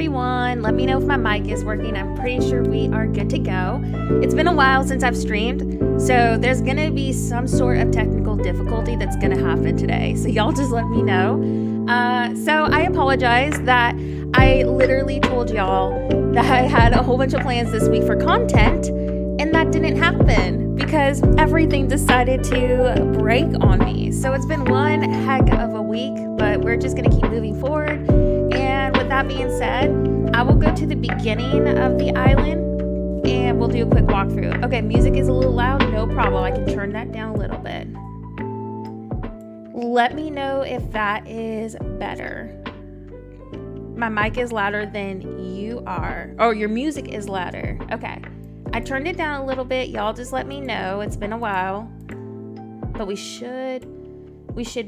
everyone. Let me know if my mic is working. I'm pretty sure we are good to go. It's been a while since I've streamed, so there's gonna be some sort of technical difficulty that's gonna happen today. So y'all just let me know. So I apologize that I literally told y'all that I had a whole bunch of plans this week for content, and that didn't happen because everything decided to break on me. So it's been one heck of a week, but we're just gonna keep moving forward. And with that being said, I will go to the beginning of the island and we'll do a quick walkthrough. Okay, music is a little loud, no problem. I can turn that down a little bit. Let me know if that is better. My mic is louder than you are. Oh, your music is louder. Okay. I turned it down a little bit. Y'all just let me know. It's been a while. But we should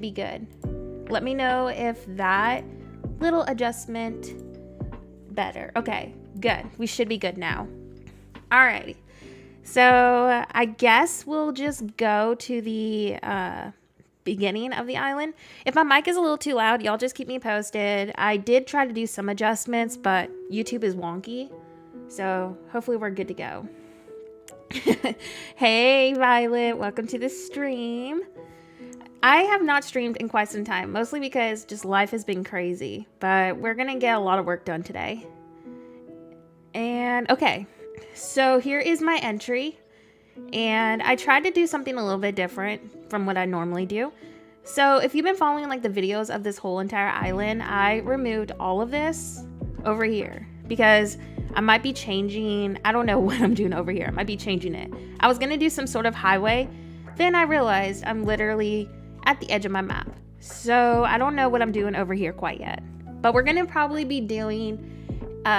be good. Let me know if that little adjustment better. Okay, good. We should be good now. Alrighty. So I guess we'll just go to the beginning of the island. If my mic is a little too loud, y'all just keep me posted. I did try to do some adjustments, but YouTube is wonky. So hopefully we're good to go. Hey Violet, welcome to the stream. I have not streamed in quite some time, mostly because just life has been crazy, but we're gonna get a lot of work done today. And okay, so here is my entry, and I tried to do something a little bit different from what I normally do. So if you've been following like the videos of this whole entire island, I removed all of this over here because I might be changing, I don't know what I'm doing over here. I might be changing it. I was gonna do some sort of highway. Then I realized I'm literally at the edge of my map. So I don't know what I'm doing over here quite yet. But we're gonna probably be doing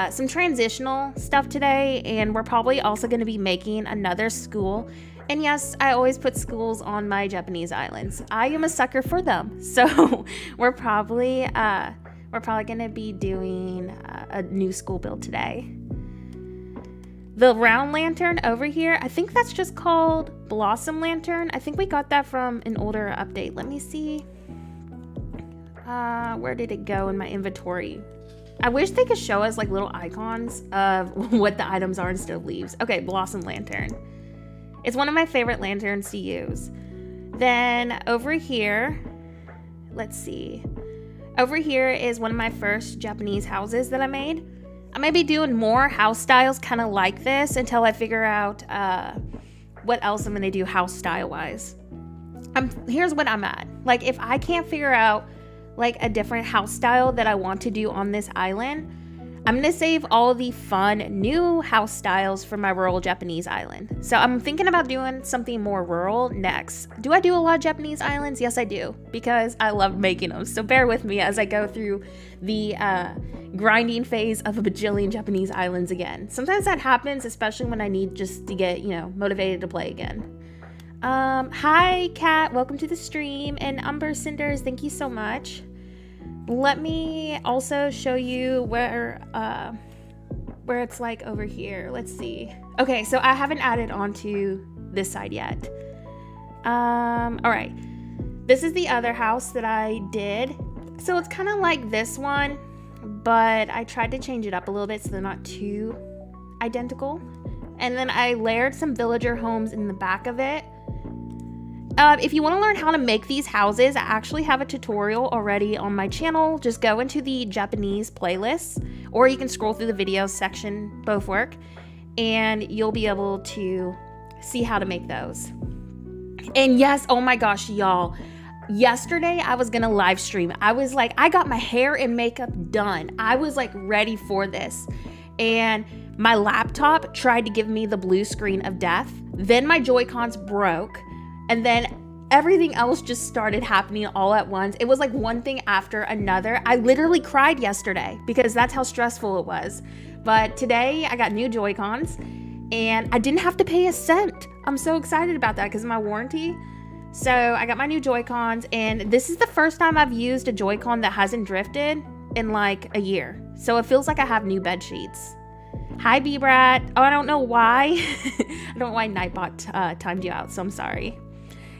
some transitional stuff today. And we're probably also gonna be making another school. And yes, I always put schools on my Japanese islands. I am a sucker for them. So we're probably gonna be doing a new school build today. The round lantern over here, I think that's just called Blossom Lantern. I think we got that from an older update. Let me see. Where did it go in my inventory? I wish they could show us like little icons of what the items are instead of leaves. Okay, Blossom Lantern. It's one of my favorite lanterns to use. Then over here, let's see. Over here is one of my first Japanese houses that I made. I may be doing more house styles kind of like this until I figure out what else I'm going to do house style wise. Here's what I'm at. Like if I can't figure out like a different house style that I want to do on this island, I'm going to save all the fun new house styles for my rural Japanese island. So I'm thinking about doing something more rural next. Do I do a lot of Japanese islands? Yes, I do, because I love making them. So bear with me as I go through the grinding phase of a bajillion Japanese islands again. Sometimes that happens, especially when I need just to get, motivated to play again. Hi, Kat. Welcome to the stream. And Umber Cinders, thank you so much. Let me also show you where it's like over here. Let's see. Okay, so I haven't added onto this side yet. All right. This is the other house that I did. So it's kind of like this one, but I tried to change it up a little bit so they're not too identical. And then I layered some villager homes in the back of it. If you want to learn how to make these houses, I actually have a tutorial already on my channel. Just go into the Japanese playlist, or you can scroll through the videos section, both work, and you'll be able to see how to make those. And yes, oh my gosh, y'all, yesterday I was gonna live stream. I was like, I got my hair and makeup done. I was like ready for this. And my laptop tried to give me the blue screen of death. Then my Joy-Cons broke. And then everything else just started happening all at once. It was like one thing after another. I literally cried yesterday because that's how stressful it was. But today I got new Joy-Cons and I didn't have to pay a cent. I'm so excited about that because of my warranty. So I got my new Joy-Cons, and this is the first time I've used a Joy-Con that hasn't drifted in like a year. So it feels like I have new bed sheets. Hi, B-Brat. Oh, I don't know why. I don't know why Nightbot timed you out, so I'm sorry.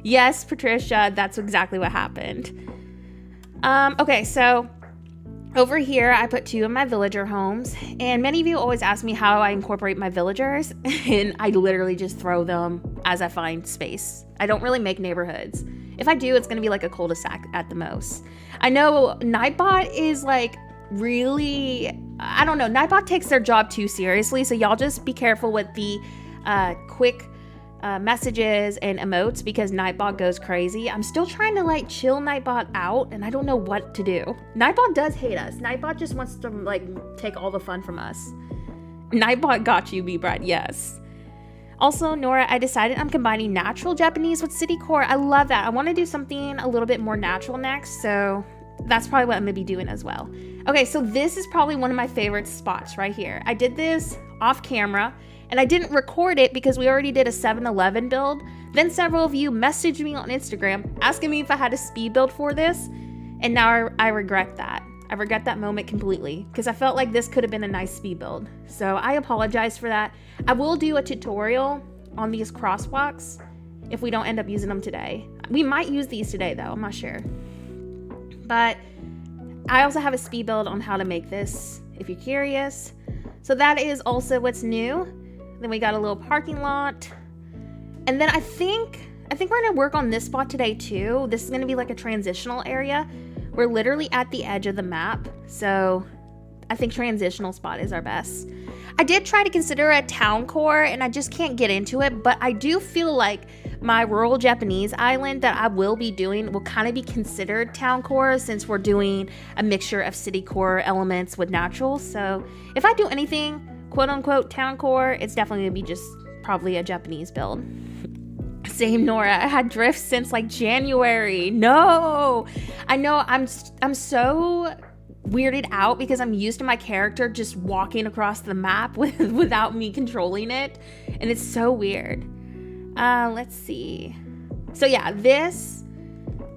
Yes, Patricia, that's exactly what happened. Okay, so Over here, I put 2 of my villager homes, and many of you always ask me how I incorporate my villagers, and I literally just throw them as I find space. I don't really make neighborhoods. If I do, it's gonna be like a cul-de-sac at the most. I know Nightbot is like really, I don't know, Nightbot takes their job too seriously, so y'all just be careful with the quick messages and emotes because Nightbot goes crazy. I'm still trying to like chill Nightbot out and I don't know what to do. Nightbot does hate us. Nightbot just wants to like take all the fun from us. Nightbot got you, B-Brad, yes. Also, Nora, I decided I'm combining natural Japanese with city core. I love that. I want to do something a little bit more natural next, so that's probably what I'm gonna be doing as well. Okay, so this is probably one of my favorite spots right here. I did this off camera and I didn't record it because we already did a 7-Eleven build. Then several of you messaged me on Instagram asking me if I had a speed build for this, and now I regret that. I regret that moment completely because I felt like this could have been a nice speed build. So I apologize for that. I will do a tutorial on these crosswalks if we don't end up using them today. We might use these today though, I'm not sure. But I also have a speed build on how to make this if you're curious. So that is also what's new. Then we got a little parking lot. And then I think we're gonna work on this spot today too. This is gonna be like a transitional area. We're literally at the edge of the map. So I think transitional spot is our best. I did try to consider a town core and I just can't get into it, but I do feel like my rural Japanese island that I will be doing will kind of be considered town core since we're doing a mixture of city core elements with natural. So if I do anything quote unquote town core, it's definitely gonna be just probably a Japanese build. Same, Nora. I had drift since like January. No, I know I'm so weirded out because I'm used to my character just walking across the map without me controlling it, and it's so weird. Let's see. So yeah, this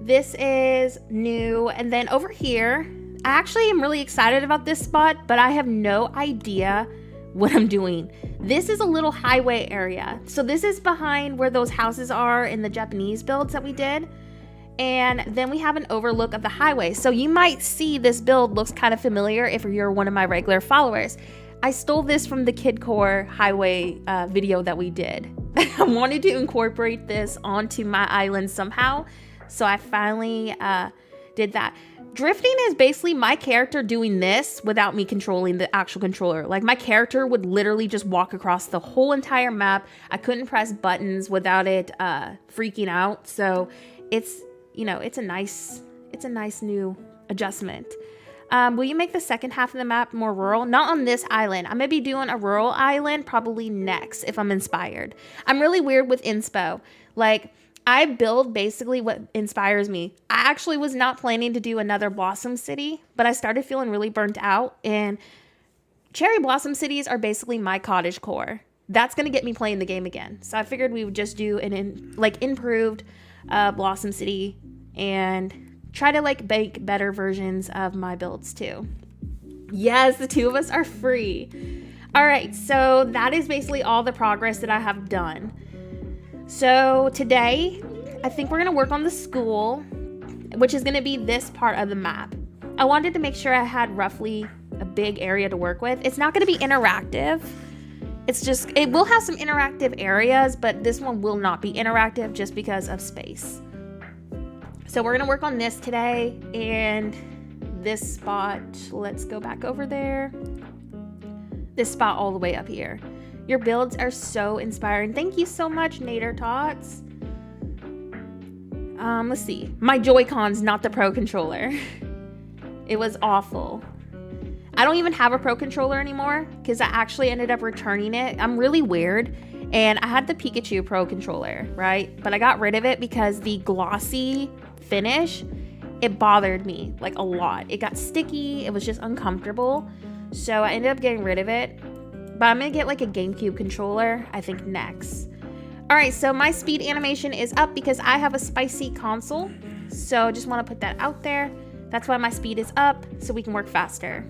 is new, and then over here, I actually am really excited about this spot, but I have no idea what I'm doing. This is a little highway area. So this is behind where those houses are in the Japanese builds that we did. And then we have an overlook of the highway. So you might see this build looks kind of familiar if you're one of my regular followers. I stole this from the Kid Core highway video that we did. I wanted to incorporate this onto my island somehow. So I finally did that. Drifting is basically my character doing this without me controlling the actual controller. Like my character would literally just walk across the whole entire map. I couldn't press buttons without it freaking out. So it's, you know, it's a nice new adjustment. Will you make the second half of the map more rural? Not on this island. I'm gonna be doing a rural island probably next if I'm inspired. I'm really weird with inspo. Like I build basically what inspires me. I actually was not planning to do another Blossom City, but I started feeling really burnt out, and Cherry Blossom Cities are basically my cottage core. That's going to get me playing the game again. So I figured we would just do an improved Blossom City and try to like make better versions of my builds too. Yes, the 2 of us are free. All right, so that is basically all the progress that I have done. So today, I think we're gonna work on the school, which is gonna be this part of the map. I wanted to make sure I had roughly a big area to work with. It's not gonna be interactive. It's just, it will have some interactive areas, but this one will not be interactive just because of space. So we're gonna work on this today, and this spot, let's go back over there. This spot all the way up here. Your builds are so inspiring. Thank you so much, Nader Tots. Let's see. My Joy-Cons, not the Pro controller. It was awful. I don't even have a Pro controller anymore because I actually ended up returning it. I'm really weird. And I had the Pikachu Pro controller, right? But I got rid of it because the glossy finish, it bothered me like a lot. It got sticky. It was just uncomfortable. So I ended up getting rid of it. But I'm gonna get like a GameCube controller, I think, next. All right, so my speed animation is up because I have a spicy console. So just wanna put that out there. That's why my speed is up, so we can work faster.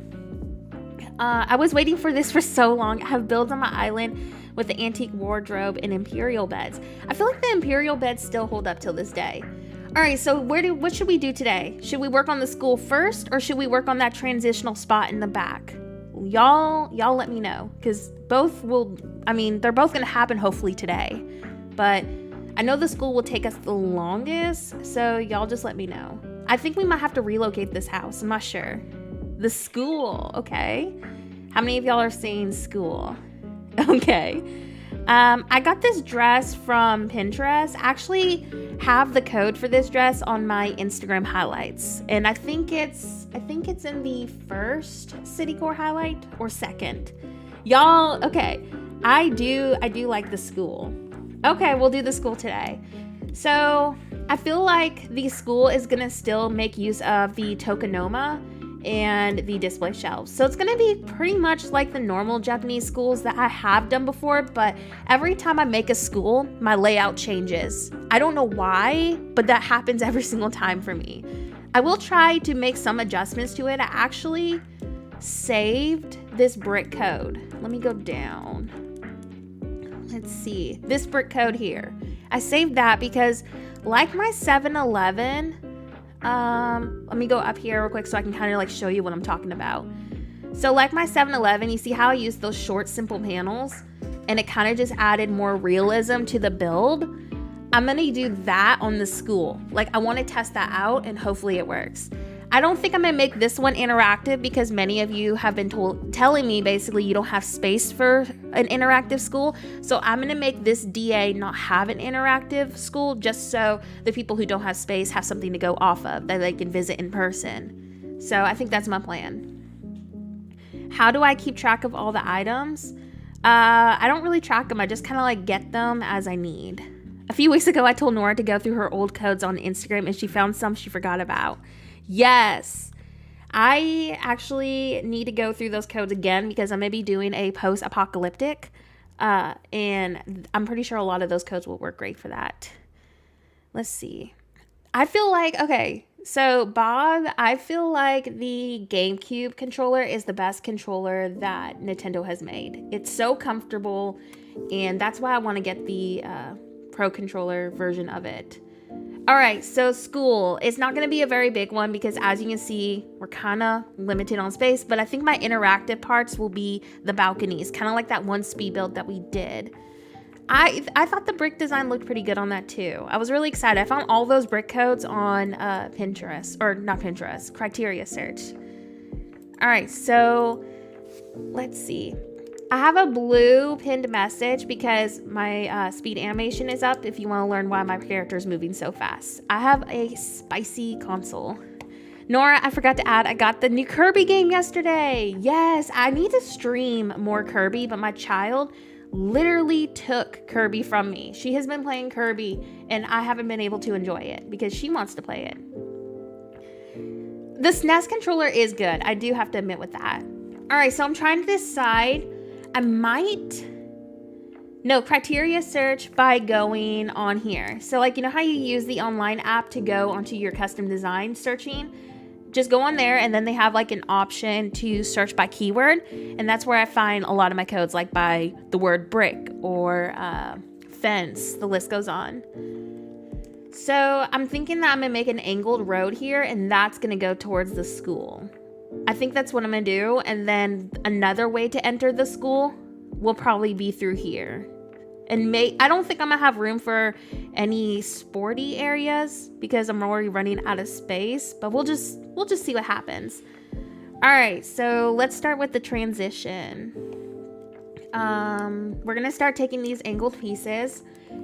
I was waiting for this for so long. I have builds on my island with the antique wardrobe and imperial beds. I feel like the imperial beds still hold up till this day. All right, so what should we do today? Should we work on the school first, or should we work on that transitional spot in the back? Y'all let me know, because they're both gonna happen hopefully today, but I know the school will take us the longest, so y'all just let me know. I think we might have to relocate this house. I'm not sure. The school, okay. How many of y'all are saying school? Okay. I got this dress from Pinterest. I actually have the code for this dress on my Instagram highlights, and I think it's in the first city core highlight or second. Y'all, okay. I do like the school. Okay, we'll do the school today. So I feel like the school is gonna still make use of the tokonoma and the display shelves. So it's gonna be pretty much like the normal Japanese schools that I have done before, but every time I make a school, my layout changes. I don't know why, but that happens every single time for me. I will try to make some adjustments to it. I actually saved this brick code. Let me go down. Let's see, this brick code here. I saved that because like my 7-Eleven, let me go up here real quick so I can kind of like show you what I'm talking about. So like my 7-Eleven, you see how I used those short, simple panels and it kind of just added more realism to the build? I'm gonna do that on the school. Like I want to test that out and hopefully it works. I don't think I'm gonna make this one interactive because many of you have been telling me basically you don't have space for an interactive school. So I'm gonna make this DA not have an interactive school just so the people who don't have space have something to go off of that they can visit in person. So I think that's my plan. How do I keep track of all the items? I don't really track them. I just kind of like get them as I need. A few weeks ago, I told Nora to go through her old codes on Instagram and she found some she forgot about. Yes, I actually need to go through those codes again because I'm going to be doing a post-apocalyptic, and I'm pretty sure a lot of those codes will work great for that. Let's see. I feel like, okay, so Bob, I feel like the GameCube controller is the best controller that Nintendo has made. It's so comfortable, and that's why I want to get the Pro Controller version of it. All right, so school. It's not going to be a very big one because as you can see, we're kind of limited on space, but I think my interactive parts will be the balconies, kind of like that one speed build that we did. I thought the brick design looked pretty good on that too. I was really excited. I found all those brick codes on Pinterest, or not Pinterest, criteria search. All right, so let's see. I have a blue pinned message because my speed animation is up if you want to learn why my character is moving so fast. I have a spicy console. Nora, I forgot to add, I got the new Kirby game yesterday. Yes, I need to stream more Kirby, but my child literally took Kirby from me. She has been playing Kirby and I haven't been able to enjoy it because she wants to play it. The SNES controller is good. I do have to admit with that. All right, so I'm trying to decide. Criteria search by going on here. So like, you know how you use the online app to go onto your custom design searching? Just go on there and then they have like an option to search by keyword. And that's where I find a lot of my codes, like by the word brick or fence, the list goes on. So I'm thinking that I'm gonna make an angled road here and that's gonna go towards the school. I think that's what I'm gonna do, and then another way to enter the school will probably be through here. And I don't think I'm gonna have room for any sporty areas because I'm already running out of space, but we'll just see what happens. All right, so let's start with the transition. We're gonna start taking these angled pieces,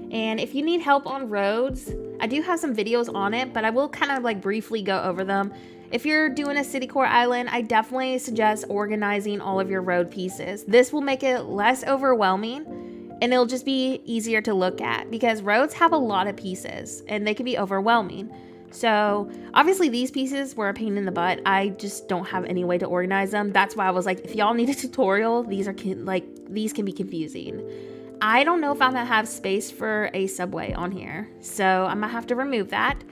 and if you need help on roads, I do have some videos on it, but I will kind of like briefly go over them. If you're doing a city core island, I definitely suggest organizing all of your road pieces. This will make it less overwhelming and it'll just be easier to look at because roads have a lot of pieces and they can be overwhelming. So obviously these pieces were a pain in the butt. I just don't have any way to organize them. That's why I was like, if y'all need a tutorial, these can be confusing. I don't know if I'm gonna have space for a subway on here, so I'm gonna have to remove that.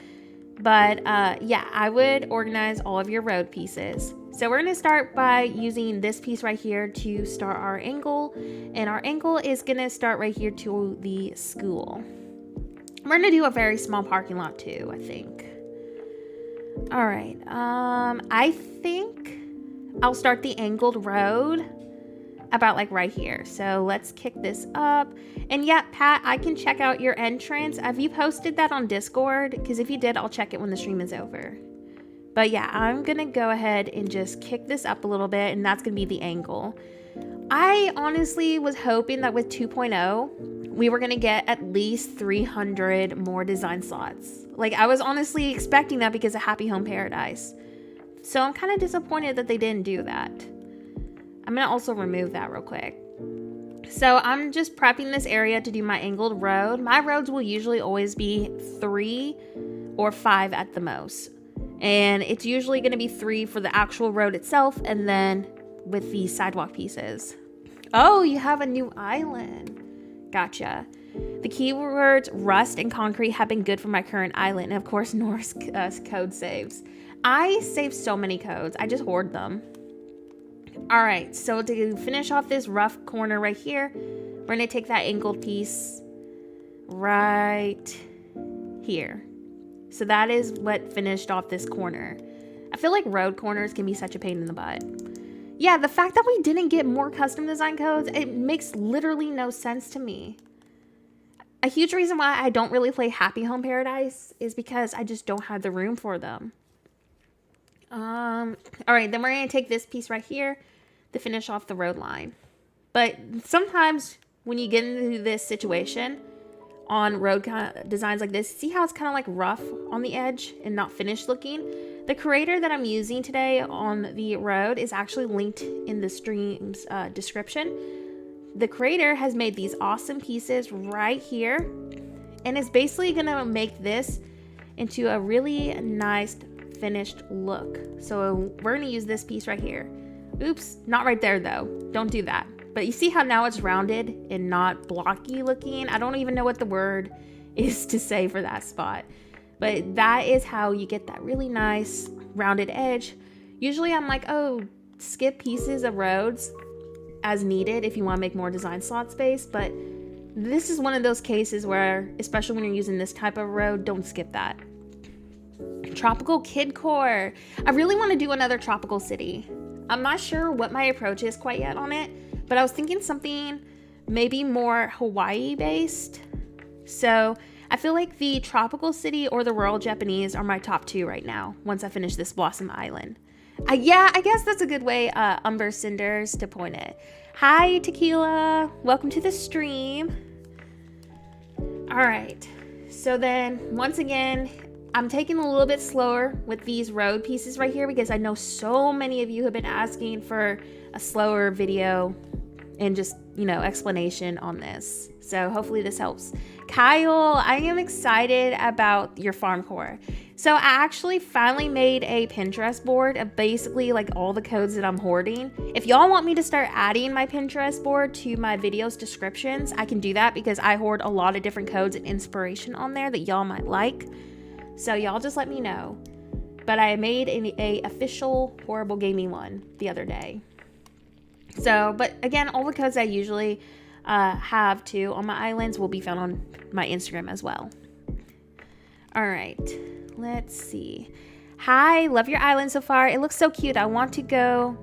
But yeah, I would organize all of your road pieces. So we're gonna start by using this piece right here to start our angle, and our angle is gonna start right here to the school. We're gonna do a very small parking lot too, I think. All right, I think I'll start the angled road about like right here. So let's kick this up. And yeah, Pat, I can check out your entrance. Have you posted that on Discord? Because if you did, I'll check it when the stream is over. But yeah, I'm gonna go ahead and just kick this up a little bit, and that's gonna be the angle. I honestly was hoping that with 2.0, we were gonna get at least 300 more design slots. Like, I was honestly expecting that because of Happy Home Paradise. So I'm kind of disappointed that they didn't do that. I'm gonna also remove that real quick. So I'm just prepping this area to do my angled road. My roads will usually always be 3 or 5 at the most. And it's usually gonna be 3 for the actual road itself, and then with the sidewalk pieces. Oh, you have a new island. Gotcha. The keywords rust and concrete have been good for my current island. And of course, Norse code saves. I save so many codes. I just hoard them. All right, so to finish off this rough corner right here, we're gonna take that angled piece right here. So that is what finished off this corner. I feel like road corners can be such a pain in the butt. Yeah, the fact that we didn't get more custom design codes, it makes literally no sense to me. A huge reason why I don't really play Happy Home Paradise is because I just don't have the room for them. All right, then we're gonna take this piece right here to finish off the road line. But sometimes when you get into this situation on road designs like this, see how it's kind of like rough on the edge and not finished looking? The creator that I'm using today on the road is actually linked in the stream's description. The creator has made these awesome pieces right here, and is basically gonna make this into a really nice finished look. So we're gonna use this piece right here. Oops, not right there though. Don't do that. But you see how now it's rounded and not blocky looking? I don't even know what the word is to say for that spot. But that is how you get that really nice rounded edge. Usually I'm like, oh, skip pieces of roads as needed if you want to make more design slot space. But this is one of those cases where, especially when you're using this type of road, don't skip that. Tropical Kidcore. I really want to do another tropical city. I'm not sure what my approach is quite yet on it, but I was thinking something maybe more Hawaii based. So I feel like the tropical city or the rural Japanese are my top 2 right now once I finish this Blossom Island. Yeah, I guess that's a good way, Umber Cinders, to point it. Hi, Tequila. Welcome to the stream. All right. So then, once again, I'm taking a little bit slower with these road pieces right here because I know so many of you have been asking for a slower video and just, you know, explanation on this. So hopefully this helps. Kyle, I am excited about your farm core. So I actually finally made a Pinterest board of basically like all the codes that I'm hoarding. If y'all want me to start adding my Pinterest board to my videos descriptions, I can do that because I hoard a lot of different codes and inspiration on there that y'all might like. So y'all just let me know. But I made a official Horrible Gaming one the other day. So, but again, all the codes I usually have too on my islands will be found on my Instagram as well. All right, let's see. Hi, love your island so far. It looks so cute. I want to go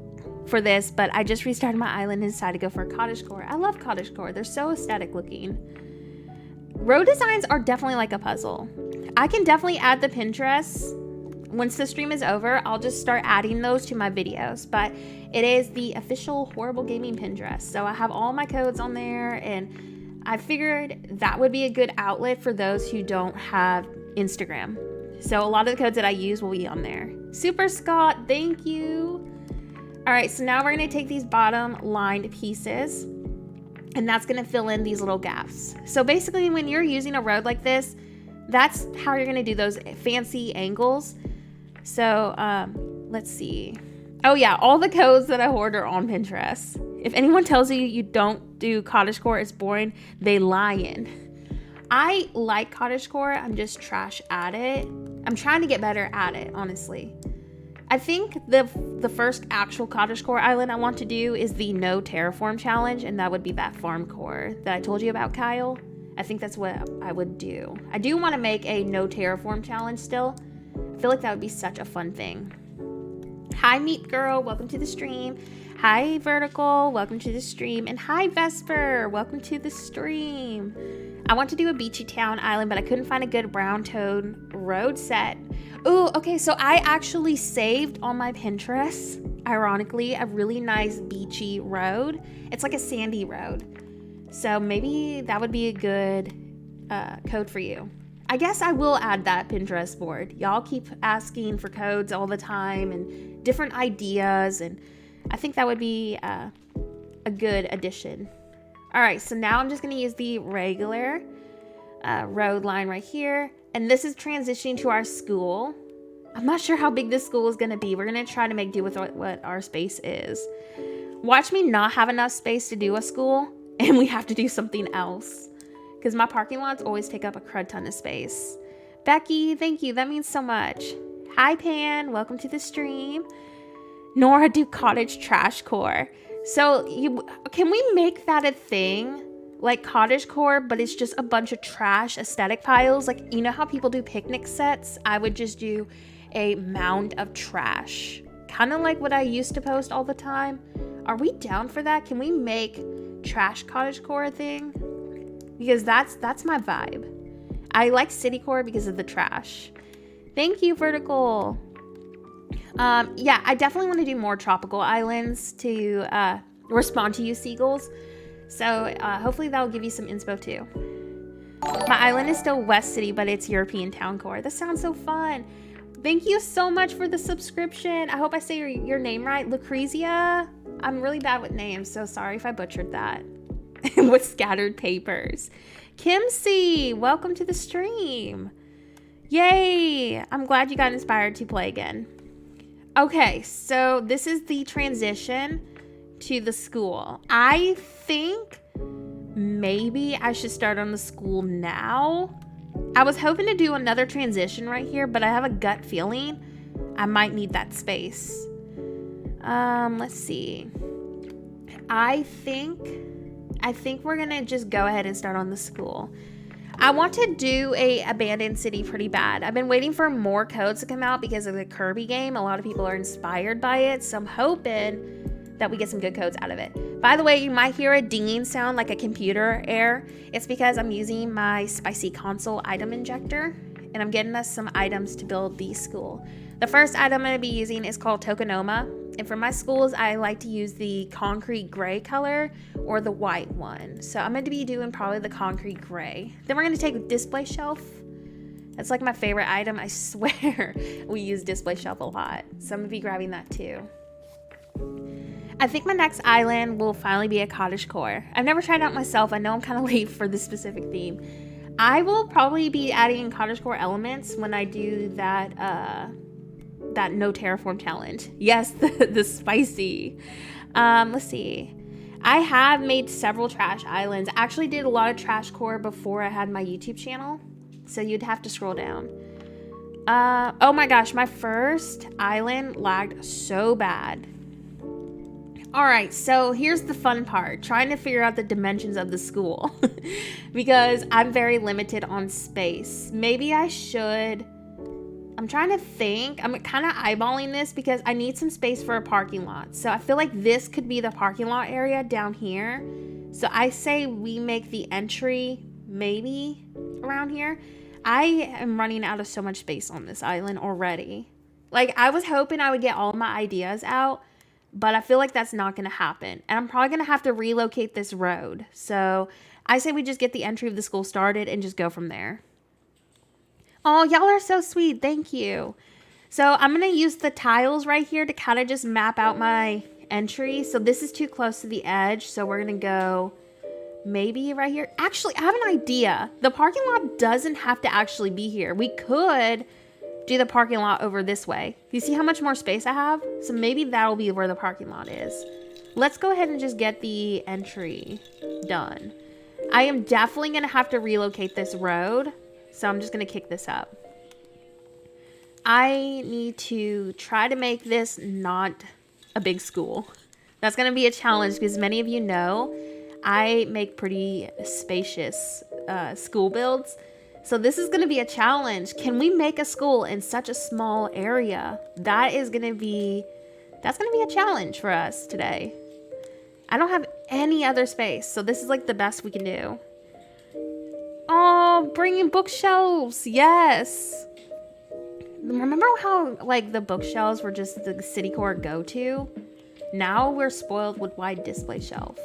for this, but I just restarted my island and decided to go for a cottagecore. I love cottagecore. They're so aesthetic looking. Road designs are definitely like a puzzle. I can definitely add the Pinterest. Once the stream is over, I'll just start adding those to my videos, but it is the official Horrible Gaming Pinterest. So I have all my codes on there, and I figured that would be a good outlet for those who don't have Instagram. So a lot of the codes that I use will be on there. Super Scott, thank you. All right, so now we're gonna take these bottom lined pieces, and that's gonna fill in these little gaps. So basically when you're using a road like this, that's how you're gonna do those fancy angles. So let's see. Oh yeah, all the codes that I hoard are on Pinterest. If anyone tells you you don't do cottagecore, it's boring, they lying. I like cottagecore, I'm just trash at it. I'm trying to get better at it, honestly. I think the first actual cottagecore island I want to do is the no terraform challenge, and that would be that farm core that I told you about, Kyle. I think that's what I would do. I do want to make a no terraform challenge still. I feel like that would be such a fun thing. Hi, Meat Girl. Welcome to the stream. Hi, Vertical. Welcome to the stream. And hi, Vesper. Welcome to the stream. I want to do a beachy town island, but I couldn't find a good brown toad road set. Oh, okay. So I actually saved on my Pinterest, ironically, a really nice beachy road. It's like a sandy road. So maybe that would be a good code for you. I guess I will add that Pinterest board. Y'all keep asking for codes all the time and different ideas, and I think that would be a good addition. All right, so now I'm just going to use the regular road line right here, and this is transitioning to our school. I'm not sure how big this school is going to be. We're going to try to make do with what our space is. Watch me not have enough space to do a school, and we have to do something else, because my parking lots always take up a crud ton of space. Becky, thank you. That means so much. Hi, Pan. Welcome to the stream. Nora, do cottage trash core. So can we make that a thing? Like cottage core, but it's just a bunch of trash aesthetic piles. Like, you know how people do picnic sets? I would just do a mound of trash. Kind of like what I used to post all the time. Are we down for that? Can we make trash cottage core a thing? Because that's my vibe. I like city core because of the trash. Thank you, Vertical. Yeah, I definitely want to do more tropical islands to respond to you, seagulls. So hopefully that will give you some inspo too. My island is still West City, but it's European Town Core. That sounds so fun. Thank you so much for the subscription. I hope I say your name right. Lucrezia. I'm really bad with names, so sorry if I butchered that. With scattered papers. Kim C, welcome to the stream. Yay! I'm glad you got inspired to play again. Okay, so this is the transition to the school. I think maybe I should start on the school now. I was hoping to do another transition right here, but I have a gut feeling I might need that space. Let's see. I think we're gonna just go ahead and start on the school. I want to do a abandoned city pretty bad. I've been waiting for more codes to come out because of the Kirby game. A lot of people are inspired by it, so I'm hoping that we get some good codes out of it. By the way, you might hear a dinging sound like a computer error. It's because I'm using my spicy console item injector, and I'm getting us some items to build the school. The first item I'm going to be using is called Tokonoma. And for my schools, I like to use the concrete gray color or the white one. So I'm going to be doing probably the concrete gray. Then we're going to take a display shelf. That's like my favorite item. I swear we use display shelf a lot. So I'm going to be grabbing that too. I think my next island will finally be a cottage core. I've never tried it out myself. I know I'm kind of late for this specific theme. I will probably be adding cottage core elements when I do that no terraform challenge. Yes, the spicy. Let's see. I have made several trash islands. I actually did a lot of trash core before I had my YouTube channel. So you'd have to scroll down. Oh my gosh, my first island lagged so bad. Alright, so here's the fun part. Trying to figure out the dimensions of the school. Because I'm very limited on space. Maybe I should... I'm trying to think. I'm kind of eyeballing this because I need some space for a parking lot. So I feel like this could be the parking lot area down here. So I say we make the entry maybe around here. I am running out of so much space on this island already. Like, I was hoping I would get all my ideas out, but I feel like that's not going to happen. And I'm probably going to have to relocate this road. So I say we just get the entry of the school started and just go from there. Oh, y'all are so sweet. Thank you. So I'm going to use the tiles right here to kind of just map out my entry. So this is too close to the edge. So we're going to go maybe right here. Actually, I have an idea. The parking lot doesn't have to actually be here. We could do the parking lot over this way. You see how much more space I have? So maybe that'll be where the parking lot is. Let's go ahead and just get the entry done. I am definitely going to have to relocate this road. So I'm just going to kick this up. I need to try to make this not a big school. That's going to be a challenge because many of you know I make pretty spacious school builds. So this is going to be a challenge. Can we make a school in such a small area? That's going to be a challenge for us today. I don't have any other space, so this is like the best we can do. Oh, bringing bookshelves. Yes. Remember how like the bookshelves were just the city core go-to? Now we're spoiled with wide display shelf.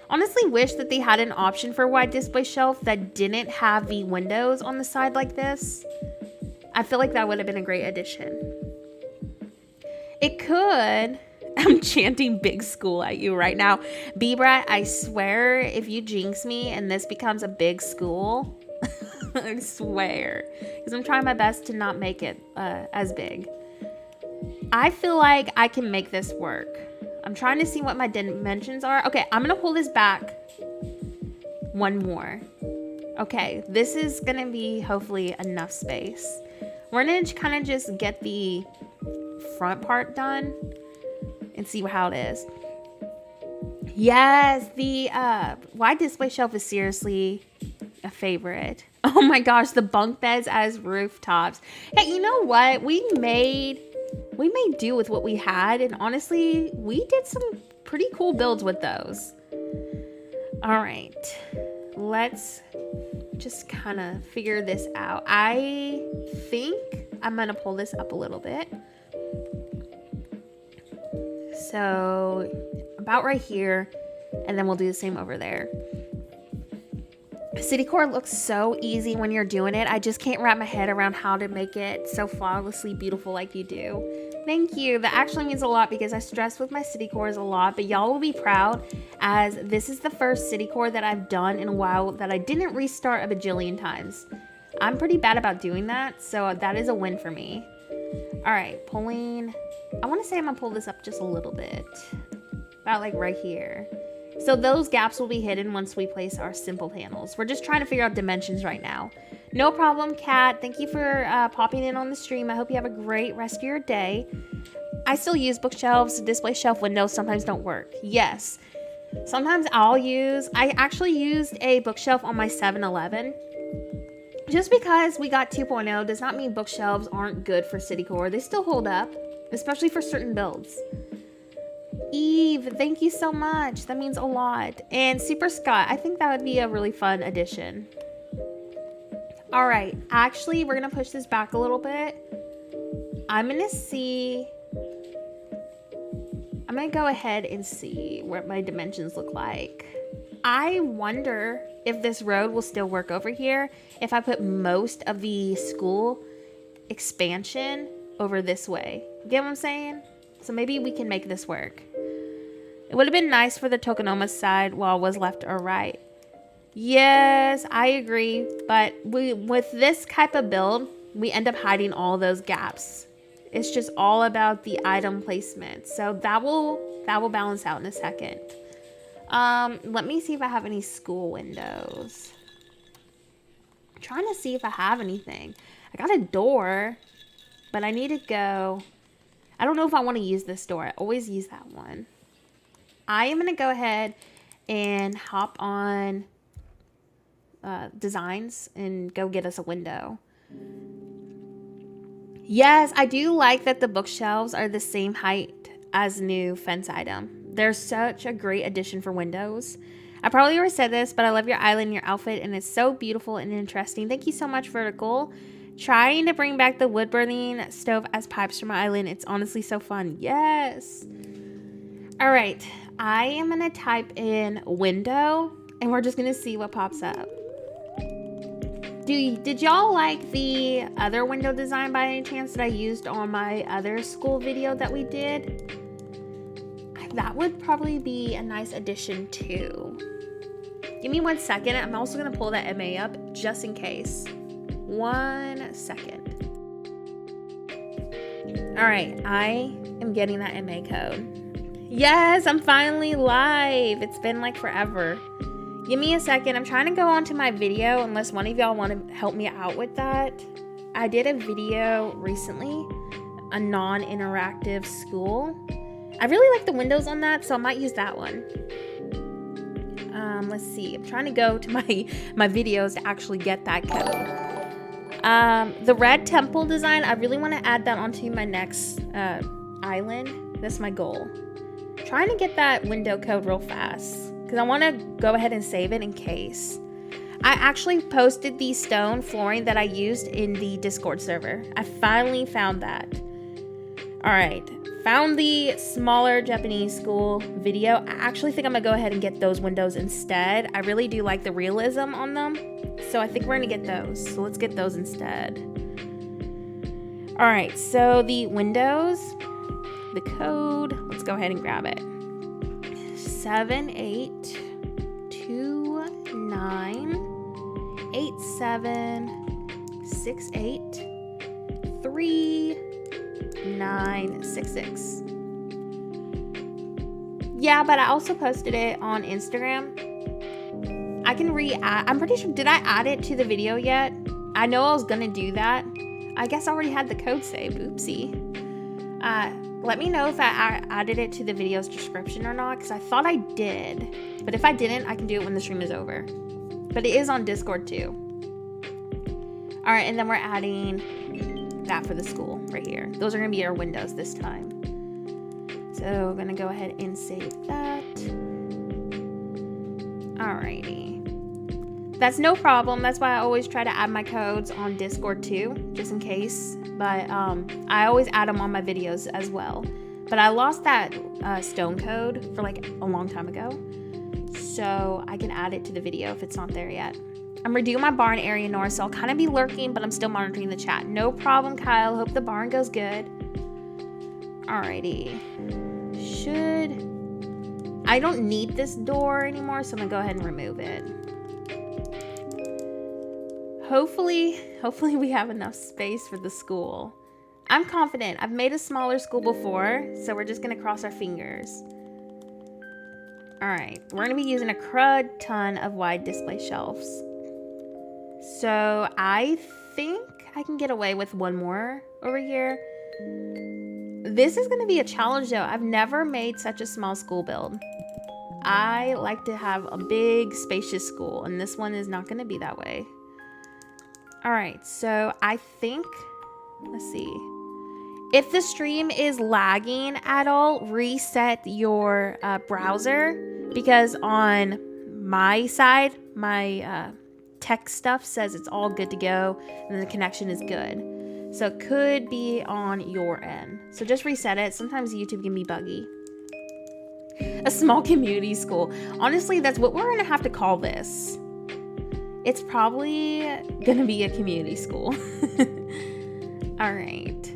Honestly wish that they had an option for wide display shelf that didn't have the windows on the side like this. I feel like that would have been a great addition. It could. I'm chanting big school at you right now. B-Brat, I swear if you jinx me and this becomes a big school, I swear. Because I'm trying my best to not make it as big. I feel like I can make this work. I'm trying to see what my dimensions are. Okay, I'm going to pull this back one more. Okay, this is going to be hopefully enough space. We're going to kind of just get the front part done and see how it is. Yes, the wide display shelf is seriously a favorite. Oh my gosh, the bunk beds as rooftops. Hey, you know what? We made do with what we had, and honestly, we did some pretty cool builds with those. All right, let's just kind of figure this out. I think I'm gonna pull this up a little bit. So about right here, and then we'll do the same over there. City core looks so easy when you're doing it. I just can't wrap my head around how to make it so flawlessly beautiful like you do. Thank you. That actually means a lot because I stress with my city cores a lot, but y'all will be proud as this is the first city core that I've done in a while that I didn't restart a bajillion times. I'm pretty bad about doing that, so that is a win for me. All right, pulling. I want to say I'm gonna pull this up just a little bit, about like right here. So those gaps will be hidden once we place our simple panels. We're just trying to figure out dimensions right now. No problem, Kat. Thank you for popping in on the stream. I hope you have a great rest of your day. I still use bookshelves. Display shelf windows sometimes don't work. Yes. Sometimes I actually used a bookshelf on my 7-Eleven. Just because we got 2.0 does not mean bookshelves aren't good for city core. They still hold up, especially for certain builds. Eve, thank you so much. That means a lot. And Super Scott, I think that would be a really fun addition. All right, actually, we're gonna push this back a little bit. I'm gonna go ahead and see what my dimensions look like. I wonder if this road will still work over here if I put most of the school expansion over this way. Get what I'm saying? So maybe we can make this work. It would have been nice for the Tokonoma side while it was left or right. Yes, I agree. But with this type of build, we end up hiding all those gaps. It's just all about the item placement. So that will balance out in a second. Let me see if I have any school windows. I'm trying to see if I have anything. I got a door, but I need to go. I don't know if I want to use this door. I always use that one. I am going to go ahead and hop on designs and go get us a window. Yes, I do like that the bookshelves are the same height as new fence item. They're such a great addition for windows. I probably already said this, but I love your island, your outfit, and it's so beautiful and interesting. Thank you so much, Vertical. Trying to bring back the wood burning stove as pipes for my island. It's honestly so fun. Yes. All right. I am going to type in window, and we're just going to see what pops up. Did y'all like the other window design by any chance that I used on my other school video that we did? That would probably be a nice addition too. Give me 1 second. I'm also going to pull that MA up just in case. 1 second. All right, I am getting that MA code. Yes, I'm finally live. It's been like forever. Give me a second. I'm trying to go on to my video unless one of y'all want to help me out with that. I did a video recently, a non-interactive school. I really like the windows on that, so I might use that one. Let's see. I'm trying to go to my videos to actually get that code. The red temple design, I really want to add that onto my next island. That's my goal. Trying to get that window code real fast because I want to go ahead and save it in case. I actually posted the stone flooring that I used in the Discord server. I finally found that. All right, found the smaller Japanese school video. I actually think I'm gonna go ahead and get those windows instead. I really do like the realism on them, so I think we're gonna get those. So let's get those instead. All right, so the windows, the code, let's go ahead and grab it. 782987683966. Yeah, but I also posted it on Instagram. I can I'm pretty sure, did I add it to the video yet? I know I was gonna do that. I guess I already had the code saved, oopsie. Let me know if I added it to the video's description or not, because I thought I did. But if I didn't, I can do it when the stream is over. But it is on Discord too. All right, and then we're adding that for the school right here. Those are gonna be our windows this time. So we're gonna go ahead and save that. Alrighty. That's no problem. That's why I always try to add my codes on Discord too, just in case. But I always add them on my videos as well. But I lost that stone code for like a long time ago. So I can add it to the video if it's not there yet. I'm redoing my barn area north, so I'll kind of be lurking, but I'm still monitoring the chat. No problem, Kyle. Hope the barn goes good. Alrighty. I don't need this door anymore, so I'm gonna go ahead and remove it. Hopefully we have enough space for the school. I'm confident. I've made a smaller school before, so we're just gonna cross our fingers. Alright, we're gonna be using a crud ton of wide display shelves. So I think I can get away with one more over here. This is gonna be a challenge though. I've never made such a small school build. I like to have a big spacious school, and this one is not gonna be that way. All right, so I think, let's see. If the stream is lagging at all, reset your browser, because on my side, my tech stuff says it's all good to go and the connection is good. So it could be on your end. So just reset it. Sometimes YouTube can be buggy. A small community school. Honestly, that's what we're gonna have to call this. It's probably gonna be a community school. All right.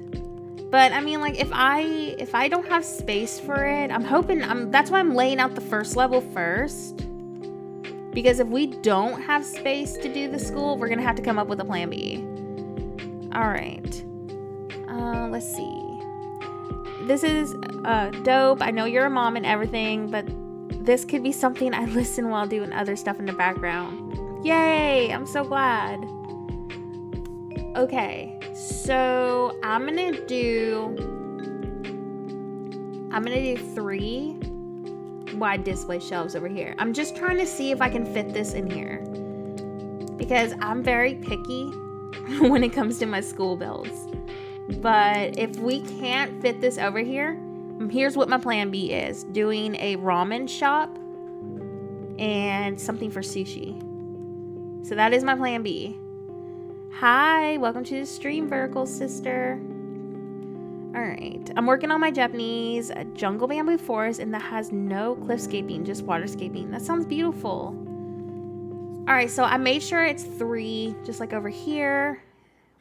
But I mean, like, if I don't have space for it, I'm hoping, that's why I'm laying out the first level first. Because if we don't have space to do the school, we're gonna have to come up with a plan B. All right. Let's see. This is dope. I know you're a mom and everything, but this could be something I listen while doing other stuff in the background. Yay! I'm so glad. Okay, so I'm gonna do 3 wide display shelves over here. I'm just trying to see if I can fit this in here, because I'm very picky when it comes to my school builds. But if we can't fit this over here, here's what my plan B is: doing a ramen shop and something for sushi. So that is my plan B. Hi, welcome to the stream, Vertical Sister. All right, I'm working on my Japanese jungle bamboo forest, and that has no cliffscaping, just waterscaping. That sounds beautiful. All right, so I made sure it's 3, just like over here.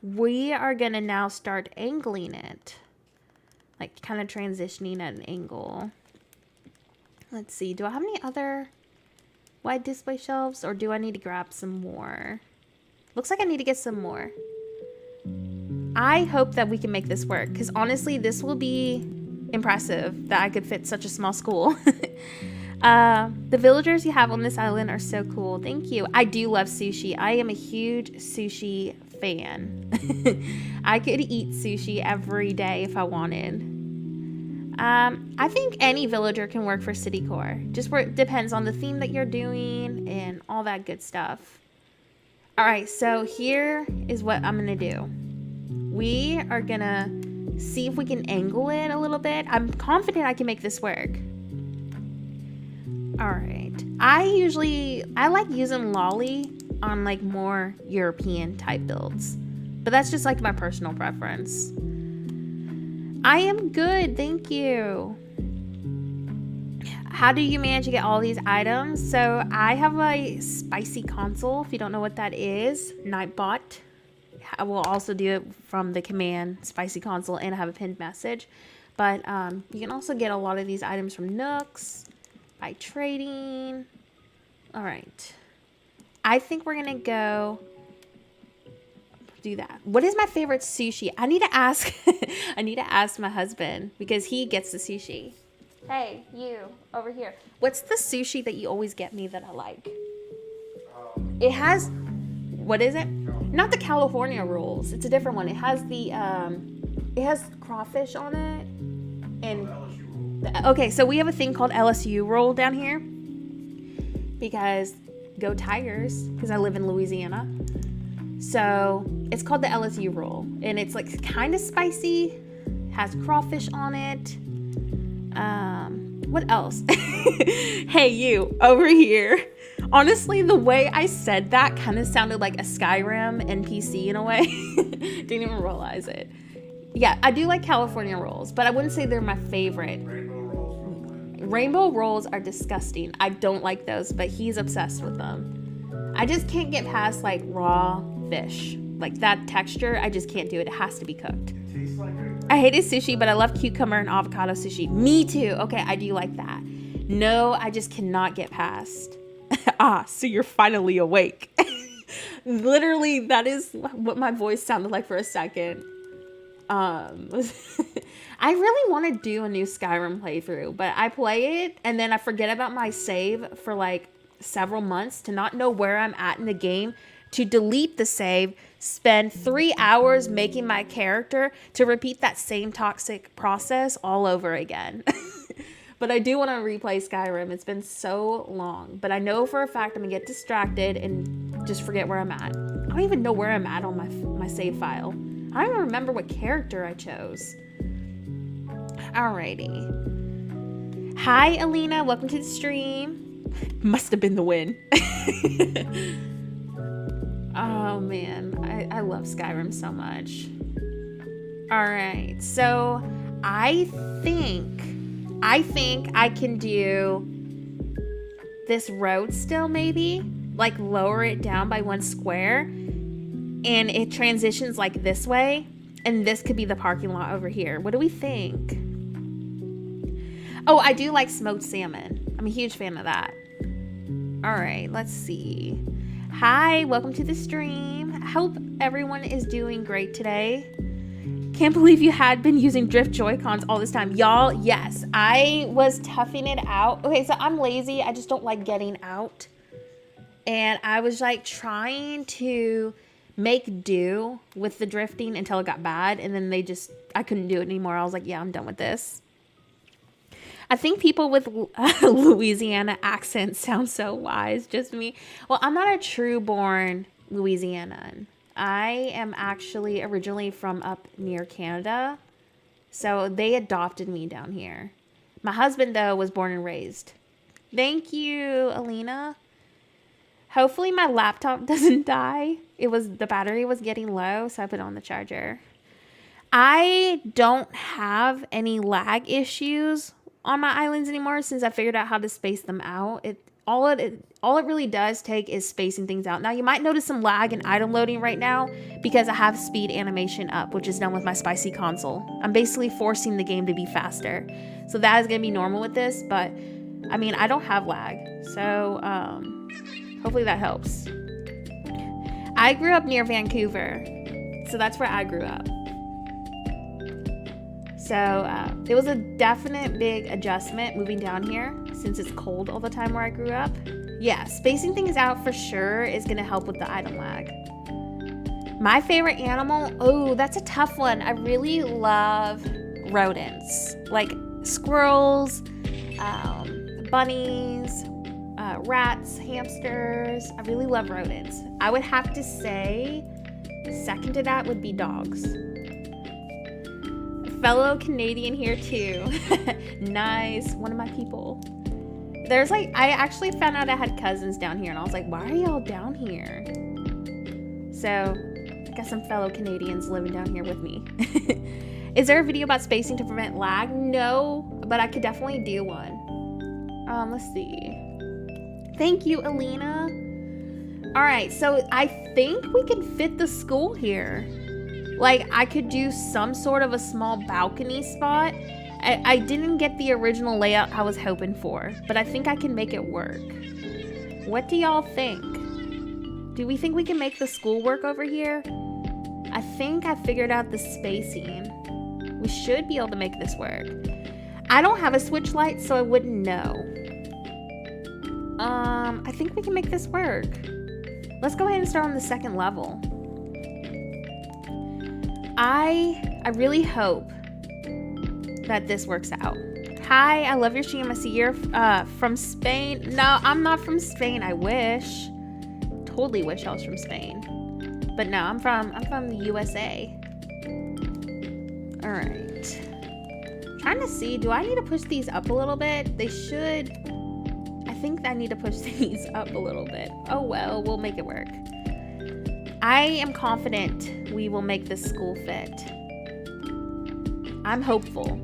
We are gonna now start angling it, like kind of transitioning at an angle. Let's see, do I have any other wide display shelves, or do I need to grab some more? Looks like I need to get some more. I hope that we can make this work, because honestly, this will be impressive that I could fit such a small school. The villagers you have on this island are so cool. Thank you. I do love sushi. I am a huge sushi fan. I could eat sushi every day if I wanted. I think any villager can work for city core. Just where it depends on the theme that you're doing and all that good stuff. All right, so here is what I'm gonna do. We are gonna see if we can angle it a little bit. I'm confident I can make this work. All right. I like using lolly on like more European type builds, but that's just like my personal preference. I am good, thank you. How do you manage to get all these items? So I have a spicy console. If you don't know what that is, Nightbot. I will also do it from the command spicy console, and I have a pinned message. But you can also get a lot of these items from Nooks by trading. All right. I think we're gonna go do that. What is my favorite sushi? I need to ask I need to ask my husband because he gets the sushi. Hey, you over here. What's the sushi that you always get me that I like? It has, what is it? Not the California rolls. It's a different one. It has the it has crawfish on it. And okay, so we have a thing called LSU roll down here because go Tigers, because I live in Louisiana. So it's called the LSU roll, and it's like kind of spicy, has crawfish on it. What else? Hey, you over here. Honestly, the way I said that kind of sounded like a Skyrim NPC in a way. Didn't even realize it. Yeah, I do like California rolls, but I wouldn't say they're my favorite. Rainbow rolls are disgusting. I don't like those, but he's obsessed with them. I just can't get past like raw fish. Like that texture, I just can't do it. It has to be cooked. I hated sushi, but I love cucumber and avocado sushi. Me too. Okay, I do like that. No, I just cannot get past. So you're finally awake. Literally, that is what my voice sounded like for a second. I really want to do a new Skyrim playthrough, but I play it and then I forget about my save for like several months to not know where I'm at in the game, to delete the save, spend 3 hours making my character to repeat that same toxic process all over again. But I do want to replay Skyrim. It's been so long, but I know for a fact I'm gonna get distracted and just forget where I'm at. I don't even know where I'm at on my save file. I don't even remember what character I chose. Alrighty. Hi, Alina. Welcome to the stream. Must have been the win. Oh, man. I love Skyrim so much. Alright. So, I think I can do this road still, maybe. Like, lower it down by 1 square. And it transitions like this way, and this could be the parking lot over here. What do we think? Oh, I do like smoked salmon. I'm a huge fan of that. All right, let's see. Hi, welcome to the stream. I hope everyone is doing great today. Can't believe you had been using drift Joy-Cons all this time. Y'all, yes, I was toughing it out. Okay, so I'm lazy. I just don't like getting out. And I was like trying to make do with the drifting until it got bad, and then I couldn't do it anymore. I was like, yeah, I'm done with this. I think people with Louisiana accents sound so wise, just me. Well, I'm not a true born Louisianan. I am actually originally from up near Canada, so they adopted me down here. My husband, though, was born and raised. Thank you, Alina. Hopefully my laptop doesn't die. The battery was getting low, so I put it on the charger. I don't have any lag issues on my islands anymore since I figured out how to space them out. All it really does take is spacing things out. Now you might notice some lag in item loading right now because I have speed animation up, which is done with my spicy console. I'm basically forcing the game to be faster. So that is going to be normal with this, but I mean, I don't have lag. So, hopefully that helps. I grew up near Vancouver, so that's where I grew up. So it was a definite big adjustment moving down here since it's cold all the time where I grew up. Yeah, spacing things out for sure is going to help with the item lag. My favorite animal, oh, that's a tough one. I really love rodents. Like, squirrels, bunnies, rats, hamsters. I really love rodents. I would have to say second to that would be dogs. Fellow Canadian here too. Nice. One of my people. There's like, I actually found out I had cousins down here and I was like, why are y'all down here? So I got some fellow Canadians living down here with me. Is there a video about spacing to prevent lag? No, but I could definitely do one. Let's see. Thank you, Alina. All right, so I think we can fit the school here. Like, I could do some sort of a small balcony spot. I didn't get the original layout I was hoping for, but I think I can make it work. What do y'all think? Do we think we can make the school work over here? I think I figured out the spacing. We should be able to make this work. I don't have a switch light, so I wouldn't know. I think we can make this work. Let's go ahead and start on the second level. I really hope that this works out. Hi, I love your stream. I see you're from Spain. No, I'm not from Spain. I wish. Totally wish I was from Spain. But no, I'm from the USA. All right. Trying to see, do I need to push these up a little bit? They should. I think I need to push these up a little bit. Oh well, we'll make it work. I am confident we will make this school fit. I'm hopeful.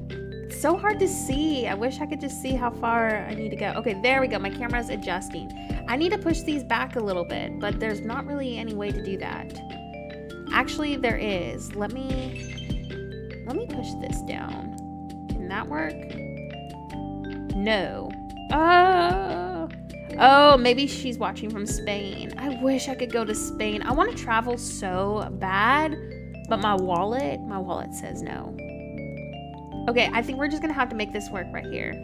It's so hard to see. I wish I could just see how far I need to go. Okay, there we go. My camera's adjusting. I need to push these back a little bit, but there's not really any way to do that. Actually, there is. Let me push this down. Can that work? No. Oh, maybe she's watching from Spain. I wish I could go to Spain. I want to travel so bad, but my wallet says no. Okay, I think we're just gonna have to make this work right here.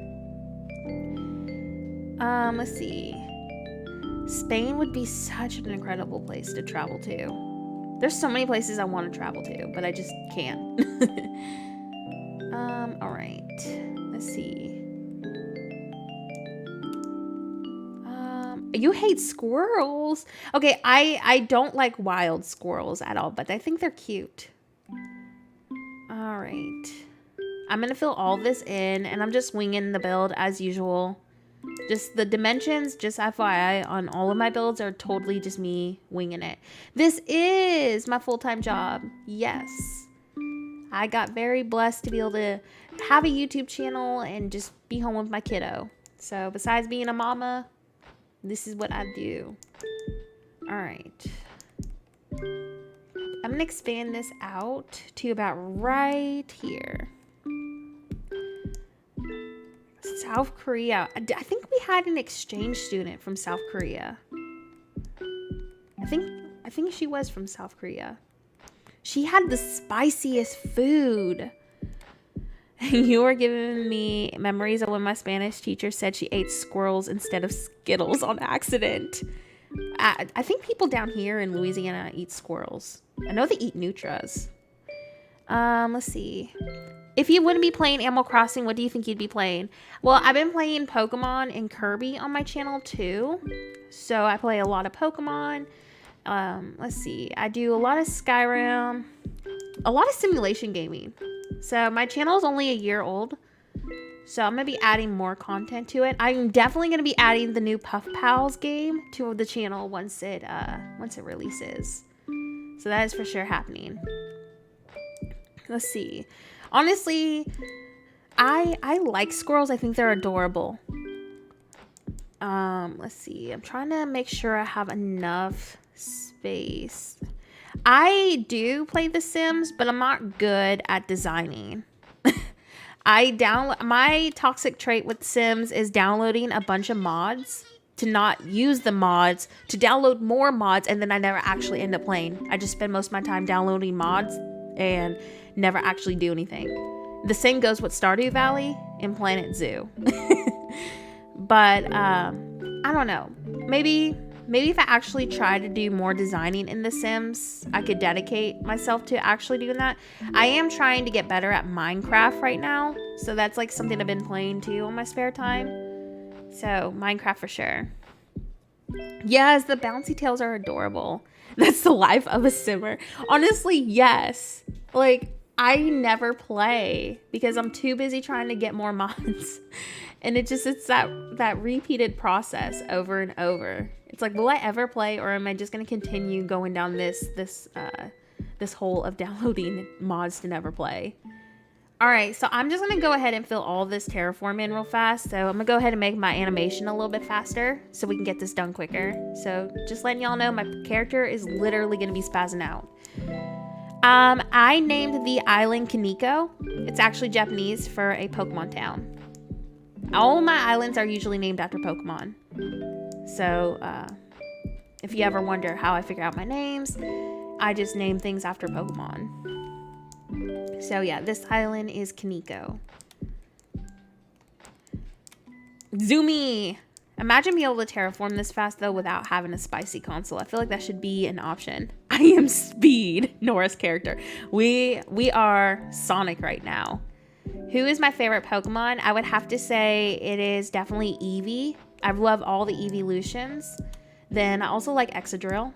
Let's see. Spain would be such an incredible place to travel to. There's so many places I want to travel to, but I just can't. All right. Let's see. You hate squirrels. Okay, I don't like wild squirrels at all, but I think they're cute. All right. I'm going to fill all this in, and I'm just winging the build as usual. Just the dimensions, just FYI, on all of my builds are totally just me winging it. This is my full-time job. Yes. I got very blessed to be able to have a YouTube channel and just be home with my kiddo. So besides being a mama, this is what I do. All right. I'm going to expand this out to about right here. South Korea. I think we had an exchange student from South Korea. I think she was from South Korea. She had the spiciest food. You were giving me memories of when my Spanish teacher said she ate squirrels instead of Skittles on accident. I think people down here in Louisiana eat squirrels. I know they eat Nutras. Let's see. If you wouldn't be playing Animal Crossing, what do you think you'd be playing? Well, I've been playing Pokemon and Kirby on my channel too. So I play a lot of Pokemon. Let's see. I do a lot of Skyrim. A lot of simulation gaming. So my channel is only a year old. So I'm going to be adding more content to it. I'm definitely going to be adding the new Puff Pals game to the channel once it releases. So that is for sure happening. Let's see. Honestly, I like squirrels. I think they're adorable. Let's see. I'm trying to make sure I have enough space. I do play The Sims, but I'm not good at designing. My toxic trait with Sims is downloading a bunch of mods to not use the mods, to download more mods, and then I never actually end up playing. I just spend most of my time downloading mods and never actually do anything. The same goes with Stardew Valley and Planet Zoo. But I don't know. Maybe maybe if I actually try to do more designing in The Sims, I could dedicate myself to actually doing that. I am trying to get better at Minecraft right now, so that's like something I've been playing too on my spare time. So Minecraft for sure. Yes, the bouncy tails are adorable. That's the life of a simmer. Honestly, yes. Like, I never play because I'm too busy trying to get more mods. And it's that repeated process over and over. It's like, will I ever play, or am I just going to continue going down this hole of downloading mods to never play? All right, so I'm just going to go ahead and fill all this terraform in real fast. So I'm going to go ahead and make my animation a little bit faster so we can get this done quicker. So just letting y'all know, my character is literally going to be spazzing out. I named the island Kaneko. It's actually Japanese for a Pokemon town. All my islands are usually named after Pokemon. So if you ever wonder how I figure out my names, I just name things after Pokemon. So yeah, this island is Kaneko. Zoomy! Imagine being able to terraform this fast though without having a spicy console. I feel like that should be an option. I am Speed, Nora's character. We are Sonic right now. Who is my favorite Pokemon? I would have to say it is definitely Eevee. I love all the evolutions. Then I also like Excadrill.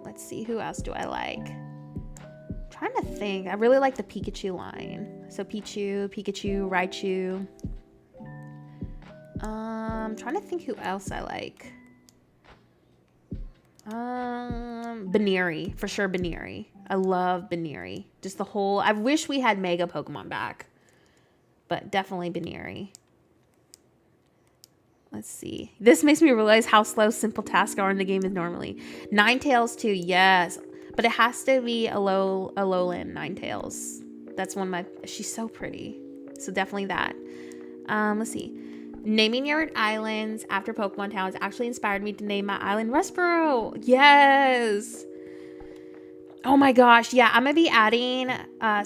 Let's see, who else do I like? I'm trying to think. I really like the Pikachu line. So Pichu, Pikachu, Raichu. I'm trying to think who else I like. Baneri, for sure Baneri. I love Baneri. Just the whole, I wish we had Mega Pokemon back. But definitely Baneri. Let's see. This makes me realize how slow simple tasks are in the game is normally. Ninetales too, yes. But it has to be a lowland Ninetales. That's one of my, she's so pretty. So definitely that. Let's see. Naming your islands after Pokemon towns actually inspired me to name my island Respiro. Yes. Oh my gosh. Yeah, I'm going to be adding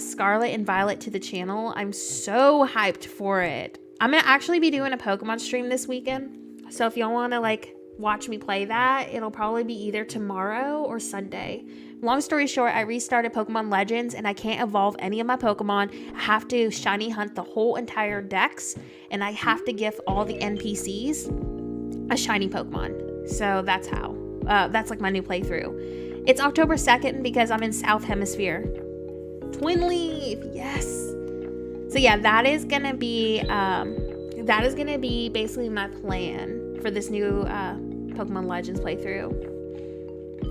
Scarlet and Violet to the channel. I'm so hyped for it. I'm going to actually be doing a Pokemon stream this weekend. So if y'all want to like watch me play that, it'll probably be either tomorrow or Sunday. Long story short, I restarted Pokemon Legends and I can't evolve any of my Pokemon. I have to shiny hunt the whole entire dex, and I have to give all the NPCs a shiny Pokemon. So that's how. That's like my new playthrough. It's October 2nd because I'm in South Hemisphere. Twin Leaf, yes. So yeah, that is gonna be basically my plan for this new Pokemon Legends playthrough.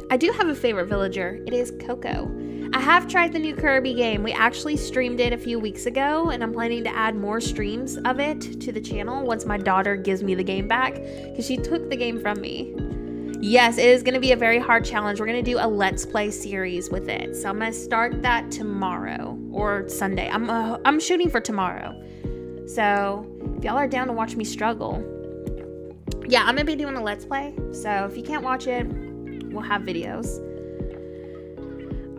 I do have a favorite villager. It is Coco. I have tried the new Kirby game. We actually streamed it a few weeks ago, and I'm planning to add more streams of it to the channel once my daughter gives me the game back, because she took the game from me. Yes, it is going to be a very hard challenge. We're going to do a Let's Play series with it. So I'm going to start that tomorrow or Sunday. I'm shooting for tomorrow. So if y'all are down to watch me struggle, yeah, I'm going to be doing a Let's Play. So if you can't watch it, we'll have videos.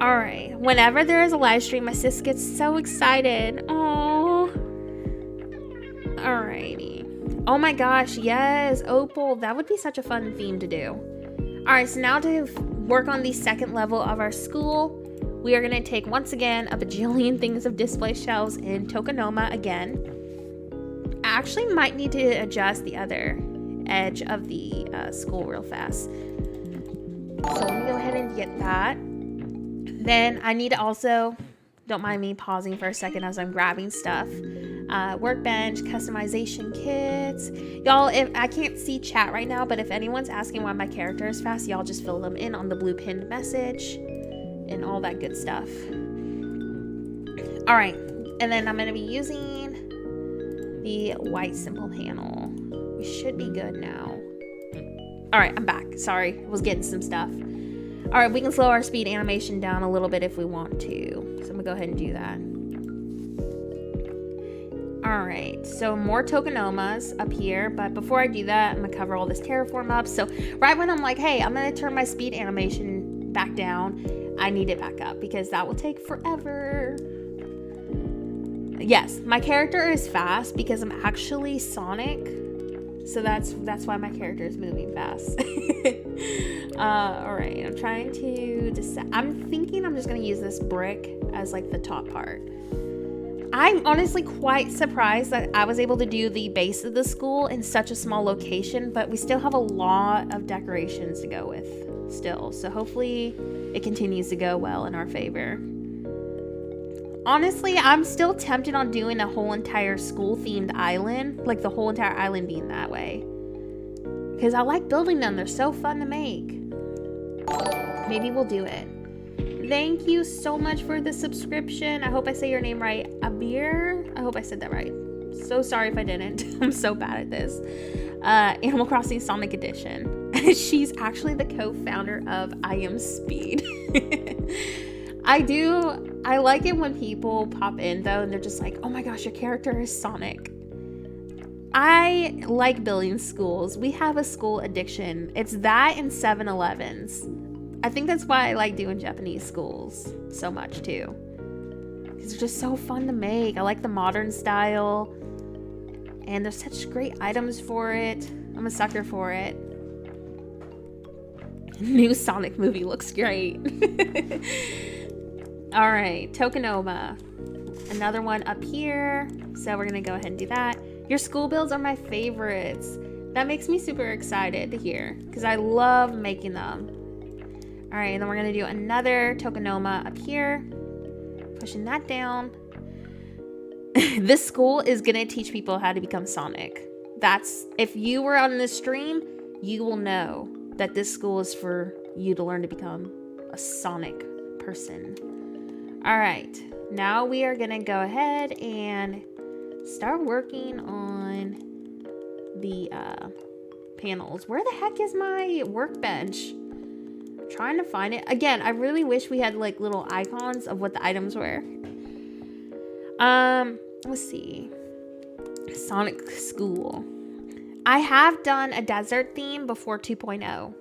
All right. Whenever there is a live stream, my sis gets so excited. Oh. Alrighty. Oh my gosh, yes, Opal. That would be such a fun theme to do. All right, so now to work on the second level of our school, we are going to take, once again, a bajillion things of display shelves in Tokonoma again. I actually might need to adjust the other edge of the school real fast. So let me go ahead and get that. Then I need to also, don't mind me pausing for a second as I'm grabbing stuff. Workbench, customization kits. Y'all, if I can't see chat right now, but if anyone's asking why my character is fast, y'all just fill them in on the blue pinned message and all that good stuff. All right, and then I'm going to be using the white simple panel. We should be good now. All right, I'm back. Sorry, I was getting some stuff. All right, we can slow our speed animation down a little bit if we want to. So I'm gonna go ahead and do that. All right, so more Tokonomas up here. But before I do that, I'm gonna cover all this terraform up. So right when I'm like, hey, I'm gonna turn my speed animation back down, I need it back up because that will take forever. Yes, my character is fast because I'm actually Sonic. So that's why my character is moving fast. All right, I'm trying to decide. I'm thinking I'm just gonna use this brick as like the top part. I'm honestly quite surprised that I was able to do the base of the school in such a small location, but we still have a lot of decorations to go with still. So hopefully it continues to go well in our favor. Honestly, I'm still tempted on doing a whole entire school themed island, like the whole entire island being that way. Because I like building them, they're so fun to make. Maybe we'll do it. Thank you so much for the subscription. I hope I say your name right. Abir? I hope I said that right. So sorry if I didn't. I'm so bad at this. Animal Crossing Sonic Edition. She's actually the co-founder of I Am Speed. I like it when people pop in though and they're just like, oh my gosh, your character is Sonic. I like building schools. We have a school addiction. It's that and 7-Elevens. I think that's why I like doing Japanese schools so much too. It's just so fun to make. I like the modern style. And there's such great items for it. I'm a sucker for it. New Sonic movie looks great. All right, Tokonoma. Another one up here. So we're gonna go ahead and do that. Your school builds are my favorites. That makes me super excited to hear because I love making them. All right, and then we're gonna do another Tokonoma up here. Pushing that down. This school is gonna teach people how to become Sonic. If you were on this stream, you will know that this school is for you to learn to become a Sonic person. All right, now we are gonna go ahead and start working on the panels. Where the heck is my workbench? I'm trying to find it. Again, I really wish we had like little icons of what the items were. Let's see. Sonic School. I have done a desert theme before 2.0.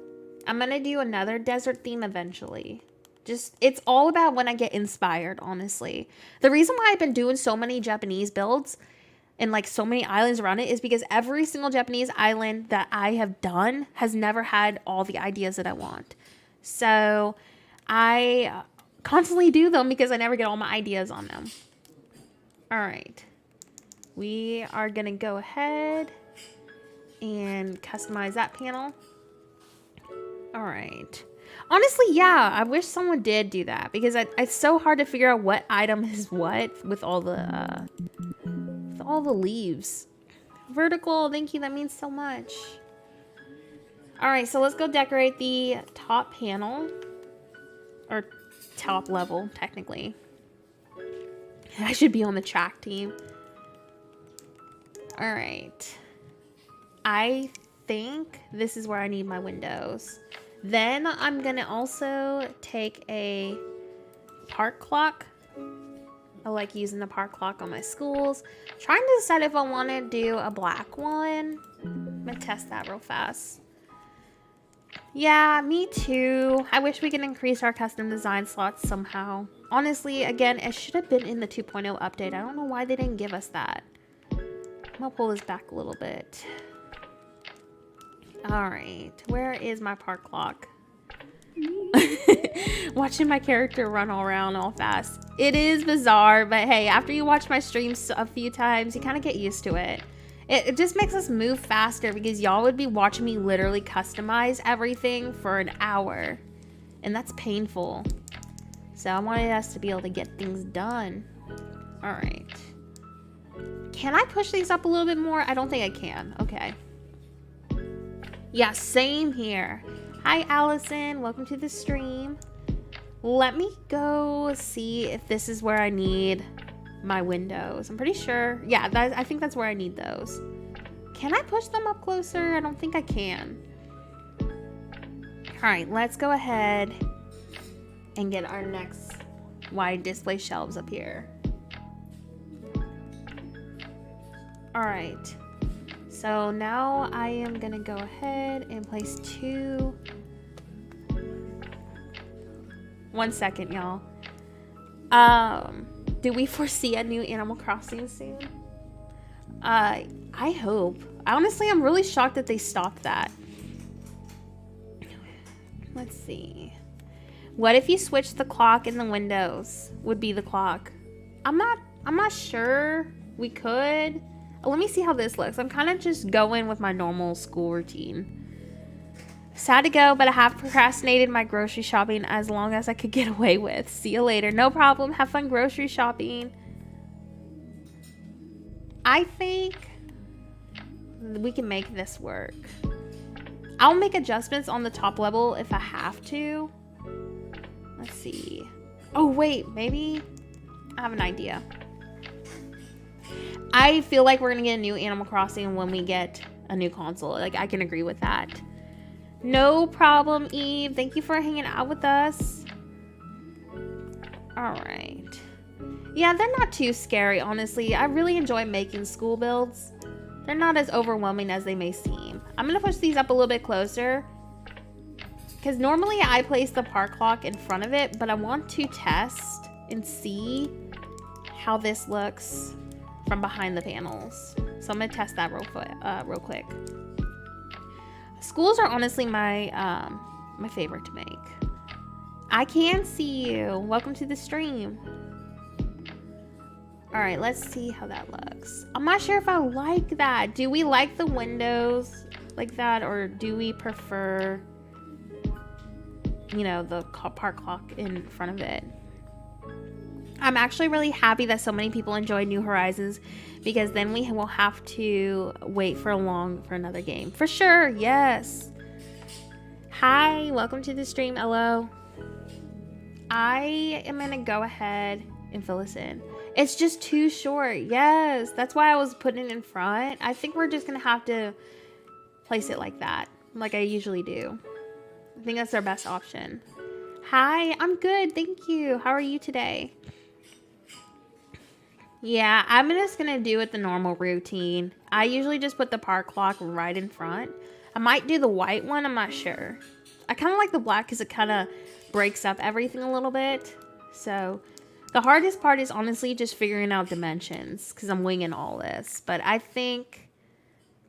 I'm gonna do another desert theme eventually. It's all about when I get inspired, honestly. The reason why I've been doing so many Japanese builds and like so many islands around it is because every single Japanese island that I have done has never had all the ideas that I want. So I constantly do them because I never get all my ideas on them. All right. We are going to go ahead and customize that panel. All right. Honestly, yeah, I wish someone did do that because it's so hard to figure out what item is what with all the leaves. Vertical, thank you, that means so much. All right, so let's go decorate the top panel, or top level, technically. I should be on the track team. All right. I think this is where I need my windows. Then I'm gonna also take a park clock. I like using the park clock on my schools. Trying to decide if I want to do a black one. I'm gonna test that real fast. Yeah, me too. I wish we could increase our custom design slots somehow. Honestly, again, it should have been in the 2.0 update. I don't know why they didn't give us that. I'm gonna pull this back a little bit. All right, where is my park clock? Watching my character run all around all fast. It is bizarre, but hey, after you watch my streams a few times, you kind of get used to it. It just makes us move faster because y'all would be watching me literally customize everything for an hour. And that's painful. So I wanted us to be able to get things done. All right. Can I push these up a little bit more? I don't think I can. Okay. Yeah, same here. Hi, Allison. Welcome to the stream. Let me go see if this is where I need my windows. I'm pretty sure. Yeah, I think that's where I need those. Can I push them up closer? I don't think I can. All right, let's go ahead and get our next wide display shelves up here. All right. So now I am gonna go ahead and place 2. 1 second, y'all. Do we foresee a new Animal Crossing soon? I hope. Honestly, I'm really shocked that they stopped that. Let's see. What if you switch the clock in the windows? Would be the clock. I'm not sure. We could. Let me see how this looks. I'm kind of just going with my normal school routine. Sad to go, but I have procrastinated my grocery shopping as long as I could get away with. See you later. No problem. Have fun grocery shopping. I think we can make this work. I'll make adjustments on the top level if I have to. Let's see. Oh, wait. Maybe I have an idea. I feel like we're going to get a new Animal Crossing when we get a new console. Like, I can agree with that. No problem, Eve. Thank you for hanging out with us. All right. Yeah, they're not too scary, honestly. I really enjoy making school builds. They're not as overwhelming as they may seem. I'm going to push these up a little bit closer, because normally I place the park clock in front of it, but I want to test and see how this looks from behind the panels. So I'm going to test that real quick. Schools are honestly my my favorite to make. I can see you. Welcome to the stream. All right, let's see how that looks. I'm not sure if I like that. Do we like the windows like that, or do we prefer, you know, the park clock in front of it? I'm actually really happy that so many people enjoy New Horizons, because then we will have to wait for another game. For sure, yes. Hi, welcome to the stream. Hello. I am gonna go ahead and fill this in. It's just too short. Yes, that's why I was putting it in front. I think we're just gonna have to place it like that, like I usually do. I think that's our best option. Hi, I'm good, thank you. How are you today? Yeah, I'm just gonna do it the normal routine. I usually just put the park clock right in front. I might do the white one, I'm not sure. I kind of like the black because it kind of breaks up everything a little bit. So the hardest part is honestly just figuring out dimensions, because I'm winging all this. But I think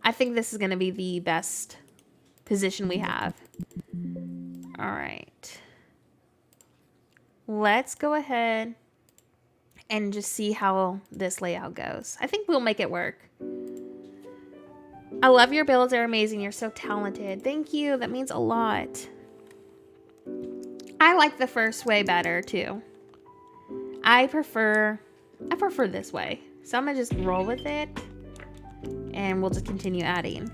this is gonna be the best position we have. All right. Let's go ahead and just see how this layout goes. I think we'll make it work. I love your builds. They're amazing. You're so talented. Thank you. That means a lot. I like the first way better too. I prefer this way. So I'm gonna just roll with it and we'll just continue adding.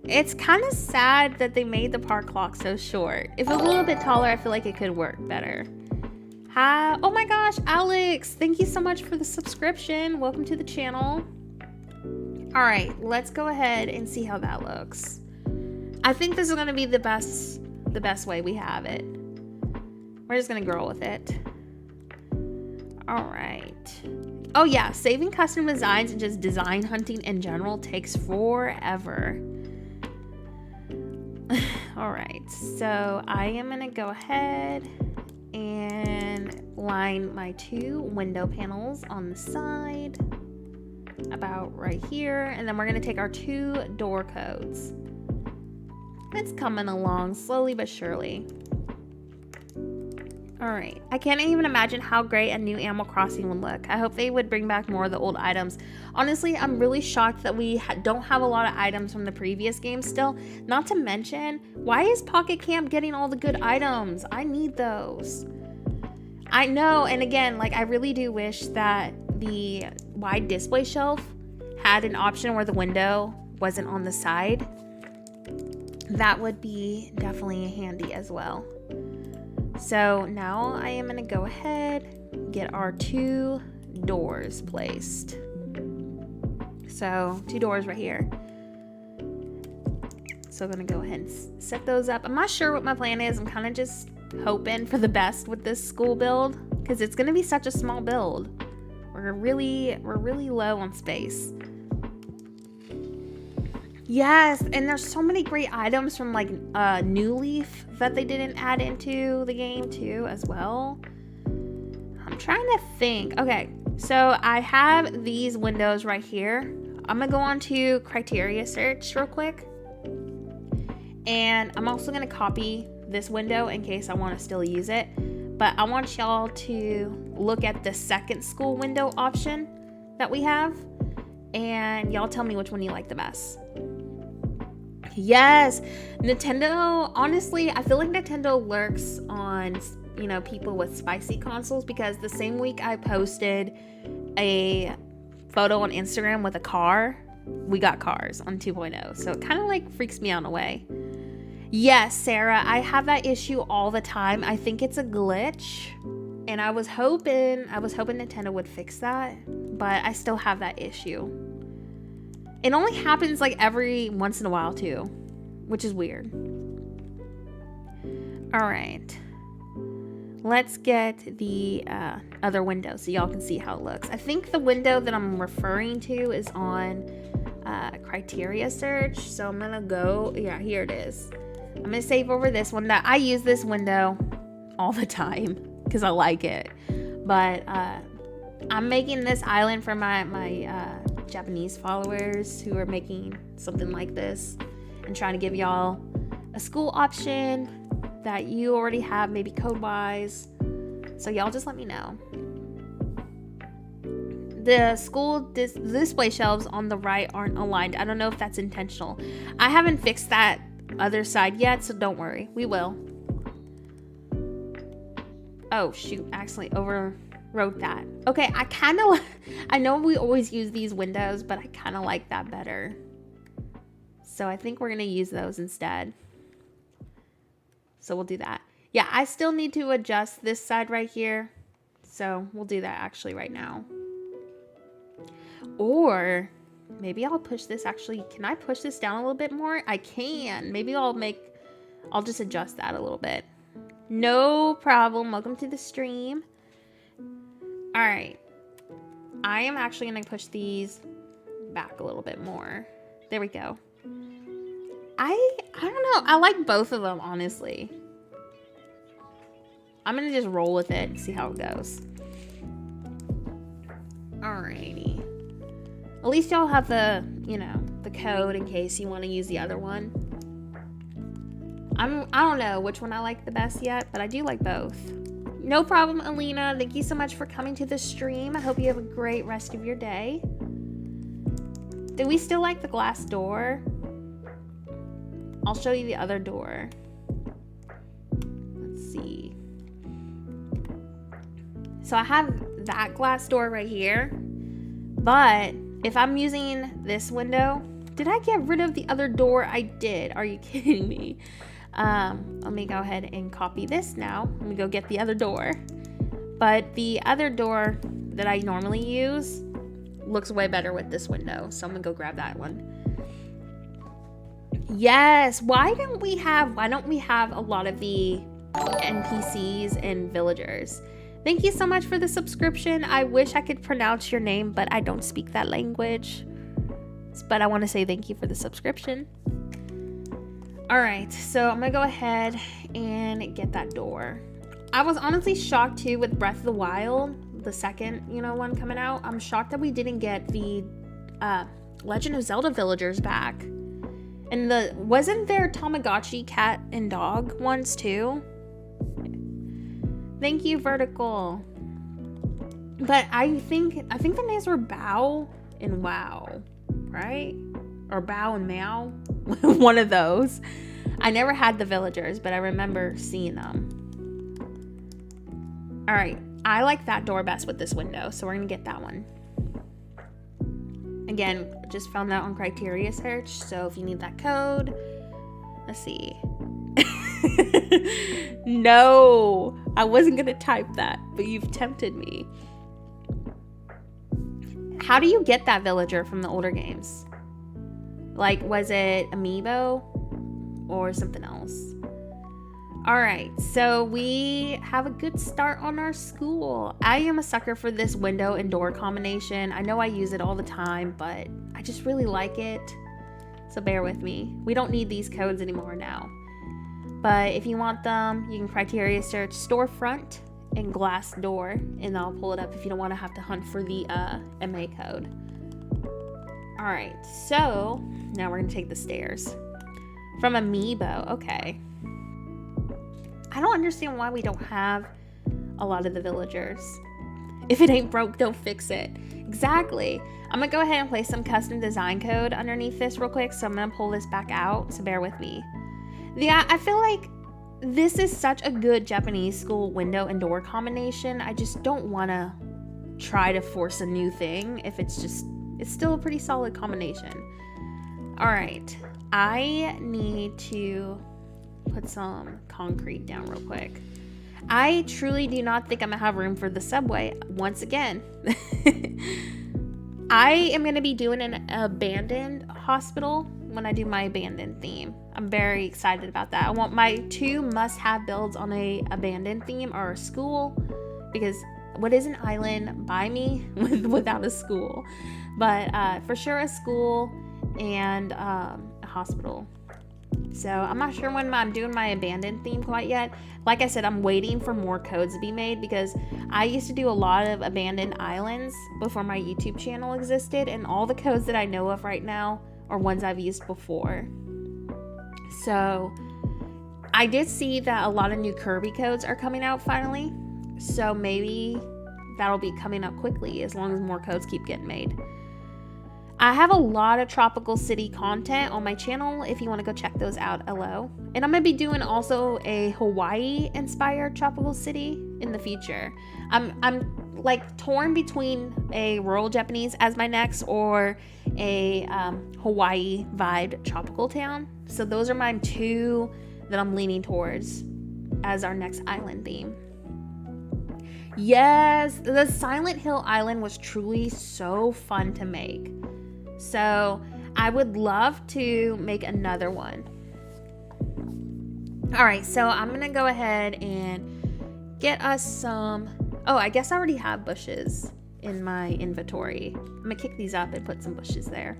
It's kind of sad that they made the park clock so short. If it was a little bit taller, I feel like it could work better. Hi. Oh my gosh, Alex, thank you so much for the subscription. Welcome to the channel. All right, let's go ahead and see how that looks. I think this is going to be the best way we have it. We're just going to grow with it. All right. Oh yeah, saving custom designs and just design hunting in general takes forever. All right, so I am going to go ahead and line my 2 window panels on the side about right here, and then we're going to take our 2 door codes. It's coming along slowly but surely. All right, I can't even imagine how great a new Animal Crossing would look. I hope they would bring back more of the old items. Honestly, I'm really shocked that we don't have a lot of items from the previous game still. Not to mention, why is Pocket Camp getting all the good items? I need those. I know, and again, like I really do wish that the wide display shelf had an option where the window wasn't on the side. That would be definitely handy as well. So now I am going to go ahead, get our 2 doors placed. So 2 doors right here. So I'm going to go ahead and set those up. I'm not sure what my plan is. I'm kind of just hoping for the best with this school build, because it's going to be such a small build. We're really low on space. Yes, and there's so many great items from like New Leaf that they didn't add into the game too as well. I'm trying to think. Okay, so I have these windows right here. I'm gonna go on to criteria search real quick. And I'm also gonna copy this window in case I want to still use it. But I want y'all to look at the second school window option that we have. And y'all tell me which one you like the best. Yes, Nintendo, honestly, I feel like Nintendo lurks on, you know, people with spicy consoles, because the same week I posted a photo on Instagram with a car, we got cars on 2.0. So it kind of like freaks me out in a way. Yes, Sarah, I have that issue all the time. I think it's a glitch, and I was hoping Nintendo would fix that, but I still have that issue. It only happens like every once in a while too, which is weird. All right, let's get the other window so y'all can see how it looks. I think the window that I'm referring to is on criteria search. So I'm gonna go, yeah, here it is. I'm gonna save over this one. That I use this window all the time because I like it. But I'm making this island for my Japanese followers who are making something like this, and trying to give y'all a school option that you already have, maybe code wise. So y'all just let me know. The school display shelves on the right aren't aligned. I don't know if that's intentional. I haven't fixed that other side yet, so don't worry, we will. Oh shoot, accidentally overwrote that. Okay, I know we always use these windows, but I kind of like that better, so I think we're gonna use those instead. So we'll do that. Yeah, I still need to adjust this side right here, so we'll do that actually right now. Or maybe I'll push this, actually, can I push this down a little bit more? I can. Maybe I'll just adjust that a little bit. No problem. Welcome to the stream. All right. I am actually going to push these back a little bit more. There we go. I don't know. I like both of them, honestly. I'm going to just roll with it and see how it goes. Alrighty. At least y'all have the, you know, the code in case you want to use the other one. I don't know which one I like the best yet, but I do like both. No problem, Alina. Thank you so much for coming to the stream. I hope you have a great rest of your day. Do we still like the glass door? I'll show you the other door. Let's see. So I have that glass door right here, but if I'm using this window, did I get rid of the other door? I did. Are you kidding me? Let me go ahead and copy this now. Let me go get the other door. But the other door that I normally use looks way better with this window, so I'm gonna go grab that one. Yes, why don't we have a lot of the NPCs and villagers? Thank you so much for the subscription. I wish I could pronounce your name, but I don't speak that language. But I want to say thank you for the subscription. All right, so I'm gonna go ahead and get that door. I was honestly shocked too with Breath of the Wild, the second, one coming out. I'm shocked that we didn't get the Legend of Zelda villagers back. And wasn't there Tamagotchi cat and dog ones too? Thank you, Vertical. But I think the names were Bow and Wow, right? Or Bow and Meow. One of those. I never had the villagers, but I remember seeing them. All right, I like that door best with this window, so we're gonna get that one. Again, just found that on criteria search, so if you need that code, let's see. No, I wasn't gonna type that, but you've tempted me. How do you get that villager from the older games? Like, was it amiibo or something else? All right, so we have a good start on our school. I am a sucker for this window and door combination. I know I use it all the time, but I just really like it. So bear with me. We don't need these codes anymore now. But if you want them, you can criteria search storefront and glass door, and I'll pull it up if you don't want to have to hunt for the MA code. All right, so now we're gonna take the stairs. From Amiibo, okay. I don't understand why we don't have a lot of the villagers. If it ain't broke, don't fix it. Exactly. I'm gonna go ahead and place some custom design code underneath this real quick, so I'm gonna pull this back out, so bear with me. Yeah, I feel like this is such a good Japanese school window and door combination. I just don't wanna try to force a new thing if it's still a pretty solid combination. All right, I need to put some concrete down real quick. I truly do not think I'm gonna have room for the subway once again. I am gonna be doing an abandoned hospital when I do my abandoned theme. I'm very excited about that. I want my 2 must-have builds on a abandoned theme or a school, because what is an island by me without a school? But for sure a school and a hospital. So I'm not sure when I'm doing my abandoned theme quite yet. Like I said, I'm waiting for more codes to be made, because I used to do a lot of abandoned islands before my YouTube channel existed, and all the codes that I know of right now are ones I've used before. So I did see that a lot of new Kirby codes are coming out finally, so maybe that'll be coming up quickly as long as more codes keep getting made. I have a lot of tropical city content on my channel if you want to go check those out. Hello. And I'm going to be doing also a Hawaii inspired tropical city in the future. I'm like torn between a rural Japanese as my next or a Hawaii vibed tropical town. So those are my 2 that I'm leaning towards as our next island theme. Yes, the Silent Hill Island was truly so fun to make. So I would love to make another one. All right, so I'm gonna go ahead and get us some, oh, I guess I already have bushes in my inventory. I'm gonna kick these up and put some bushes there.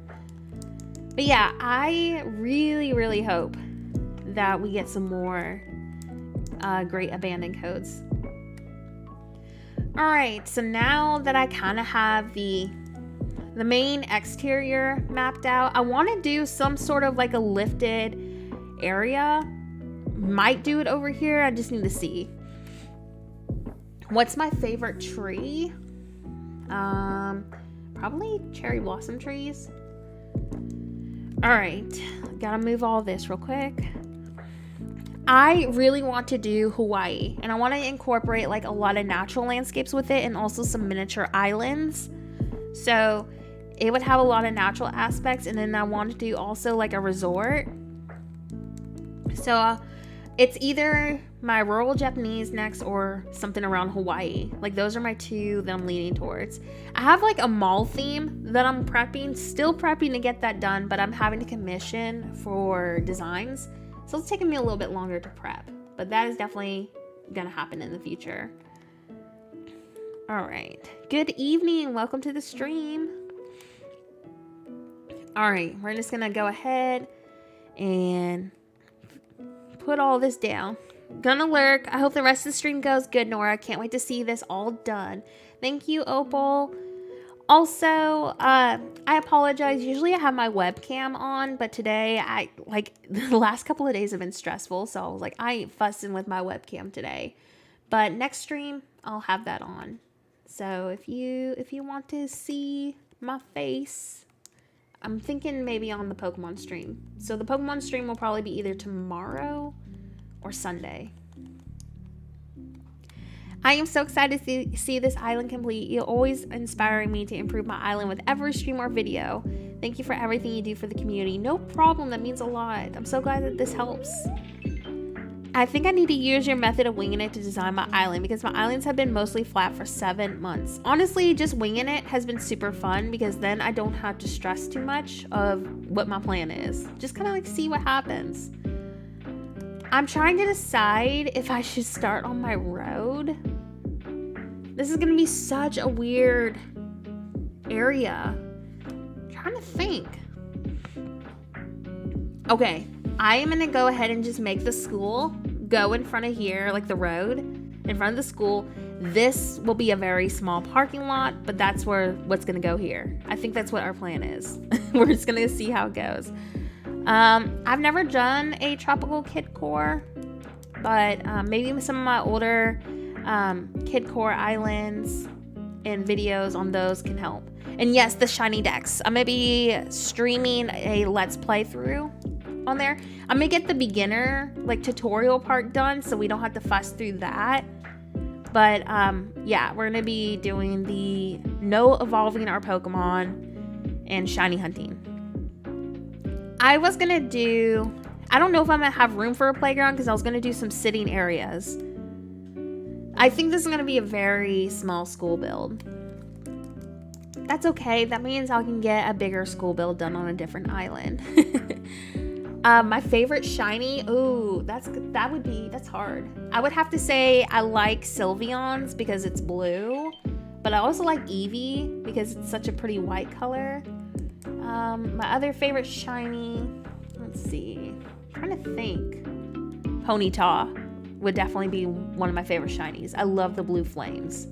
But yeah, I really hope that we get some more great abandoned codes. All right, so now that I kind of have the main exterior mapped out, I want to do some sort of like a lifted area. Might do it over here. I just need to see. What's my favorite tree? Probably cherry blossom trees. All right, gotta move all this real quick. I really want to do Hawaii, and I want to incorporate like a lot of natural landscapes with it, and also some miniature islands. So it would have a lot of natural aspects, and then I want to do also like a resort. So it's either my rural Japanese next or something around Hawaii. Like those are my 2 that I'm leaning towards. I have like a mall theme that I'm still prepping to get that done, but I'm having to commission for designs. So it's taking me a little bit longer to prep, but that is definitely gonna happen in the future. All right, good evening, welcome to the stream. All right, we're just gonna go ahead and put all this down. Gonna lurk. I hope the rest of the stream goes good, Nora. Can't wait to see this all done. Thank you, Opal. Also, I apologize. Usually I have my webcam on, but today the last couple of days have been stressful, so I was like, I ain't fussing with my webcam today. But next stream, I'll have that on. So if you want to see my face, I'm thinking maybe on the Pokemon stream. So the Pokemon stream will probably be either tomorrow or Sunday. I am so excited to see this island complete. You're always inspiring me to improve my island with every stream or video. Thank you for everything you do for the community. No problem, that means a lot. I'm so glad that this helps. I think I need to use your method of winging it to design my island, because my islands have been mostly flat for 7 months. Honestly, just winging it has been super fun, because then I don't have to stress too much of what my plan is. Just kind of like see what happens. I'm trying to decide if I should start on my road. This is going to be such a weird area. I'm trying to think. Okay, I am going to go ahead and just make the school go in front of here, like the road in front of the school. This will be a very small parking lot, but that's what's going to go here. I think that's what our plan is. We're just gonna see how it goes. I've never done a tropical kid core, but maybe some of my older kid core islands and videos on those can help. And yes, the shiny decks. I'm gonna be streaming a let's play through on there. I'm gonna get the beginner like tutorial part done so we don't have to fuss through that. But yeah, we're gonna be doing the no evolving our Pokemon and shiny hunting. I was gonna do, I don't know if I'm gonna have room for a playground because I was gonna do some sitting areas. I think this is gonna be a very small school build. That's okay. That means I can get a bigger school build done on a different island. My favorite shiny, ooh, that's hard. I would have to say I like Sylveon's because it's blue, but I also like Eevee because it's such a pretty white color. My other favorite shiny, let's see, I'm trying to think. Ponyta would definitely be one of my favorite shinies. I love the blue flames.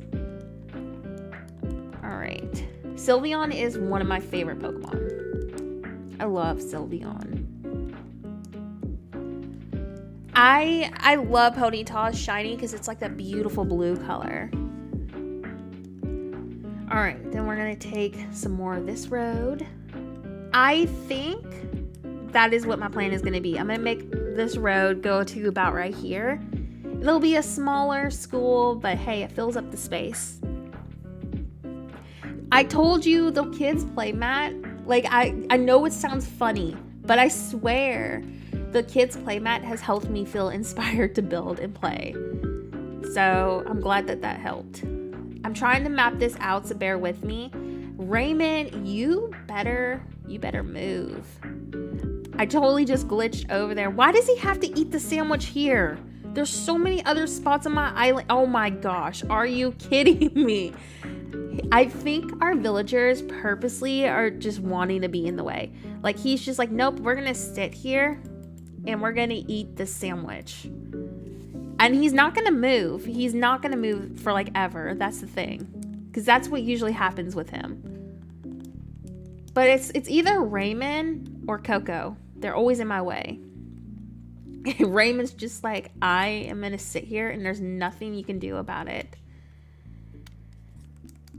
All right, Sylveon is one of my favorite Pokemon. I love Sylveon. I love Ponyta's shiny because it's like that beautiful blue color. All right, then we're gonna take some more of this road. I think that is what my plan is gonna be. I'm gonna make this road go to about right here. It'll be a smaller school, but hey, it fills up the space. I told you the kids play mat. Like I know it sounds funny, but I swear the kids playmat has helped me feel inspired to build and play. So I'm glad that helped. I'm trying to map this out, so bear with me. Ramen, you better move. I totally just glitched over there. Why does he have to eat the sandwich here? There's so many other spots on my island. Oh my gosh, are you kidding me? I think our villagers purposely are just wanting to be in the way. Like he's just like, nope, we're gonna sit here and we're gonna eat the sandwich. And he's not gonna move. He's not gonna move for like ever. That's the thing. Because that's what usually happens with him. But it's either Ramen or Coco. They're always in my way. Ramen's just like, I am gonna sit here and there's nothing you can do about it.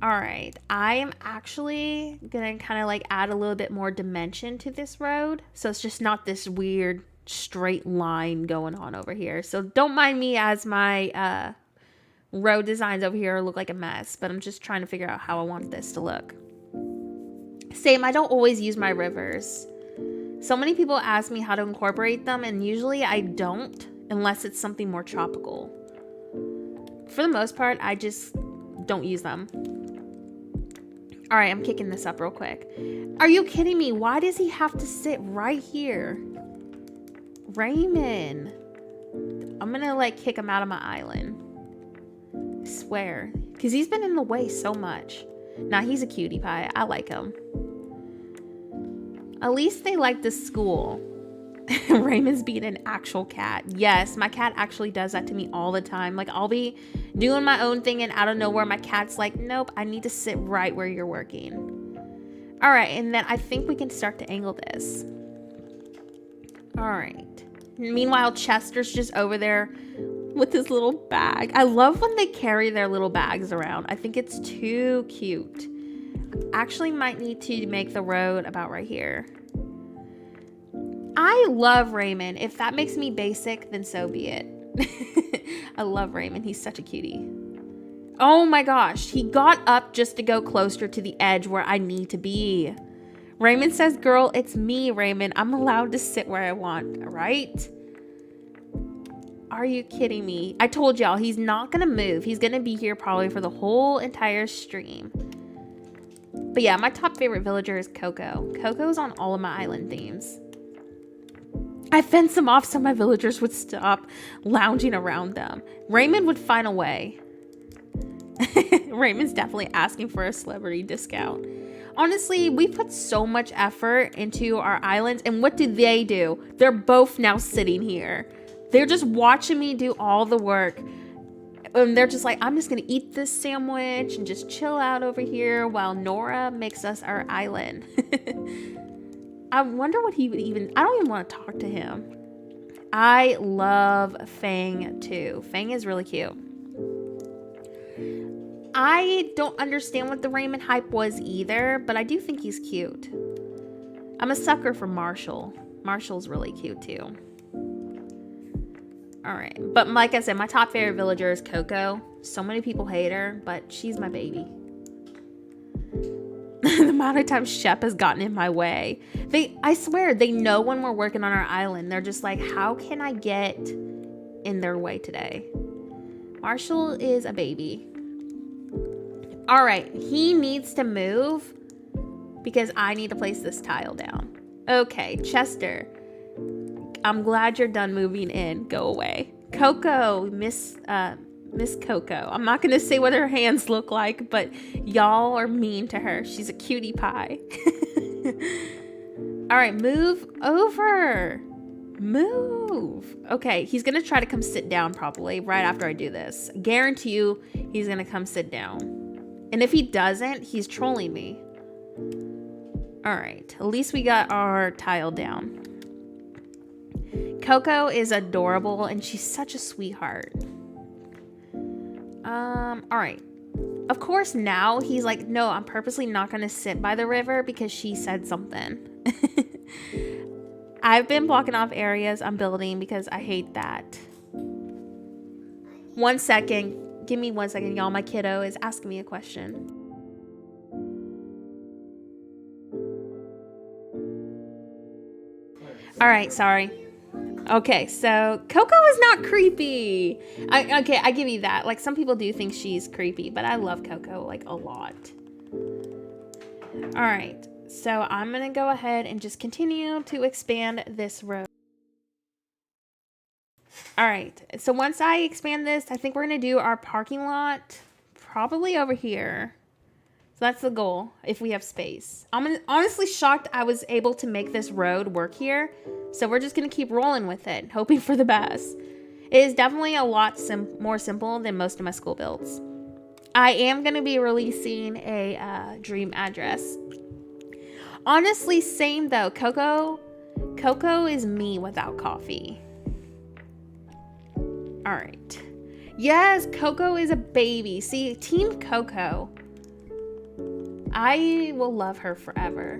Alright, I am actually gonna kind of like add a little bit more dimension to this road. So it's just not this weird straight line going on over here. So don't mind me as my road designs over here look like a mess, but I'm just trying to figure out how I want this to look. Same, I don't always use my rivers. So many people ask me how to incorporate them, and usually I don't unless it's something more tropical. For the most part, I just don't use them. All right, I'm kicking this up real quick. Are you kidding me? Why does he have to sit right here? Ramen. I'm gonna like kick him out of my island. I swear. Because he's been in the way so much. Nah, he's a cutie pie. I like him. At least they like the school. Ramen's being an actual cat. Yes, my cat actually does that to me all the time. Like I'll be doing my own thing and out of nowhere my cat's like, nope, I need to sit right where you're working. All right, and then I think we can start to angle this. All right. Meanwhile, Chester's just over there with his little bag. I love when they carry their little bags around. I think it's too cute. Actually might need to make the road about right here. I love Ramen. If that makes me basic, then so be it. I love Ramen. He's such a cutie. Oh my gosh. He got up just to go closer to the edge where I need to be. Ramen says, girl, it's me, Ramen. I'm allowed to sit where I want, right? Are you kidding me? I told y'all, he's not going to move. He's going to be here probably for the whole entire stream. But yeah, my top favorite villager is Coco. Coco's on all of my island themes. I fenced them off so my villagers would stop lounging around them. Ramen would find a way. Ramen's definitely asking for a celebrity discount. Honestly, we put so much effort into our islands, and what do? They're both now sitting here. They're just watching me do all the work. And they're just like, I'm just gonna eat this sandwich and just chill out over here while Nora makes us our island. I wonder what he would even... I don't even want to talk to him. I love Fang too. Fang is really cute. I don't understand what the Ramen hype was either, but I do think he's cute. I'm a sucker for Marshall. Marshall's really cute too. Alright, but like I said, my top favorite villager is Coco. So many people hate her, but she's my baby. The amount of times Shep has gotten in my way. I swear, they know when we're working on our island. They're just like, how can I get in their way today? Marshall is a baby. Alright, he needs to move because I need to place this tile down. Okay, Chester. I'm glad you're done moving in. Go away. Coco, Miss Coco. I'm not going to say what her hands look like, but y'all are mean to her. She's a cutie pie. All right, move over. Move. Okay, he's going to try to come sit down probably right after I do this. Guarantee you he's going to come sit down. And if he doesn't, he's trolling me. All right, at least we got our tile down. Coco is adorable and she's such a sweetheart. All right. Of course, now he's like, no, I'm purposely not going to sit by the river because she said something. I've been blocking off areas I'm building because I hate that. 1 second. Give me 1 second, y'all. My kiddo is asking me a question. All right, sorry. Okay, so Coco is not creepy. Okay, I give you that. Like, some people do think she's creepy, but I love Coco, like, a lot. All right, so I'm going to go ahead and just continue to expand this road. All right, so once I expand this, I think we're going to do our parking lot probably over here. So that's the goal, if we have space. I'm honestly shocked I was able to make this road work here. So we're just going to keep rolling with it, hoping for the best. It is definitely a lot more simple than most of my school builds. I am going to be releasing a dream address. Honestly, same though. Coco is me without coffee. All right. Yes, Coco is a baby. See, Team Coco. I will love her forever.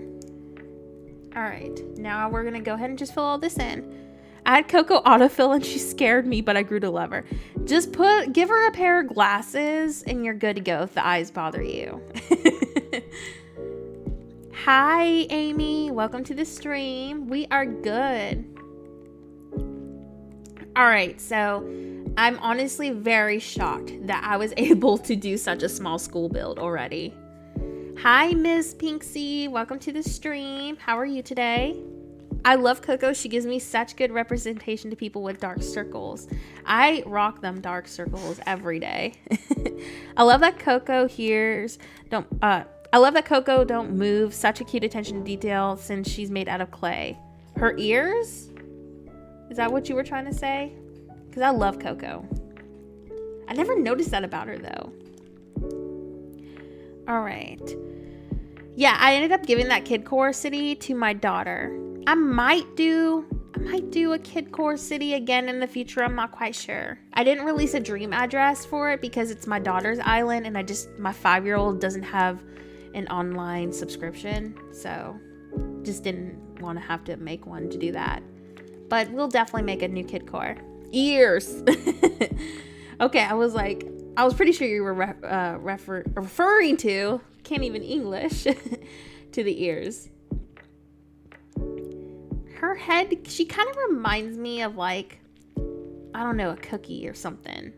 All right, now we're gonna go ahead and just fill all this in. I had Coco autofill and she scared me, but I grew to love her. Just give her a pair of glasses and you're good to go if the eyes bother you. Hi, Amy. Welcome to the stream. We are good. All right, so I'm honestly very shocked that I was able to do such a small school build already. Hi, Miss Pinksy. Welcome to the stream. How are you today? I love Coco. She gives me such good representation to people with dark circles. I rock them dark circles every day. I love that Coco don't move. Such a cute attention to detail since she's made out of clay. Her ears? Is that what you were trying to say? Because I love Coco. I never noticed that about her though. All right. Yeah, I ended up giving that Kid Core city to my daughter. I might do a Kid Core city again in the future. I'm not quite sure. I didn't release a dream address for it because it's my daughter's island and my 5-year-old doesn't have an online subscription. So just didn't want to have to make one to do that. But we'll definitely make a new Kid Core. Ears. Okay, I was pretty sure you were referring to, can't even English, to the ears. Her head, she kind of reminds me of like, I don't know, a cookie or something.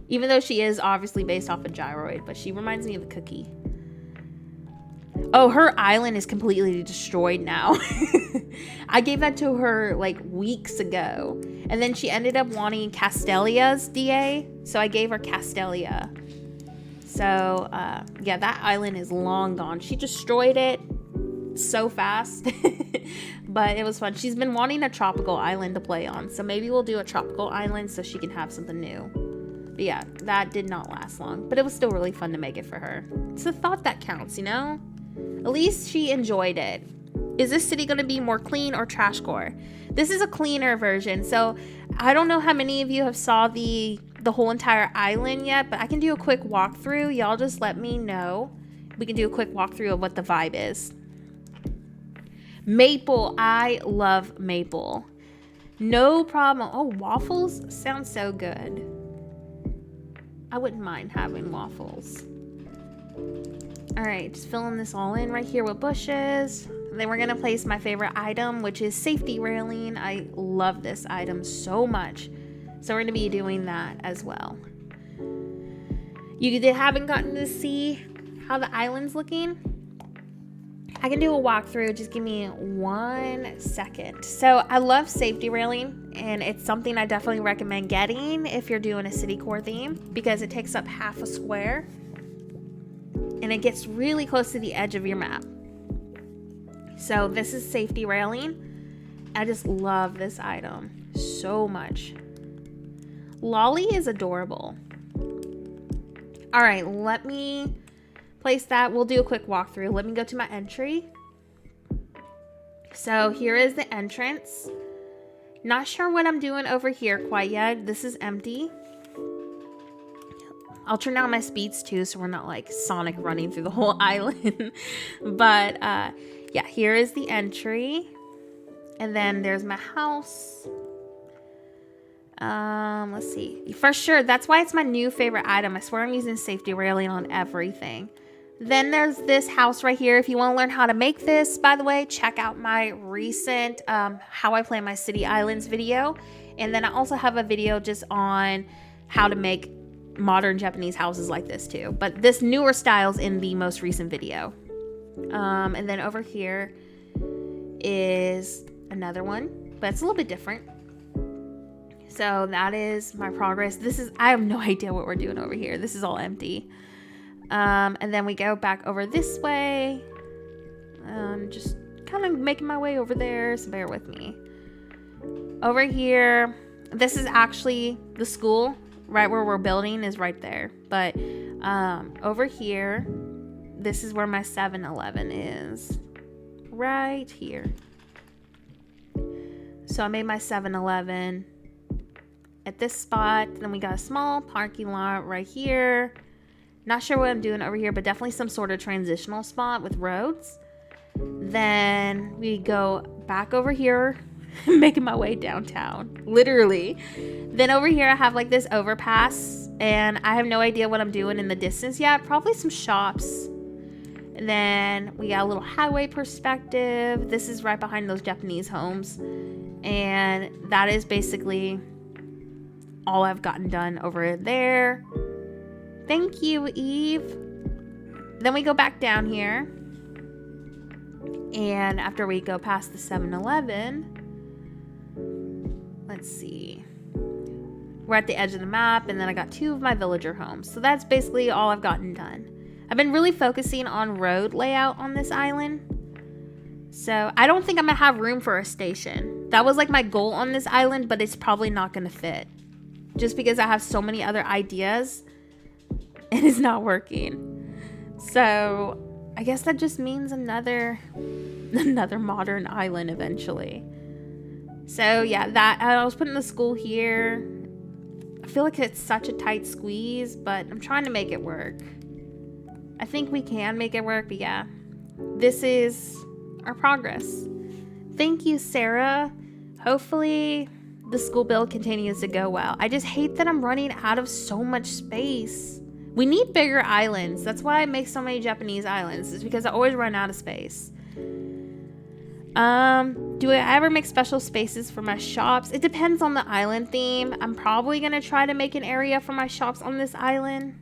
Even though she is obviously based off a gyroid, but she reminds me of a cookie. Oh, her island is completely destroyed now. I gave that to her like weeks ago. And then she ended up wanting Castelia's DA. So I gave her Castelia. So, yeah, that island is long gone. She destroyed it so fast. But it was fun. She's been wanting a tropical island to play on. So maybe we'll do a tropical island so she can have something new. But yeah, that did not last long. But it was still really fun to make it for her. It's the thought that counts, you know? At least she enjoyed it. Is this city going to be more clean or trash core? This is a cleaner version. So I don't know how many of you have saw the whole entire island yet, but I can do a quick walkthrough. Y'all just let me know. We can do a quick walkthrough of what the vibe is. Maple. I love maple. No problem. Oh, waffles sound so good. I wouldn't mind having waffles. All right, just filling this all in right here with bushes. And then we're gonna place my favorite item, which is safety railing. I love this item so much. So we're gonna be doing that as well. You haven't gotten to see how the island's looking? I can do a walkthrough, just give me 1 second. So I love safety railing, and it's something I definitely recommend getting if you're doing a city core theme, because it takes up half a square and it gets really close to the edge of your map. So this is safety railing. I just love this item so much. Lolly is adorable. All right, let me place that. We'll do a quick walkthrough. Let me go to my entry. So here is the entrance. Not sure what I'm doing over here quite yet. This is empty. I'll turn down my speeds too, so we're not like Sonic running through the whole island. But yeah, here is the entry. And then there's my house. Let's see. For sure, that's why it's my new favorite item. I swear I'm using safety railing on everything. Then there's this house right here. If you want to learn how to make this, by the way, check out my recent how I plan my city islands video. And then I also have a video just on how to make modern Japanese houses like this too. But this newer style's in the most recent video. And then over here is another one, but it's a little bit different. So that is my progress. I have no idea what we're doing over here. This is all empty. And then we go back over this way. Just kind of making my way over there, so bear with me. Over here, this is actually the school. Right where we're building is right there. But over here, this is where my 7-Eleven is. Right here. So I made my 7-Eleven at this spot. Then we got a small parking lot right here. Not sure what I'm doing over here, but definitely some sort of transitional spot with roads. Then we go back over here, making my way downtown, literally. Then over here I have like this overpass, and I have no idea what I'm doing in the distance yet. Probably some shops. And then we got a little highway perspective. This is right behind those Japanese homes. And that is basically all I've gotten done over there. Thank you, Eve. Then we go back down here. And after we go past the 7-Eleven, let's see. We're at the edge of the map, and then I got 2 of my villager homes. So that's basically all I've gotten done. I've been really focusing on road layout on this island. So I don't think I'm gonna have room for a station. That was like my goal on this island, but it's probably not gonna fit. Just because I have so many other ideas, and it's not working. So I guess that just means another modern island eventually. So yeah, that I was putting the school here. I feel like it's such a tight squeeze, but I'm trying to make it work. I think we can make it work, but yeah, this is our progress. Thank you, Sarah. Hopefully the school build continues to go well. I just hate that I'm running out of so much space. We need bigger islands. That's why I make so many Japanese islands. It's because I always run out of space. Do I ever make special spaces for my shops? It depends on the island theme. I'm probably going to try to make an area for my shops on this island.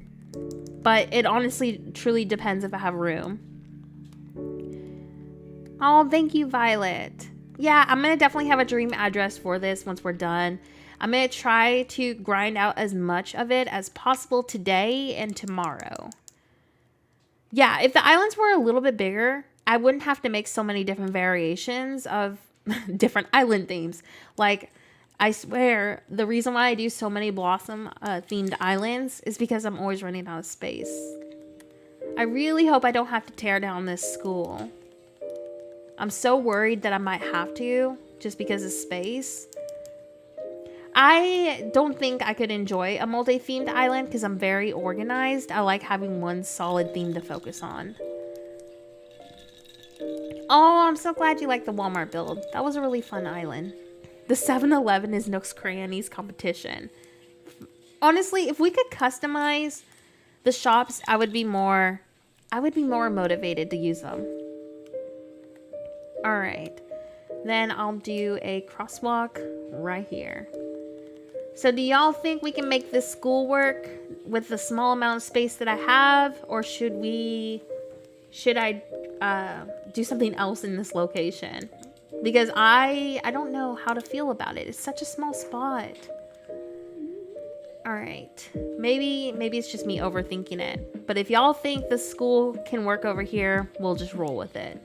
But it honestly truly depends if I have room. Oh, thank you, Violet. Yeah, I'm going to definitely have a dream address for this once we're done. I'm going to try to grind out as much of it as possible today and tomorrow. Yeah, if the islands were a little bit bigger, I wouldn't have to make so many different variations of different island themes. Like, I swear, the reason why I do so many Blossom themed islands is because I'm always running out of space. I really hope I don't have to tear down this school. I'm so worried that I might have to just because of space. I don't think I could enjoy a multi-themed island because I'm very organized. I like having one solid theme to focus on. Oh, I'm so glad you liked the Walmart build. That was a really fun island. The 7-Eleven is Nook's Crannies competition. Honestly, if we could customize the shops, I would be more motivated to use them. All right. Then I'll do a crosswalk right here. So do y'all think we can make this school work with the small amount of space that I have? Or should I do something else in this location? Because I don't know how to feel about it. It's such a small spot. All right. Maybe it's just me overthinking it. But if y'all think the school can work over here, we'll just roll with it.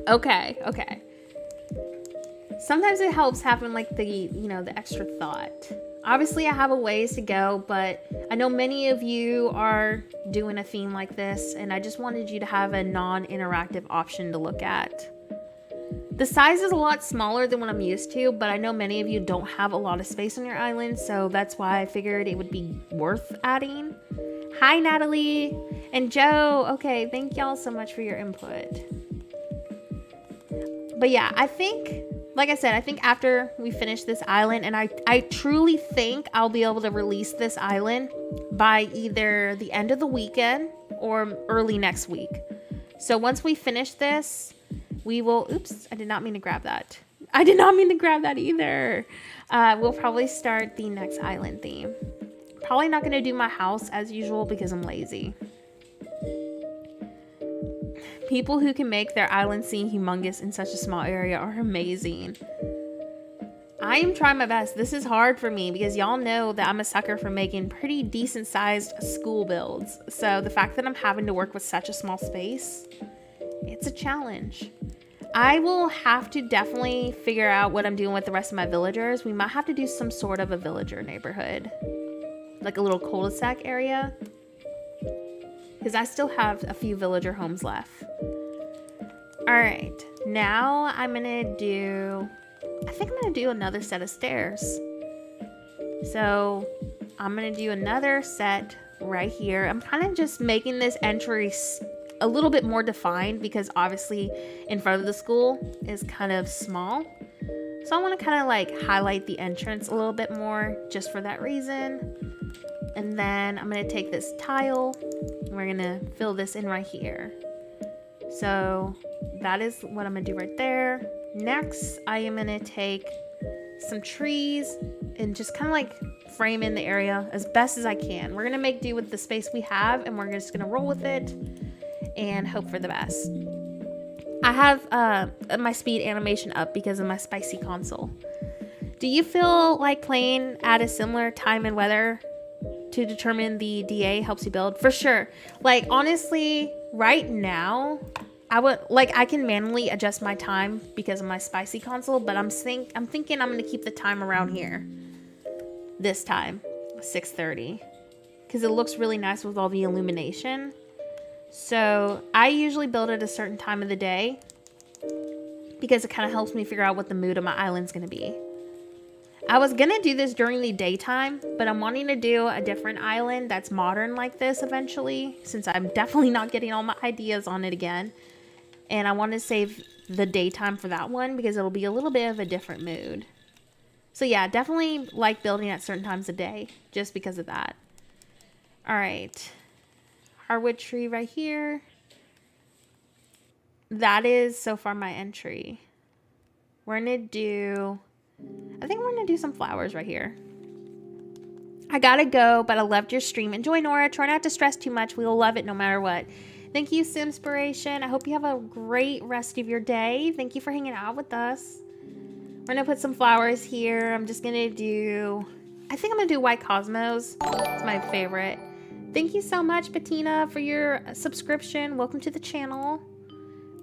Okay. Sometimes it helps having like the extra thought. Obviously I have a ways to go, but I know many of you are doing a theme like this, and I just wanted you to have a non-interactive option to look at. The size is a lot smaller than what I'm used to, but I know many of you don't have a lot of space on your island, so that's why I figured it would be worth adding. Hi Natalie and Joe. Okay, thank y'all so much for your input. But yeah, I think, like I said, I think after we finish this island, and I truly think I'll be able to release this island by either the end of the weekend or early next week. So once we finish this, we will, oops, I did not mean to grab that. I did not mean to grab that either. We'll probably start the next island theme. Probably not going to do my house as usual because I'm lazy. People who can make their island seem humongous in such a small area are amazing. I am trying my best. This is hard for me because y'all know that I'm a sucker for making pretty decent sized school builds. So the fact that I'm having to work with such a small space, it's a challenge. I will have to definitely figure out what I'm doing with the rest of my villagers. We might have to do some sort of a villager neighborhood, like a little cul-de-sac area, because I still have a few villager homes left. All right, now I think I'm gonna do another set of stairs. So I'm gonna do another set right here. I'm kind of just making this entry a little bit more defined because obviously in front of the school is kind of small. So I want to kind of like highlight the entrance a little bit more just for that reason. And then I'm going to take this tile and we're going to fill this in right here. So that is what I'm going to do right there. Next, I am going to take some trees and just kind of like frame in the area as best as I can. We're going to make do with the space we have and we're just going to roll with it and hope for the best. I have my speed animation up because of my spicy console. Do you feel like playing at a similar time and weather to determine the DA helps you build? For sure. Like honestly, right now, I can manually adjust my time because of my spicy console, but I'm thinking I'm gonna keep the time around here. This time, 6:30, because it looks really nice with all the illumination. So I usually build at a certain time of the day because it kind of helps me figure out what the mood of my island's going to be. I was going to do this during the daytime, but I'm wanting to do a different island that's modern like this eventually, since I'm definitely not getting all my ideas on it again. And I want to save the daytime for that one because it'll be a little bit of a different mood. So yeah, definitely like building at certain times of day just because of that. All right. Hardwood tree right here. That is so far my entry. I think we're gonna do some flowers right here. I gotta go, but I loved your stream. Enjoy, Nora. Try not to stress too much. We'll love it no matter what. Thank you, Simspiration. I hope you have a great rest of your day. Thank you for hanging out with us. We're gonna put some flowers here. I think I'm gonna do White Cosmos. It's my favorite. Thank you so much, Bettina, for your subscription. Welcome to the channel.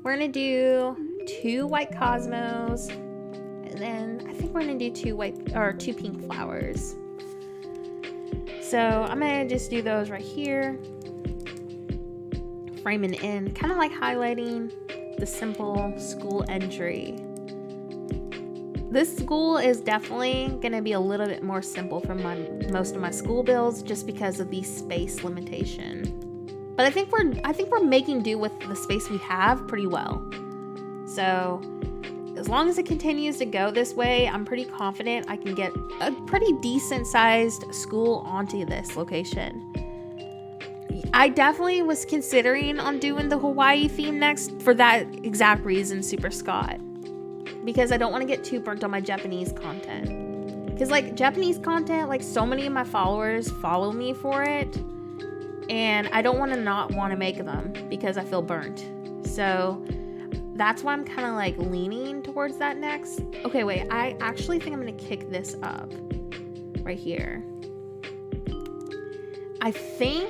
We're gonna do 2 White Cosmos, and then I think we're gonna do 2 pink flowers. So I'm gonna just do those right here, framing in, kind of like highlighting the simple school entry. This school is definitely gonna be a little bit more simple from most of my school builds just because of the space limitation. But I think we're making do with the space we have pretty well. So as long as it continues to go this way, I'm pretty confident I can get a pretty decent sized school onto this location. I definitely was considering on doing the Hawaii theme next for that exact reason, Super Scott. Because I don't want to get too burnt on my Japanese content. Because like Japanese content, like so many of my followers follow me for it. And I don't want to not want to make them because I feel burnt. So that's why I'm kind of like leaning towards that next. Okay, wait, I actually think I'm going to kick this up right here. I think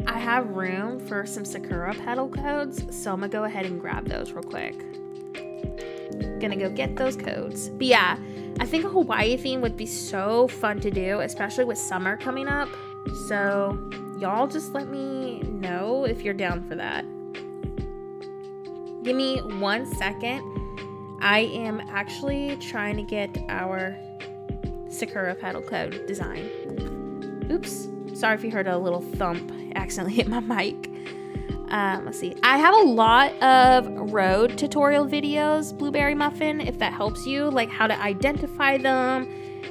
I have room for some Sakura petal codes, so I'm gonna go ahead and grab those real quick. Gonna go get those codes. But yeah, I think a Hawaii theme would be so fun to do, especially with summer coming up. So y'all just let me know if you're down for that. Give me 1 second. I am actually trying to get our Sakura petal code design. Oops. Sorry if you heard a little thump. I accidentally hit my mic. Let's see. I have a lot of road tutorial videos, Blueberry Muffin, if that helps you, like how to identify them,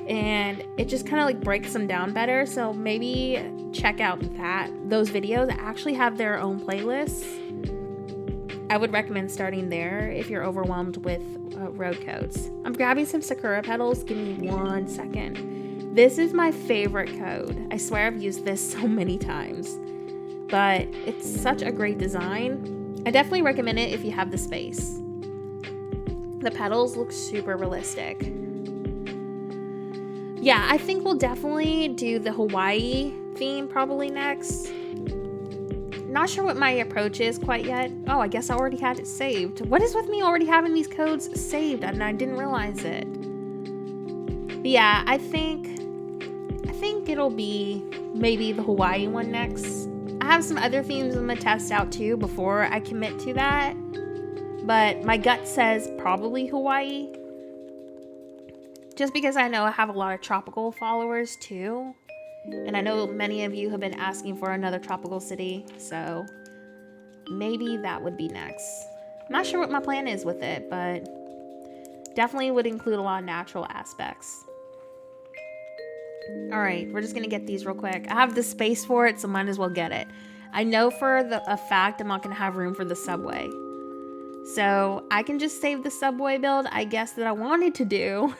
and it just kind of like breaks them down better. So maybe check out those videos. I actually have their own playlists. I would recommend starting there if you're overwhelmed with road codes. I'm grabbing some Sakura petals. Give me 1 second. This is my favorite code. I swear I've used this so many times, but it's such a great design. I definitely recommend it if you have the space. The petals look super realistic. Yeah, I think we'll definitely do the Hawaii theme probably next. Not sure what my approach is quite yet. Oh, I guess I already had it saved. What is with me already having these codes saved and I didn't realize it? But yeah, I think it'll be maybe the Hawaii one next. I have some other themes I'm gonna test out too before I commit to that. But my gut says probably Hawaii. Just because I know I have a lot of tropical followers too. And I know many of you have been asking for another tropical city, so maybe that would be next. I'm not sure what my plan is with it, but definitely would include a lot of natural aspects. All right, we're just gonna get these real quick. I have the space for it, so might as well get it. I know for a fact I'm not gonna have room for the subway. So I can just save the subway build, I guess, that I wanted to do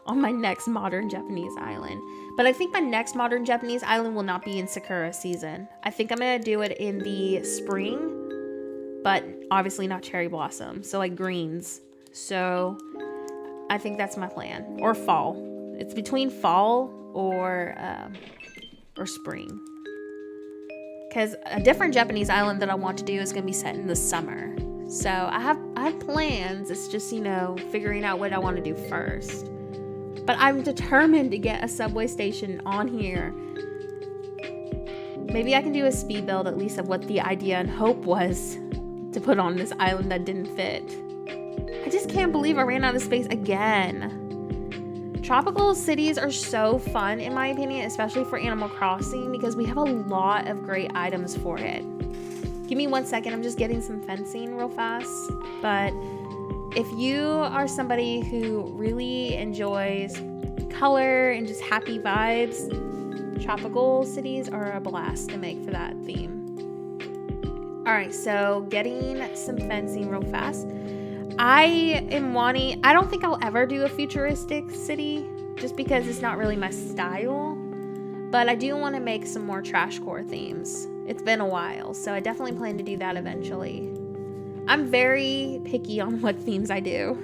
on my next modern Japanese island. But I think my next modern Japanese island will not be in Sakura season. I think I'm gonna do it in the spring, but obviously not cherry blossom, so like greens. So I think that's my plan. Or fall. It's between fall or spring. Because a different Japanese island that I want to do is gonna be set in the summer. So I have plans. It's just, you know, figuring out what I want to do first. But I'm determined to get a subway station on here. Maybe I can do a speed build at least of what the idea and hope was to put on this island that didn't fit. I just can't believe I ran out of space again. Tropical cities are so fun in my opinion, especially for Animal Crossing, because we have a lot of great items for it. Give me 1 second, I'm just getting some fencing real fast. But if you are somebody who really enjoys color and just happy vibes, tropical cities are a blast to make for that theme. All right, so getting some fencing real fast. I don't think I'll ever do a futuristic city just because it's not really my style, but I do want to make some more trash core themes. It's been a while, so I definitely plan to do that eventually. I'm very picky on what themes I do.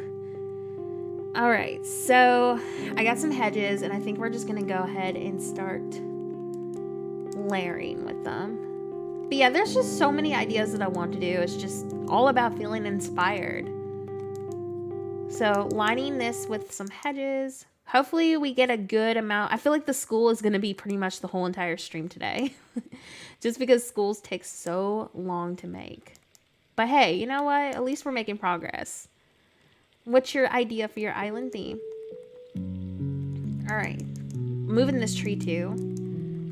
All right, so I got some hedges, and I think we're just gonna go ahead and start layering with them. But yeah, there's just so many ideas that I want to do. It's just all about feeling inspired. So lining this with some hedges. Hopefully we get a good amount. I feel like the school is gonna be pretty much the whole entire stream today. Just because schools take so long to make. But hey, you know what? At least we're making progress. What's your idea for your island theme? All right. Moving this tree too,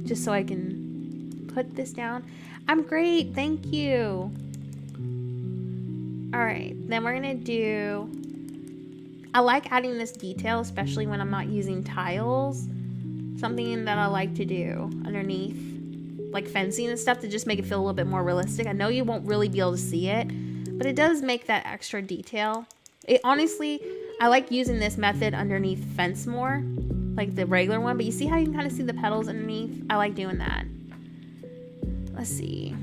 just so I can put this down. I'm great. Thank you. All right. Then we're going to do... I like adding this detail, especially when I'm not using tiles. Something that I like to do underneath, like fencing and stuff, to just make it feel a little bit more realistic. I know you won't really be able to see it, but it does make that extra detail. It honestly, I like using this method underneath fence more, like the regular one, but you see how you can kind of see the petals underneath? I like doing that. Let's see.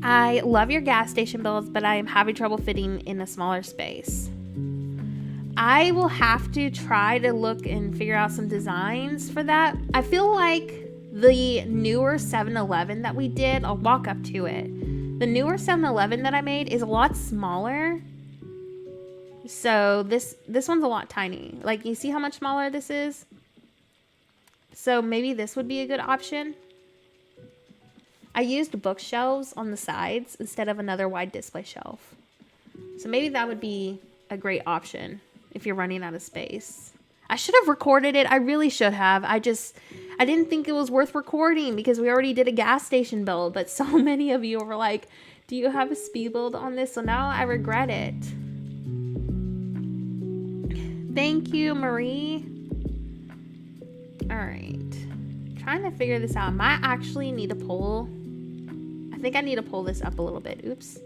I love your gas station builds, but I am having trouble fitting in a smaller space. I will have to try to look and figure out some designs for that. I feel like the newer 7-Eleven that we did, I'll walk up to it. The newer 7-Eleven that I made is a lot smaller. So this one's a lot tiny. Like, you see how much smaller this is? So maybe this would be a good option. I used bookshelves on the sides instead of another wide display shelf. So maybe that would be a great option if you're running out of space. I should have recorded it. I really should have. I didn't think it was worth recording because we already did a gas station build, but so many of you were like, do you have a speed build on this? So now I regret it. Thank you, Marie. All right. Trying to figure this out. I might actually need to pull. I think I need to pull this up a little bit. Oops.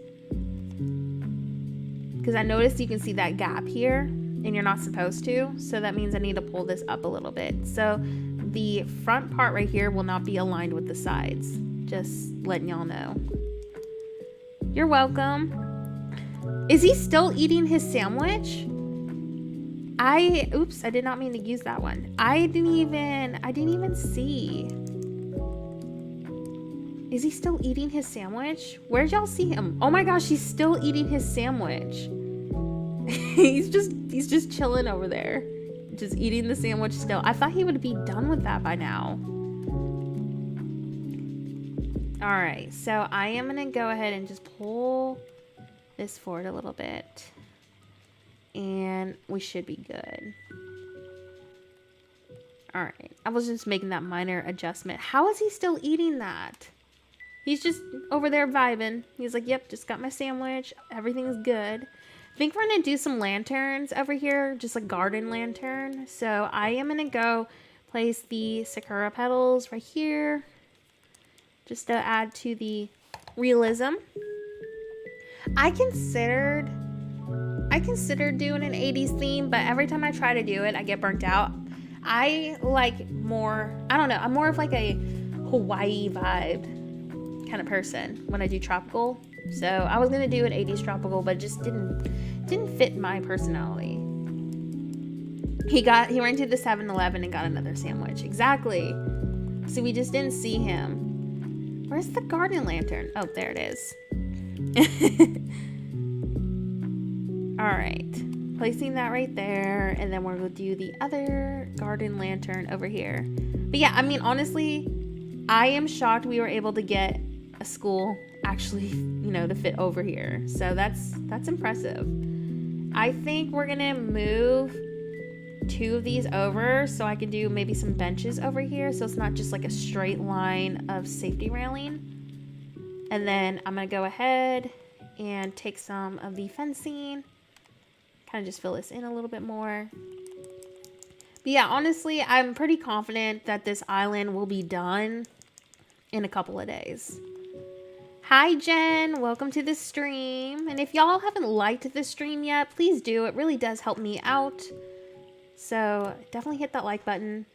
Because I noticed you can see that gap here and you're not supposed to. So that means I need to pull this up a little bit. So the front part right here will not be aligned with the sides. Just letting y'all know. You're welcome. Is he still eating his sandwich? Oops, I did not mean to use that one. I didn't even see. Is he still eating his sandwich? Where'd y'all see him? Oh my gosh, he's still eating his sandwich. he's just chilling over there. Just eating the sandwich still. I thought he would be done with that by now. All right, so I am gonna go ahead and just pull this forward a little bit. And we should be good. All right, I was just making that minor adjustment. How is he still eating that? He's just over there vibing. He's like, yep, just got my sandwich. Everything's good. I think we're gonna do some lanterns over here, just a garden lantern. So I am gonna go place the sakura petals right here, just to add to the realism. I considered doing an 80s theme, but every time I try to do it, I get burnt out. I like more, I don't know, I'm more of like a Hawaii vibe kind of person when I do tropical. So I was gonna do an 80s tropical, but it just didn't fit my personality. He went to the 7-Eleven and got another sandwich. Exactly. So we just didn't see him. Where's the garden lantern? Oh, there it is. All right, placing that right there, and then we're gonna do the other garden lantern over here. But yeah, I mean, honestly, I am shocked we were able to get a school actually, to fit over here. So that's impressive. I think we're gonna move 2 of these over so I can do maybe some benches over here, so it's not just like a straight line of safety railing. And then I'm gonna go ahead and take some of the fencing, kind of just fill this in a little bit more. But yeah, honestly, I'm pretty confident that this island will be done in a couple of days. Hi Jen, welcome to the stream. And if y'all haven't liked this stream yet, please do. It really does help me out. So definitely hit that like button.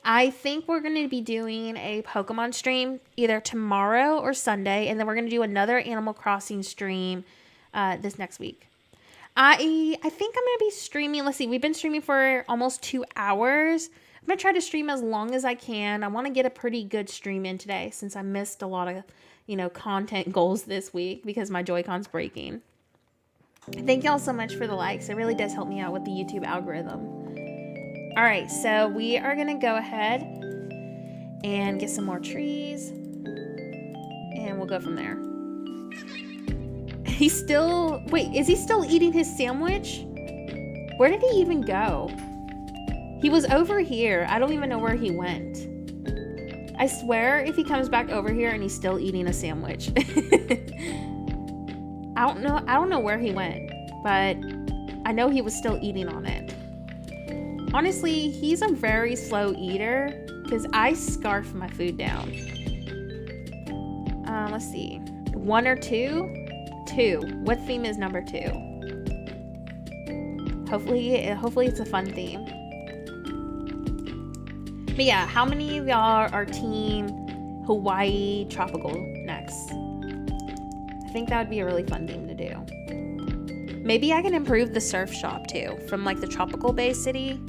I think we're going to be doing a Pokemon stream either tomorrow or Sunday, and then we're going to do another Animal Crossing stream this next week. I think I'm going to be streaming. Let's see, we've been streaming for almost 2 hours. I'm going to try to stream as long as I can. I want to get a pretty good stream in today since I missed a lot of, content goals this week because my Joy-Con's breaking. Thank y'all so much for the likes. It really does help me out with the YouTube algorithm. All right, so we are going to go ahead and get some more trees and we'll go from there. He's still, wait, is he still eating his sandwich? Where did he even go? He was over here. I don't even know where he went. I swear if he comes back over here and he's still eating a sandwich. I don't know where he went, but I know he was still eating on it. Honestly, he's a very slow eater because I scarf my food down. Let's see. 1 or 2? 2. What theme is number 2? Hopefully it's a fun theme. But yeah, how many of y'all are team Hawaii tropical next? I think that would be a really fun theme to do. Maybe I can improve the surf shop too, from like the tropical bay city,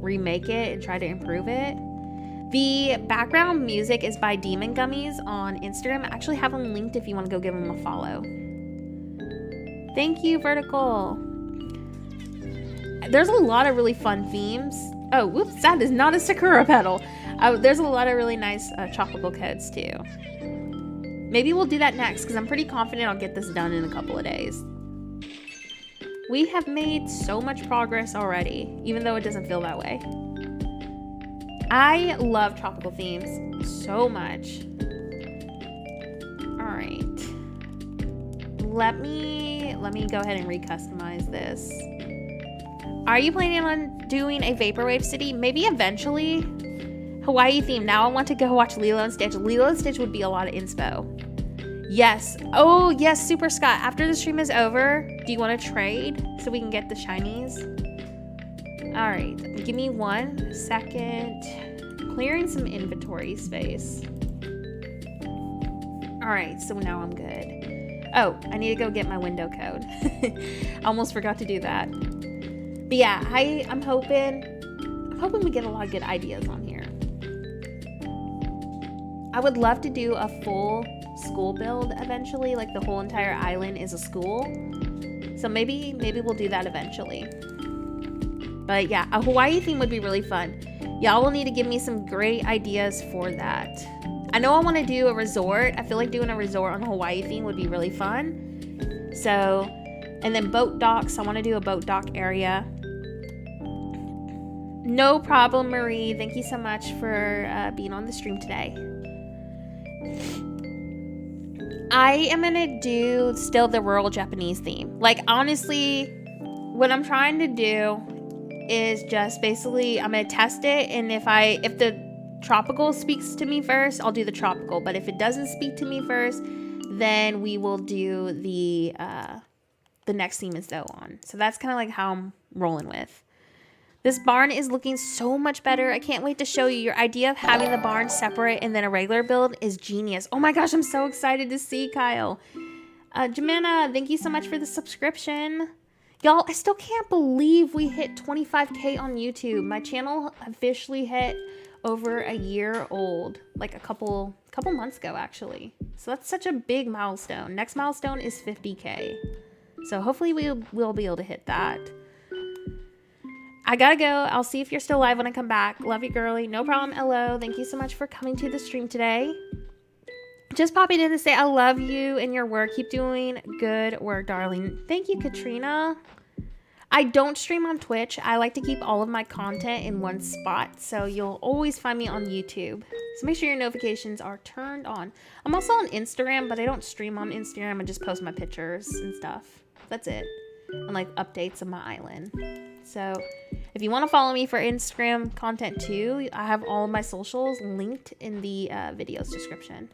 remake it and try to improve it. The background music is by Demon Gummies on Instagram. I actually have them linked if you want to go give them a follow. Thank you, Vertical. There's a lot of really fun themes. Oh, whoops, that is not a Sakura petal. There's a lot of really nice tropical codes too. Maybe we'll do that next because I'm pretty confident I'll get this done in a couple of days. We have made so much progress already, even though it doesn't feel that way. I love tropical themes so much. All right. Let me go ahead and recustomize this. Are you planning on doing a vaporwave city? Maybe eventually. Hawaii theme. Now I want to go watch Lilo and Stitch. Lilo and Stitch would be a lot of inspo. Yes. Oh, yes, Super Scott. After the stream is over, do you want to trade so we can get the shinies? All right. Give me 1 second. Clearing some inventory space. All right. So now I'm good. Oh, I need to go get my window code. Almost forgot to do that. But yeah, I'm hoping we get a lot of good ideas on here. I would love to do a full school build eventually, like the whole entire island is a school. So maybe we'll do that eventually. But yeah, a Hawaii theme would be really fun. Y'all will need to give me some great ideas for that. I know I want to do a resort. I feel like doing a resort on a Hawaii theme would be really fun. So, and then boat docks. I want to do a boat dock area. No problem, Marie. Thank you so much for being on the stream today. I am gonna do still the rural Japanese theme. Like, honestly, what I'm trying to do is just basically I'm gonna test it, and if the tropical speaks to me first, I'll do the tropical. But if it doesn't speak to me first, then we will do the next theme and so on. So that's kind of like how I'm rolling with. This barn is looking so much better. I can't wait to show you. Your idea of having the barn separate and then a regular build is genius. Oh my gosh, I'm so excited to see, Kyle. Jimena, thank you so much for the subscription. Y'all, I still can't believe we hit 25K on YouTube. My channel officially hit over a year old, like a couple months ago, actually. So that's such a big milestone. Next milestone is 50K. So hopefully we'll be able to hit that. I gotta go. I'll see if you're still live when I come back. Love you, girly. No problem. Hello. Thank you so much for coming to the stream today. Just popping in to say I love you and your work. Keep doing good work, darling. Thank you, Katrina. I don't stream on Twitch. I like to keep all of my content in one spot, so you'll always find me on YouTube. So make sure your notifications are turned on. I'm also on Instagram, but I don't stream on Instagram. I just post my pictures and stuff. That's it. And like updates of my island. So if you want to follow me for Instagram content too, I have all of my socials linked in the video's description.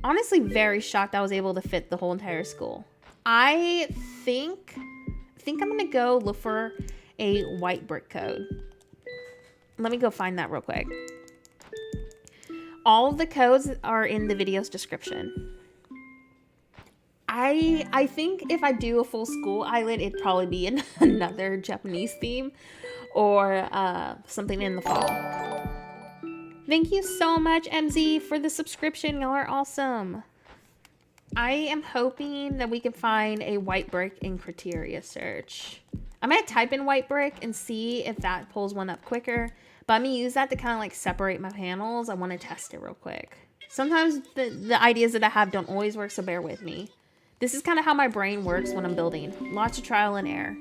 Honestly, very shocked I was able to fit the whole entire school. I think I'm gonna go look for a white brick code. Let me go find that real quick. All of the codes are in the video's description. I think if I do a full school island, it'd probably be in another Japanese theme or something in the fall. Thank you so much, MZ, for the subscription. Y'all are awesome. I am hoping that we can find a white brick in criteria search. I'm going to type in white brick and see if that pulls one up quicker. But I'm going to use that to kind of like separate my panels. I want to test it real quick. Sometimes the ideas that I have don't always work, so bear with me. This is kind of how my brain works when I'm building. Lots of trial and error.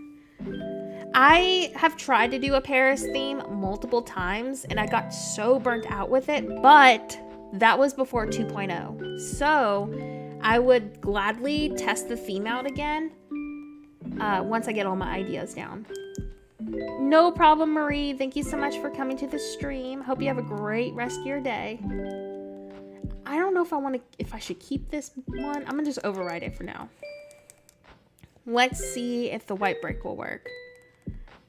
I have tried to do a Paris theme multiple times, and I got so burnt out with it, but that was before 2.0. So I would gladly test the theme out again once I get all my ideas down. No problem, Marie. Thank you so much for coming to the stream. Hope you have a great rest of your day. I don't know if I should keep this one. I'm gonna just override it for now. Let's see if the white brick will work.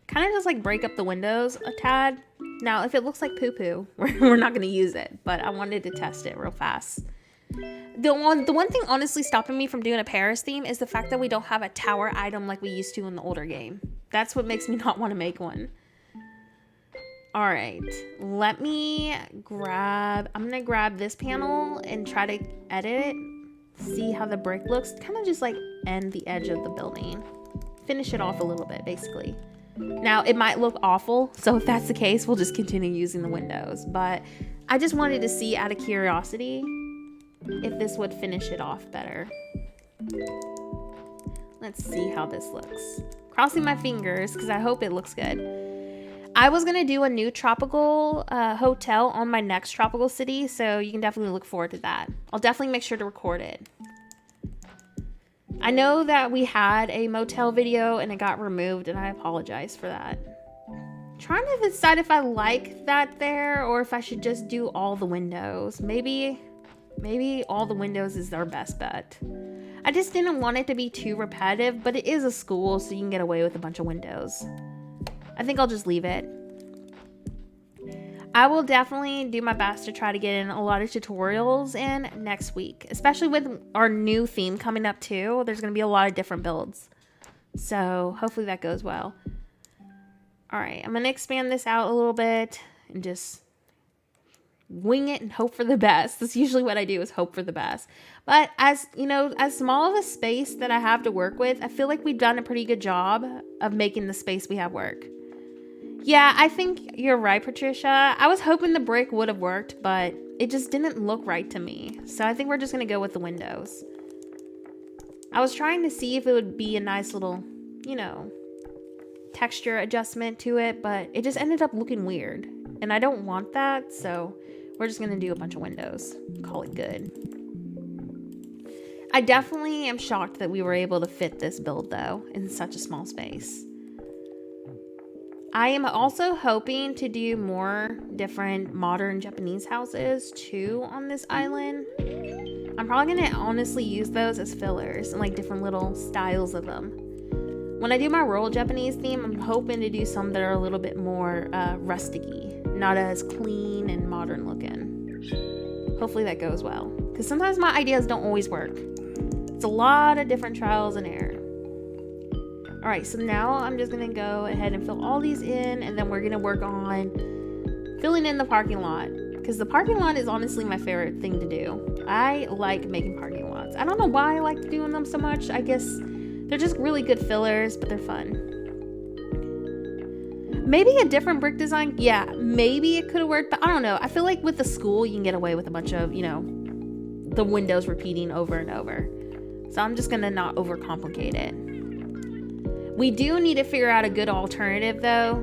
Kind of just like break up the windows a tad. Now, if it looks like poo-poo, we're not gonna use it, but I wanted to test it real fast. The one thing honestly stopping me from doing a Paris theme is the fact that we don't have a tower item like we used to in the older game. That's what makes me not want to make one. All right, I'm gonna grab this panel and try to edit it. See how the brick looks. Kind of just like end the edge of the building. Finish it off a little bit, basically. Now, it might look awful, so if that's the case, we'll just continue using the windows. But I just wanted to see, out of curiosity, if this would finish it off better. Let's see how this looks. Crossing my fingers, because I hope it looks good. I was going to do a new tropical hotel on my next tropical city, so you can definitely look forward to that. I'll definitely make sure to record it. I know that we had a motel video and it got removed, and I apologize for that. Trying to decide if I like that there or if I should just do all the windows. Maybe all the windows is our best bet. I just didn't want it to be too repetitive, but it is a school, so you can get away with a bunch of windows. I think I'll just leave it. I will definitely do my best to try to get in a lot of tutorials in next week, especially with our new theme coming up too. There's going to be a lot of different builds, so hopefully that goes well. All right, I'm going to expand this out a little bit and just wing it and hope for the best. That's usually what I do, is hope for the best. But as you know, as small of a space that I have to work with, I feel like we've done a pretty good job of making the space we have work. Yeah, I think you're right, Patricia. I was hoping the brick would have worked, but it just didn't look right to me. So I think we're just going to go with the windows. I was trying to see if it would be a nice little, you know, texture adjustment to it, but it just ended up looking weird. And I don't want that, so we're just going to do a bunch of windows. Call it good. I definitely am shocked that we were able to fit this build, though, in such a small space. I am also hoping to do more different modern Japanese houses too on this island. I'm probably gonna honestly use those as fillers and like different little styles of them. When I do my rural Japanese theme, I'm hoping to do some that are a little bit more rustic-y, not as clean and modern looking. Hopefully that goes well, because sometimes my ideas don't always work. It's a lot of different trials and error. All right, so now I'm just gonna go ahead and fill all these in, and then we're gonna work on filling in the parking lot, because the parking lot is honestly my favorite thing to do. I like making parking lots. I don't know why I like doing them so much. I guess they're just really good fillers, but they're fun. Maybe a different brick design. Yeah, maybe it could have worked, but I don't know. I feel like with the school, you can get away with a bunch of, you know, the windows repeating over and over. So I'm just gonna not overcomplicate it. We do need to figure out a good alternative though.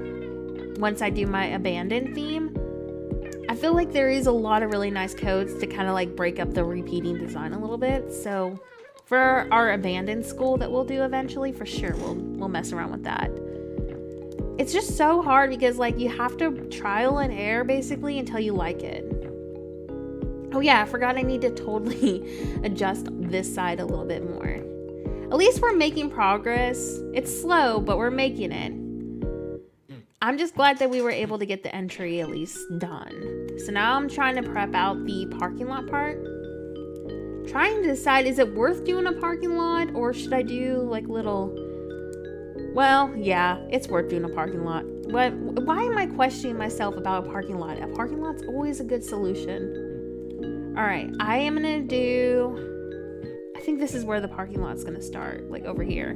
Once I do my abandoned theme, I feel like there is a lot of really nice codes to kind of like break up the repeating design a little bit. So for our abandoned school that we'll do eventually, for sure we'll mess around with that. It's just so hard because like you have to trial and error basically until you like it. Oh yeah, I forgot I need to totally adjust this side a little bit more. At least we're making progress. It's slow, but we're making it. I'm just glad that we were able to get the entry at least done. So now I'm trying to prep out the parking lot part. Trying to decide, is it worth doing a parking lot or should I do like little... Well, yeah, it's worth doing a parking lot. But why am I questioning myself about a parking lot? A parking lot's always a good solution. All right, I am gonna do... I think this is where the parking lot's gonna start, like over here.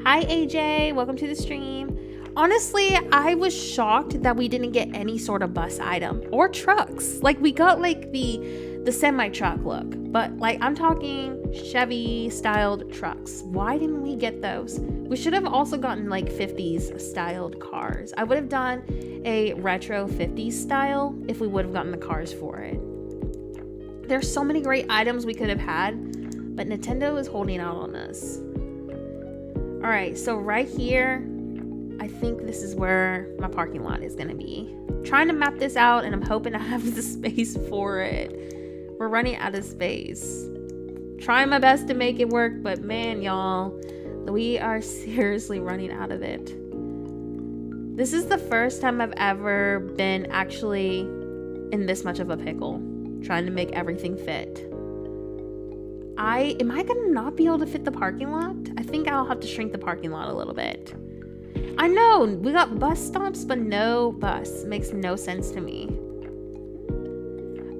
Hi AJ, welcome to the stream. Honestly, I was shocked that we didn't get any sort of bus item or trucks. Like we got like the the semi-truck look. But like, I'm talking Chevy styled trucks. Why didn't we get those? We should have also gotten like 50s styled cars. I would have done a retro 50s style if we would have gotten the cars for it. There's so many great items we could have had, but Nintendo is holding out on us. All right, so right here, I think this is where my parking lot is gonna be. I'm trying to map this out, and I'm hoping I have the space for it. We're running out of space. Trying my best to make it work, but man, y'all, we are seriously running out of it. This is the first time I've ever been actually in this much of a pickle, trying to make everything fit. Am I gonna not be able to fit the parking lot? I think I'll have to shrink the parking lot a little bit. I know, we got bus stops, but no bus. Makes no sense to me.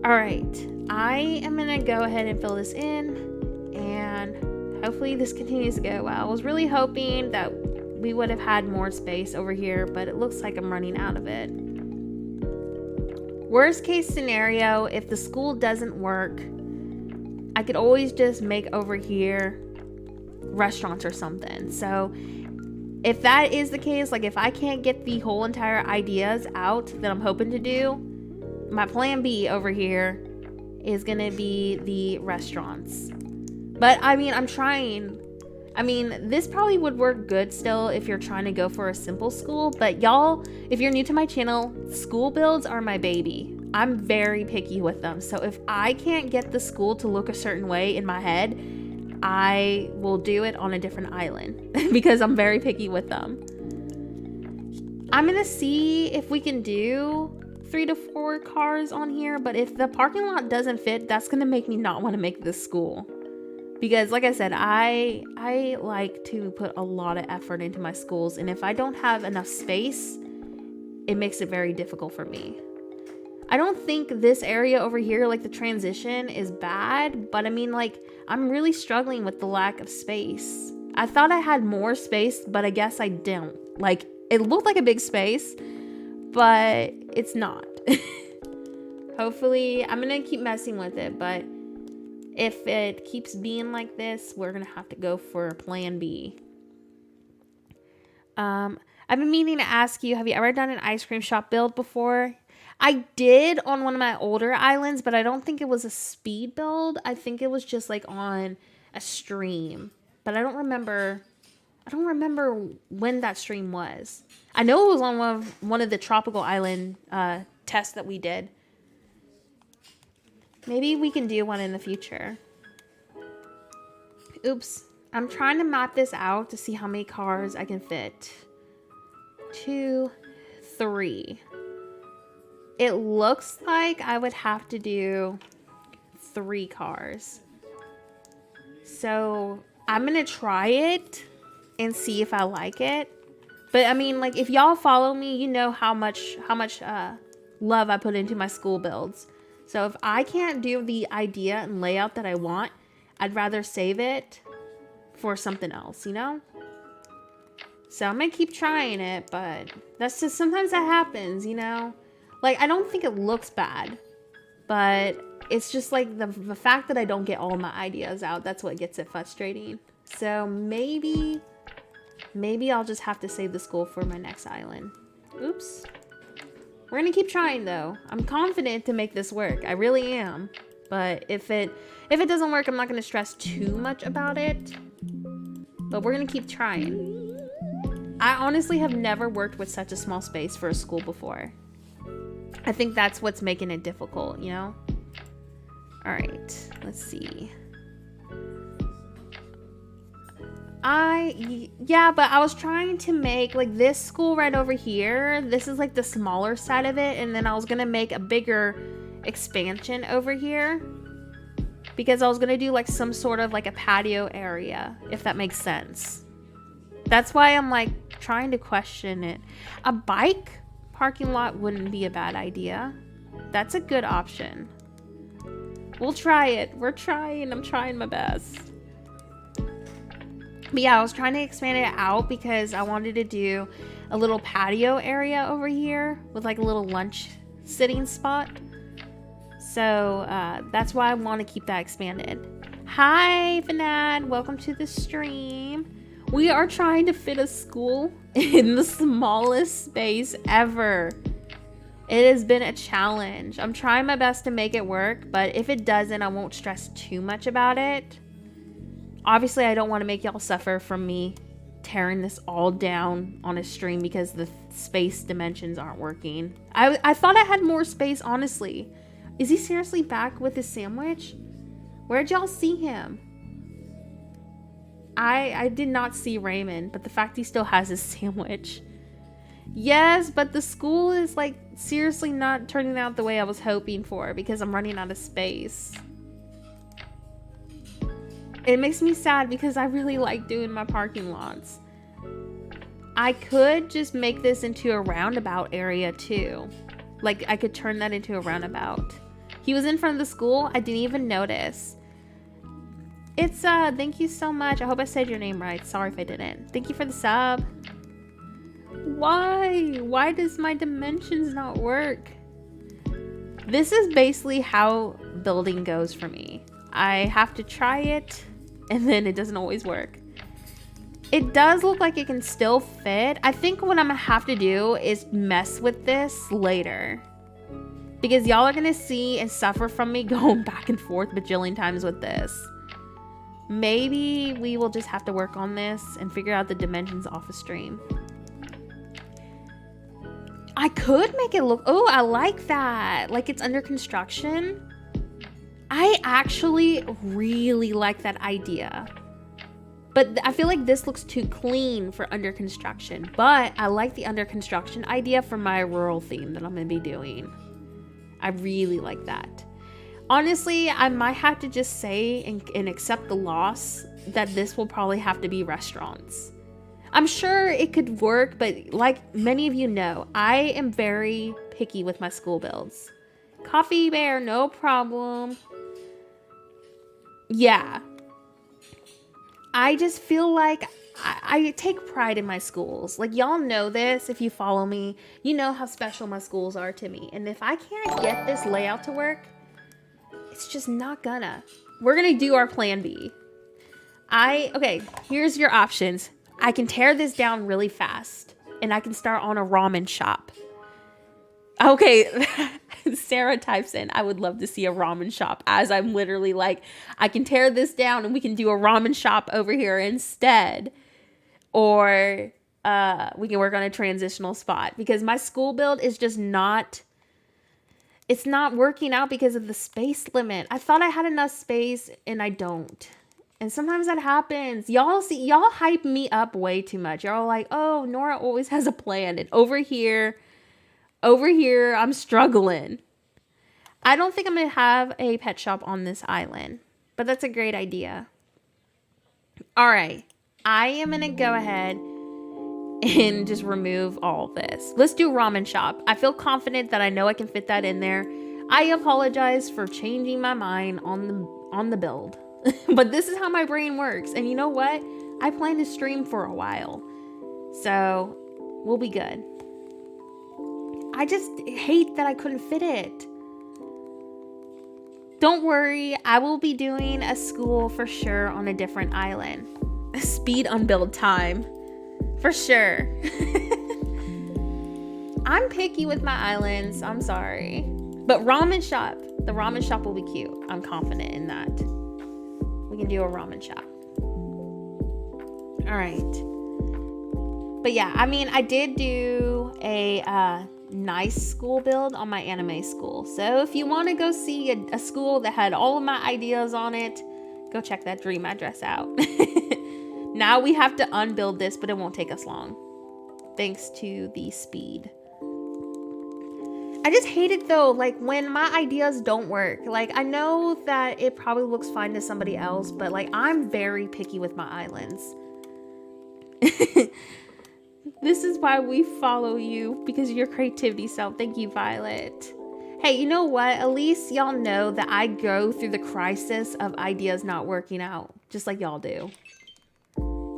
All right, I am gonna go ahead and fill this in, and hopefully this continues to go well. I was really hoping that we would have had more space over here, but it looks like I'm running out of it. Worst case scenario, if the school doesn't work, I could always just make over here restaurants or something. So if that is the case, like if I can't get the whole entire ideas out that I'm hoping to do, my plan B over here is gonna be the restaurants. But I mean, I'm trying. I mean, this probably would work good still if you're trying to go for a simple school, but y'all, if you're new to my channel, school builds are my baby. I'm very picky with them. So if I can't get the school to look a certain way in my head, I will do it on a different island because I'm very picky with them. I'm gonna see if we can do 3 to 4 cars on here, but if the parking lot doesn't fit, that's gonna make me not want to make this school. Because like I said, I like to put a lot of effort into my schools, and if I don't have enough space, it makes it very difficult for me. I don't think this area over here, like the transition, is bad, but I mean, like, I'm really struggling with the lack of space. I thought I had more space, but I guess I don't. Like, it looked like a big space, but it's not. Hopefully, I'm gonna keep messing with it, but if it keeps being like this, we're gonna have to go for plan B. I've been meaning to ask you, have you ever done an ice cream shop build before? I did on one of my older islands, but I don't think it was a speed build. I think it was just like on a stream, but I don't remember when that stream was. I know it was on one of the tropical island tests that we did. Maybe we can do one in the future. Oops. I'm trying to map this out to see how many cars I can fit. 2, 3. It looks like I would have to do 3 cars. So I'm gonna try it and see if I like it. But I mean, like, if y'all follow me, you know how much love I put into my school builds. So if I can't do the idea and layout that I want, I'd rather save it for something else, you know? So I'm gonna keep trying it, but that's just, sometimes that happens, you know? Like, I don't think it looks bad, but it's just like the fact that I don't get all my ideas out, that's what gets it frustrating. So maybe I'll just have to save the school for my next island. Oops. We're gonna keep trying though. I'm confident to make this work. I really am. But if it doesn't work, I'm not gonna stress too much about it. But we're gonna keep trying. I honestly have never worked with such a small space for a school before. I think that's what's making it difficult, you know? All right, let's see. Yeah, but I was trying to make like this school right over here. This is like the smaller side of it. And then I was going to make a bigger expansion over here because I was going to do like some sort of like a patio area, if that makes sense. That's why I'm like trying to question it. A bike parking lot wouldn't be a bad idea. That's a good option. We'll try it. We're trying. I'm trying my best. But yeah, I was trying to expand it out because I wanted to do a little patio area over here with like a little lunch sitting spot. So that's why I want to keep that expanded. Hi, Finad. Welcome to the stream. We are trying to fit a school in the smallest space ever. It has been a challenge. I'm trying my best to make it work, but if it doesn't, I won't stress too much about it. Obviously, I don't want to make y'all suffer from me tearing this all down on a stream because the space dimensions aren't working. I thought I had more space, honestly. Is he seriously back with his sandwich? Where'd y'all see him? I did not see Ramen, but the fact he still has his sandwich. Yes, but the school is like seriously not turning out the way I was hoping for because I'm running out of space. It makes me sad because I really like doing my parking lots. I could just make this into a roundabout area too. Like I could turn that into a roundabout. He was in front of the school. I didn't even notice. It's thank you so much. I hope I said your name right. Sorry if I didn't. Thank you for the sub. Why does my dimensions not work? This is basically how building goes for me. I have to try it and then it doesn't always work. It does look like it can still fit. I think what I'm gonna have to do is mess with this later, because y'all are gonna see and suffer from me going back and forth bajillion times with this. Maybe we will just have to work on this and figure out the dimensions off a stream. I could make it look, oh, I like that. Like it's under construction. I actually really like that idea. But I feel like this looks too clean for under construction. But I like the under construction idea for my rural theme that I'm going to be doing. I really like that. Honestly, I might have to just say and accept the loss that this will probably have to be restaurants. I'm sure it could work, but like many of you know, I am very picky with my school builds. Coffee Bear, no problem. Yeah. I just feel like I take pride in my schools. Like y'all know this, if you follow me, you know how special my schools are to me. And if I can't get this layout to work, it's just not gonna. We're gonna do our plan B. Okay, here's your options. I can tear this down really fast and I can start on a ramen shop. Okay, Sarah types in, I would love to see a ramen shop, as I'm literally like, I can tear this down and we can do a ramen shop over here instead. Or we can work on a transitional spot, because my school build is just not, it's not working out because of the space limit. I thought I had enough space and I don't. And sometimes that happens. Y'all hype me up way too much. Y'all are like, oh, Nora always has a plan. And over here, I'm struggling. I don't think I'm going to have a pet shop on this island, but that's a great idea. All right. I am going to go ahead and just remove all of this. Let's do ramen shop. I feel confident that I know I can fit that in there. I apologize for changing my mind on the build. But this is how my brain works. And you know what? I plan to stream for a while. So we'll be good. I just hate that I couldn't fit it. Don't worry. I will be doing a school for sure on a different island. Speed unbuild time. For sure. I'm picky with my islands. I'm sorry. But ramen shop. The ramen shop will be cute. I'm confident in that. We can do a ramen shop. All right. But yeah, I mean, I did do a nice school build on my anime school. So if you want to go see a school that had all of my ideas on it, go check that dream address out. Now we have to unbuild this, but it won't take us long. Thanks to the speed. I just hate it though, like when my ideas don't work. Like I know that it probably looks fine to somebody else, but like I'm very picky with my islands. This is why we follow you, because of your creativity self. Thank you, Violet. Hey, you know what? At least y'all know that I go through the crisis of ideas not working out, just like y'all do.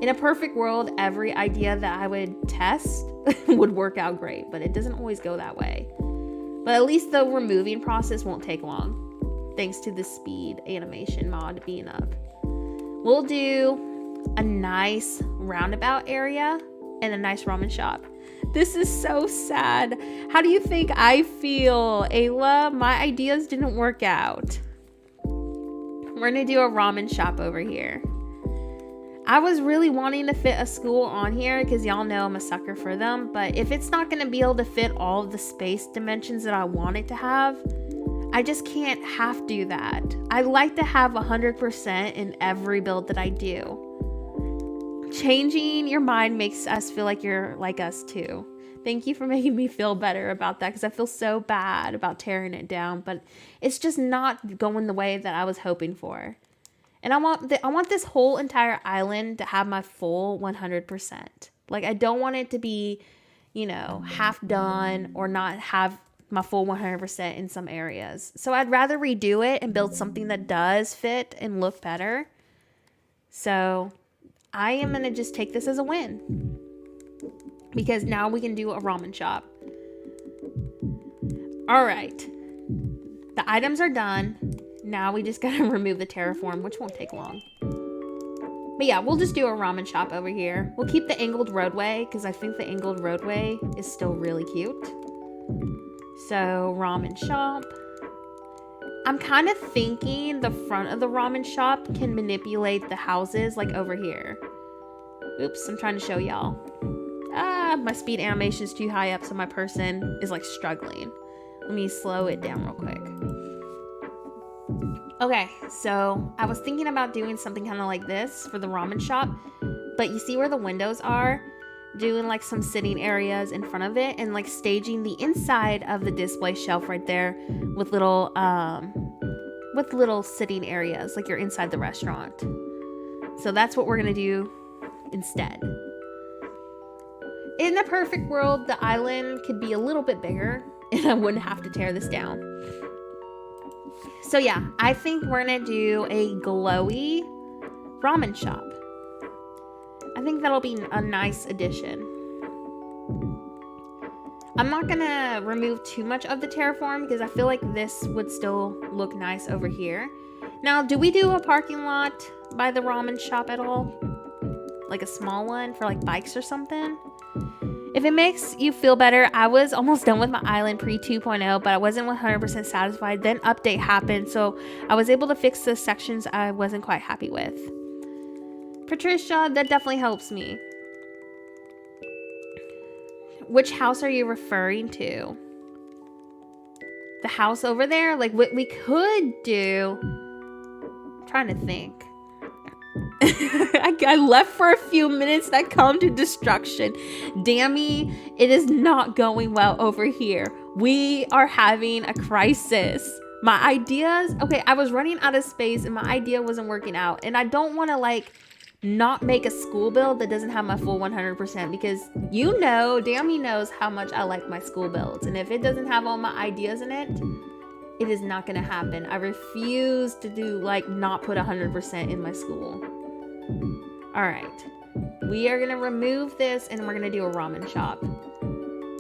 In a perfect world, every idea that I would test would work out great, but it doesn't always go that way. But at least the removing process won't take long. thanks to the speed animation mod being up. We'll do a nice roundabout area and a nice ramen shop. This is so sad. How do you think I feel, Ayla? My ideas didn't work out. We're gonna do a ramen shop over here. I was really wanting to fit a school on here because y'all know I'm a sucker for them, but if it's not gonna be able to fit all of the space dimensions that I want it to have, I just can't half do that. I like to have 100% in every build that I do. Changing your mind makes us feel like you're like us too. Thank you for making me feel better about that, because I feel so bad about tearing it down, but it's just not going the way that I was hoping for. And I want this whole entire island to have my full 100%. Like, I don't want it to be, you know, half done or not have my full 100% in some areas. So I'd rather redo it and build something that does fit and look better. So I am going to just take this as a win, because now we can do a ramen shop. All right. The items are done. Now we just got to remove the terraform, which won't take long. But yeah, we'll just do a ramen shop over here. We'll keep the angled roadway because I think the angled roadway is still really cute. So ramen shop. I'm kind of thinking the front of the ramen shop can manipulate the houses like over here. Oops, I'm trying to show y'all. My speed animation is too high up, so my person is like struggling. Let me slow it down real quick. Okay, so I was thinking about doing something kind of like this for the ramen shop, but you see where the windows are? Doing like some sitting areas in front of it and like staging the inside of the display shelf right there with little sitting areas like you're inside the restaurant. So that's what we're gonna do instead. In the perfect world, the island could be a little bit bigger and I wouldn't have to tear this down. So yeah, I think we're gonna do a glowy ramen shop. I think that'll be a nice addition. I'm not gonna remove too much of the terraform because I feel like this would still look nice over here. Now, do we do a parking lot by the ramen shop at all? Like a small one for like bikes or something? If it makes you feel better, I was almost done with my island pre 2.0, but I wasn't 100% satisfied. Then update happened, so I was able to fix the sections I wasn't quite happy with. Patricia, that definitely helps me. Which house are you referring to? The house over there? Like what we could do. I'm trying to think. I left for a few minutes that come to destruction. Dammy, it is not going well over here. We are having a crisis. My ideas, okay, I was running out of space and my idea wasn't working out. And I don't want to like not make a school build that doesn't have my full 100% because you know, Dammy knows how much I like my school builds. And if it doesn't have all my ideas in it, it is not going to happen. I refuse to do like not put 100% in my school. All right, we are going to remove this and we're going to do a ramen shop.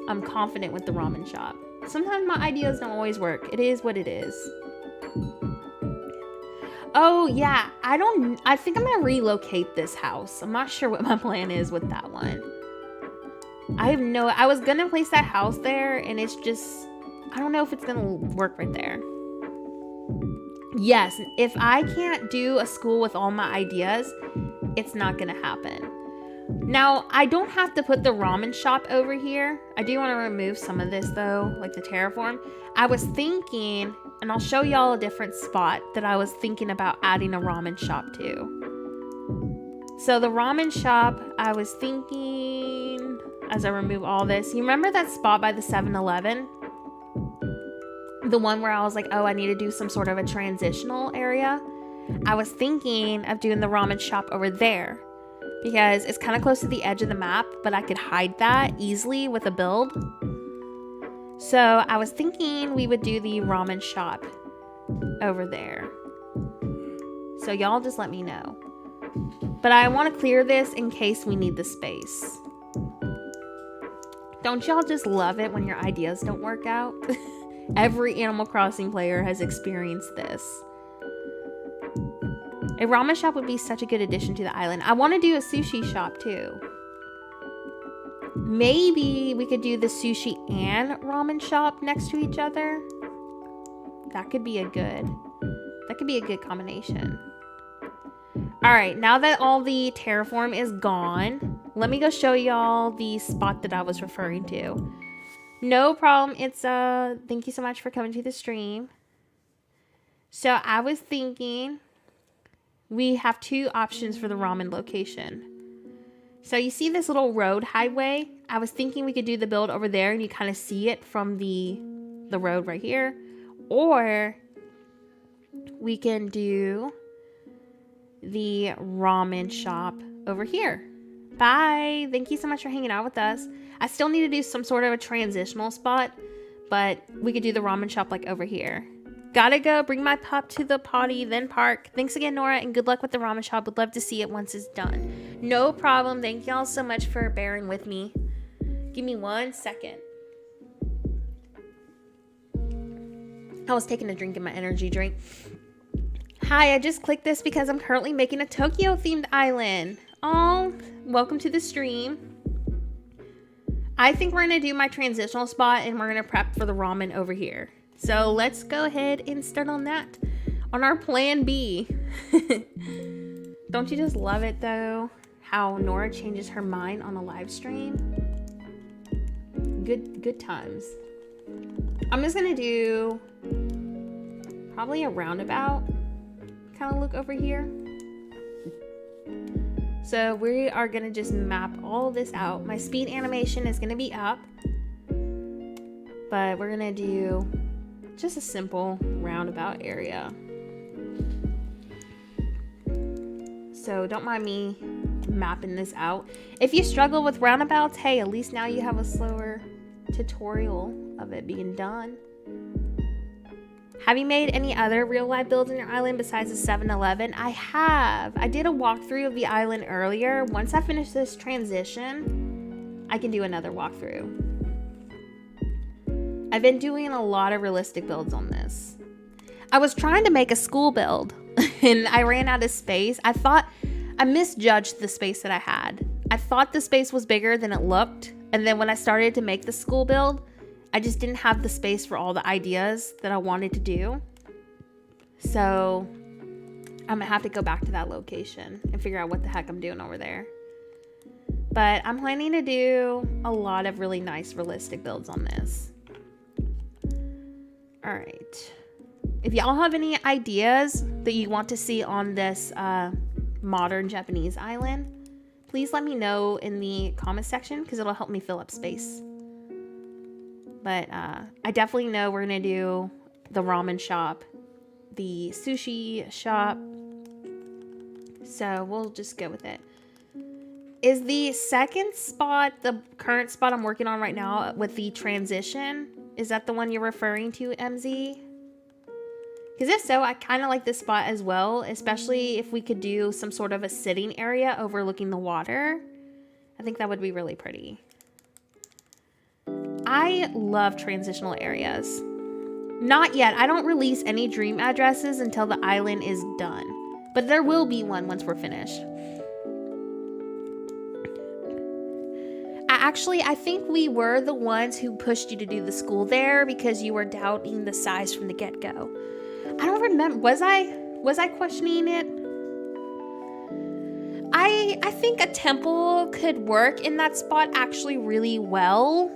I'm confident with the ramen shop. Sometimes my ideas don't always work. It is what it is. Oh yeah, I think I'm gonna relocate this house. I'm not sure what my plan is with that one. I was gonna place that house there and it's just, I don't know if it's gonna work right there. Yes, if I can't do a school with all my ideas, it's not gonna happen. Now, I don't have to put the ramen shop over here. I do want to remove some of this though, like the terraform. I was thinking, and I'll show y'all a different spot that I was thinking about adding a ramen shop to. So the ramen shop, I was thinking, as I remove all this, you remember that spot by the 7-Eleven? The one where I was like, oh, I need to do some sort of a transitional area. I was thinking of doing the ramen shop over there because it's kind of close to the edge of the map, but I could hide that easily with a build. So I was thinking we would do the ramen shop over there. So y'all just let me know. But I want to clear this in case we need the space. Don't y'all just love it when your ideas don't work out? Every Animal Crossing player has experienced this. A ramen shop would be such a good addition to the island. I want to do a sushi shop too. Maybe we could do the sushi and ramen shop next to each other. That could be a good combination. All right, now that all the terraform is gone, let me go show y'all the spot that I was referring to. No problem. It's thank you so much for coming to the stream. So I was thinking we have two options for the ramen location. So you see this little road highway? I was thinking we could do the build over there and you kind of see it from the road right here. Or we can do the ramen shop over here. Bye. Thank you so much for hanging out with us. I still need to do some sort of a transitional spot, but we could do the ramen shop like over here. Gotta go. Bring my pup to the potty, then park. Thanks again, Nora, and good luck with the ramen shop. Would love to see it once it's done. No problem. Thank y'all so much for bearing with me. Give me 1 second. I was taking a drink in my energy drink. Hi, I just clicked this because I'm currently making a Tokyo themed island. Oh, welcome to the stream. I think we're going to do my transitional spot and we're going to prep for the ramen over here. So let's go ahead and start on that. On our plan B. Don't you just love it though? How Nora changes her mind on a live stream. Good times. I'm just going to do probably a roundabout kind of look over here. So we are going to just map all this out. My speed animation is going to be up. But we're going to do just a simple roundabout area. So don't mind me mapping this out. If you struggle with roundabouts, hey, at least now you have a slower tutorial of it being done. Have you made any other real life builds in your island besides the 7-Eleven? I have. I did a walkthrough of the island earlier. Once I finish this transition, I can do another walkthrough. I've been doing a lot of realistic builds on this. I was trying to make a school build and I ran out of space. I misjudged the space that I had. I thought the space was bigger than it looked. And then when I started to make the school build, I just didn't have the space for all the ideas that I wanted to do. So I'm gonna have to go back to that location and figure out what the heck I'm doing over there. But I'm planning to do a lot of really nice realistic builds on this. All right. If y'all have any ideas that you want to see on this modern Japanese island, please let me know in the comment section because it'll help me fill up space. But I definitely know we're going to do the ramen shop, the sushi shop. So we'll just go with it. Is the second spot the current spot I'm working on right now with the transition? Is that the one you're referring to, MZ? Because if so, I kind of like this spot as well, especially if we could do some sort of a sitting area overlooking the water. I think that would be really pretty. I love transitional areas. Not yet. I don't release any dream addresses until the island is done. But there will be one once we're finished. I think we were the ones who pushed you to do the school there because you were doubting the size from the get-go. I don't remember. Was I questioning it? I think a temple could work in that spot actually really well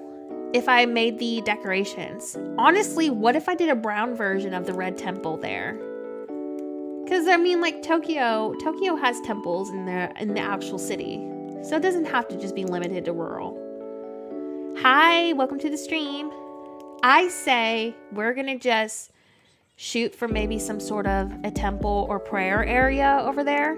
if I made the decorations. Honestly, what if I did a brown version of the red temple there? Because I mean, like Tokyo has temples in the actual city, so it doesn't have to just be limited to rural. Hi, welcome to the stream. I say we're gonna just shoot for maybe some sort of a temple or prayer area over there.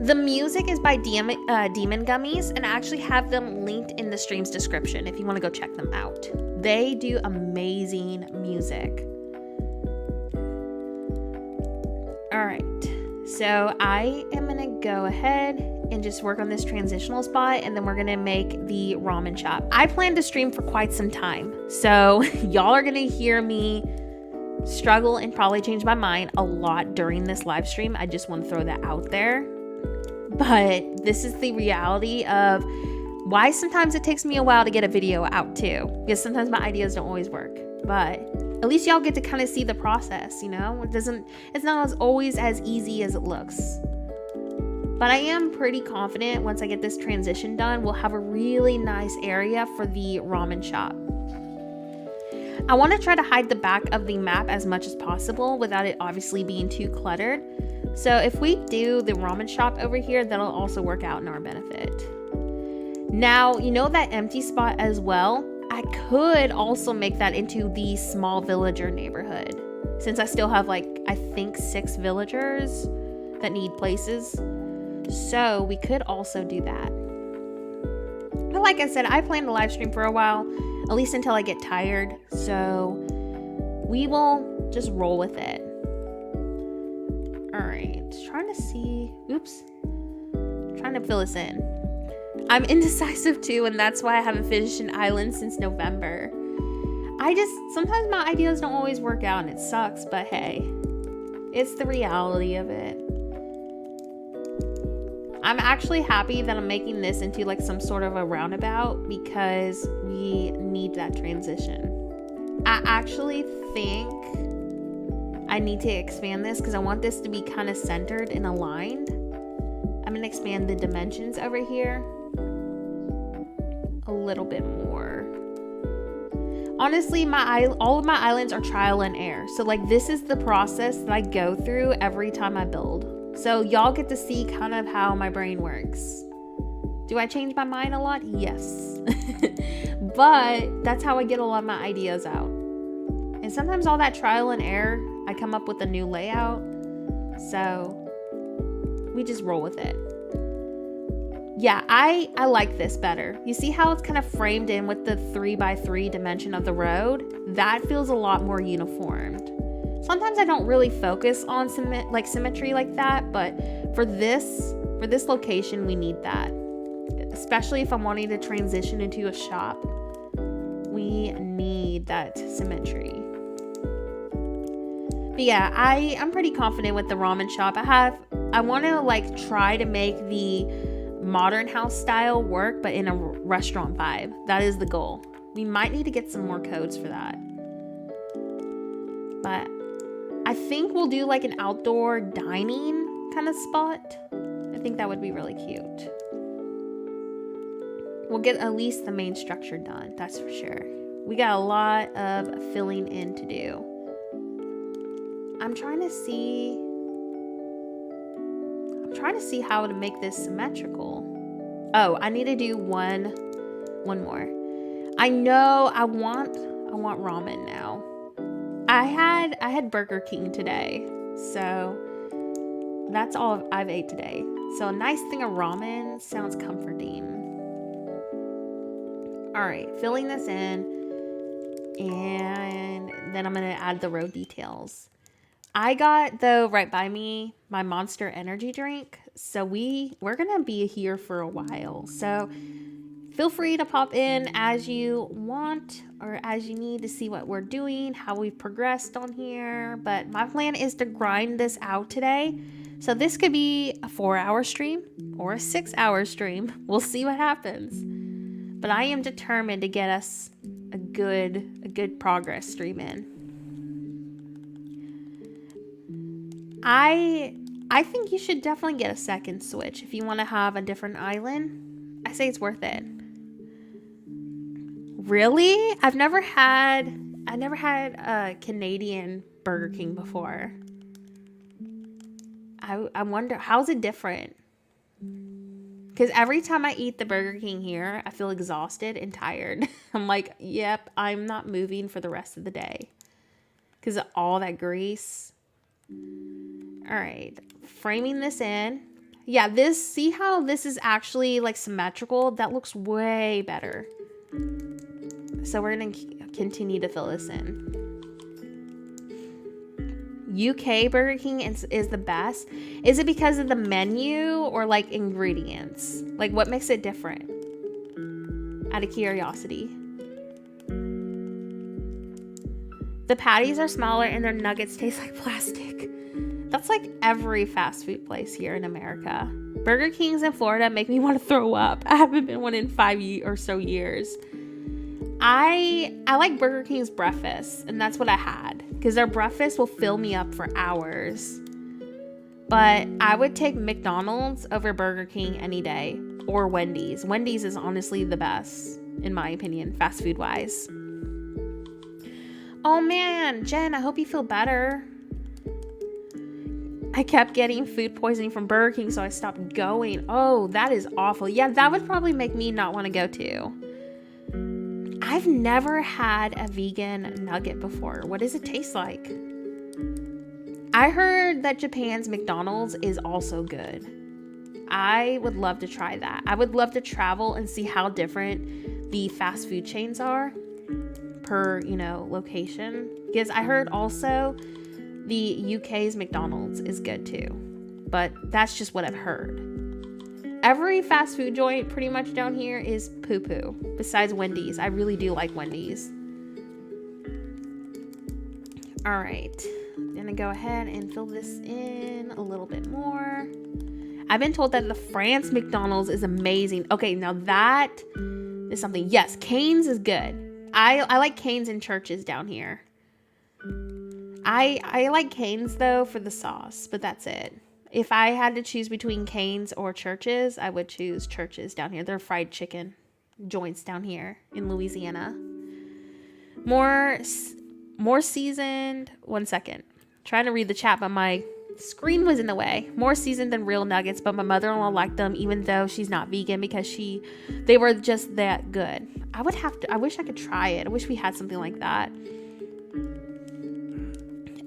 The music is by Demon Gummies, and I actually have them linked in the stream's description if you want to go check them out. They do amazing music. All right, So I am gonna go ahead and just work on this transitional spot, and then we're gonna make the ramen shop. I plan to stream for quite some time, so y'all are gonna hear me struggle and probably change my mind a lot during this live stream. I just want to throw that out there. But this is the reality of why sometimes it takes me a while to get a video out too, because sometimes my ideas don't always work. But at least y'all get to kind of see the process, you know? It's not always as easy as it looks. But I am pretty confident once I get this transition done, we'll have a really nice area for the ramen shop. I want to try to hide the back of the map as much as possible without it obviously being too cluttered. So if we do the ramen shop over here, that'll also work out in our benefit. Now, you know that empty spot as well? I could also make that into the small villager neighborhood, since I still have like, I think 6 villagers that need places. So we could also do that. But like I said, I plan to live stream for a while, at least until I get tired. So we will just roll with it. All right, trying to see, oops, trying to fill this in. I'm indecisive too, and that's why I haven't finished an island since November. Sometimes my ideas don't always work out and it sucks, but hey, it's the reality of it. I'm actually happy that I'm making this into like some sort of a roundabout because we need that transition. I actually think I need to expand this because I want this to be kind of centered and aligned. I'm going to expand the dimensions over here a little bit more. Honestly, all of my islands are trial and error. So like this is the process that I go through every time I build. So y'all get to see kind of how my brain works. Do I change my mind a lot? Yes. But that's how I get a lot of my ideas out. And sometimes all that trial and error, I come up with a new layout. So we just roll with it. Yeah, I like this better. You see how it's kind of framed in with the 3x3 dimension of the road? That feels a lot more uniformed. Sometimes I don't really focus on symmetry like that, but for this location, we need that. Especially if I'm wanting to transition into a shop, we need that symmetry. But yeah, I'm pretty confident with the ramen shop. I want to like try to make the modern house style work, but in a restaurant vibe. That is the goal. We might need to get some more codes for that. But I think we'll do like an outdoor dining kind of spot. I think that would be really cute. We'll get at least the main structure done, that's for sure. We got a lot of filling in to do. I'm trying to see how to make this symmetrical. Oh, I need to do one more. I know I want ramen now. I had Burger King today, so that's all I've ate today. So a nice thing of ramen sounds comforting. All right, filling this in, and then I'm gonna add the road details. I got, though, right by me, my Monster energy drink, so we're gonna be here for a while. So feel free to pop in as you want or as you need to see what we're doing, how we've progressed on here. But my plan is to grind this out today. So this could be a 4-hour stream or a 6-hour stream. We'll see what happens. But I am determined to get us a good progress stream in. I think you should definitely get a second Switch if you want to have a different island. I say it's worth it. Really? I've never had a Canadian Burger King before. I wonder, how's it different? Because every time I eat the Burger King here, I feel exhausted and tired. I'm like, yep, I'm not moving for the rest of the day. Because of all that grease. All right, framing this in. Yeah, see how this is actually like symmetrical? That looks way better. So we're gonna continue to fill this in. UK Burger King is the best. Is it because of the menu or like ingredients? Like what makes it different? Out of curiosity. The patties are smaller and their nuggets taste like plastic. That's like every fast food place here in America. Burger Kings in Florida make me want to throw up. I haven't been one in 5 or so years. I like Burger King's breakfast, and that's what I had, because their breakfast will fill me up for hours. But I would take McDonald's over Burger King any day, or Wendy's. Wendy's is honestly the best, in my opinion, fast food wise. Oh man, Jen, I hope you feel better. I kept getting food poisoning from Burger King, so I stopped going. Oh, that is awful. Yeah, that would probably make me not want to go to. I've never had a vegan nugget before. What does it taste like? I heard that Japan's McDonald's is also good. I would love to try that. I would love to travel and see how different the fast food chains are per, location. Because I heard also the UK's McDonald's is good too, but that's just what I've heard. Every fast food joint pretty much down here is poo-poo, besides Wendy's. I really do like Wendy's. All right, I'm gonna go ahead and fill this in a little bit more. I've been told that the France McDonald's is amazing. Okay, now that is something. Yes, Cane's is good. I like Cane's in Churches down here. I like Cane's though for the sauce, but that's it. If I had to choose between Cane's or Churches, I would choose Churches down here. They're fried chicken joints down here in Louisiana. More seasoned. 1 second. Trying to read the chat, but my screen was in the way. More seasoned than real nuggets, but my mother-in-law liked them even though she's not vegan because they were just that good. I wish I could try it. I wish we had something like that.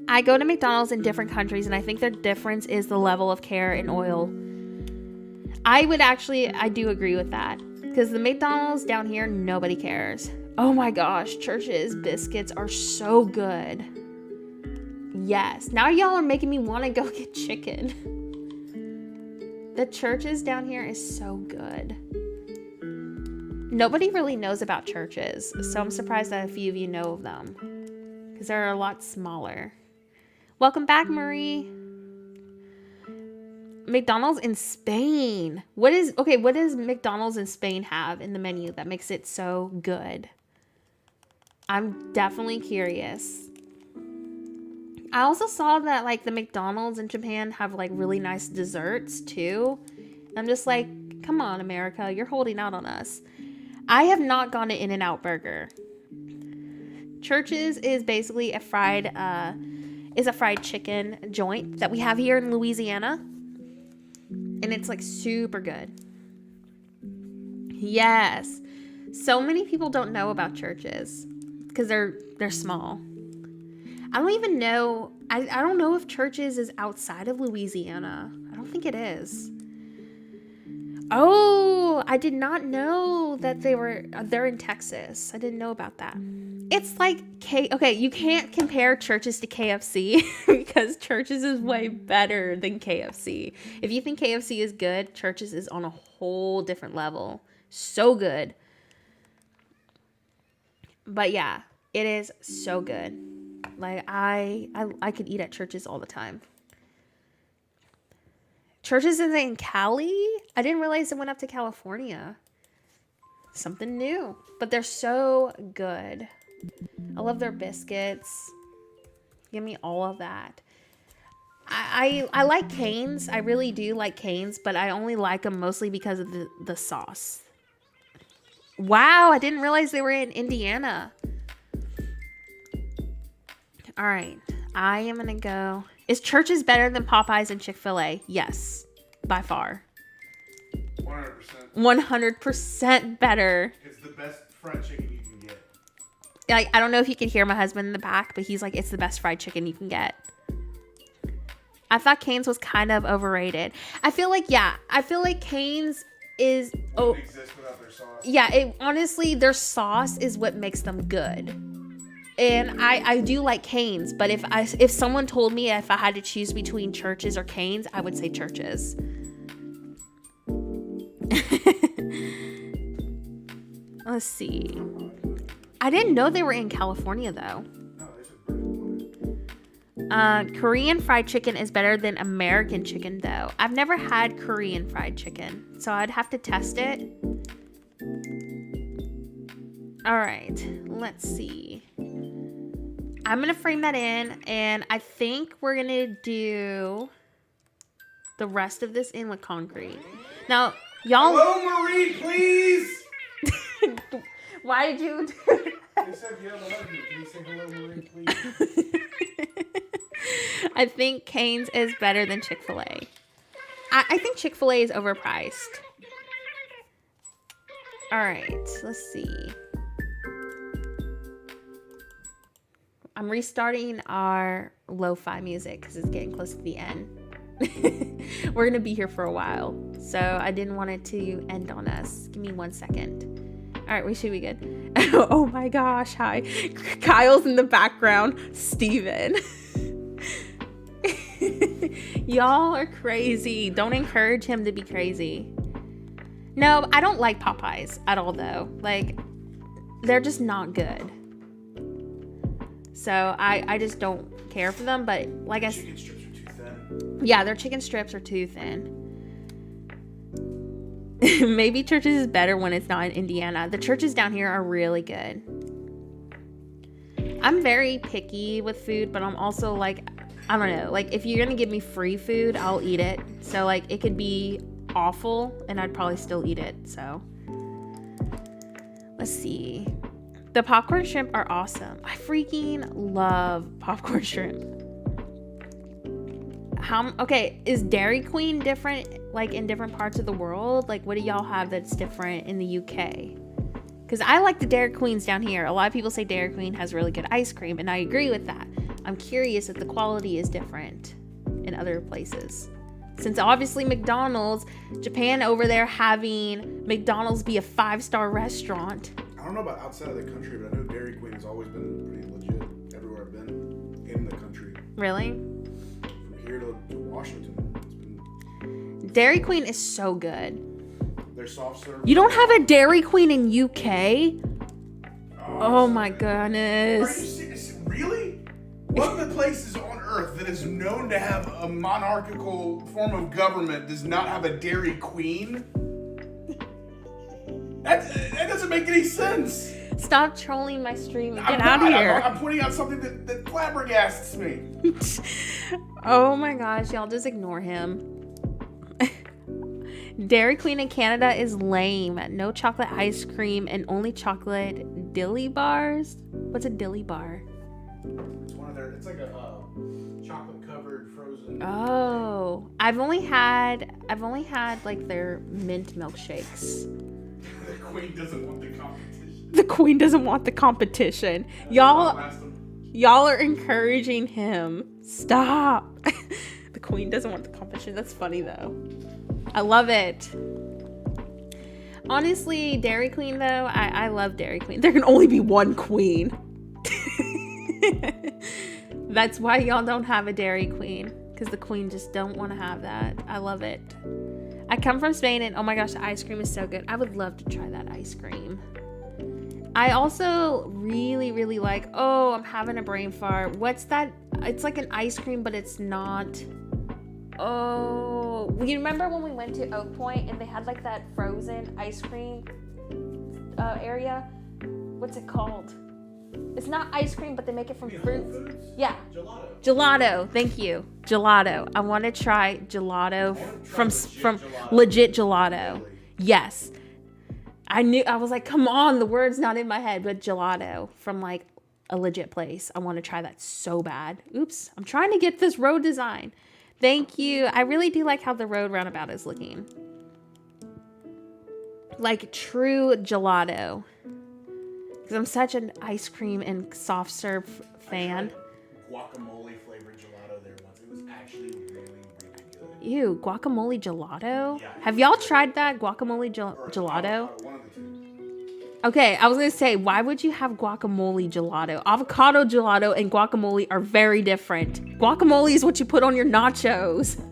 I go to McDonald's in different countries, and I think their difference is the level of care and oil. I do agree with that. Because the McDonald's down here, nobody cares. Oh my gosh, Church's biscuits are so good. Yes, now y'all are making me want to go get chicken. The Church's down here is so good. Nobody really knows about Church's, so I'm surprised that a few of you know of them. Because they're a lot smaller. Welcome back, Marie. McDonald's in Spain. What does McDonald's in Spain have in the menu that makes it so good? I'm definitely curious. I also saw that like the McDonald's in Japan have like really nice desserts too. I'm just like, come on, America, you're holding out on us. I have not gone to In-N-Out Burger. Church's is basically a fried chicken joint that we have here in Louisiana. And it's like super good. Yes. So many people don't know about Church's because they're small. I don't even know. I don't know if Church's is outside of Louisiana. I don't think it is. Oh, I did not know that they're in Texas. I didn't know about that. It's like okay, you can't compare Church's to KFC because Church's is way better than KFC. If you think KFC is good, Church's is on a whole different level. So good. But yeah, it is so good. Like I could eat at Church's all the time. Church's is in Cali? I didn't realize it went up to California. Something new. But they're so good. I love their biscuits. Give me all of that. I like Cane's. I really do like Cane's, but I only like them mostly because of the sauce. Wow, I didn't realize they were in Indiana. All right, I am going to go. Is Church's better than Popeyes and Chick-fil-A? Yes, by far. 100%. 100% better. It's the best fried chicken you can get. Like, I don't know if you can hear my husband in the back, but he's like, it's the best fried chicken you can get. I thought Cane's was kind of overrated. I feel like Cane's is... It exists without their sauce. Yeah, honestly, their sauce is what makes them good. And I do like Cane's, but if someone told me if I had to choose between Churches or Cane's, I would say Churches. Let's see. I didn't know they were in California though. Korean fried chicken is better than American chicken though. I've never had Korean fried chicken, so I'd have to test it. All right, let's see. I'm gonna frame that in, and I think we're gonna do the rest of this in with concrete. Now, y'all. Hello, Marie, please. Why did you? They said you have a love me. Can you say hello, Marie, please? I think Cane's is better than Chick-fil-A. I think Chick-fil-A is overpriced. All right, let's see. I'm restarting our lo-fi music because it's getting close to the end. We're going to be here for a while, so I didn't want it to end on us. Give me 1 second. All right, we should be good. Oh my gosh, hi. Kyle's in the background. Steven. Y'all are crazy. Don't encourage him to be crazy. No, I don't like Popeyes at all though. Like, they're just not good. So I just don't care for them, but like I said, Chicken strips are too thin. Yeah, their chicken strips are too thin. Maybe Churches is better when it's not in Indiana. The Churches down here are really good. I'm very picky with food, but I'm also like, I don't know, like if you're gonna give me free food, I'll eat it. So like it could be awful and I'd probably still eat it. So let's see. The popcorn shrimp are awesome. I freaking love popcorn shrimp. Okay, is Dairy Queen different like in different parts of the world? Like what do y'all have that's different in the UK? Because I like the Dairy Queens down here. A lot of people say Dairy Queen has really good ice cream, and I agree with that. I'm curious if the quality is different in other places. Since obviously McDonald's, Japan over there having McDonald's be a 5-star restaurant. I don't know about outside of the country, but I know Dairy Queen has always been pretty legit everywhere I've been in the country. Really? From here to Washington, it's been... Dairy Queen is so good. Their soft serve. You don't have a Dairy Queen in UK? Oh my goodness. Are you serious? Really? One of the places on earth that is known to have a monarchical form of government does not have a Dairy Queen? That doesn't make any sense. Stop trolling my stream and get out of here. I'm pointing out something that flabbergasts me. Oh my gosh, y'all just ignore him. Dairy Queen in Canada is lame. No chocolate ice cream and only chocolate dilly bars. What's a dilly bar? It's one of their. It's like a chocolate covered frozen. Oh, I've only had like their mint milkshakes. The Queen doesn't want the competition. The Queen doesn't want the competition. Y'all are encouraging him. Stop. The Queen doesn't want the competition. That's funny though. I love it. Honestly, Dairy Queen though, I love Dairy Queen. There can only be one queen. That's why y'all don't have a Dairy Queen, because the Queen just don't want to have that. I love it. I come from Spain and oh my gosh, the ice cream is so good. I would love to try that ice cream. I also really, really like, oh, I'm having a brain fart. What's that? It's like an ice cream, but it's not. Oh, you remember when we went to Oak Point and they had like that frozen ice cream area? What's it called? It's not ice cream, but they make it from fruits. Yeah. Gelato. Thank you. Gelato. I want to try gelato from legit gelato. Yes. I was like, come on, the word's not in my head, but gelato from like a legit place. I want to try that so bad. Oops. I'm trying to get this road design. Thank you. I really do like how the road roundabout is looking. Like true gelato. Because I'm such an ice cream and soft serve fan. Guacamole flavored gelato there once. It was actually really, really good. Ew, guacamole gelato? Yeah. Have y'all tried that guacamole gelato? One of the two. Okay, I was gonna say, why would you have guacamole gelato? Avocado gelato and guacamole are very different. Guacamole is what you put on your nachos.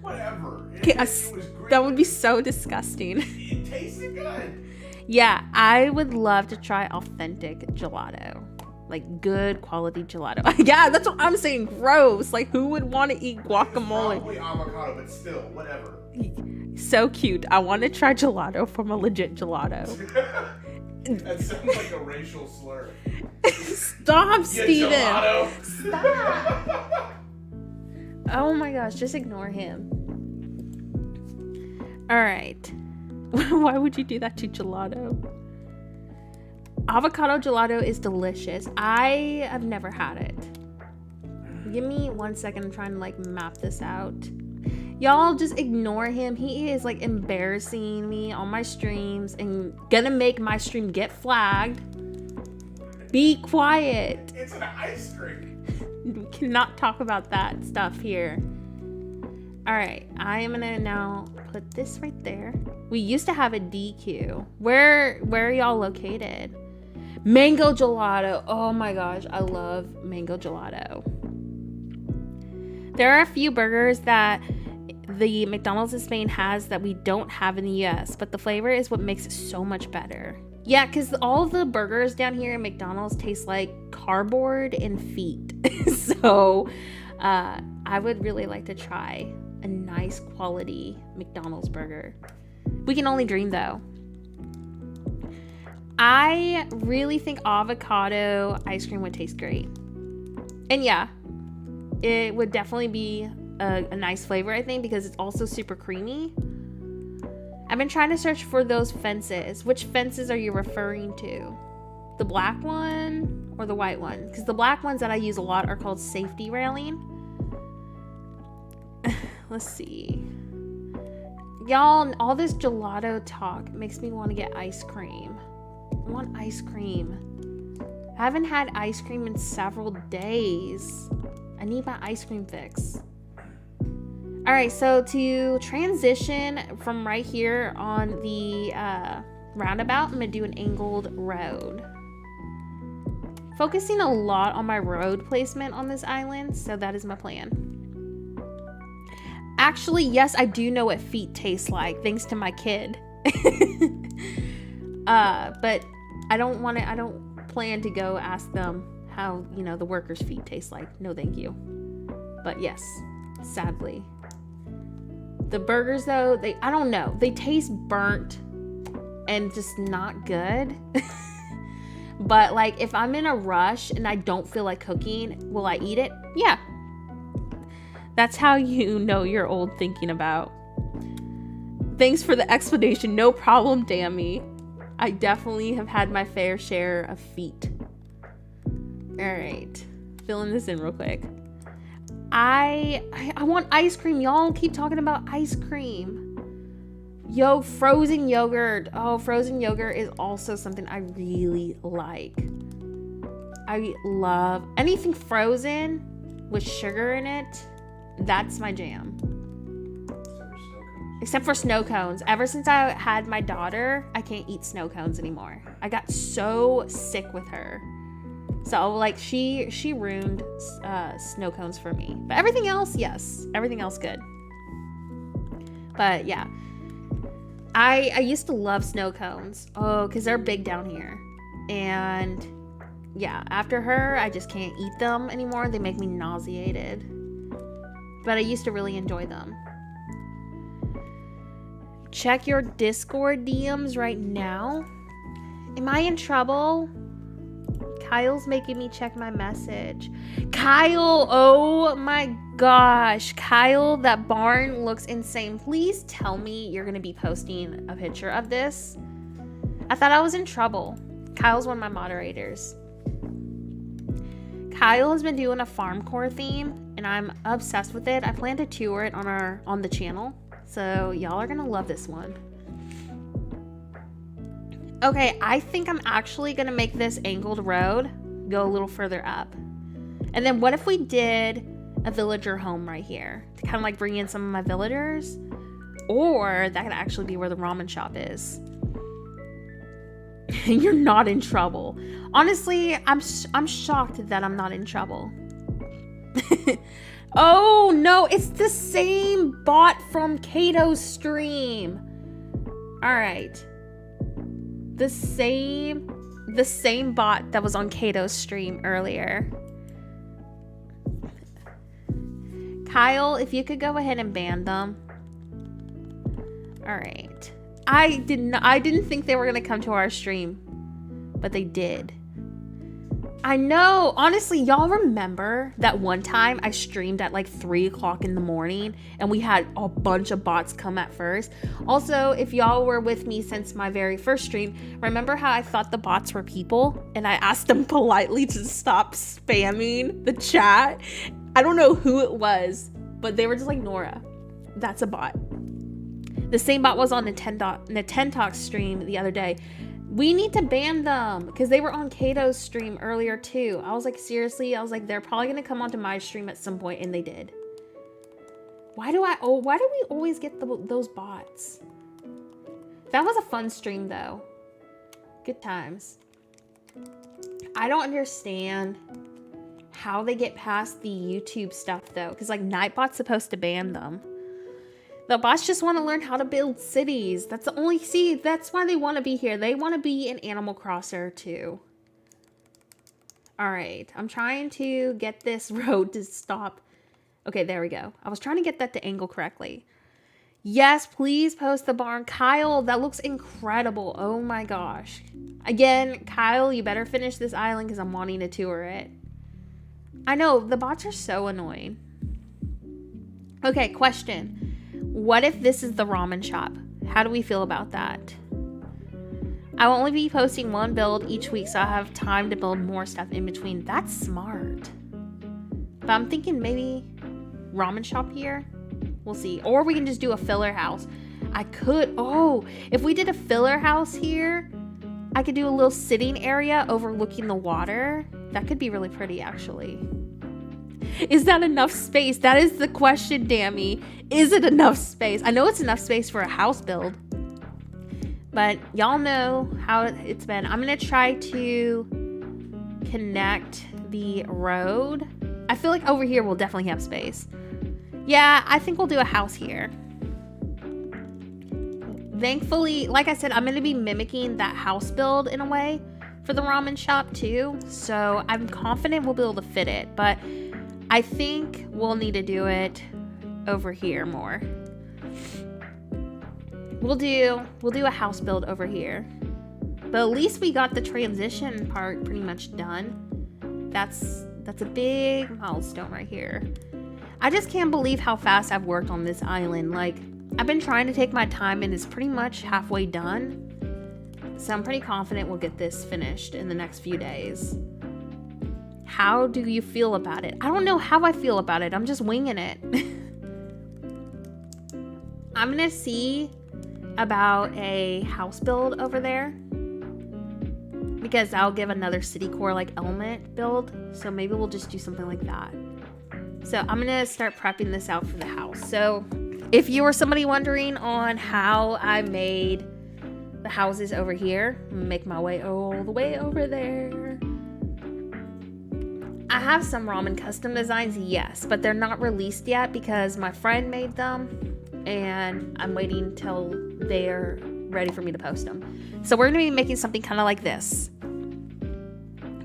Whatever. Okay, It was great. that would be so disgusting. It tasted good. Yeah, I would love to try authentic gelato. Like good quality gelato. Yeah, that's what I'm saying. Gross. Like who would want to eat guacamole? Probably avocado, but still, whatever. So cute. I want to try gelato from a legit gelato. That sounds like a racial slur. Stop, Steven. Gelato. Stop. Oh my gosh, just ignore him. All right. Why would you do that to gelato? Avocado gelato is delicious. I have never had it. Give me 1 second. I'm trying to like map this out. Y'all just ignore him. He is like embarrassing me on my streams and gonna make my stream get flagged. Be quiet. It's an ice cream. We cannot talk about that stuff here. All right, I am gonna now put this right there. We used to have a DQ. Where are y'all located? Mango gelato. Oh my gosh, I love mango gelato. There are a few burgers that the McDonald's in Spain has that we don't have in the US, but the flavor is what makes it so much better. Yeah, because all the burgers down here in McDonald's taste like cardboard and feet. So I would really like to try a nice quality McDonald's burger. We can only dream though. I really think avocado ice cream would taste great. And yeah, it would definitely be a nice flavor, I think, because it's also super creamy. I've been trying to search for those fences. Which fences are you referring to? The black one or the white one? Because the black ones that I use a lot are called safety railing. Let's see. Y'all, all this gelato talk makes me want to get ice cream. I want ice cream. I haven't had ice cream in several days. I need my ice cream fix. All right, so to transition from right here on the roundabout, I'm gonna do an angled road. Focusing a lot on my road placement on this island, so that is my plan. Actually, yes, I do know what feet taste like, thanks to my kid. But I don't plan to go ask them how, the workers' feet taste like. No, thank you. But yes, sadly. The burgers though, I don't know. They taste burnt and just not good. But like if I'm in a rush and I don't feel like cooking, will I eat it? Yeah. That's how you know you're old thinking about. Thanks for the explanation. No problem, Dammy. I definitely have had my fair share of feet. All right. Filling this in real quick. I want ice cream. Y'all keep talking about ice cream. Yo, frozen yogurt. Oh, frozen yogurt is also something I really like. I love anything frozen with sugar in it. That's my jam. Except for snow cones. Ever since I had my daughter, I can't eat snow cones anymore. I got so sick with her. So like she ruined snow cones for me. But everything else, yes. Everything else good. But yeah. I used to love snow cones. Oh, because they're big down here. And yeah, after her, I just can't eat them anymore. They make me nauseated. But I used to really enjoy them. Check your Discord DMs right now. Am I in trouble? Kyle's making me check my message. Kyle, oh my gosh. Kyle, that barn looks insane. Please tell me you're going to be posting a picture of this. I thought I was in trouble. Kyle's one of my moderators. Kyle has been doing a farm core theme and I'm obsessed with it. I plan to tour it on the channel. So y'all are going to love this one. Okay, I think I'm actually going to make this angled road go a little further up. And then what if we did a villager home right here to kind of like bring in some of my villagers? Or that could actually be where the ramen shop is. You're not in trouble. Honestly, I'm shocked that I'm not in trouble. Oh no, it's the same bot from Kato's stream. All right. The same bot that was on Kato's stream earlier. Kyle, if you could go ahead and ban them. All right. I didn't think they were going to come to our stream, but they did. I know. Honestly, y'all remember that one time I streamed at like 3 o'clock in the morning and we had a bunch of bots come at first. Also, if y'all were with me since my very first stream, remember how I thought the bots were people and I asked them politely to stop spamming the chat? I don't know who it was, but they were just like, Nora, that's a bot. The same bot was on Nintendo's stream the other day. We need to ban them because they were on Kato's stream earlier too. I was like, seriously? I was like, they're probably going to come onto my stream at some point, and they did. Why do we always get those bots? That was a fun stream though. Good times. I don't understand how they get past the YouTube stuff though, because like Nightbot's supposed to ban them. The bots just want to learn how to build cities. That's why they want to be here. They want to be an Animal Crosser too. All right, I'm trying to get this road to stop. Okay, there we go. I was trying to get that to angle correctly. Yes, please post the barn. Kyle, that looks incredible. Oh my gosh. Again, Kyle, you better finish this island because I'm wanting to tour it. I know, the bots are so annoying. Okay, question. What if this is the ramen shop? How do we feel about that? I will only be posting one build each week, so I have time to build more stuff in between. That's smart. But I'm thinking maybe ramen shop here. We'll see. Or we can just do a filler house. If we did a filler house here, I could do a little sitting area overlooking the water. That could be really pretty, actually. Is that enough space? That is the question, Dammy. Is it enough space? I know it's enough space for a house build. But y'all know how it's been. I'm going to try to connect the road. I feel like over here we'll definitely have space. Yeah, I think we'll do a house here. Thankfully, like I said, I'm going to be mimicking that house build in a way for the ramen shop too. So I'm confident we'll be able to fit it. But I think we'll need to do it over here more. We'll do a house build over here. But at least we got the transition part pretty much done. That's a big milestone right here. I just can't believe how fast I've worked on this island. Like, I've been trying to take my time and it's pretty much halfway done. So I'm pretty confident we'll get this finished in the next few days. How do you feel about it? I don't know how I feel about it. I'm just winging it. I'm gonna see about a house build over there because I'll give another city core like element build. So maybe we'll just do something like that. So I'm gonna start prepping this out for the house. So if you were somebody wondering on how I made the houses over here, make my way all the way over there. I have some ramen custom designs, yes, but they're not released yet because my friend made them and I'm waiting till they're ready for me to post them. So we're gonna be making something kind of like this,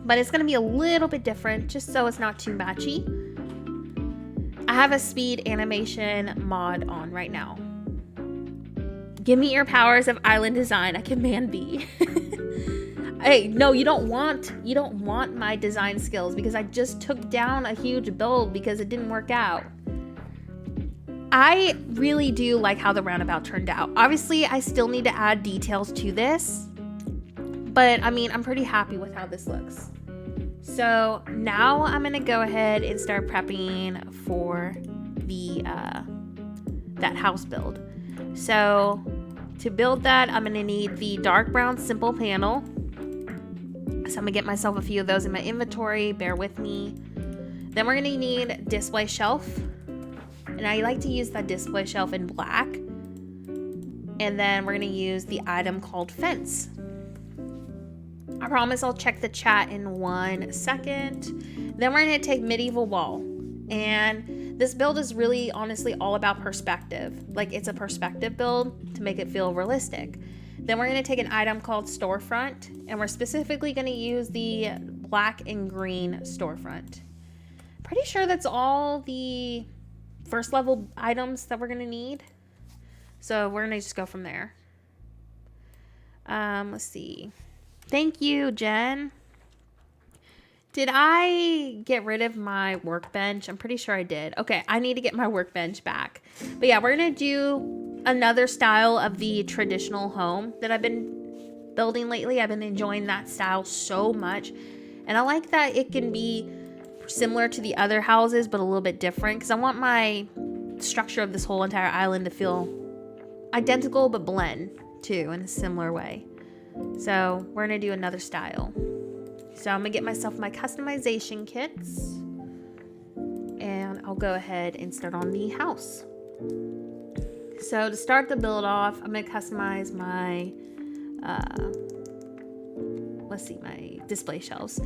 but it's gonna be a little bit different just so it's not too matchy. I have a speed animation mod on right now. Give me your powers of island design. I command B. Hey, no, you don't want my design skills because I just took down a huge build because it didn't work out. I really do like how the roundabout turned out. Obviously, I still need to add details to this, but I mean, I'm pretty happy with how this looks. So now I'm gonna go ahead and start prepping for the that house build. So to build that, I'm gonna need the dark brown simple panel. So I'm gonna get myself a few of those in my inventory, bear with me. Then we're gonna need display shelf. And I like to use that display shelf in black. And then we're gonna use the item called fence. I promise I'll check the chat in 1 second. Then we're going to take medieval wall. And this build is really honestly all about perspective. Like, it's a perspective build to make it feel realistic. Then we're going to take an item called storefront, and we're specifically going to use the black and green storefront. Pretty sure that's all the first level items that we're going to need. So we're going to just go from there. Let's see. Thank you, Jen. Did I get rid of my workbench? I'm pretty sure I did. Okay, I need to get my workbench back. But yeah, we're going to do another style of the traditional home that I've been building lately. I've been enjoying that style so much. And I like that it can be similar to the other houses, but a little bit different. Because I want my structure of this whole entire island to feel identical, but blend too in a similar way. So we're going to do another style. So I'm going to get myself my customization kits, and I'll go ahead and start on the house. So to start the build off, I'm going to customize my, my display shelves.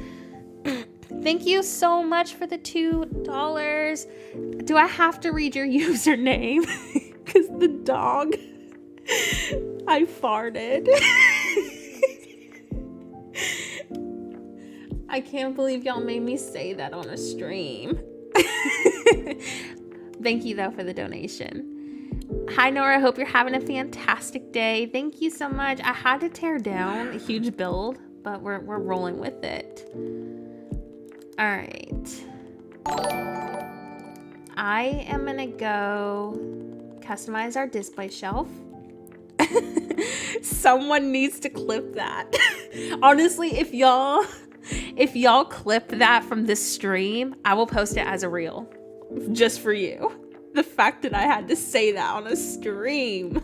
Thank you so much for the $2. Do I have to read your username? Because the dog, I farted. I can't believe y'all made me say that on a stream. Thank you, though, for the donation. Hi, Nora. I hope you're having a fantastic day. Thank you so much. I had to tear down a huge build, but we're rolling with it. All right. I am going to go customize our display shelf. Someone needs to clip that. Honestly, if y'all clip that from this stream, I will post it as a reel just for you. The fact that I had to say that on a stream.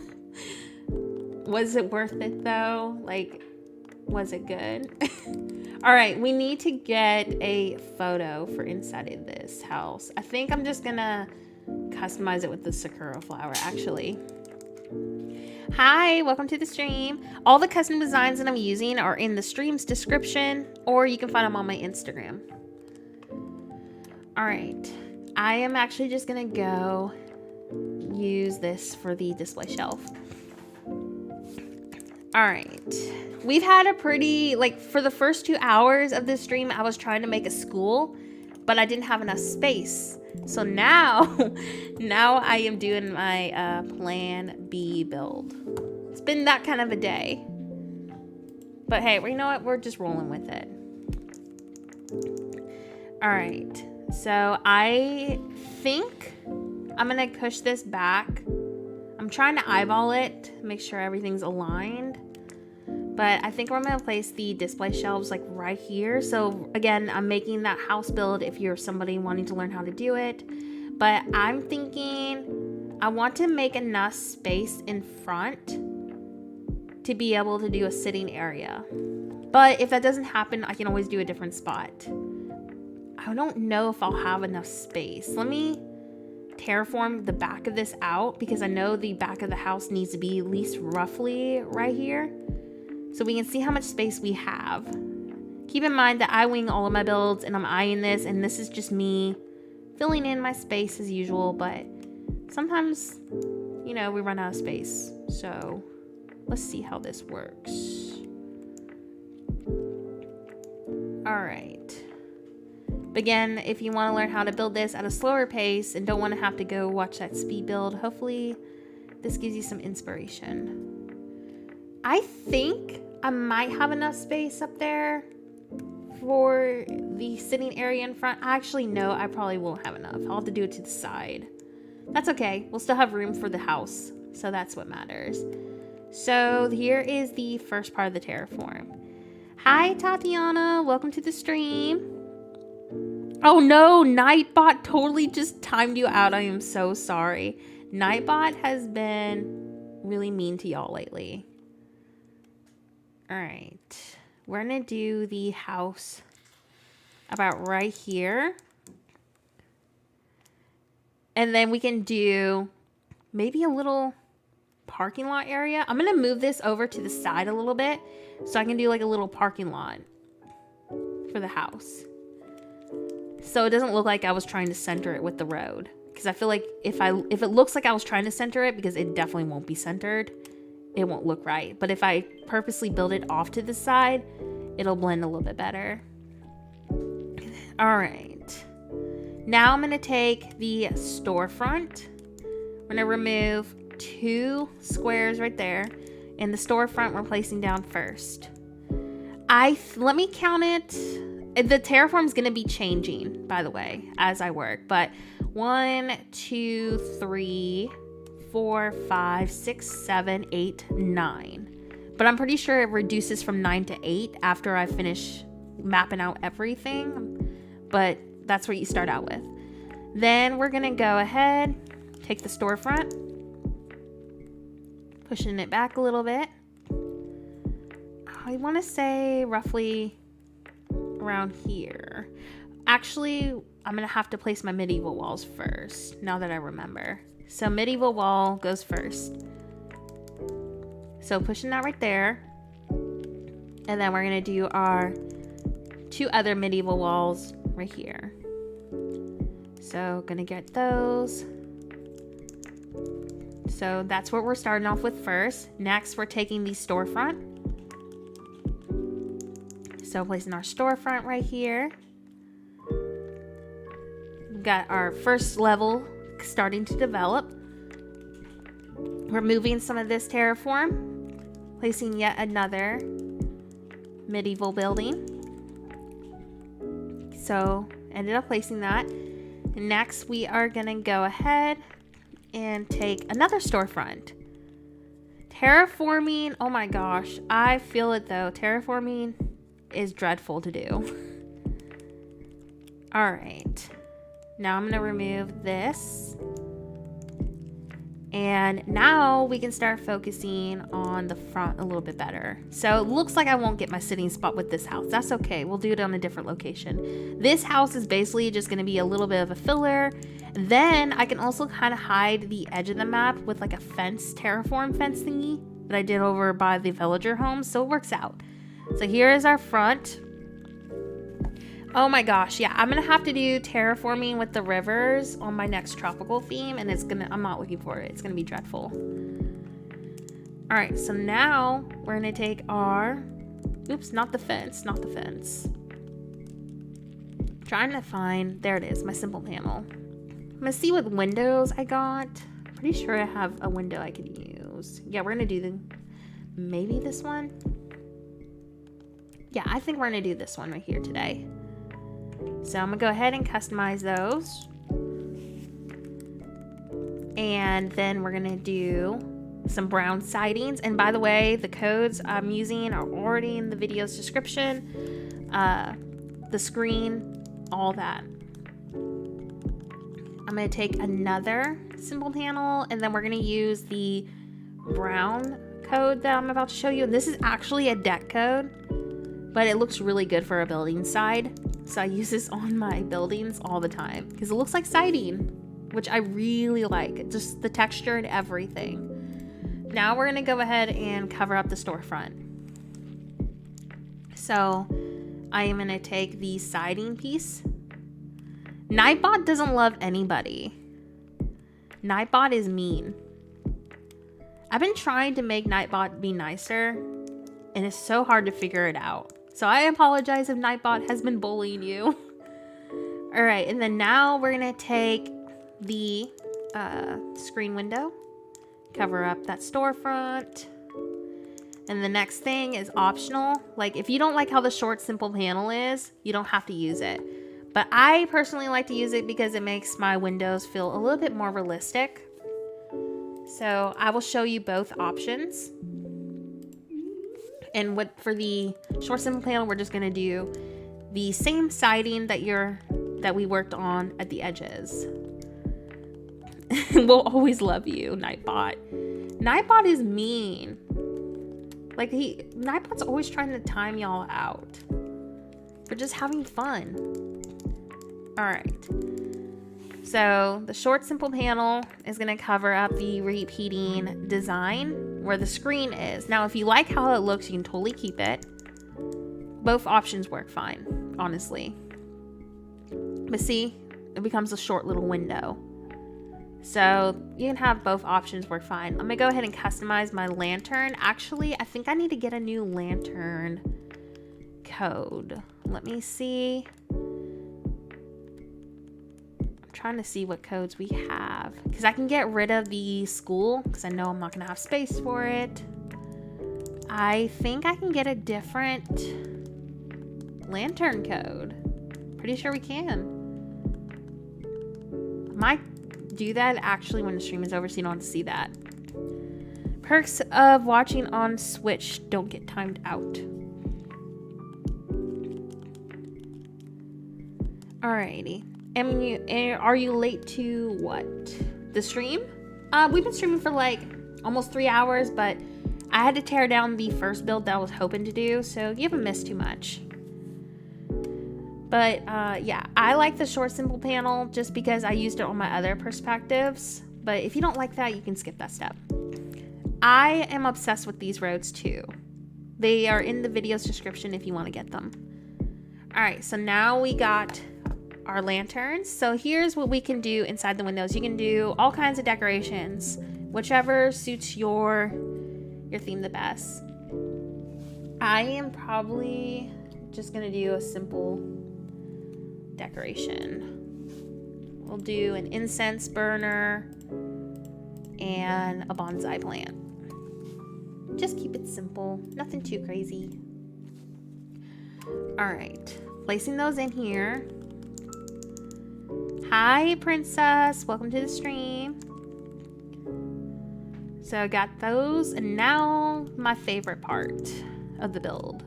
Was it worth it though? Like, was it good? All right, we need to get a photo for inside of this house. I think I'm just gonna customize it with the sakura flower actually. Hi, welcome to the stream. All the custom designs that I'm using are in the stream's description, or you can find them on my Instagram. All right, I am actually just gonna go use this for the display shelf. All right, we've had a pretty, for the first 2 hours of this stream, I was trying to make a school, but I didn't have enough space. So now I am doing my plan B build. It's been that kind of a day. But hey, you know what? We're just rolling with it. All right. So I think I'm going to push this back. I'm trying to eyeball it, make sure everything's aligned. But I think we're going to place the display shelves right here. So again, I'm making that house build if you're somebody wanting to learn how to do it. But I'm thinking I want to make enough space in front to be able to do a sitting area. But if that doesn't happen, I can always do a different spot. I don't know if I'll have enough space. Let me terraform the back of this out because I know the back of the house needs to be at least roughly right here. So we can see how much space we have. Keep in mind that I wing all of my builds and I'm eyeing this, and this is just me filling in my space as usual, but sometimes, we run out of space. So let's see how this works. All right. Again, if you want to learn how to build this at a slower pace and don't want to have to go watch that speed build, hopefully this gives you some inspiration. I think I might have enough space up there for the sitting area in front. Actually, no, I probably won't have enough. I'll have to do it to the side. That's okay. We'll still have room for the house. So that's what matters. So here is the first part of the terraform. Hi, Tatiana. Welcome to the stream. Oh no, Nightbot totally just timed you out. I am so sorry. Nightbot has been really mean to y'all lately. All right, we're gonna do the house about right here. And then we can do maybe a little parking lot area. I'm gonna move this over to the side a little bit so I can do like a little parking lot for the house. So it doesn't look like I was trying to center it with the road. Because I feel like if it looks like I was trying to center it, because it definitely won't be centered, it won't look right. But if I purposely build it off to the side, it'll blend a little bit better. All right. Now I'm going to take the storefront. I'm going to remove 2 squares right there. And the storefront we're placing down first. Let me count it. The terraform is going to be changing, by the way, as I work. But 1, 2, 3, 4, 5, 6, 7, 8, 9. But I'm pretty sure it reduces from 9 to 8 after I finish mapping out everything. But that's what you start out with. Then we're going to go ahead, take the storefront, pushing it back a little bit. I want to say roughly around here. Actually, I'm going to have to place my medieval walls first, now that I remember. So medieval wall goes first. So pushing that right there. And then we're going to do our 2 other medieval walls right here. So going to get those. So that's what we're starting off with first. Next, we're taking the storefront. So placing our storefront right here. We've got our first level starting to develop. Removing some of this terraform. Placing yet another medieval building. So ended up placing that. Next, we are going to go ahead and take another storefront. Terraforming, oh my gosh, I feel it though. Terraforming is dreadful to do. All right, now I'm gonna remove this, and now we can start focusing on the front a little bit better. So it looks like I won't get my sitting spot with this house. That's okay, we'll do it on a different location. This house is basically just gonna be a little bit of a filler. Then I can also kind of hide the edge of the map with like a fence, terraform fence thingy that I did over by the villager home, so it works out. So here is our front. Oh my gosh, yeah, I'm gonna have to do terraforming with the rivers on my next tropical theme, and I'm not looking for it. It's gonna be dreadful. All right, so now we're gonna take our, oops, not the fence. Trying to find, there it is, my simple panel. I'm gonna see what windows I got. Pretty sure I have a window I could use. Yeah, we're gonna do maybe this one. Yeah, I think we're gonna do this one right here today. So I'm gonna go ahead and customize those. And then we're gonna do some brown sidings. And by the way, the codes I'm using are already in the video's description. The screen, all that. I'm gonna take another simple panel, and then we're gonna use the brown code that I'm about to show you. And this is actually a deck code, but it looks really good for a building side. So I use this on my buildings all the time because it looks like siding, which I really like. Just the texture and everything. Now we're gonna go ahead and cover up the storefront. So I am gonna take the siding piece. Nightbot doesn't love anybody. Nightbot is mean. I've been trying to make Nightbot be nicer, and it's so hard to figure it out. So I apologize if Nightbot has been bullying you. All right, and then now we're gonna take the screen window, cover up that storefront. And the next thing is optional. Like if you don't like how the short simple panel is, you don't have to use it. But I personally like to use it because it makes my windows feel a little bit more realistic. So I will show you both options. And for the short simple panel, we're just gonna do the same siding that we worked on at the edges. We'll always love you, Nightbot. Nightbot is mean. Like Nightbot's always trying to time y'all out. We're just having fun. All right. So the short simple panel is going to cover up the repeating design where the screen is. Now, if you like how it looks, you can totally keep it. Both options work fine, honestly. But see, it becomes a short little window. So you can have both options work fine. I'm gonna go ahead and customize my lantern. Actually, I think I need to get a new lantern code. Let me see. I'm trying to see what codes we have, because I can get rid of the school because I know I'm not gonna have space for it. I think I can get a different lantern code. Pretty sure we can. Might do that actually when the stream is over so you don't have to see that. Perks of watching on Switch: don't get timed out. Alrighty. Are you late to what? The stream? We've been streaming for like almost 3 hours, but I had to tear down the first build that I was hoping to do, so you haven't missed too much. But yeah, I like the short simple panel just because I used it on my other perspectives. But if you don't like that, you can skip that step. I am obsessed with these roads too. They are in the video's description if you want to get them. All right, so now we got our lanterns. So here's what we can do inside the windows. You can do all kinds of decorations, whichever suits your theme the best. I am probably just gonna do a simple decoration. We'll do an incense burner and a bonsai plant. Just keep it simple, nothing too crazy. All right, placing those in here. Hi, Princess, welcome to the stream. So I got those, and now my favorite part of the build.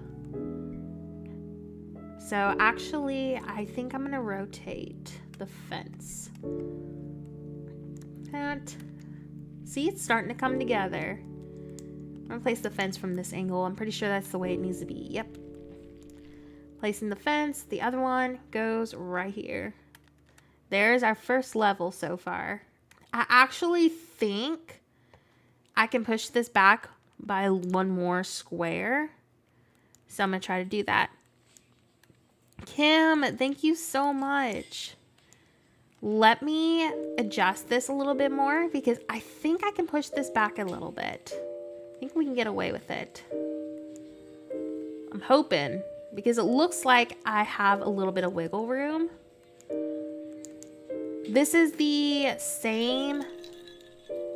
So actually, I think I'm gonna rotate the fence. See, it's starting to come together. I'm gonna place the fence from this angle. I'm pretty sure that's the way it needs to be. Yep. Placing the fence. The other one goes right here. There's our first level so far. I actually think I can push this back by one more square. So I'm gonna try to do that. Kim, thank you so much. Let me adjust this a little bit more because I think I can push this back a little bit. I think we can get away with it. I'm hoping, because it looks like I have a little bit of wiggle room. This is the same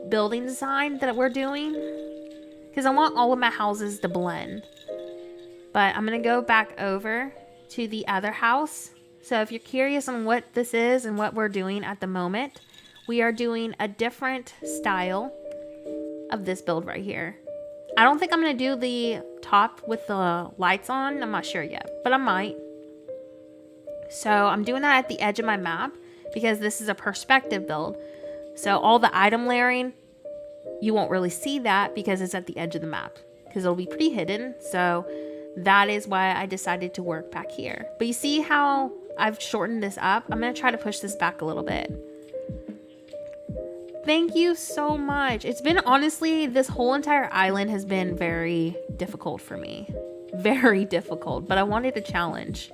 building design that we're doing because I want all of my houses to blend. But I'm going to go back over to the other house. So if you're curious on what this is and what we're doing at the moment, we are doing a different style of this build right here. I don't think I'm going to do the top with the lights on. I'm not sure yet, but I might. So I'm doing that at the edge of my map because this is a perspective build. So all the item layering, you won't really see that because it's at the edge of the map because it'll be pretty hidden. So that is why I decided to work back here. But you see how I've shortened this up? I'm going to try to push this back a little bit. Thank you so much. It's been, honestly, this whole entire island has been very difficult for me. Very difficult, but I wanted a challenge.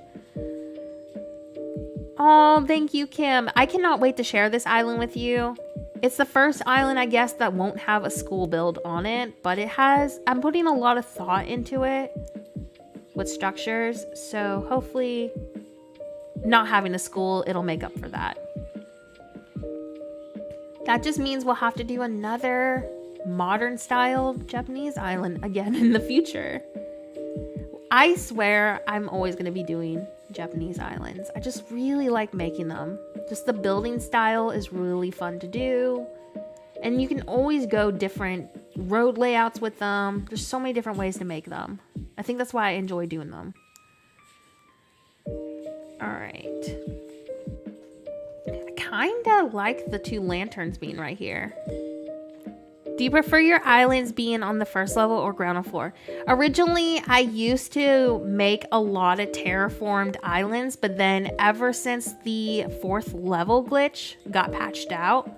Oh, thank you, Kim. I cannot wait to share this island with you. It's the first island, I guess, that won't have a school build on it, but it has, I'm putting a lot of thought into it with structures, so hopefully not having a school, it'll make up for that. That just means we'll have to do another modern style Japanese island again in the future. I swear I'm always going to be doing Japanese islands. I just really like making them. Just the building style is really fun to do. And you can always go different road layouts with them. There's so many different ways to make them. I think that's why I enjoy doing them. All right. I kind of like the two lanterns being right here. Do you prefer your islands being on the first level or ground floor? Originally, I used to make a lot of terraformed islands, but then ever since the 4th level glitch got patched out,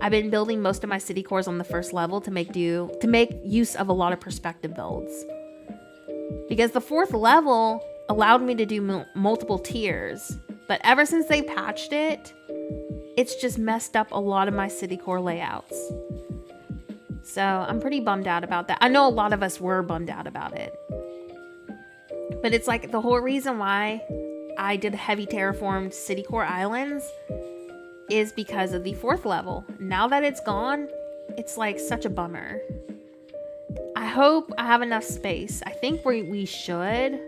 I've been building most of my city cores on the first level to make use of a lot of perspective builds. Because the 4th level allowed me to do multiple tiers, but ever since they patched it, it's just messed up a lot of my city core layouts. So I'm pretty bummed out about that. I know a lot of us were bummed out about it. But it's like the whole reason why I did heavy terraformed city core islands is because of the 4th level. Now that it's gone, it's like such a bummer. I hope I have enough space. I think we should.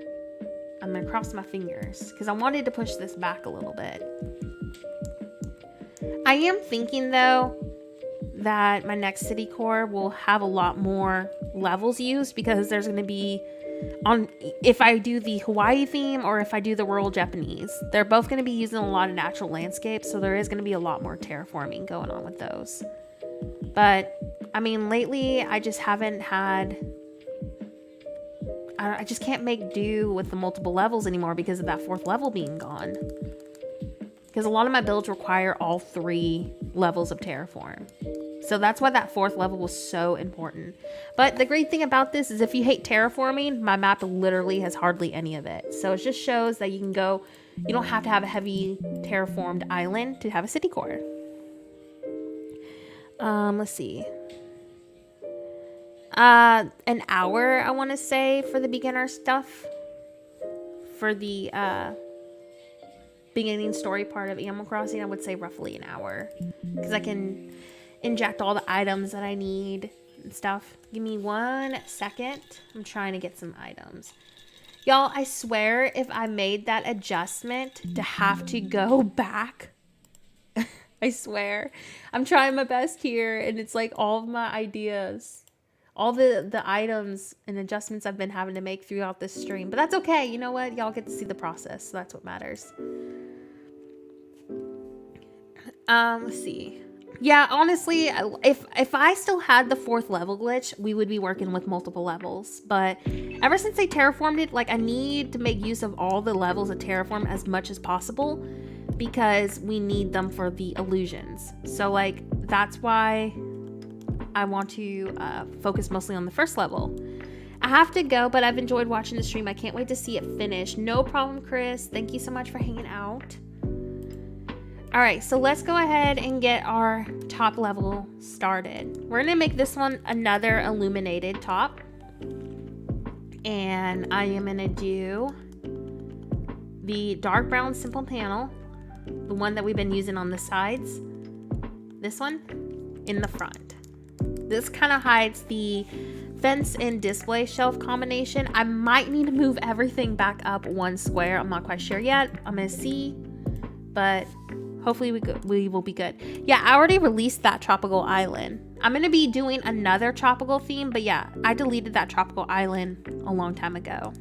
I'm gonna cross my fingers because I wanted to push this back a little bit. I am thinking though that my next city core will have a lot more levels used because there's going to be if I do the Hawaii theme or if I do the rural Japanese, they're both going to be using a lot of natural landscapes, so there is going to be a lot more terraforming going on with those. But I mean, lately I just haven't had, I just can't make do with the multiple levels anymore because of that 4th level being gone. Because a lot of my builds require all 3 levels of terraform. So that's why that 4th level was so important. But the great thing about this is if you hate terraforming, my map literally has hardly any of it. So it just shows that you can go, you don't have to have a heavy terraformed island to have a city core. Let's see. An hour, I want to say, for the beginner stuff. For the beginning story part of Animal Crossing, I would say roughly an hour. Because I can inject all the items that I need and stuff. Give me 1 second. I'm trying to get some items. Y'all, I swear if I made that adjustment to have to go back, I swear. I'm trying my best here and it's like all of my ideas, all the items and adjustments I've been having to make throughout this stream. But that's okay. You know what? Y'all get to see the process. So that's what matters. Let's see. Yeah, honestly, if I still had the 4th level glitch, we would be working with multiple levels. But ever since they terraformed it, like I need to make use of all the levels of terraform as much as possible because we need them for the illusions. So like that's why I want to focus mostly on the 1st level. I have to go, but I've enjoyed watching the stream. I can't wait to see it finish. No problem, Chris. Thank you so much for hanging out. All right, so let's go ahead and get our top level started. We're gonna make this one another illuminated top. And I am gonna do the dark brown simple panel, the one that we've been using on the sides. This one in the front. This kind of hides the fence and display shelf combination. I might need to move everything back up 1 square. I'm not quite sure yet. I'm gonna see, but hopefully we will be good. Yeah, I already released that tropical island. I'm going to be doing another tropical theme, but yeah, I deleted that tropical island a long time ago.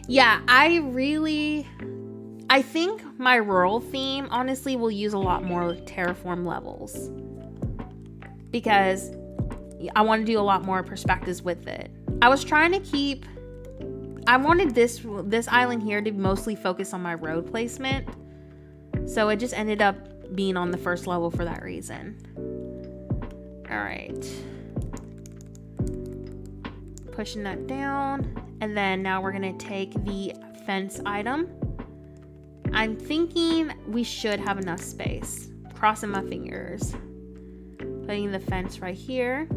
Yeah, I think my rural theme, honestly, will use a lot more terraform levels. Because I want to do a lot more perspectives with it. I was trying to keep... I wanted this island here to mostly focus on my road placement. So it just ended up being on the 1st level for that reason. All right. Pushing that down. And then now we're going to take the fence item. I'm thinking we should have enough space. Crossing my fingers. Putting the fence right here.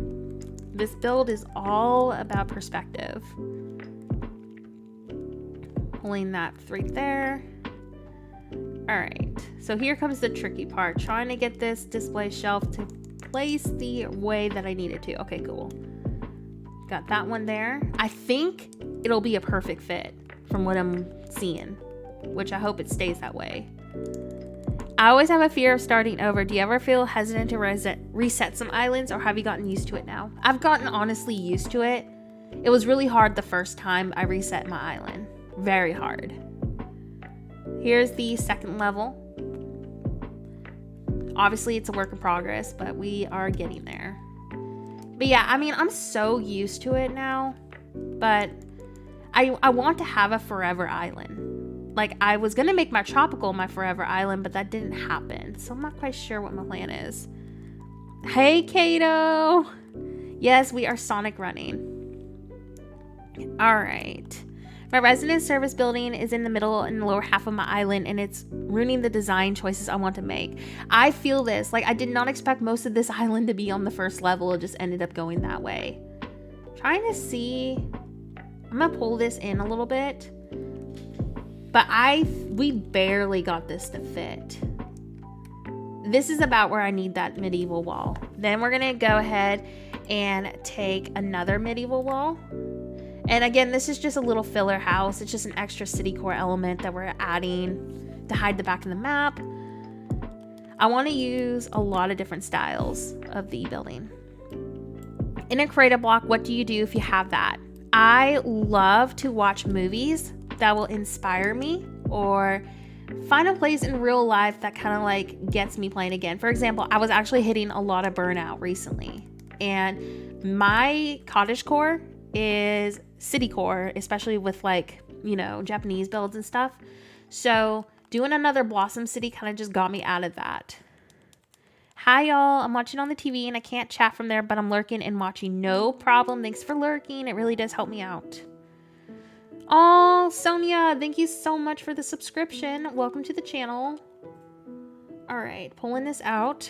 This build is all about perspective. Pulling that right there. All right, so here comes the tricky part. Trying to get this display shelf to place the way that I need it to. Okay, cool. Got that one there. I think it'll be a perfect fit from what I'm seeing, which I hope it stays that way. I always have a fear of starting over. Do you ever feel hesitant to reset some islands, or have you gotten used to it now? I've gotten honestly used to it. It was really hard the first time I reset my island. Very hard. Here's the 2nd level. Obviously, it's a work in progress, but we are getting there. But yeah, I mean, I'm so used to it now, but I want to have a forever island. Like, I was going to make my tropical my forever island, but that didn't happen. So I'm not quite sure what my plan is. Hey, Kato. Yes, we are Sonic running. All right. My resident service building is in the middle and the lower half of my island, and it's ruining the design choices I want to make. I feel this. Like, I did not expect most of this island to be on the first level. It just ended up going that way. Trying to see. I'm going to pull this in a little bit. But we barely got this to fit. This is about where I need that medieval wall. Then we're going to go ahead and take another medieval wall. And again, this is just a little filler house. It's just an extra city core element that we're adding to hide the back of the map. I want to use a lot of different styles of the building. In a creative block, what do you do if you have that? I love to watch movies that will inspire me or find a place in real life that kind of like gets me playing again. For example, I was actually hitting a lot of burnout recently, and my cottage core is city core, especially with like, you know, Japanese builds and stuff. So doing another Blossom City kind of just got me out of that. Hi y'all, I'm watching on the TV and I can't chat from there, but I'm lurking and watching. No problem. Thanks for lurking. It really does help me out. Oh, Sonia, thank you so much for the subscription. Welcome to the channel. All right, pulling this out.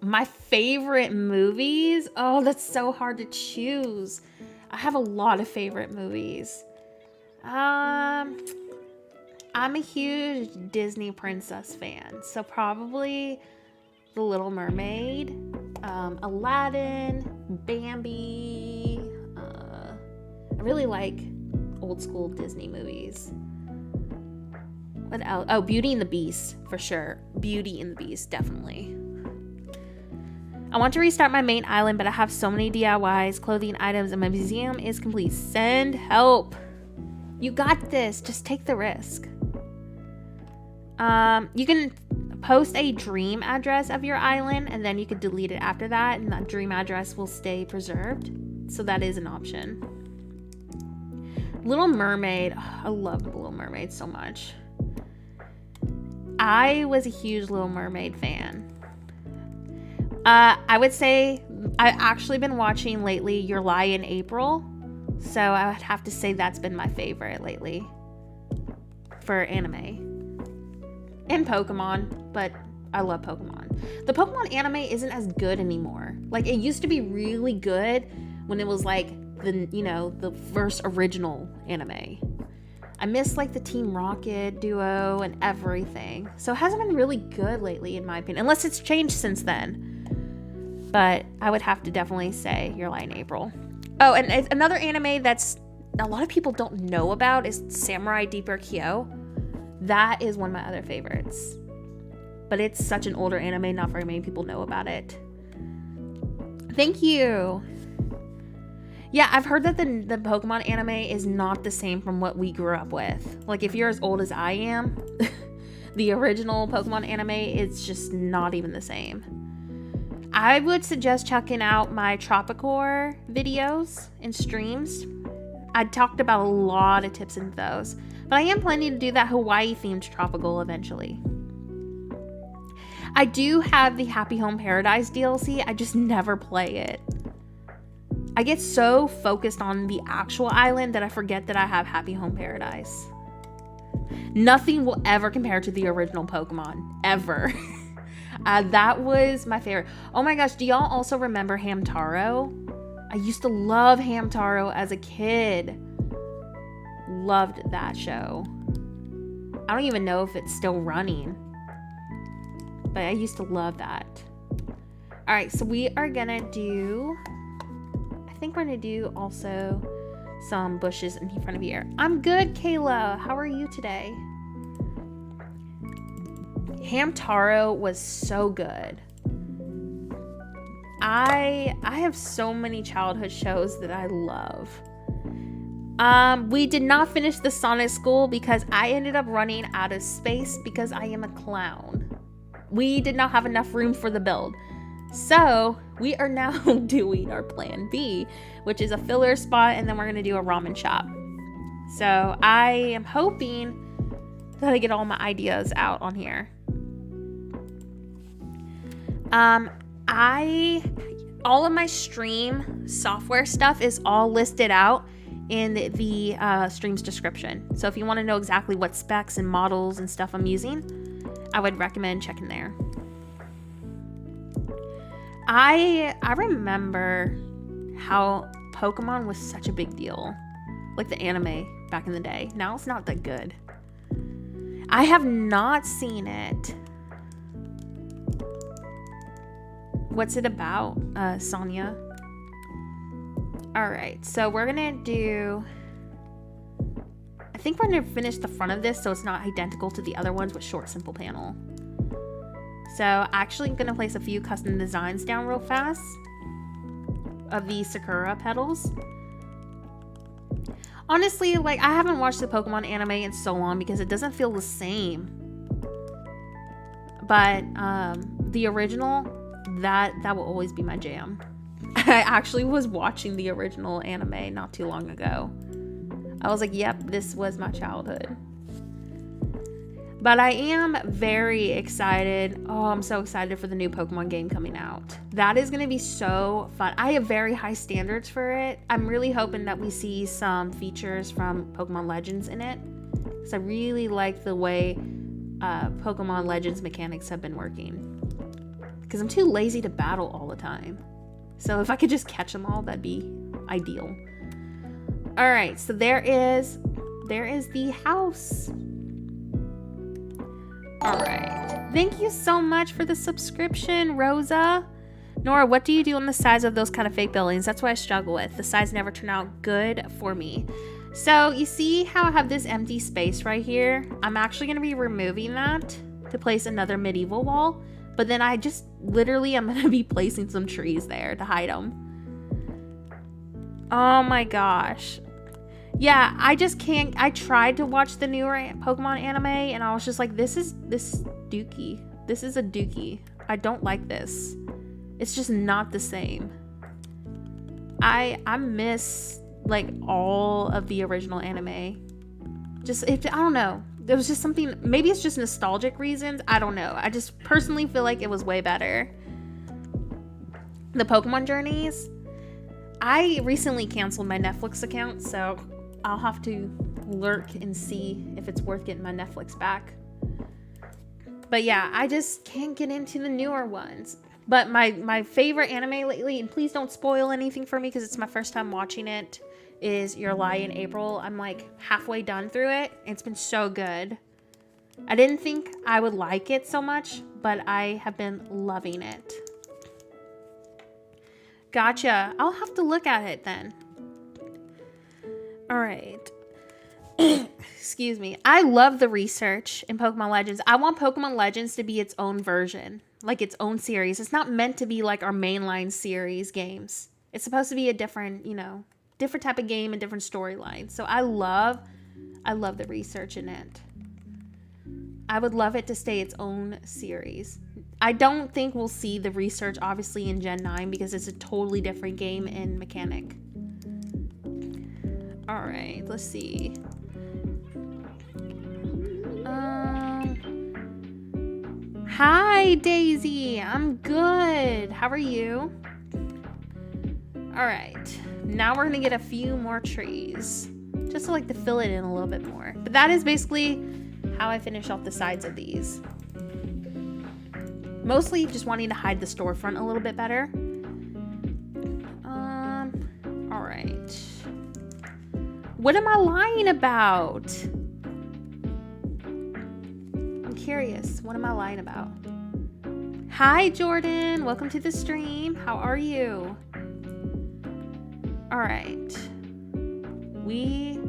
My favorite movies. Oh, that's so hard to choose. I have a lot of favorite movies. I'm a huge Disney princess fan, so probably The Little Mermaid, Aladdin, Bambi. I really like old school Disney movies. What else? Oh, Beauty and the Beast, for sure. Beauty and the Beast, definitely. I want to restart my main island, but I have so many DIYs, clothing items, and my museum is complete. Send help. You got this. Just take the risk. You can post a dream address of your island, and then you could delete it after that, and that dream address will stay preserved. So that is an option. Little Mermaid. Oh, I love The Little Mermaid so much. I was a huge Little Mermaid fan. I would say I've actually been watching lately Your Lie in April. So I would have to say that's been my favorite lately for anime. And Pokemon, but I love Pokemon. The Pokemon anime isn't as good anymore. Like, it used to be really good when it was like the first original anime. I miss like the Team Rocket duo and everything. So it hasn't been really good lately, in my opinion, unless it's changed since then. But I would have to definitely say Your Lie in April. Oh, and another anime that's a lot of people don't know about is Samurai Deeper Kyo. That is one of my other favorites. But it's such an older anime, not very many people know about it. Thank you. Yeah, I've heard that the Pokemon anime is not the same from what we grew up with. Like, if you're as old as I am, the original Pokemon anime is just not even the same. I would suggest checking out my Tropicore videos and streams. I talked about a lot of tips in those. But I am planning to do that Hawaii-themed tropical eventually. I do have the Happy Home Paradise DLC. I just never play it. I get so focused on the actual island that I forget that I have Happy Home Paradise. Nothing will ever compare to the original Pokemon. Ever. That was my favorite. Oh my gosh, do y'all also remember Hamtaro? I used to love Hamtaro as a kid. Loved that show. I don't even know if it's still running. But I used to love that. Alright, so we are gonna do... I think we're gonna do also some bushes in front of here. I'm good, Kayla. How are you today? Hamtaro was so good. I have so many childhood shows that I love. We did not finish the Sonic School because I ended up running out of space because I am a clown. we did not have enough room for the build. So we are now doing our plan B, which is a filler spot, and then we're gonna do a ramen shop. So I am hoping that I get all my ideas out on here. All of my stream software stuff is all listed out in the stream's description. So if you want to know exactly what specs and models and stuff I'm using, I would recommend checking there. I remember how Pokemon was such a big deal, like the anime back in the day. Now it's not that good. I have not seen it. What's it about, Sonia? All right, so we're gonna do, I think we're gonna finish the front of this so it's not identical to the other ones with short, simple panel. So actually I'm gonna place a few custom designs down real fast of these Sakura petals. Honestly, like, I haven't watched the Pokemon anime in so long because it doesn't feel the same. But the original, that will always be my jam. I actually was watching the original anime not too long ago. I was like, yep, this was my childhood. But I am very excited. Oh, I'm so excited for the new Pokemon game coming out. That is going to be so fun. I have very high standards for it. I'm really hoping that we see some features from Pokemon Legends in it, because I really like the way Pokemon Legends mechanics have been working. Because I'm too lazy to battle all the time. So if I could just catch them all, that'd be ideal. All right, so there is the house. All right, thank you so much for the subscription, Rosa. Nora, what do you do on the sides of those kind of fake buildings? That's what I struggle with. The sides never turn out good for me. So you see how I have this empty space right here? I'm actually going to be removing that to place another medieval wall. But then I just literally am going to be placing some trees there to hide them. Oh my gosh. Yeah, I just can't. I tried to watch the newer Pokemon anime and I was just like, this is dookie. This is a dookie. I don't like this. It's just not the same. I miss like all of the original anime. I don't know. There was just something, maybe it's just nostalgic reasons. I don't know. I just personally feel like it was way better. The Pokemon journeys. I recently canceled my Netflix account, so I'll have to lurk and see if it's worth getting my Netflix back. But yeah, I just can't get into the newer ones. But my favorite anime lately, and please don't spoil anything for me because it's my first time watching it, is Your Lie in April. I'm like halfway done through it. It's been so good. I didn't think I would like it so much, but I have been loving it. Gotcha. I'll have to look at it then. All right. Excuse me. I love the research in Pokemon Legends. I want Pokemon Legends to be its own version, like its own series. It's not meant to be like our mainline series games. It's supposed to be a different, different type of game and different storyline. So I love the research in it. I would love it to stay its own series. I don't think we'll see the research obviously in Gen 9 because it's a totally different game and mechanic. All right, let's see. Hi, Daisy. I'm good. How are you? All right. Now we're going to get a few more trees. Just to fill it in a little bit more. But that is basically how I finish off the sides of these. Mostly just wanting to hide the storefront a little bit better. All right. What am I lying about? I'm curious. What am I lying about? Hi, Jordan. Welcome to the stream. How are you? All right. We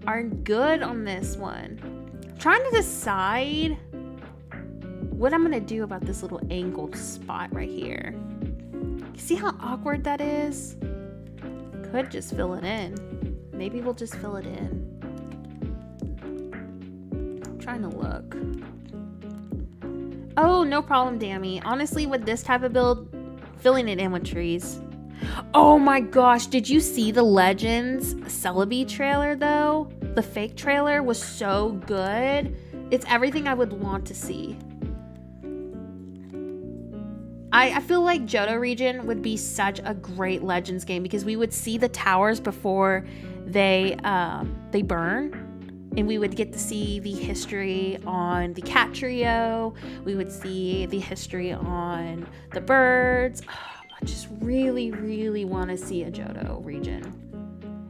are good on this one. I'm trying to decide what I'm going to do about this little angled spot right here. See how awkward that is? Could just fill it in. Maybe we'll just fill it in. I'm trying to look. Oh, no problem, Dammy. Honestly, with this type of build, filling it in with trees. Oh my gosh, did you see the Legends Celebi trailer though? The fake trailer was so good. It's everything I would want to see. I feel like Johto region would be such a great Legends game because we would see the towers before they burn. And we would get to see the history on the cat trio. We would see the history on the birds. Oh, I just really, really want to see a Johto region.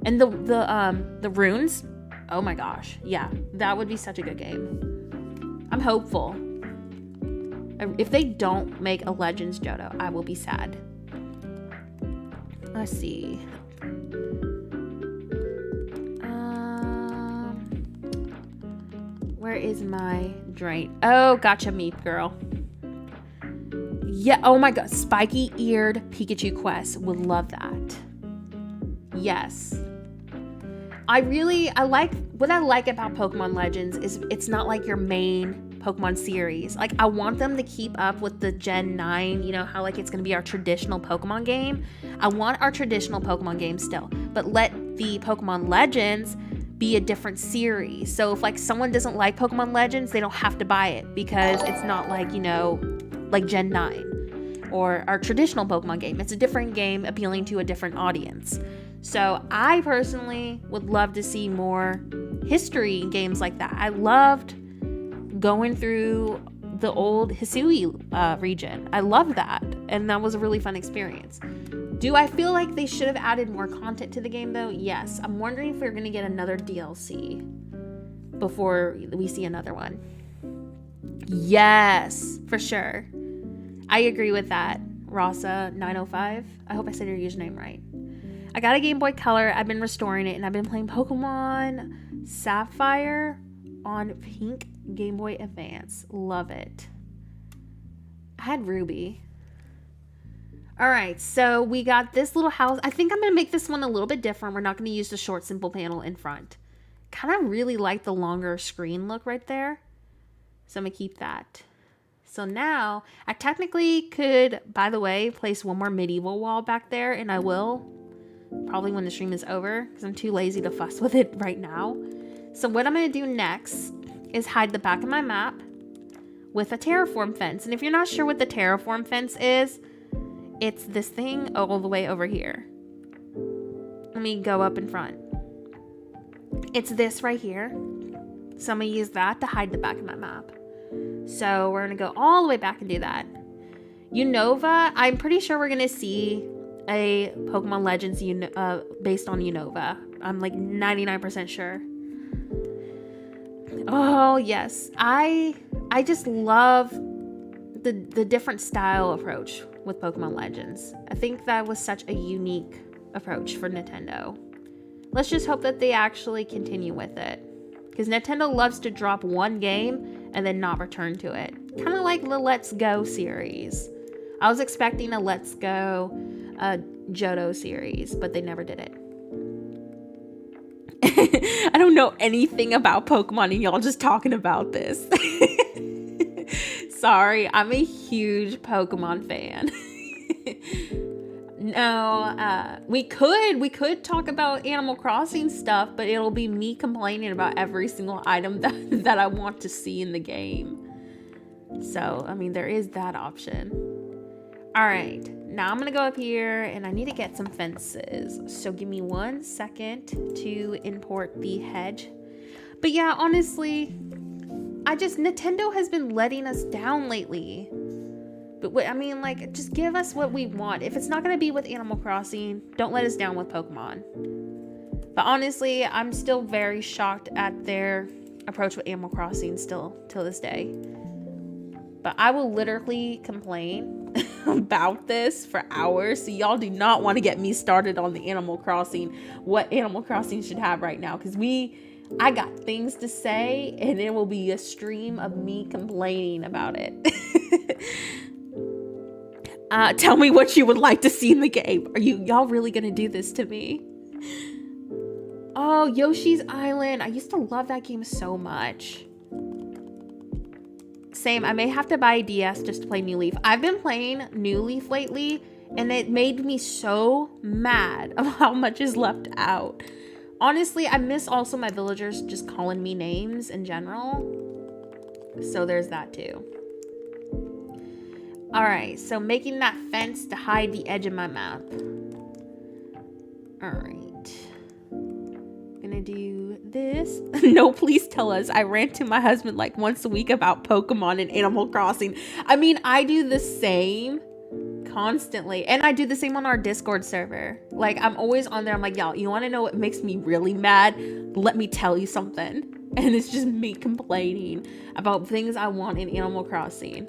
And the runes. Oh my gosh. Yeah, that would be such a good game. I'm hopeful. If they don't make a Legends Johto, I will be sad. Let's see. Where is my drain? Oh, gotcha, Meep girl. Yeah, oh my god, spiky-eared Pikachu quest. Would love that. Yes. What I like about Pokemon Legends is it's not like your main Pokemon series. Like, I want them to keep up with the Gen 9, you know, how like it's gonna be our traditional Pokemon game. I want our traditional Pokemon game still, but let the Pokemon Legends be a different series. So if like someone doesn't like Pokemon Legends, they don't have to buy it because it's not like, you know, like Gen 9 or our traditional Pokemon game. It's a different game appealing to a different audience. So I personally would love to see more history in games like that. I loved going through the old Hisui region. I loved that, and that was a really fun experience. Do I feel like they should have added more content to the game though? Yes. I'm wondering if we're gonna get another DLC before we see another one. Yes, for sure. I agree with that. Rasa905. I hope I said your username right. I got a Game Boy Color. I've been restoring it, and I've been playing Pokemon Sapphire on pink Game Boy Advance. Love it. I had Ruby. All right, so we got this little house. I think I'm going to make this one a little bit different. We're not going to use the short, simple panel in front. Kind of really like the longer screen look right there. So I'm going to keep that. So now, I technically could, by the way, place one more medieval wall back there, and I will. Probably when the stream is over, because I'm too lazy to fuss with it right now. So what I'm going to do next is hide the back of my map with a terraform fence. And if you're not sure what the terraform fence is, it's this thing all the way over here. Let me go up in front. It's this right here. So I'm going to use that to hide the back of my map. So we're going to go all the way back and do that. Unova, I'm pretty sure we're going to see a Pokemon Legends based on Unova. I'm like 99% sure. Oh, yes. I just love the different style approach with Pokemon Legends. I think that was such a unique approach for Nintendo. Let's just hope that they actually continue with it. Because Nintendo loves to drop one game and then not return to it. Kind of like the Let's Go series. I was expecting a Let's Go Johto series, but they never did it. I don't know anything about Pokemon and y'all just talking about this. Sorry, I'm a huge Pokemon fan. No, we could talk about Animal Crossing stuff, but it'll be me complaining about every single item that I want to see in the game. So, I mean, there is that option. All right, now I'm gonna go up here and I need to get some fences. So give me 1 second to import the hedge. But yeah, honestly, Nintendo has been letting us down lately. But I mean, like, just give us what we want. If it's not gonna be with Animal Crossing, don't let us down with Pokemon. But honestly, I'm still very shocked at their approach with Animal Crossing still till this day. But I will literally complain about this for hours. So y'all do not want to get me started on the Animal Crossing, what Animal Crossing should have right now. Because I got things to say and it will be a stream of me complaining about it. Tell me what you would like to see in the game. Are y'all really going to do this to me? Oh, Yoshi's Island. I used to love that game so much. Same. I may have to buy a DS just to play New Leaf. I've been playing New Leaf lately, and it made me so mad of how much is left out. Honestly, I miss also my villagers just calling me names in general. So there's that too. Alright, so making that fence to hide the edge of my map. Alright. Gonna do this. No, please tell us. I rant to my husband like once a week about Pokemon and Animal Crossing. I mean, I do the same constantly, and I do the same on our Discord server. Like, I'm always on there. I'm like, y'all, you want to know what makes me really mad? Let me tell you something. And it's just me complaining about things I want in Animal Crossing.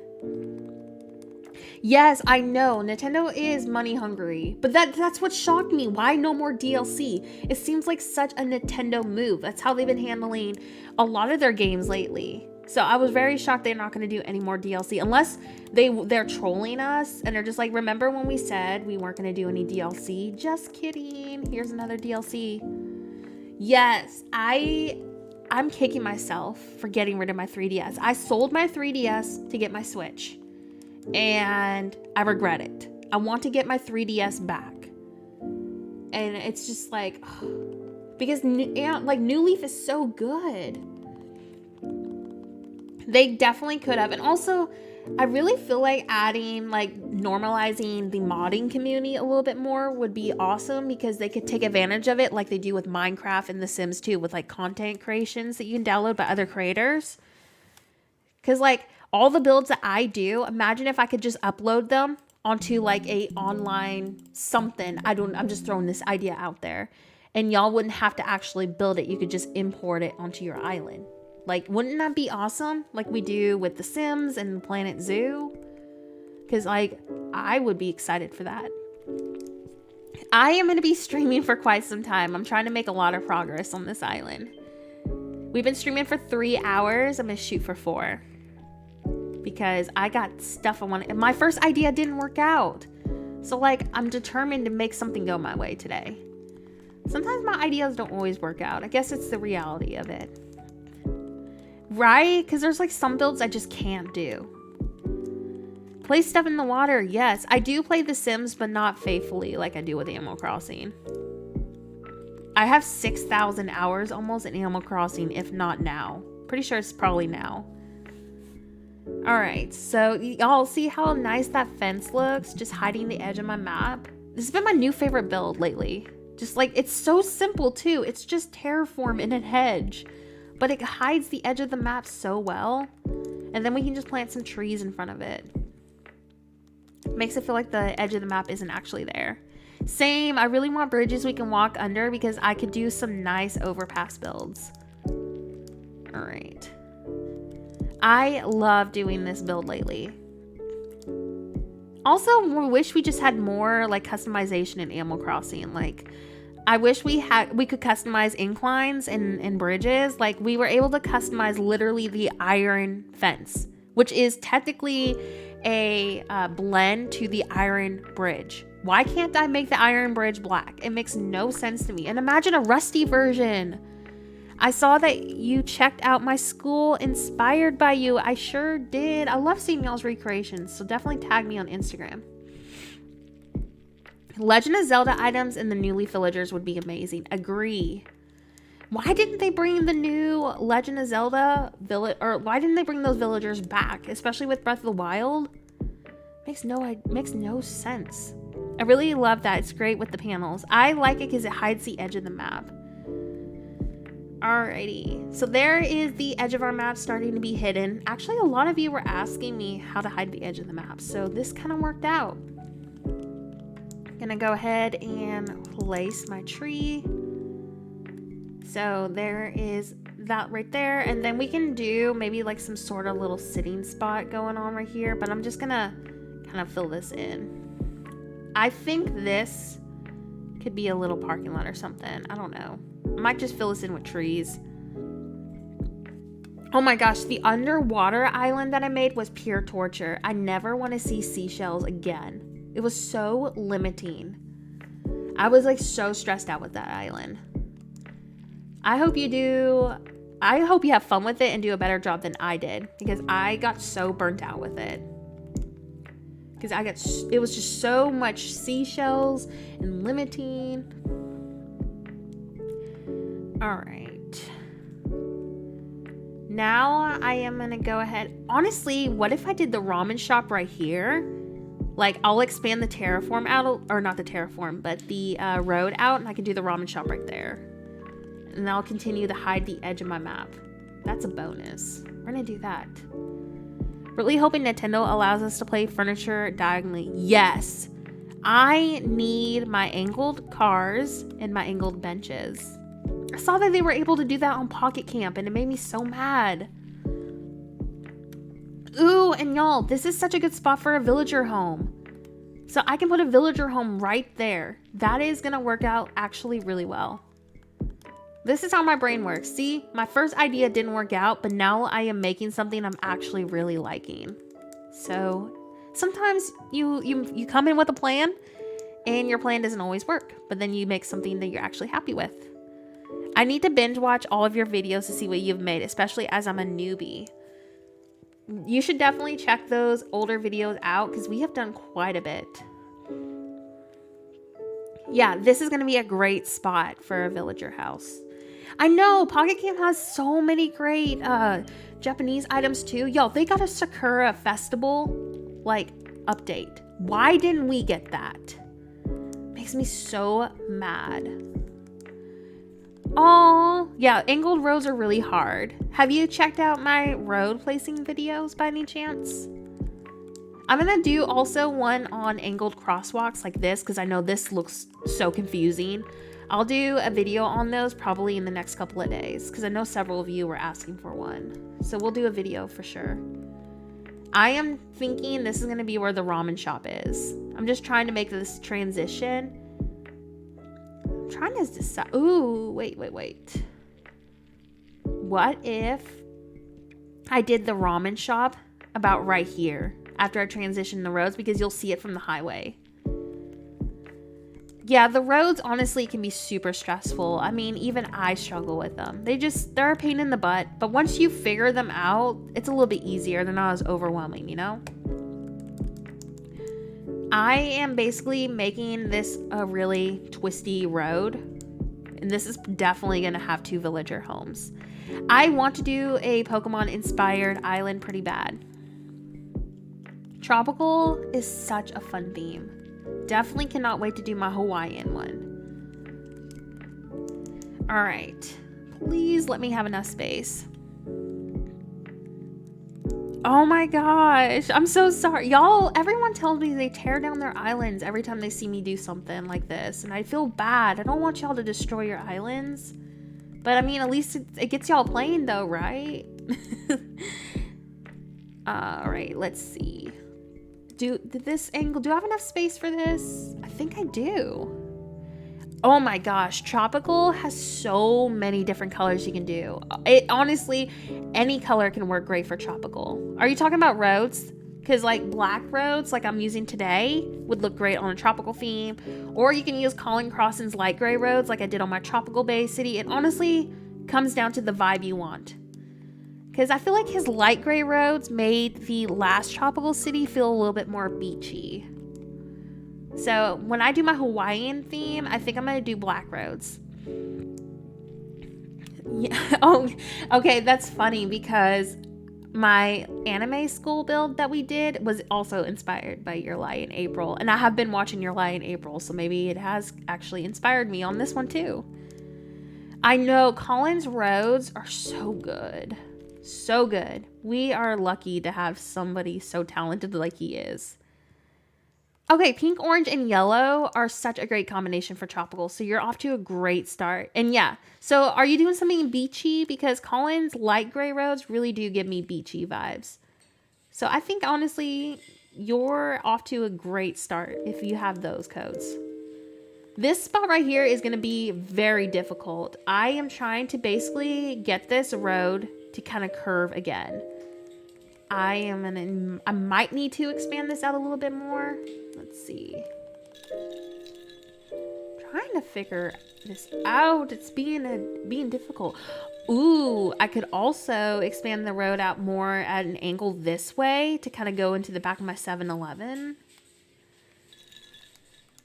Yes, I know Nintendo is money hungry, but that's what shocked me. Why no more DLC? It seems like such a Nintendo move. That's how they've been handling a lot of their games lately. So I was very shocked they're not going to do any more DLC, unless they're trolling us and they're just like, remember when we said we weren't going to do any DLC? Just kidding. Here's another DLC. Yes, I'm kicking myself for getting rid of my 3DS. I sold my 3DS to get my Switch, and I regret it. I want to get my 3DS back. And it's just like, because New Leaf is so good. They definitely could have. And also, I really feel like adding, like, normalizing the modding community a little bit more would be awesome, because they could take advantage of it like they do with Minecraft and The Sims 2 with, like, content creations that you can download by other creators. Because, like, all the builds that I do, imagine if I could just upload them onto, like, a online something. I'm just throwing this idea out there. And y'all wouldn't have to actually build it. You could just import it onto your island. Like, wouldn't that be awesome? Like we do with The Sims and Planet Zoo? Because, like, I would be excited for that. I am going to be streaming for quite some time. I'm trying to make a lot of progress on this island. We've been streaming for 3 hours. I'm going to shoot for 4. Because I got stuff I want. My first idea didn't work out. So, like, I'm determined to make something go my way today. Sometimes my ideas don't always work out. I guess it's the reality of it. Right? Because there's, like, some builds I just can't do. Play stuff in the water. Yes, I do play The Sims, but not faithfully like I do with Animal Crossing. I have 6,000 hours almost in Animal Crossing, if not now. Pretty sure it's probably now. Alright, so y'all see how nice that fence looks? Just hiding the edge of my map. This has been my new favorite build lately. Just, like, it's so simple too. It's just terraform in a hedge. But it hides the edge of the map so well. And then we can just plant some trees in front of it. Makes it feel like the edge of the map isn't actually there. Same, I really want bridges we can walk under, because I could do some nice overpass builds. Alright. I love doing this build lately. Also, we wish we just had more, like, customization in Animal Crossing. Like, I wish we could customize inclines and bridges. Like, we were able to customize literally the iron fence, which is technically a blend to the iron bridge. Why can't I make the iron bridge black? It makes no sense to me. And imagine a rusty version. I saw that you checked out my school inspired by you. I sure did. I love seeing y'all's recreations, so definitely tag me on Instagram. Legend of Zelda items in the New Leaf villagers would be amazing. Agree. Why didn't they bring the new Legend of Zelda village, or why didn't they bring those villagers back, especially with Breath of the Wild? Makes no sense. I really love that. It's great with the panels. I like it because it hides the edge of the map. Alrighty, so there is the edge of our map starting to be hidden. Actually, a lot of you were asking me how to hide the edge of the map, so this kind of worked out. Gonna go ahead and place my tree. So there is that right there, and then we can do maybe like some sort of little sitting spot going on right here, but I'm just gonna kind of fill this in. I think this could be a little parking lot or something. I don't know. I might just fill this in with trees. Oh my gosh, the underwater island that I made was pure torture. I never want to see seashells again. It was so limiting. I was, like, so stressed out with that island. I hope you do I hope you have fun with it and do a better job than I did, because I got so burnt out with it. Because it was just so much seashells and limiting. All right. Now I am gonna go ahead. Honestly, what if I did the ramen shop right here? Like, I'll expand the terraform out, or not the terraform, but the road out, and I can do the ramen shop right there. And I'll continue to hide the edge of my map. That's a bonus. We're gonna do that. Really hoping Nintendo allows us to play furniture diagonally. Yes! I need my angled cars and my angled benches. I saw that they were able to do that on Pocket Camp, and it made me so mad. Ooh, and y'all, this is such a good spot for a villager home. So I can put a villager home right there. That is gonna work out actually really well. This is how my brain works. See, my first idea didn't work out, but now I am making something I'm actually really liking. So sometimes you come in with a plan, and your plan doesn't always work, but then you make something that you're actually happy with. I need to binge watch all of your videos to see what you've made, especially as I'm a newbie. You should definitely check those older videos out, because we have done quite a bit. Yeah, this is going to be a great spot for a villager house. I know, Pocket Camp has so many great Japanese items too. Yo, they got a Sakura Festival, like, update. Why didn't we get that? Makes me so mad. Oh, yeah, angled roads are really hard. Have you checked out my road placing videos by any chance? I'm gonna do also one on angled crosswalks like this, because I know this looks so confusing. I'll do a video on those probably in the next couple of days, because I know several of you were asking for one. So we'll do a video for sure. I am thinking this is gonna be where the ramen shop is. I'm just trying to make this transition. Trying to decide. Ooh, wait. What if I did the ramen shop about right here after I transition the roads, because you'll see it from the highway. Yeah, the roads honestly can be super stressful. I mean, even I struggle with them. They're a pain in the butt, but once you figure them out, it's a little bit easier. They're not as overwhelming, you know? I am basically making this a really twisty road, and this is definitely going to have 2 villager homes. I want to do a Pokemon inspired island pretty bad. Tropical is such a fun theme. Definitely cannot wait to do my Hawaiian one. All right, please let me have enough space. Oh my gosh, I'm so sorry. Y'all, everyone tells me they tear down their islands every time they see me do something like this, and I feel bad. I don't want y'all to destroy your islands. But I mean, at least it gets y'all playing though, right? All right, let's see. Did this angle, do I have enough space for this? I think I do. Oh my gosh, tropical has so many different colors you can do. It honestly, any color can work great for tropical. Are you talking about roads? Because like black roads, like I'm using today, would look great on a tropical theme. Or you can use Colin Crossan's light gray roads like I did on my tropical bay city. It honestly comes down to the vibe you want. Because I feel like his light gray roads made the last tropical city feel a little bit more beachy. So when I do my Hawaiian theme, I think I'm going to do black roads. Yeah. Oh, okay. That's funny because my anime school build that we did was also inspired by Your Lie in April. And I have been watching Your Lie in April, so maybe it has actually inspired me on this one too. I know Colin's roads are so good. So good. We are lucky to have somebody so talented like he is. Okay, pink, orange, and yellow are such a great combination for tropical, so you're off to a great start. And yeah, so are you doing something beachy? Because Colin's light gray roads really do give me beachy vibes. So I think, honestly, you're off to a great start if you have those codes. This spot right here is going to be very difficult. I am trying to basically get this road to kind of curve again. I might need to expand this out a little bit more. Let's see. Trying to figure this out. It's being difficult. Ooh, I could also expand the road out more at an angle this way to kind of go into the back of my 7-Eleven.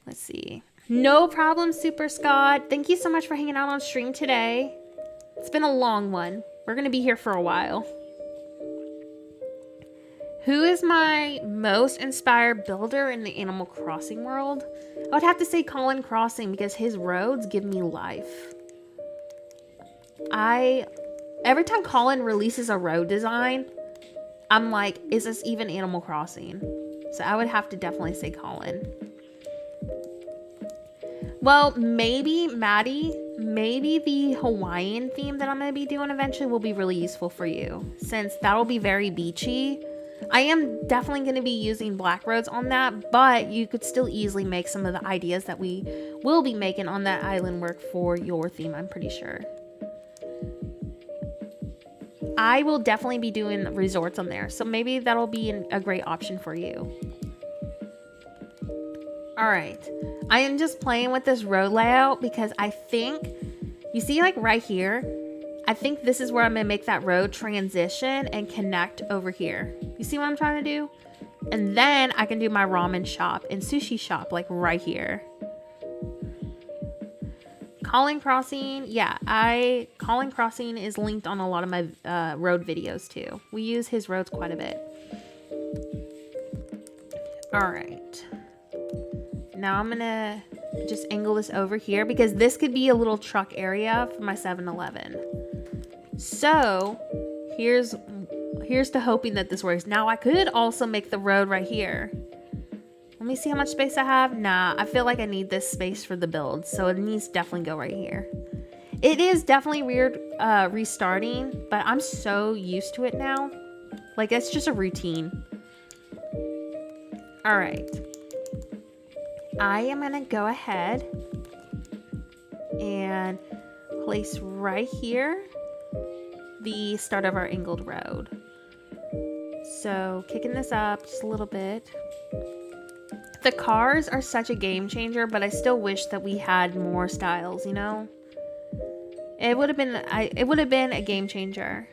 Let's see. No problem, Super Scott. Thank you so much for hanging out on stream today. It's been a long one. We're going to be here for a while. Who is my most inspired builder in the Animal Crossing world? I would have to say Colin Crossing because his roads give me life. Every time Colin releases a road design, I'm like, is this even Animal Crossing? So I would have to definitely say Colin. Well, maybe, Maddie, maybe the Hawaiian theme that I'm going to be doing eventually will be really useful for you, since that'll be very beachy. I am definitely going to be using black roads on that, but you could still easily make some of the ideas that we will be making on that island work for your theme, I'm pretty sure. I will definitely be doing resorts on there, so maybe that'll be a great option for you. Alright, I am just playing with this road layout because I think, you see like right here, I think this is where I'm going to make that road transition and connect over here. You see what I'm trying to do? And then I can do my ramen shop and sushi shop like right here. Colin Crossing, yeah, Colin Crossing is linked on a lot of my road videos too. We use his roads quite a bit. Alright. Now I'm gonna just angle this over here because this could be a little truck area for my 7-Eleven. So here's to hoping that this works. Now I could also make the road right here. Let me see how much space I have. Nah, I feel like I need this space for the build, so it needs to definitely go right here. It is definitely weird restarting, but I'm so used to it now. Like, it's just a routine. All right. I am gonna go ahead and place right here the start of our angled road. So kicking this up just a little bit. The cars are such a game changer, but I still wish that we had more styles, you know? It would have been a game changer.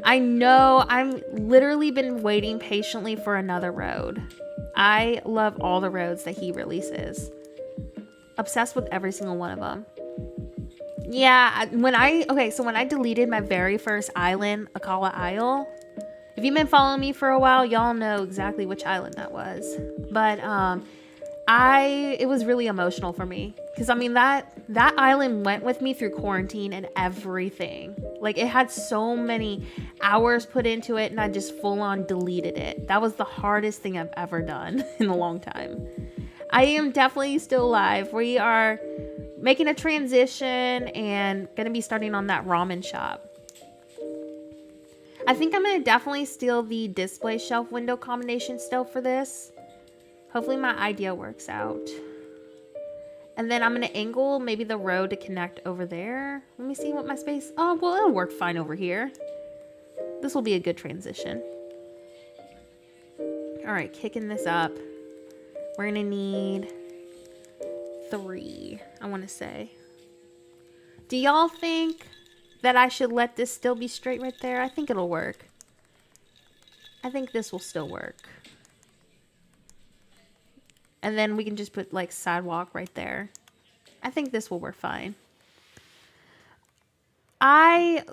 I know, I've literally been waiting patiently for another road. I love all the roads that he releases. Obsessed with every single one of them. Yeah, when I deleted my very first island, Akala Isle, if you've been following me for a while, y'all know exactly which island that was. But it was really emotional for me because I mean that island went with me through quarantine and everything. Like, it had so many hours put into it and I just full on deleted it. That was the hardest thing I've ever done in a long time. I am definitely still alive. We are making a transition and gonna be starting on that ramen shop. I think I'm gonna definitely steal the display shelf window combination still for this. Hopefully my idea works out. And then I'm gonna angle maybe the road to connect over there. Let me see what my space, oh, well, it'll work fine over here. This will be a good transition. All right, kicking this up. We're gonna need 3, I wanna say. Do y'all think that I should let this still be straight right there? I think it'll work. I think this will still work. And then we can just put like sidewalk right there. I think this will work fine. I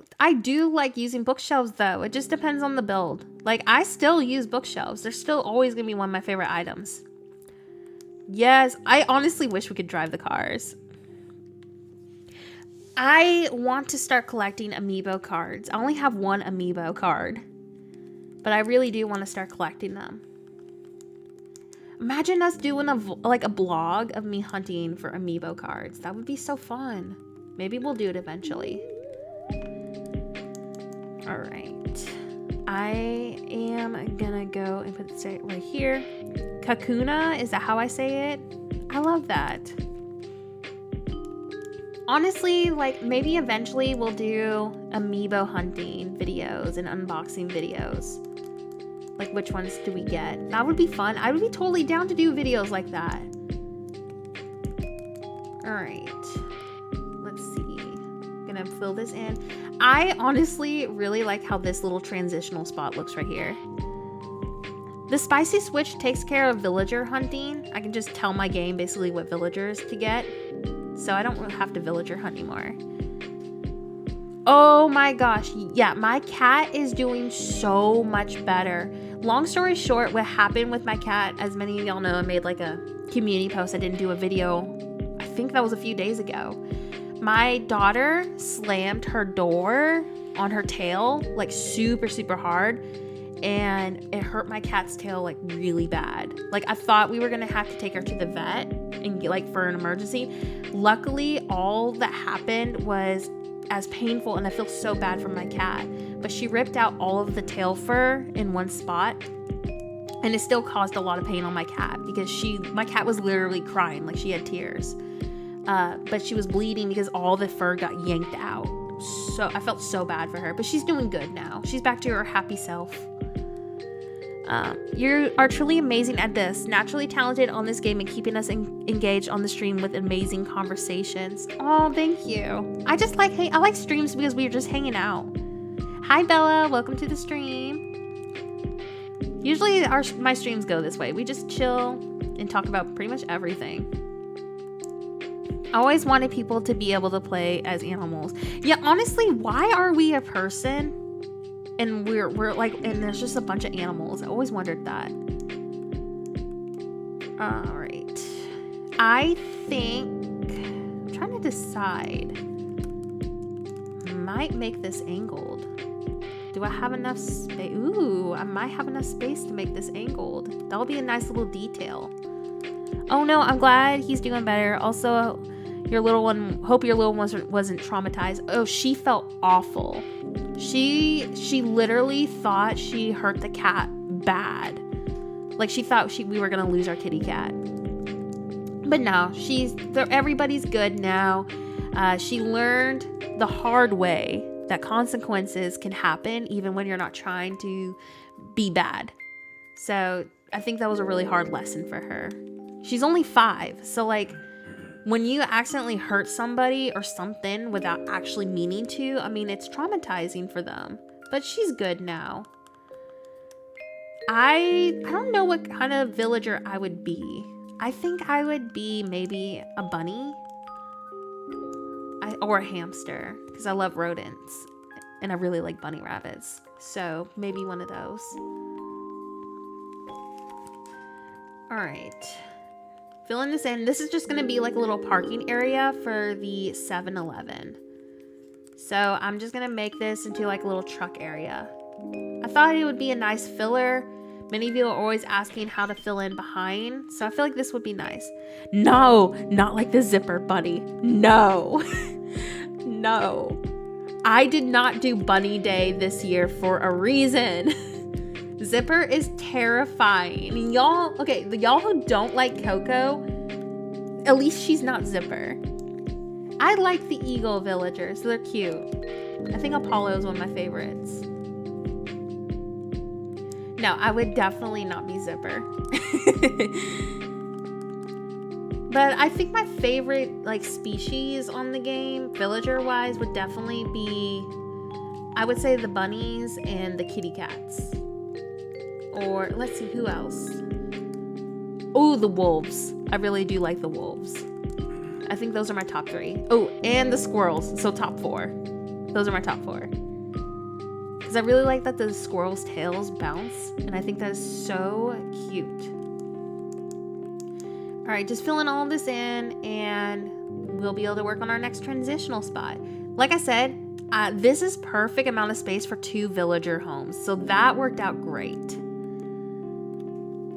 do like using bookshelves though. It just depends on the build. Like, I still use bookshelves. They're still always gonna be one of my favorite items. Yes, I honestly wish we could drive the cars. I want to start collecting amiibo cards. I only have 1 amiibo card, but I really do want to start collecting them. Imagine us doing a blog of me hunting for amiibo cards. That would be so fun. Maybe we'll do it eventually. All right. I am gonna go and put it right here. Kakuna, is that how I say it? I love that. Honestly, like, maybe eventually we'll do amiibo hunting videos and unboxing videos. Like, which ones do we get? That would be fun. I would be totally down to do videos like that. All right. Let's see. I'm gonna fill this in. I honestly really like how this little transitional spot looks right here. The spicy switch takes care of villager hunting. I can just tell my game basically what villagers to get. So I don't have to villager hunt anymore. Oh my gosh. Yeah, my cat is doing so much better. Long story short, what happened with my cat, as many of y'all know, I made like a community post. I didn't do a video. I think that was a few days ago. My daughter slammed her door on her tail like super, super hard. And it hurt my cat's tail like really bad. Like I thought we were gonna have to take her to the vet and get, like, for an emergency. Luckily, all that happened was as painful, and I feel so bad for my cat. But she ripped out all of the tail fur in one spot, and it still caused a lot of pain on my cat because my cat was literally crying, like she had tears. But she was bleeding because all the fur got yanked out. So I felt so bad for her, but she's doing good now. She's back to her happy self. You are truly amazing at this, naturally talented on this game and keeping us engaged on the stream with amazing conversations. Oh, thank you. I like streams because we're just hanging out. Hi Bella, welcome to the stream. Usually my streams go this way. We just chill and talk about pretty much everything. I always wanted people to be able to play as animals. Yeah, honestly, why are we a person? And we're like, and there's just a bunch of animals. I always wondered that. All right. I think, I'm trying to decide. Might make this angled. Do I have enough space? Ooh, I might have enough space to make this angled. That'll be a nice little detail. Oh no, I'm glad he's doing better. Also, your little one, hope your little one wasn't traumatized. Oh, she felt awful. She literally thought she hurt the cat bad. Like she thought we were gonna lose our kitty cat. But no, everybody's good now. She learned the hard way that consequences can happen even when you're not trying to be bad. So I think that was a really hard lesson for her. She's only 5, so like, when you accidentally hurt somebody or something without actually meaning to, I mean, it's traumatizing for them. But she's good now. I don't know what kind of villager I would be. I think I would be maybe a bunny or a hamster because I love rodents and I really like bunny rabbits. So maybe one of those. All right. Filling this in. This is just going to be like a little parking area for the 7-Eleven. So I'm just going to make this into like a little truck area. I thought it would be a nice filler. Many of you are always asking how to fill in behind. So I feel like this would be nice. No, not like the zipper bunny. No. No. I did not do bunny day this year for a reason. Zipper is terrifying. Y'all who don't like Coco, at least she's not Zipper. I like the eagle villagers. They're cute. I think Apollo is one of my favorites. No, I would definitely not be Zipper. But I think my favorite like species on the game, villager wise, would definitely be, I would say, the bunnies and the kitty cats. Or let's see, who else? Oh, the wolves. I really do like the wolves. I think those are my top 3. Oh, and the squirrels. So top 4. Those are my top 4. Because I really like that the squirrels' tails bounce. And I think that is so cute. All right, just filling all of this in. And we'll be able to work on our next transitional spot. Like I said, this is perfect amount of space for 2 villager homes. So that worked out great.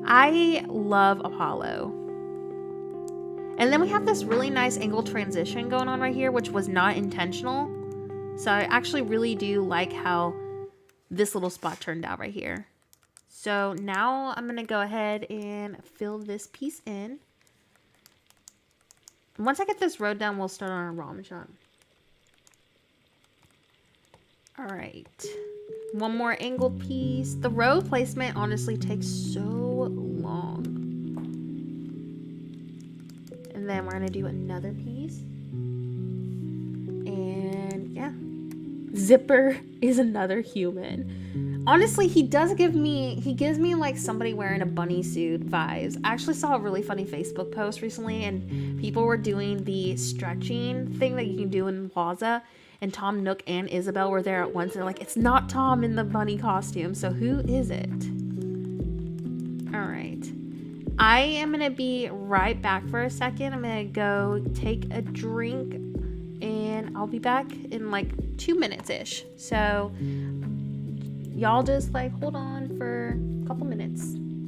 I love Apollo. And then we have this really nice angle transition going on right here, which was not intentional. So I actually really do like how this little spot turned out right here. So now I'm going to go ahead and fill this piece in. Once I get this road done, we'll start on our ramen shop. All right. One more angled piece. The road placement honestly takes so long. And then we're going to do another piece. And Zipper is another human. Honestly, he gives me like somebody wearing a bunny suit vibes. I actually saw a really funny Facebook post recently, and people were doing the stretching thing that you can do in Plaza, and Tom Nook and Isabel were there at once. They're like, it's not Tom in the bunny costume, so who is it? All right. I am gonna be right back for a second. I'm gonna go take a drink, and I'll be back in like 2 minutes-ish. So y'all just like hold on for a couple minutes,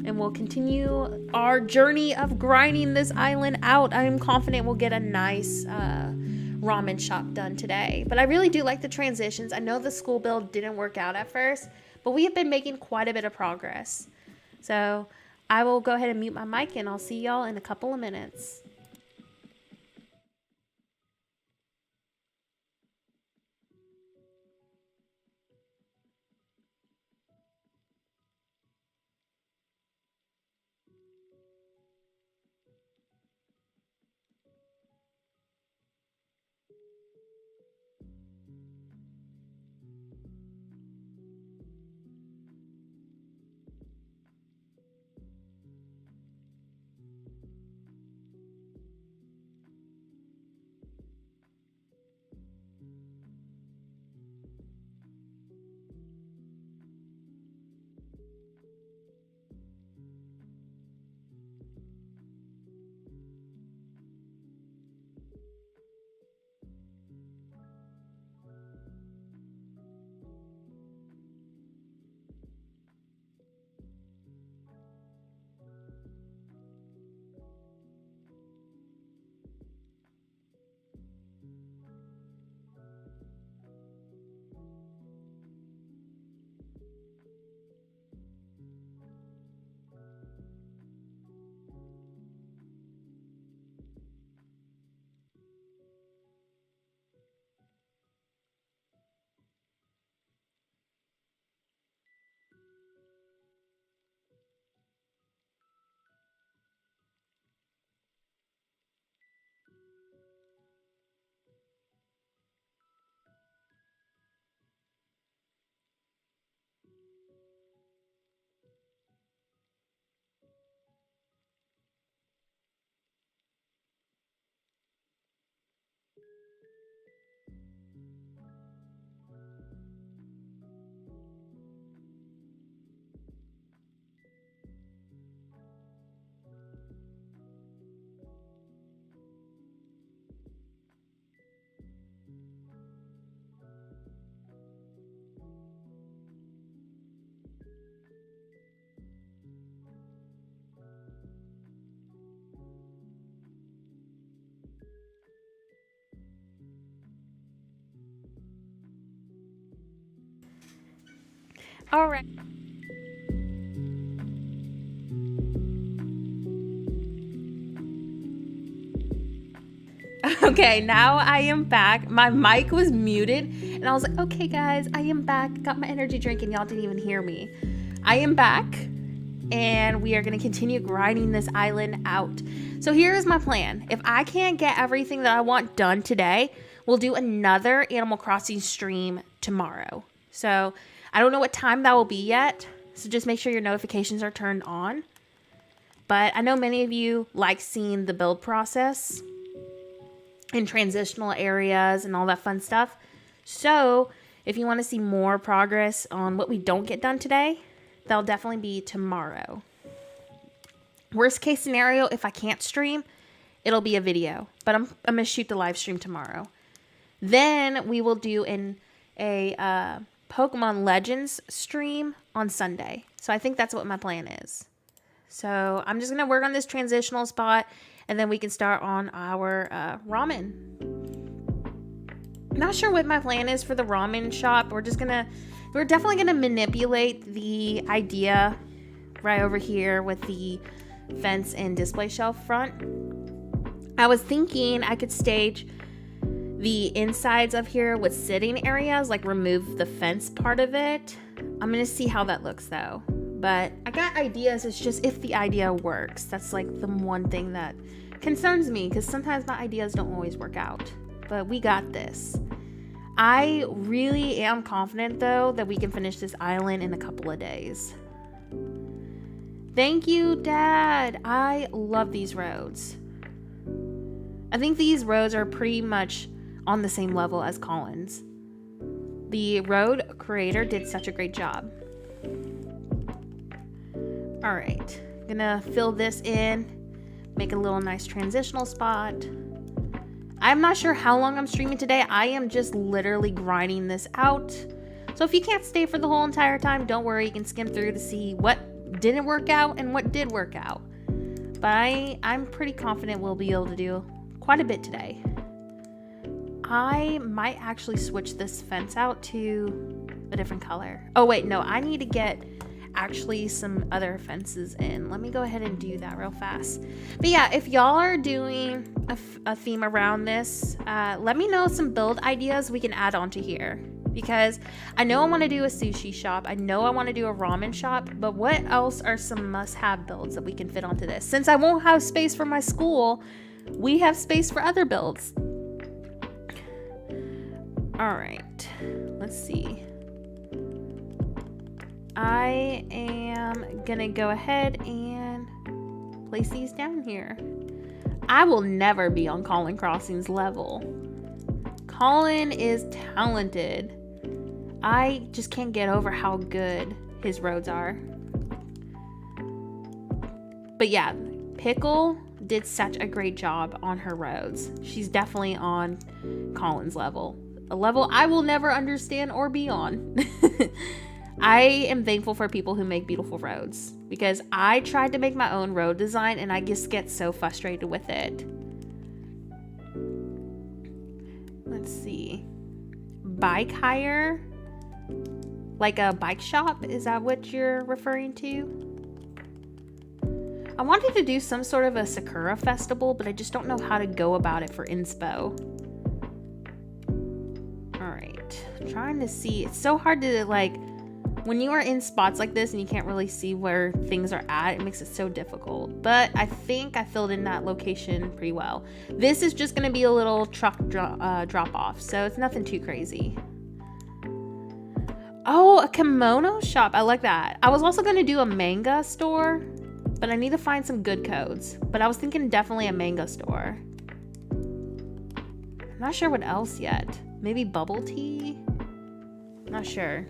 and we'll continue our journey of grinding this island out. I am confident we'll get a nice ramen shop done today. But I really do like the transitions. I know the school build didn't work out at first, but we have been making quite a bit of progress. So I will go ahead and mute my mic, and I'll see y'all in a couple of minutes. All right. Okay, now I am back. My mic was muted, and I was like, okay, guys, I am back. Got my energy drink, and y'all didn't even hear me. I am back, and we are going to continue grinding this island out. So here is my plan. If I can't get everything that I want done today, we'll do another Animal Crossing stream tomorrow. So I don't know what time that will be yet, so just make sure your notifications are turned on. But I know many of you like seeing the build process in transitional areas and all that fun stuff. So if you want to see more progress on what we don't get done today, that'll definitely be tomorrow. Worst case scenario, if I can't stream, it'll be a video, but I'm going to shoot the live stream tomorrow. Then we will do a Pokemon Legends stream on Sunday. So I think that's what my plan is. So I'm just going to work on this transitional spot, and then we can start on our ramen. Not sure what my plan is for the ramen shop. We're definitely going to manipulate the idea right over here with the fence and display shelf front. I was thinking I could stage the insides of here with sitting areas, like remove the fence part of it. I'm going to see how that looks though. But I got ideas. It's just if the idea works. That's like the one thing that concerns me, because sometimes my ideas don't always work out. But we got this. I really am confident, though, that we can finish this island in a couple of days. Thank you, Dad. I love these roads. I think these roads are pretty much on the same level as Colin's. The road creator did such a great job. All right, gonna fill this in, make a little nice transitional spot. I'm not sure how long I'm streaming today. I am just literally grinding this out. So if you can't stay for the whole entire time, don't worry. You can skim through to see what didn't work out and what did work out. But I'm pretty confident we'll be able to do quite a bit today. I might actually switch this fence out to a different color. Oh wait, no, I need to get actually some other fences in. Let me go ahead and do that real fast. But yeah, if y'all are doing a theme around this, let me know some build ideas we can add onto here, because I know I want to do a sushi shop, I know I want to do a ramen shop, but what else are some must-have builds that we can fit onto this? Since I won't have space for my school, we have space for other builds. All right, let's see. I am gonna go ahead and place these down here. I will never be on Colin Crossing's level. Colin is talented. I just can't get over how good his roads are. But yeah, Pickle did such a great job on her roads. She's definitely on Colin's level. A level I will never understand or be on. I am thankful for people who make beautiful roads, because I tried to make my own road design and I just get so frustrated with it. Let's see. Bike hire? Like a bike shop? Is that what you're referring to? I wanted to do some sort of a Sakura festival, but I just don't know how to go about it for inspo. Alright. Trying to see. It's so hard to when you are in spots like this and you can't really see where things are at, it makes it so difficult. But I think I filled in that location pretty well. This is just going to be a little truck drop off, so it's nothing too crazy. Oh, a kimono shop. I like that. I was also going to do a manga store, but I need to find some good codes. But I was thinking definitely a manga store. I'm not sure what else yet. Maybe bubble tea? Not sure.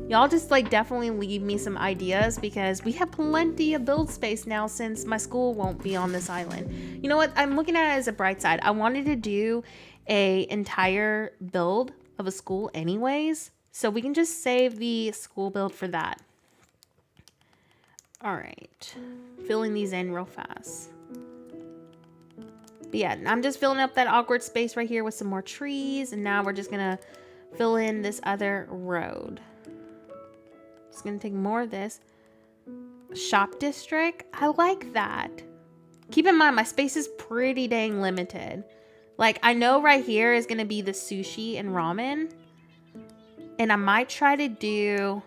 Y'all just definitely leave me some ideas, because we have plenty of build space now since my school won't be on this island. You know what? I'm looking at it as a bright side. I wanted to do a entire build of a school anyways, so we can just save the school build for that. All right, filling these in real fast. But yeah, I'm just filling up that awkward space right here with some more trees, and now we're just gonna fill in this other road. Just gonna take more of this. Shop district. I like that. Keep in mind, my space is pretty dang limited. I know right here is gonna be the sushi and ramen. And I might try to do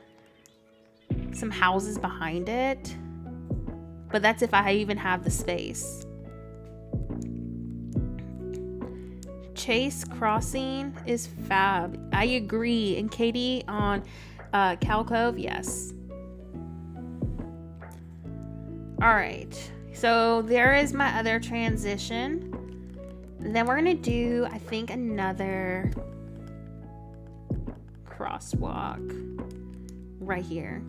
some houses behind it. But that's if I even have the space. Chase Crossing is fab. I agree. And Katie on Cal Cove, yes. All right, so there is my other transition. And then we're gonna do, I think, another crosswalk right here.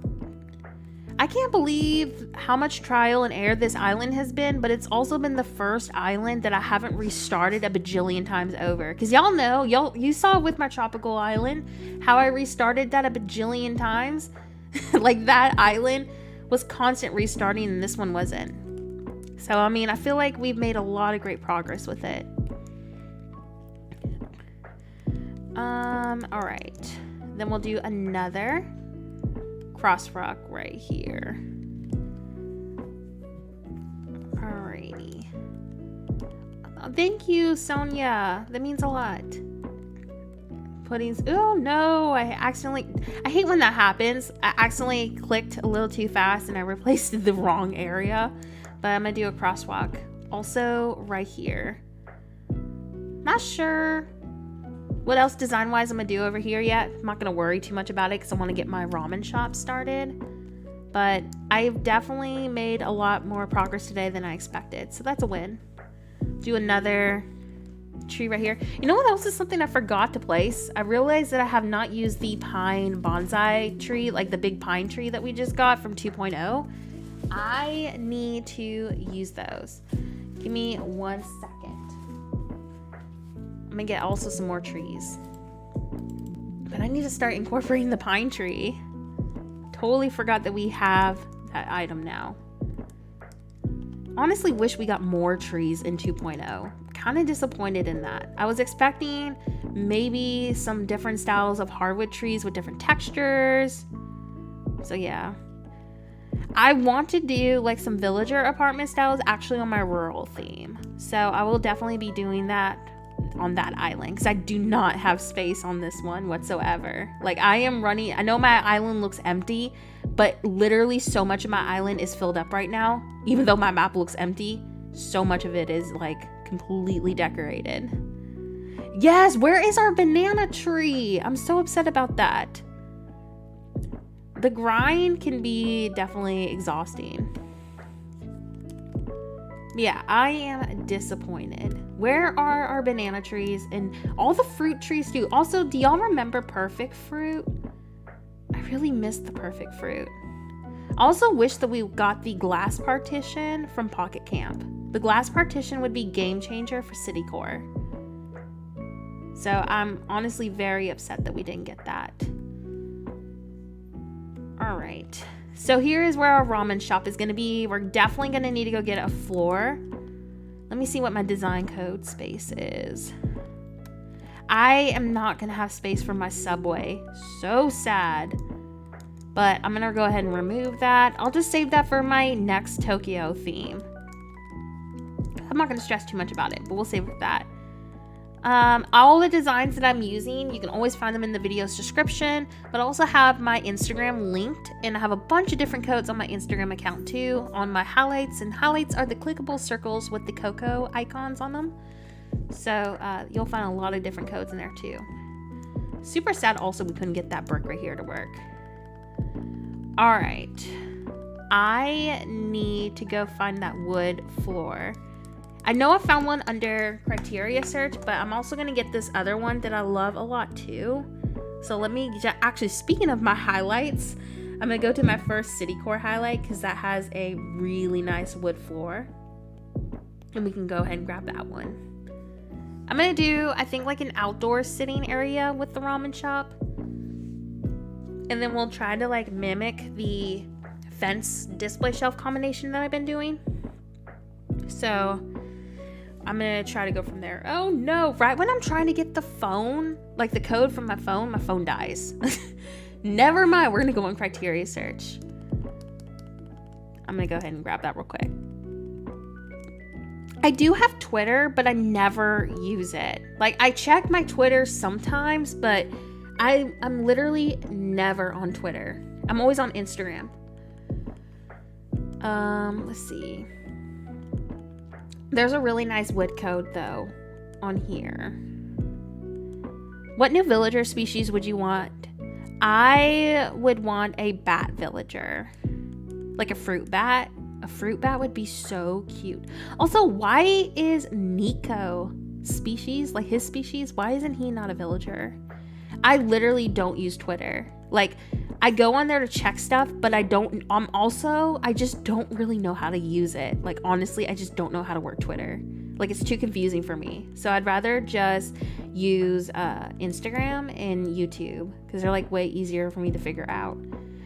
I can't believe how much trial and error this island has been, but it's also been the first island that I haven't restarted a bajillion times over. Because y'all know, you saw with my tropical island how I restarted that a bajillion times. That island was constant restarting and this one wasn't. So I mean, I feel like we've made a lot of great progress with it. All right, then we'll do another crosswalk right here. Alrighty. Thank you, Sonia. That means a lot. Puddings. Oh no, I hate when that happens. I accidentally clicked a little too fast and I replaced the wrong area. But I'm gonna do a crosswalk. Also right here. Not sure What else design-wise I'm going to do over here yet? I'm not going to worry too much about it because I want to get my ramen shop started. But I've definitely made a lot more progress today than I expected. So that's a win. Do another tree right here. You know what else is something I forgot to place? I realized that I have not used the pine bonsai tree, like the big pine tree that we just got from 2.0. I need to use those. Give me 1 second. I'm gonna get also some more trees. But I need to start incorporating the pine tree. Totally forgot that we have that item now. Honestly wish we got more trees in 2.0. Kind of disappointed in that. I was expecting maybe some different styles of hardwood trees with different textures. So yeah. I want to do like some villager apartment styles actually on my rural theme. So I will definitely be doing that on that island because I do not have space on this one whatsoever. Like I am running, I know my island looks empty, but literally so much of my island is filled up right now. Even though my map looks empty, so much of it is like completely decorated. Yes, where is our banana tree? I'm so upset about that. The grind can be definitely exhausting. Yeah, I am disappointed. Where are our banana trees and all the fruit trees too? Also, do y'all remember perfect fruit? I really missed the perfect fruit. I also wish that we got the glass partition from Pocket Camp. The glass partition would be game changer for City Core. So I'm honestly very upset that we didn't get that. All right. So here is where our ramen shop is going to be. We're definitely going to need to go get a floor. Let me see what my design code space is. I am not going to have space for my subway. So sad. But I'm going to go ahead and remove that. I'll just save that for my next Tokyo theme. I'm not going to stress too much about it, but we'll save that. All the designs that I'm using, you can always find them in the video's description, but I also have my Instagram linked, and I have a bunch of different codes on my Instagram account too, on my highlights, and highlights are the clickable circles with the cocoa icons on them. So you'll find a lot of different codes in there too. Super sad also we couldn't get that brick right here to work. All right, I need to go find that wood floor. I know I found one under criteria search, but I'm also going to get this other one that I love a lot too. So let me, actually speaking of my highlights, I'm going to go to my first City Core highlight because that has a really nice wood floor. And we can go ahead and grab that one. I'm going to do, I think, like an outdoor sitting area with the ramen shop. And then we'll try to like mimic the fence display shelf combination that I've been doing. So I'm gonna try to go from there. Oh no, right when I'm trying to get the phone, like the code from my phone dies. Never mind, we're gonna go on criteria search. I'm gonna go ahead and grab that real quick. I do have Twitter, but I never use it. Like I check my Twitter sometimes, but I'm literally never on Twitter. I'm always on Instagram. Let's see. There's a really nice wood code though on here. What new villager species would you want? I would want a bat villager. Like a fruit bat. A fruit bat would be so cute. Also, why is Nico species, like his species, why isn't he not a villager? I literally don't use Twitter. Like, I go on there to check stuff, but I just don't really know how to use it. Like, honestly, I just don't know how to work Twitter. Like, it's too confusing for me. So I'd rather just use Instagram and YouTube because they're like way easier for me to figure out.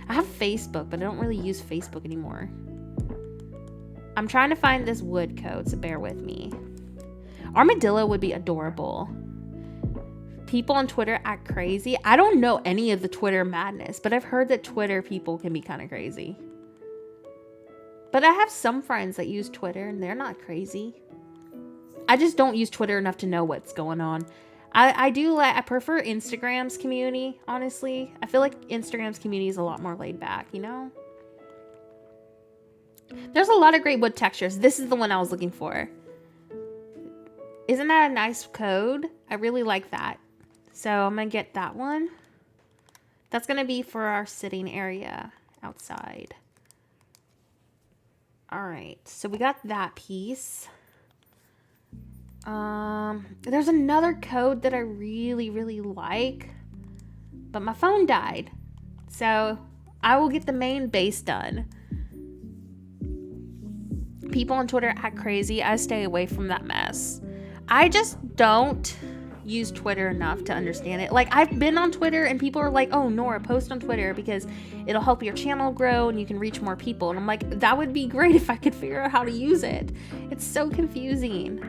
I have Facebook, but I don't really use Facebook anymore. I'm trying to find this wood code, so bear with me. Armadillo would be adorable. People on Twitter act crazy. I don't know any of the Twitter madness, but I've heard that Twitter people can be kind of crazy. But I have some friends that use Twitter and they're not crazy. I just don't use Twitter enough to know what's going on. I prefer Instagram's community, honestly. I feel like Instagram's community is a lot more laid back, you know? There's a lot of great wood textures. This is the one I was looking for. Isn't that a nice code? I really like that. So I'm going to get that one. That's going to be for our sitting area outside. All right, so we got that piece. There's another code that I really, really like, but my phone died. So I will get the main base done. People on Twitter act crazy. I stay away from that mess. I just don't use Twitter enough to understand it. Like, I've been on Twitter and people are like, oh, Nora, post on Twitter because it'll help your channel grow and you can reach more people. And I'm like, that would be great if I could figure out how to use it. It's so confusing.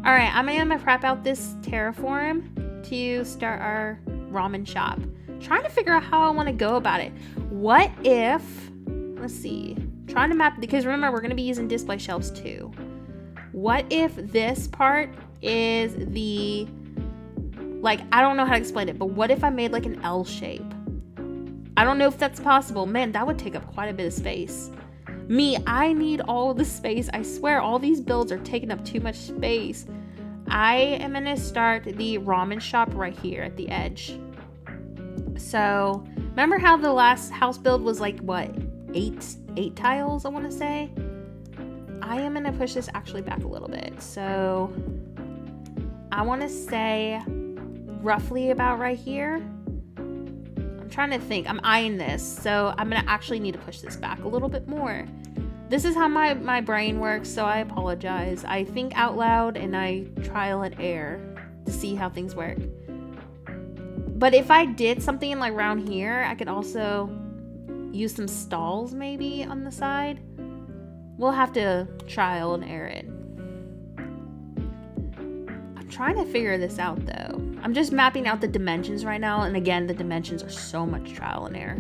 All right, I'm gonna prep out this terraform to start our ramen shop. Trying to figure out how I want to go about it. What if, let's see, trying to map, because remember, we're gonna be using display shelves too. What if this part is the, like, I don't know how to explain it, but what if I made like an L shape? I don't know if that's possible. Man, that would take up quite a bit of space. Me, I need all the space. I swear, all these builds are taking up too much space. I am gonna start the ramen shop right here at the edge. So, remember how the last house build was like, what, eight tiles, I want to say? I am going to push this actually back a little bit. So I want to say roughly about right here. I'm trying to think. I'm eyeing this. So I'm going to actually need to push this back a little bit more. This is how my brain works, so I apologize. I think out loud and I trial and error to see how things work. But if I did something like around here, I could also use some stalls maybe on the side. We'll have to trial and error it. I'm trying to figure this out though. I'm just mapping out the dimensions right now. And again, the dimensions are so much trial and error.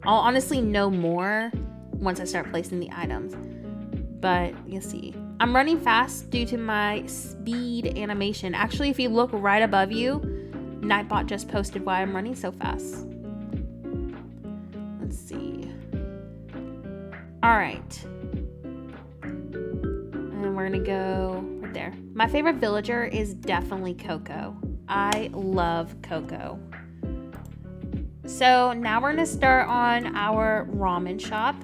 I'll honestly know more once I start placing the items. But you see, I'm running fast due to my speed animation. Actually, if you look right above you, Nightbot just posted why I'm running so fast. Let's see. All right. And we're gonna go right there. My favorite villager is definitely Coco. I love Coco. So now we're gonna start on our ramen shop.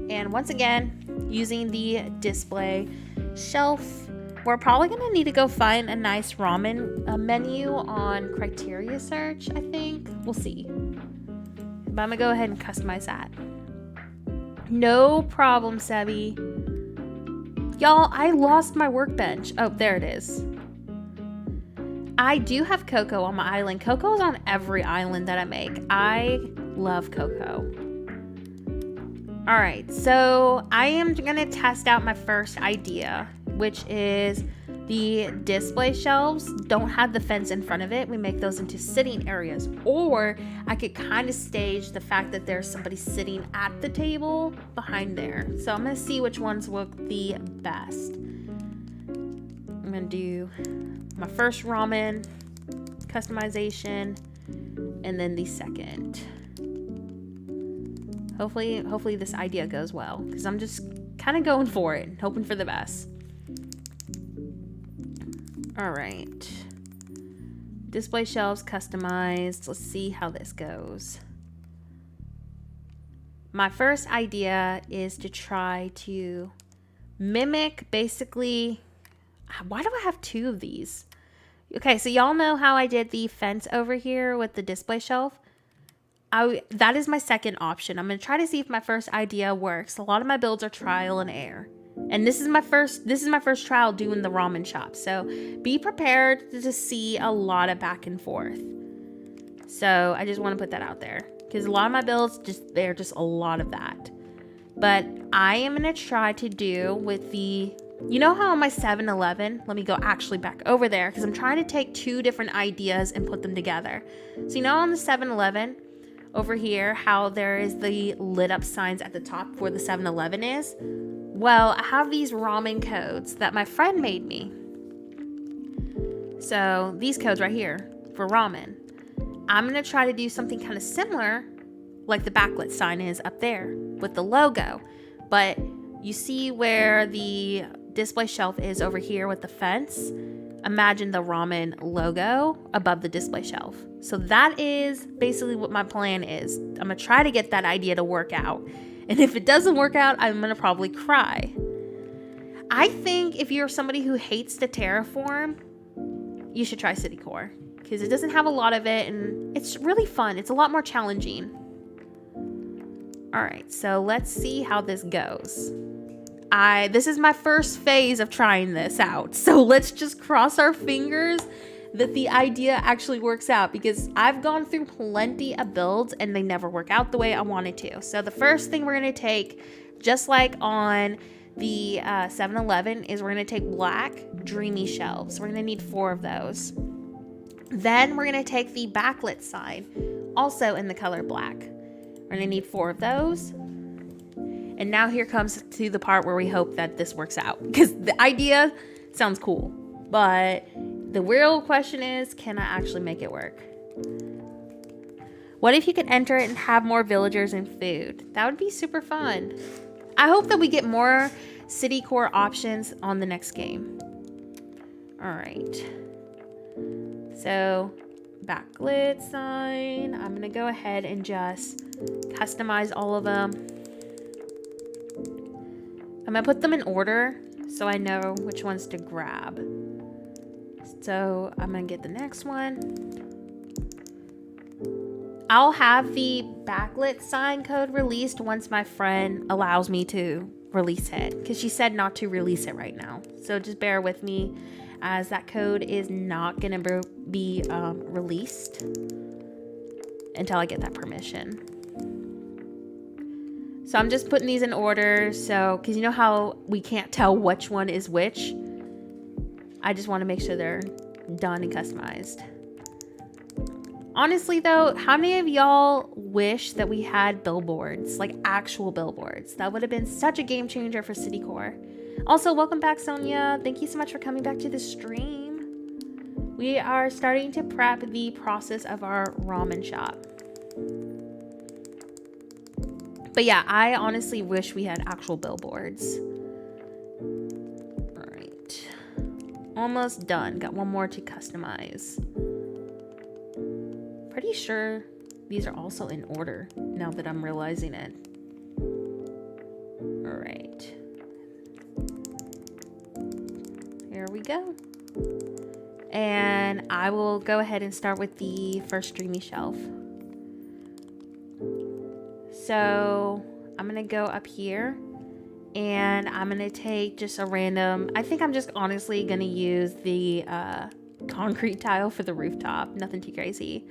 And once again, using the display shelf, we're probably gonna need to go find a nice ramen menu on criteria search, I think. We'll see. But I'm gonna go ahead and customize that. No problem, Sebi. Y'all, I lost my workbench. Oh, there it is. I do have Coco on my island. Coco is on every island that I make. I love Coco. All right, so I am gonna test out my first idea, which is the display shelves don't have the fence in front of it. We make those into sitting areas, or I could kind of stage the fact that there's somebody sitting at the table behind there. So I'm gonna see which ones work the best. I'm gonna do my first ramen customization and then the second. Hopefully this idea goes well, because I'm just kind of going for it, hoping for the best. All right. Display shelves customized. Let's see how this goes. My first idea is to try to mimic basically, why do I have two of these? Okay, so y'all know how I did the fence over here with the display shelf? That is my second option. I'm going to try to see if my first idea works. A lot of my builds are trial and error. And this is my first trial doing the ramen shop. So be prepared to see a lot of back and forth. So I just want to put that out there, because a lot of my builds they're just a lot of that. But I am going to try to do with the, you know how on my 7-Eleven, let me go actually back over there, because I'm trying to take two different ideas and put them together. So you know on the 7-Eleven over here, how there is the lit up signs at the top where the 7-Eleven is? Well, I have these ramen codes that my friend made me. So these codes right here for ramen. I'm going to try to do something kind of similar like the backlit sign is up there with the logo. But you see where the display shelf is over here with the fence? imagine the ramen logo above the display shelf. So that is basically what my plan is. I'm gonna try to get that idea to work out. And if it doesn't work out, I'm gonna probably cry. I think if you're somebody who hates to terraform, you should try City Core, because it doesn't have a lot of it and it's really fun. It's a lot more challenging. All right, so let's see how this goes. This is my first phase of trying this out. So let's just cross our fingers that the idea actually works out, because I've gone through plenty of builds and they never work out the way I wanted to. So the first thing we're going to take, just like on the 7-Eleven, is we're going to take black dreamy shelves. We're going to need 4 of those. Then we're going to take the backlit sign, also in the color black. We're going to need 4 of those. And now here comes to the part where we hope that this works out, because the idea sounds cool, but the real question is, can I actually make it work? What if you could enter it and have more villagers and food? That would be super fun. I hope that we get more city core options on the next game. All right. So backlit sign. I'm going to go ahead and just customize all of them. I'm going to put them in order so I know which ones to grab. So I'm going to get the next one. I'll have the backlit sign code released once my friend allows me to release it, because she said not to release it right now. So just bear with me, as that code is not going to be released until I get that permission. So I'm just putting these in order, so, because you know how we can't tell which one is which? I just want to make sure they're done and customized. Honestly though, how many of y'all wish that we had billboards, like actual billboards? That would have been such a game changer for City Core. Also, welcome back, Sonia. Thank you so much for coming back to the stream. We are starting to prep the process of our ramen shop. But yeah, I honestly wish we had actual billboards. All right. Almost done. Got one more to customize. Pretty sure these are also in order now that I'm realizing it. All right. Here we go. And I will go ahead and start with the first dreamy shelf. So I'm going to go up here and I'm going to take just a random, I think I'm just honestly going to use the concrete tile for the rooftop. Nothing too crazy.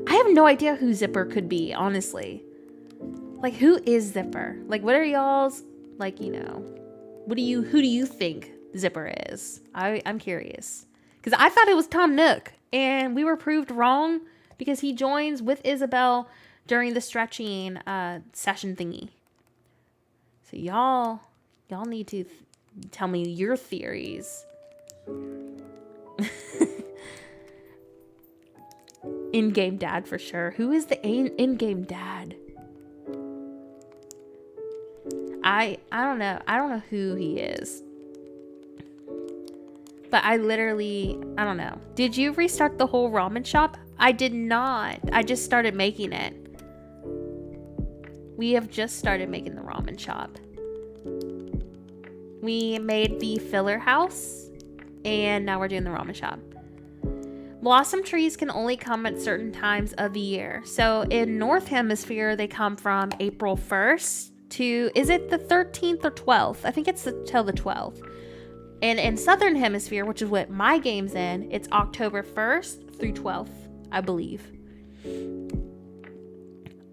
I have no idea who Zipper could be, honestly. Like, who is Zipper? Like, what are y'all's, like, you know, who do you think Zipper is? I'm curious. Because I thought it was Tom Nook, and we were proved wrong because he joins with Isabel during the stretching session thingy. So y'all need to tell me your theories. In-game dad for sure. Who is the in-game dad? I don't know. I don't know who he is. But I don't know. Did you restart the whole ramen shop? I did not. I just started making it. We have just started making the ramen shop. We made the filler house, and now we're doing the ramen shop. Blossom trees can only come at certain times of the year. So in North Hemisphere, they come from April 1st to, is it the 13th or 12th? I think it's till the 12th. And in Southern Hemisphere, which is what my game's in, it's October 1st through 12th, I believe.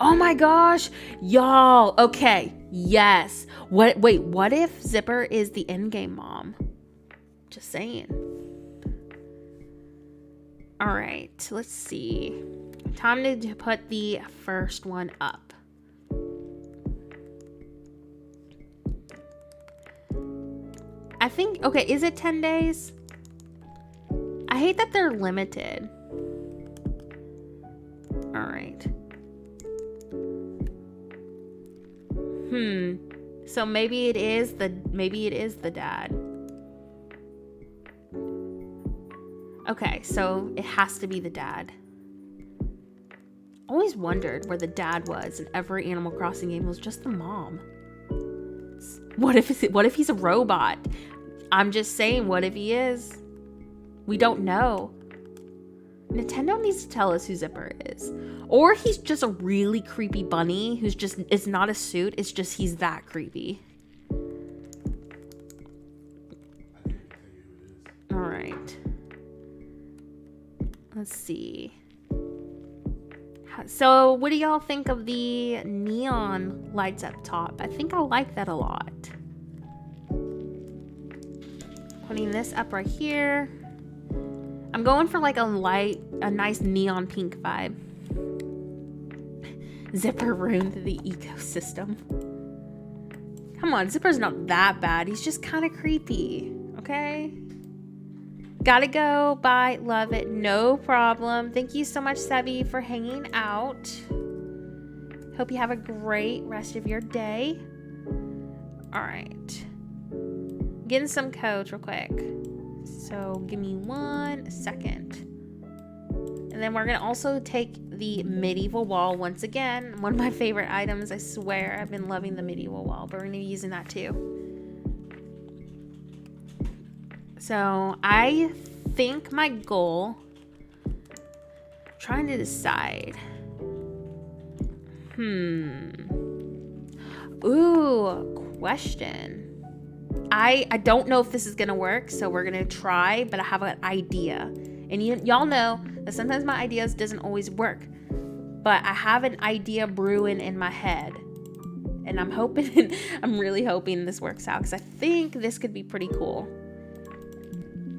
Oh my gosh, y'all. Okay, yes. Wait, what if Zipper is the in-game mom? Just saying. All right, let's see. Time to put the first one up. I think, okay, is it 10 days? I hate that they're limited. All right. So maybe it is the dad. Okay, so it has to be the dad. Always wondered where the dad was in every Animal Crossing game. It was just the mom. What if he's a robot? I'm just saying, what if he is? We don't know. Nintendo needs to tell us who Zipper is. Or he's just a really creepy bunny who's just, it's not a suit, it's just he's that creepy. Alright. Let's see. So, what do y'all think of the neon lights up top? I think I like that a lot. Putting this up right here. I'm going for like a nice neon pink vibe. Zipper ruined the ecosystem. Come on, Zipper's not that bad. He's just kind of creepy, okay? Gotta go. Bye. Love it. No problem. Thank you so much, Sebi, for hanging out. Hope you have a great rest of your day. All right. Getting some codes real quick. So give me 1 second. And then we're going to also take the medieval wall once again. One of my favorite items. I swear I've been loving the medieval wall, but we're going to be using that too. So I think my goal, trying to decide. Ooh, question. I don't know if this is gonna work, so we're gonna try, but I have an idea. And y'all know that sometimes my ideas doesn't always work, but I have an idea brewing in my head. And I'm hoping, I'm really hoping this works out, because I think this could be pretty cool.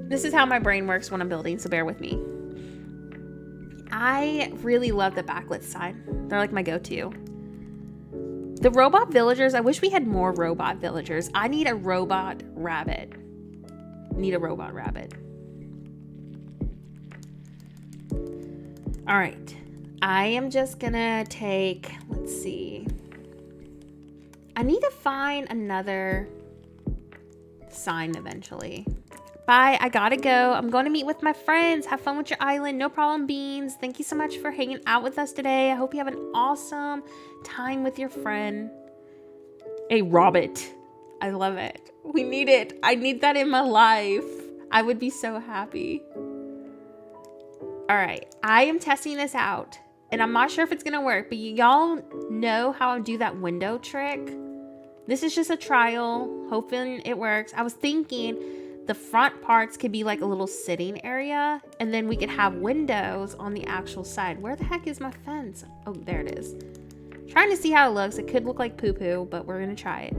This is how my brain works when I'm building, so bear with me. I really love the backlit side. They're like my go-to. The robot villagers, I wish we had more robot villagers. I need a robot rabbit. All right. I am just gonna take, let's see. I need to find another sign eventually. Bye, I gotta go. I'm going to meet with my friends. Have fun with your island. No problem, Beans. Thank you so much for hanging out with us today. I hope you have an awesome time with your friend. A rabbit. I love it. We need it. I need that in my life. I would be so happy. All right, I am testing this out. And I'm not sure if it's gonna work, but y'all know how I do that window trick. This is just a trial, hoping it works. I was thinking the front parts could be like a little sitting area, and then we could have windows on the actual side. Where the heck is my fence? Oh, there it is. Trying to see how it looks. It could look like poo-poo, but we're gonna try it.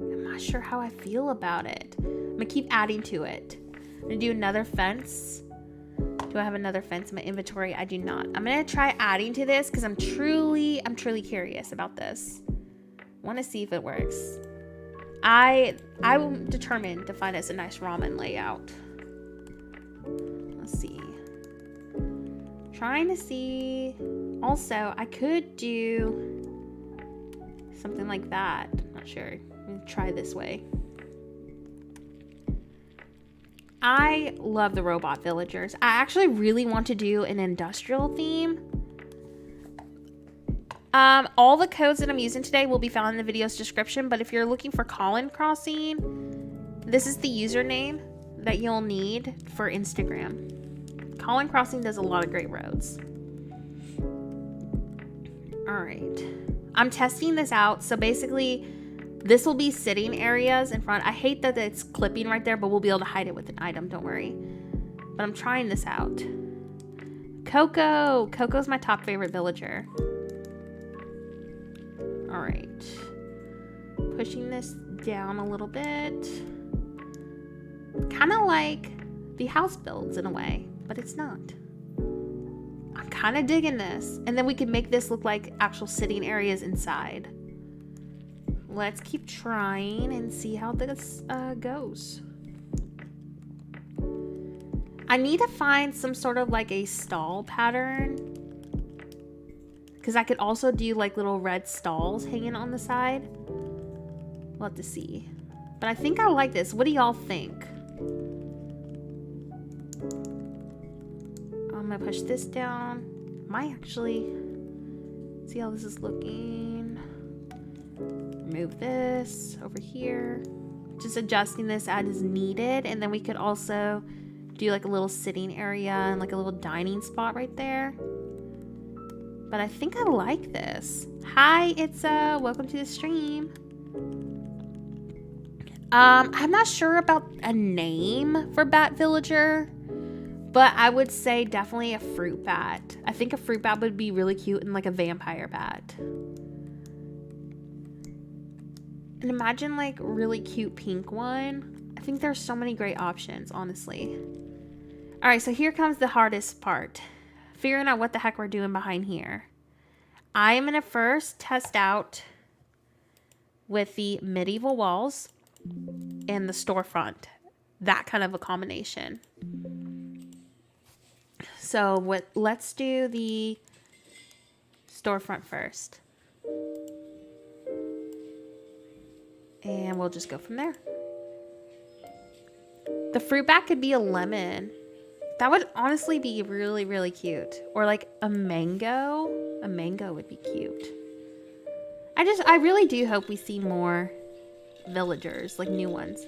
I'm not sure how I feel about it. I'm gonna keep adding to it. I'm gonna do another fence. Do I have another fence in my inventory? I do not. I'm gonna try adding to this because I'm truly curious about this. Want to see if it works. I'm determined to find us a nice ramen layout. Let's see. Trying to see. Also, I could do something like that. Not sure. I'm gonna try this way. I love the robot villagers. I actually really want to do an industrial theme. All the codes that I'm using today will be found in the video's description, but if you're looking for Colin Crossing, this is the username that you'll need for Instagram. Colin Crossing does a lot of great roads. All right. I'm testing this out. So basically, this will be sitting areas in front. I hate that it's clipping right there, but we'll be able to hide it with an item. Don't worry. But I'm trying this out. Coco. Coco's my top favorite villager. All right. Pushing this down a little bit. Kind of like the house builds in a way, but it's not. I'm kind of digging this. And then we can make this look like actual sitting areas inside. Let's keep trying and see how this goes. I need to find some sort of like a stall pattern. Because I could also do like little red stalls hanging on the side. We'll have to see. But I think I like this. What do y'all think? I'm gonna push this down. Might actually see how this is looking. Remove this over here. Just adjusting this as needed. And then we could also do like a little sitting area and like a little dining spot right there. But I think I like this. Hi, Itza. Welcome to the stream. I'm not sure about a name for bat villager, but I would say definitely a fruit bat. I think a fruit bat would be really cute and like a vampire bat. And imagine like really cute pink one. I think there's so many great options, honestly. All right, so here comes the hardest part. Figuring out what the heck we're doing behind here. I'm gonna first test out with the medieval walls and the storefront. That kind of a combination. So let's do the storefront first. And we'll just go from there. The fruit bat could be a lemon. That would honestly be really, really cute. Or like a mango. A mango would be cute. I really do hope we see more villagers, like new ones.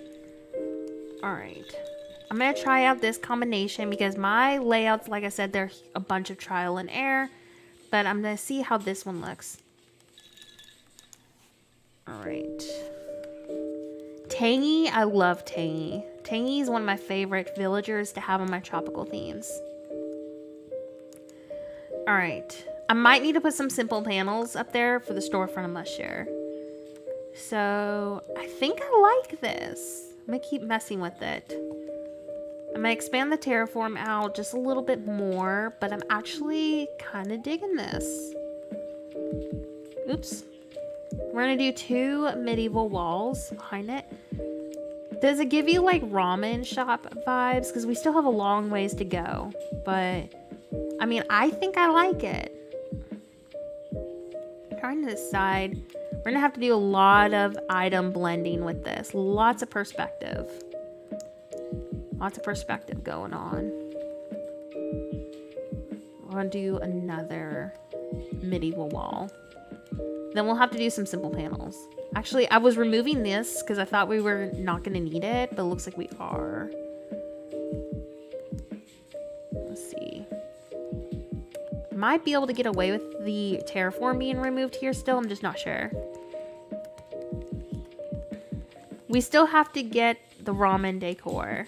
All right. I'm going to try out this combination because my layouts, like I said, they're a bunch of trial and error. But I'm going to see how this one looks. All right. Tangy, I love Tangy. Tangy is one of my favorite villagers to have on my tropical themes. All right. I might need to put some simple panels up there for the storefront, I'm not sure. So I think I like this. I'm going to keep messing with it. I'm going to expand the terraform out just a little bit more, but I'm actually kind of digging this. Oops. We're going to do 2 medieval walls behind it. Does it give you like ramen shop vibes? Because we still have a long ways to go. But, I mean, I think I like it. I'm trying to decide. We're going to have to do a lot of item blending with this. Lots of perspective. Lots of perspective going on. We're going to do another medieval wall. Then we'll have to do some simple panels. Actually, I was removing this because I thought we were not going to need it, but it looks like we are. Let's see. Might be able to get away with the terraform being removed here still. I'm just not sure. We still have to get the ramen decor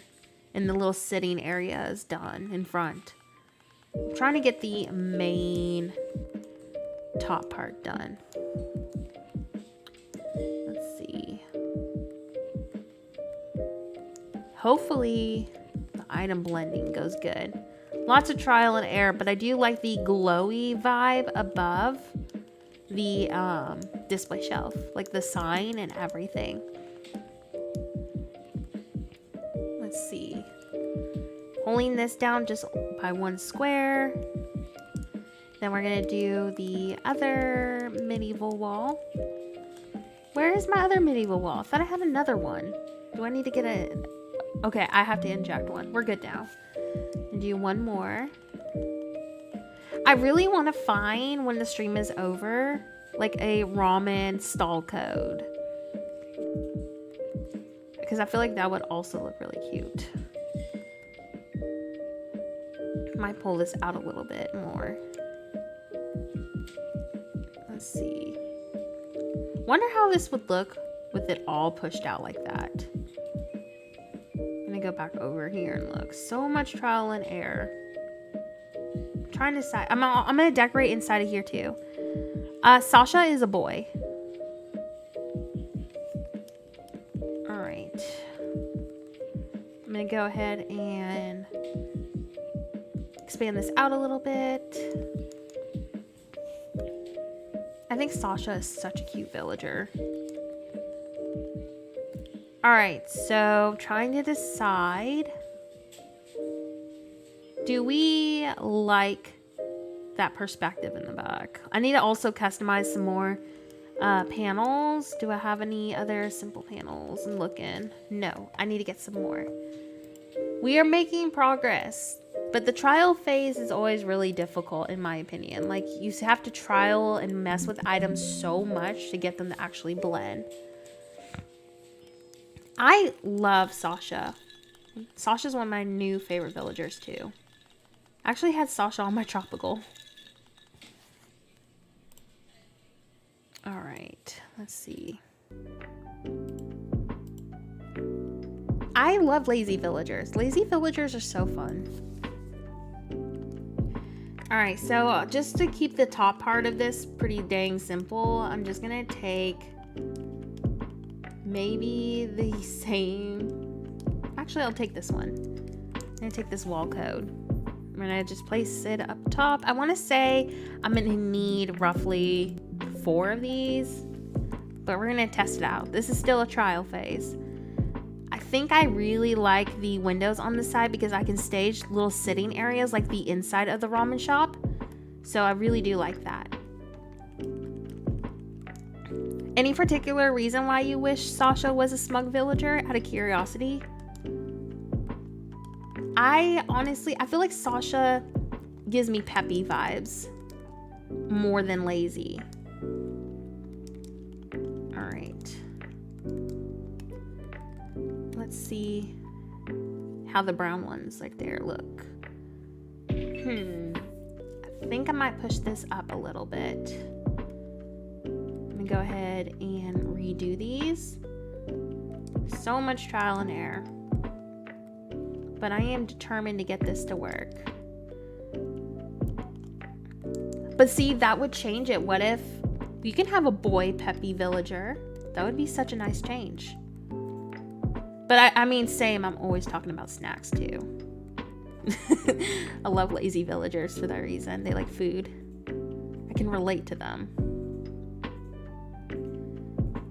and the little sitting areas done in front. I'm trying to get the main top part done. Let's see. Hopefully the item blending goes good. Lots of trial and error, but I do like the glowy vibe above the display shelf, like the sign and everything. Let's see. Holding this down just by 1 square. Then we're gonna do the other medieval wall. Where is my other medieval wall? I thought I had another one. Do I need to get a... Okay, I have to inject one. We're good now. And do one more. I really want to find, when the stream is over, like a ramen stall code. Because I feel like that would also look really cute. Might pull this out a little bit more. Let's see. Wonder how this would look with it all pushed out like that. I'm gonna go back over here and look. So much trial and error. I'm trying to decide. I'm gonna decorate inside of here too. Sasha is a boy. All right. I'm gonna go ahead and expand this out a little bit. I think Sasha is such a cute villager. All right, so trying to decide. Do we like that perspective in the back? I need to also customize some more panels. Do I have any other simple panels? I'm looking. No, I need to get some more. We are making progress. But the trial phase is always really difficult in my opinion. Like you have to trial and mess with items so much to get them to actually blend. I love Sasha. Sasha's one of my new favorite villagers too. I actually had Sasha on my tropical. All right, let's see. I love lazy villagers. Lazy villagers are so fun. All right, so just to keep the top part of this pretty dang simple, I'm just gonna take maybe the same. Actually, I'll take this one. I'm gonna take this wall code. I'm gonna just place it up top. I wanna say I'm gonna need roughly 4 of these, but we're gonna test it out. This is still a trial phase. I think I really like the windows on the side because I can stage little sitting areas like the inside of the ramen shop. So I really do like that. Any particular reason why you wish Sasha was a smug villager out of curiosity? I feel like Sasha gives me peppy vibes more than lazy. All right. Let's see how the brown ones like there look. I think I might push this up a little bit. Let me go ahead and redo these. So much trial and error. But I am determined to get this to work. But see, that would change it. What if you can have a boy peppy villager? That would be such a nice change. But I mean, same, I'm always talking about snacks too. I love lazy villagers for that reason. They like food. I can relate to them.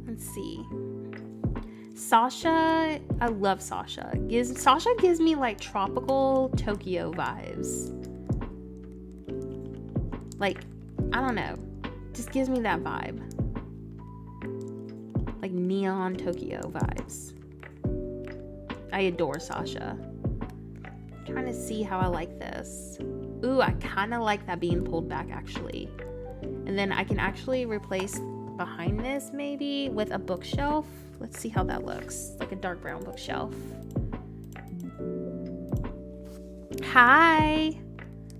Let's see. Sasha, I love Sasha. Sasha gives me like tropical Tokyo vibes. Like, I don't know. Just gives me that vibe. Like neon Tokyo vibes. I adore Sasha. I'm trying to see how I like this. Ooh, I kind of like that being pulled back actually. And then I can actually replace behind this maybe with a bookshelf. Let's see how that looks. Like a dark brown bookshelf. Hi!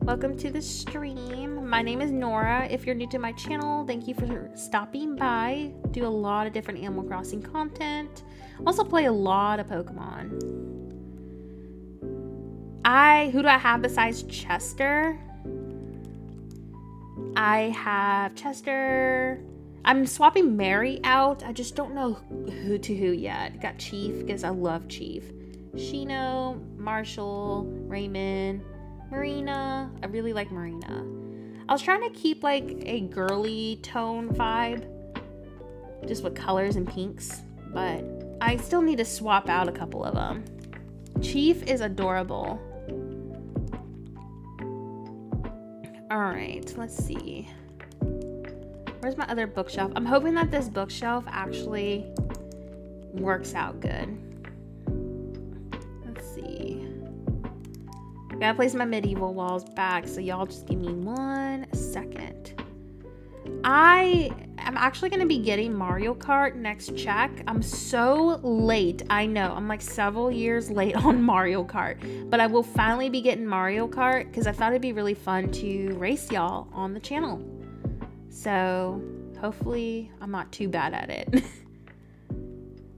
Welcome to the stream. My name is Nora. If you're new to my channel, thank you for stopping by. Do a lot of different Animal Crossing content. Also play a lot of Pokemon. Who do I have besides Chester? I have Chester. I'm swapping Mary out. I just don't know who to who yet. Got Chief because I love Chief. Shino, Marshall, Ramen, Marina. I really like Marina. I was trying to keep like a girly tone vibe. Just with colors and pinks. But I still need to swap out a couple of them. Chief is adorable. Alright, let's see. Where's my other bookshelf? I'm hoping that this bookshelf actually works out good. Let's see. I gotta place my medieval walls back, so y'all just give me 1 second. I am actually going to be getting Mario Kart next check. I'm so late. I know. I'm like several years late on Mario Kart. But I will finally be getting Mario Kart because I thought it'd be really fun to race y'all on the channel. So hopefully I'm not too bad at it.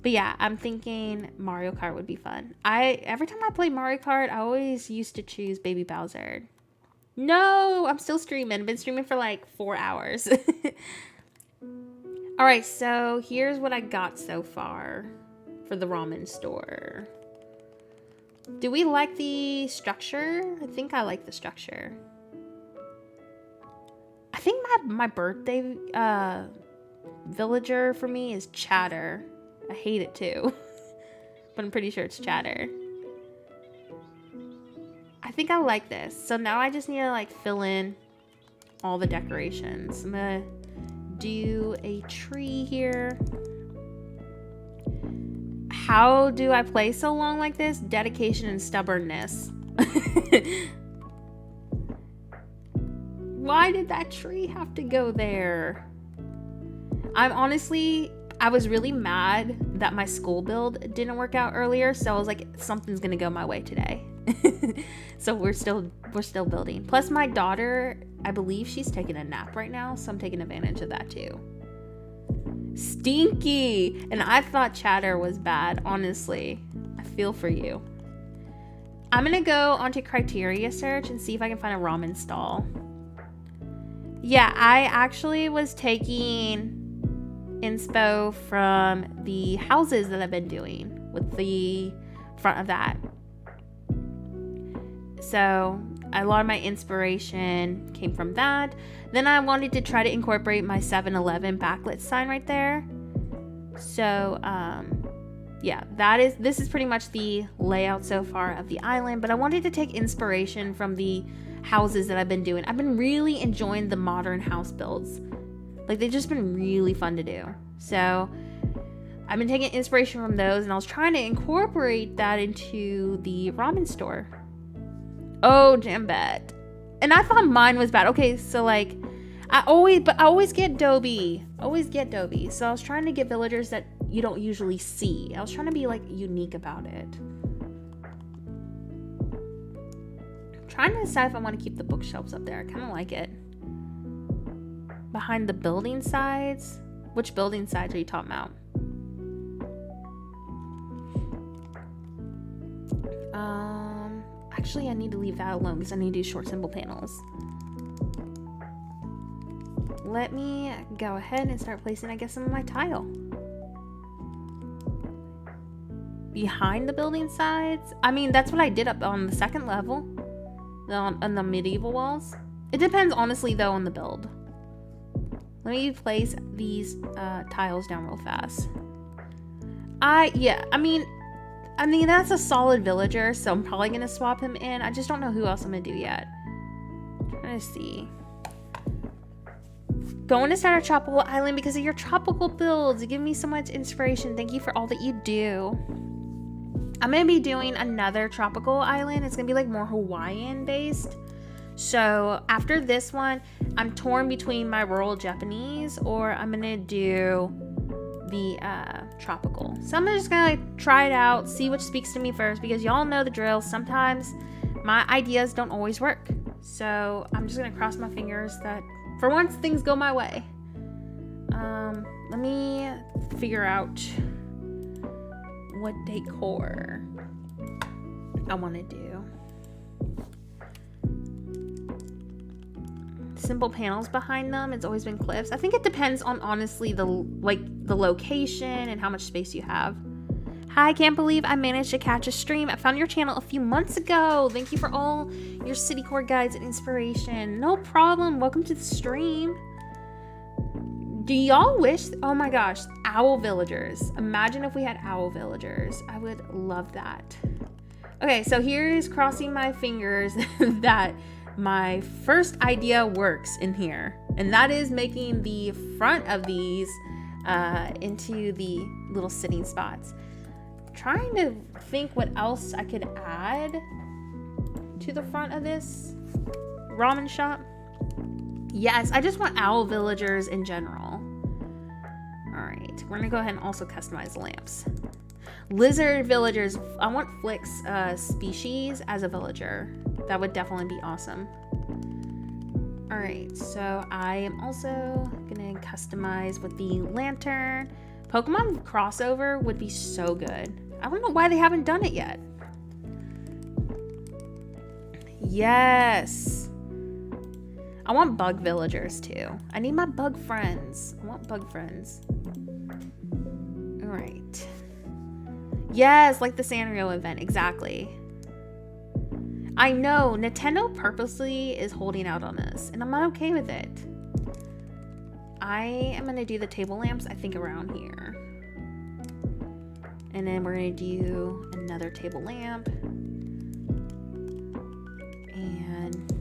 But yeah, I'm thinking Mario Kart would be fun. Every time I play Mario Kart, I always used to choose Baby Bowser. No, I'm still streaming. I've been streaming for like 4 hours. All right, so here's what I got so far for the ramen store. Do we like the structure? I think I like the structure. I think my birthday villager for me is Chatter. I hate it too. But I'm pretty sure it's Chatter. I think I like this. So now I just need to like fill in all the decorations. I'm gonna do a tree here. How do I play so long like this? Dedication and stubbornness. Why did that tree have to go there? I was really mad that my school build didn't work out earlier, so I was like, something's gonna go my way today. So we're still building. Plus my daughter, I believe she's taking a nap right now, so I'm taking advantage of that too. Stinky! And I thought chatter was bad, honestly. I feel for you. I'm gonna go onto criteria search and see if I can find a ramen stall. Yeah, I actually was taking inspo from the houses that I've been doing with the front of that. So a lot of my inspiration came from that. Then I wanted to try to incorporate my 7-Eleven backlit sign right there. So yeah, this is pretty much the layout so far of the island, but I wanted to take inspiration from the houses that I've been doing. I've been really enjoying the modern house builds. Like, they've just been really fun to do. So I've been taking inspiration from those, and I was trying to incorporate that into the ramen store. Oh, Jambet. And I thought mine was bad. Okay, so like, I always get Dobie. Always get Dobie. So I was trying to get villagers that you don't usually see. I was trying to be like unique about it. I'm trying to decide if I want to keep the bookshelves up there. I kind of like it. Behind the building sides. Which building sides are you talking about? Actually, I need to leave that alone because I need to do short simple panels. Let me go ahead and start placing, I guess, some of my tile. Behind the building sides? I mean, that's what I did up on the second level. On the medieval walls. It depends, honestly, though, on the build. Let me place these tiles down real fast. I mean, that's a solid villager, so I'm probably going to swap him in. I just don't know who else I'm going to do yet. I'm trying to see. Going to start a tropical island because of your tropical builds. You give me so much inspiration. Thank you for all that you do. I'm going to be doing another tropical island. It's going to be like more Hawaiian based. So after this one, I'm torn between my rural Japanese or I'm going to do the tropical. So I'm just gonna try it out, see which speaks to me first, because y'all know the drill. Sometimes my ideas don't always work, so I'm just gonna cross my fingers that for once things go my way. Let me figure out what decor I want to do. Simple panels behind them. It's always been cliffs. I think it depends on, honestly, the location and how much space you have. Hi, I can't believe I managed to catch a stream. I found your channel a few months ago. Thank you for all your city core guides and inspiration. No problem. Welcome to the stream. Do y'all wish, oh my gosh, owl villagers. Imagine if we had owl villagers. I would love that. Okay, so here's crossing my fingers that my first idea works in here, and that is making the front of these into the little sitting spots. Trying to think what else I could add to the front of this ramen shop. Yes, I just want owl villagers in general. All right, we're gonna go ahead and also customize the lamps. Lizard villagers. I want Flick's species as a villager. That would definitely be awesome. All right, so I am also gonna customize with the lantern. Pokemon crossover would be so good. I don't know why they haven't done it yet. Yes. I want bug villagers too. I need my bug friends. I want bug friends. All right. Yes, like the Sanrio event, exactly. I know, Nintendo purposely is holding out on us, and I'm not okay with it. I am going to do the table lamps, I think, around here. And then we're going to do another table lamp. And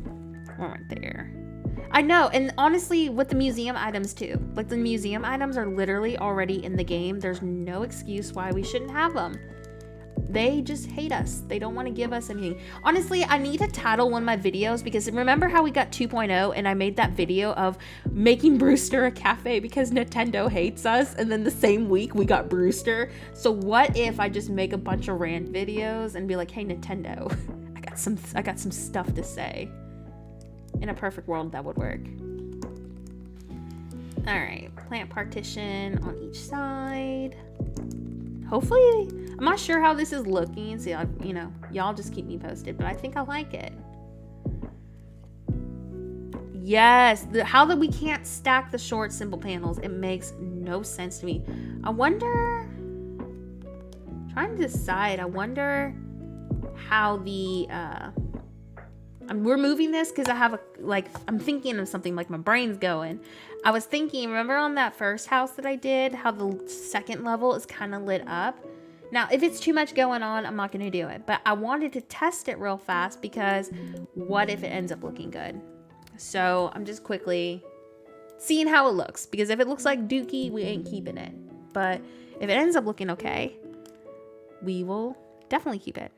one right there. I know, and honestly, with the museum items too. Like, the museum items are literally already in the game. There's no excuse why we shouldn't have them. they just hate us. They don't want to give us anything. Honestly, I need to title one of my videos, because remember how we got 2.0 and I made that video of making Brewster a cafe because Nintendo hates us, and then the same week we got Brewster. So what if I just make a bunch of rant videos and be like, hey Nintendo, I got some stuff to say. In a perfect world, that would work. All right, plant partition on each side. Hopefully, I'm not sure how this is looking. So, y'all just keep me posted, but I think I like it. Yes, how that we can't stack the short simple panels. It makes no sense to me. I wonder, trying to decide, I wonder how the, I'm removing this because I have I'm thinking of something, like my brain's going. I was thinking, remember on that first house that I did, how the second level is kind of lit up? Now, if it's too much going on, I'm not going to do it. But I wanted to test it real fast, because what if it ends up looking good? So I'm just quickly seeing how it looks. Because if it looks like dookie, we ain't keeping it. But if it ends up looking okay, we will definitely keep it.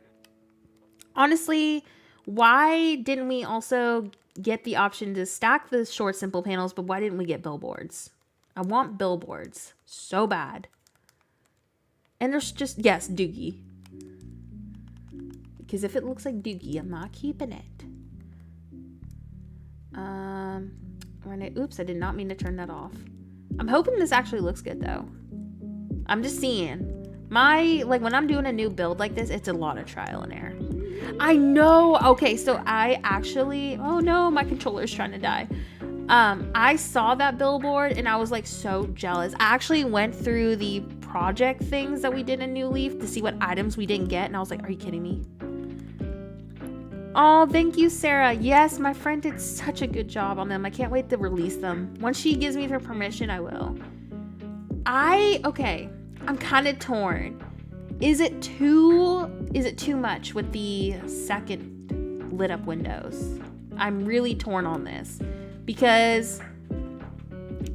Honestly, why didn't we also get the option to stack the short simple panels, but why didn't we get billboards? I want billboards so bad. And there's just, yes, dookie. Because if it looks like dookie, I'm not keeping it. Oops, I did not mean to turn that off. I'm hoping this actually looks good though. I'm just seeing. When I'm doing a new build like this, it's a lot of trial and error. I know. Okay, so I actually, oh no, my controller's trying to die. I saw that billboard and I was like so jealous. I actually went through the project things that we did in New Leaf to see what items we didn't get, and I was like, are you kidding me? Oh, thank you, Sarah. Yes, my friend did such a good job on them. I can't wait to release them. Once she gives me her permission, I will. Okay, I'm kind of torn. Is it too much with the second lit up windows? I'm really torn on this because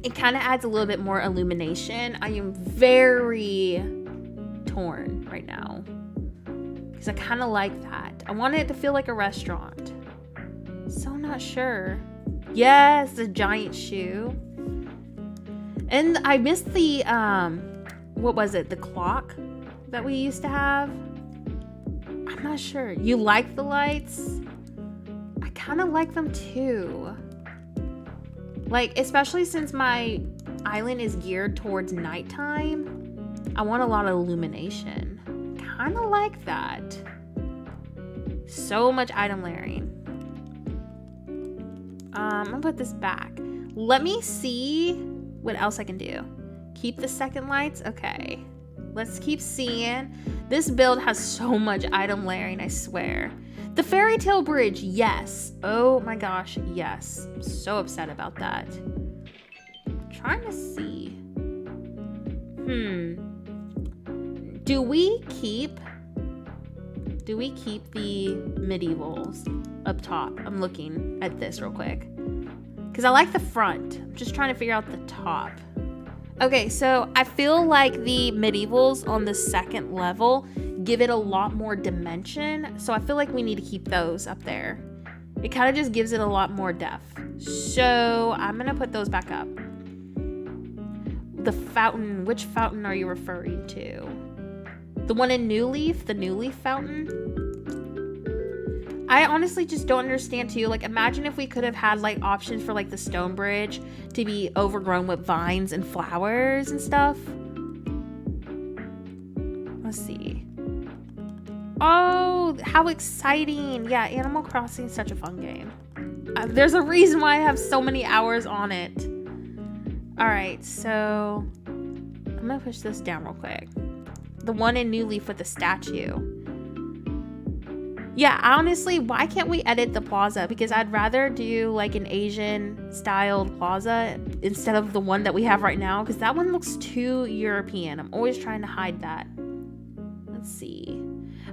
it kind of adds a little bit more illumination. I am very torn right now because I kind of like that. I want it to feel like a restaurant. So not sure. Yes, the giant shoe. And I missed the, what was it? The clock that we used to have. I'm not sure. You like the lights? I kind of like them too. Like, especially since my island is geared towards nighttime, I want a lot of illumination. Kind of like that. So much item layering. I'm gonna put this back. Let me see what else I can do. Keep the second lights? Okay. Let's keep seeing. This build has so much item layering, I swear. The fairy tale bridge, yes. Oh my gosh, yes. I'm so upset about that. I'm trying to see. Do we keep the medievals up top? I'm looking at this real quick. Because I like the front. I'm just trying to figure out the top. Okay, so I feel like the medievals on the second level give it a lot more dimension. So I feel like we need to keep those up there. It kind of just gives it a lot more depth. So I'm going to put those back up. The fountain, which fountain are you referring to? The one in New Leaf? The New Leaf fountain? I honestly just don't understand too. Like, imagine if we could have had like options for like the stone bridge to be overgrown with vines and flowers and stuff. Let's see. Oh, how exciting. Yeah, Animal Crossing is such a fun game. There's a reason why I have so many hours on it. All right, so I'm gonna push this down real quick. The one in New Leaf with the statue. Yeah, honestly, why can't we edit the plaza? Because I'd rather do like an Asian styled plaza instead of the one that we have right now, because that one looks too European. I'm always trying to hide that. Let's see.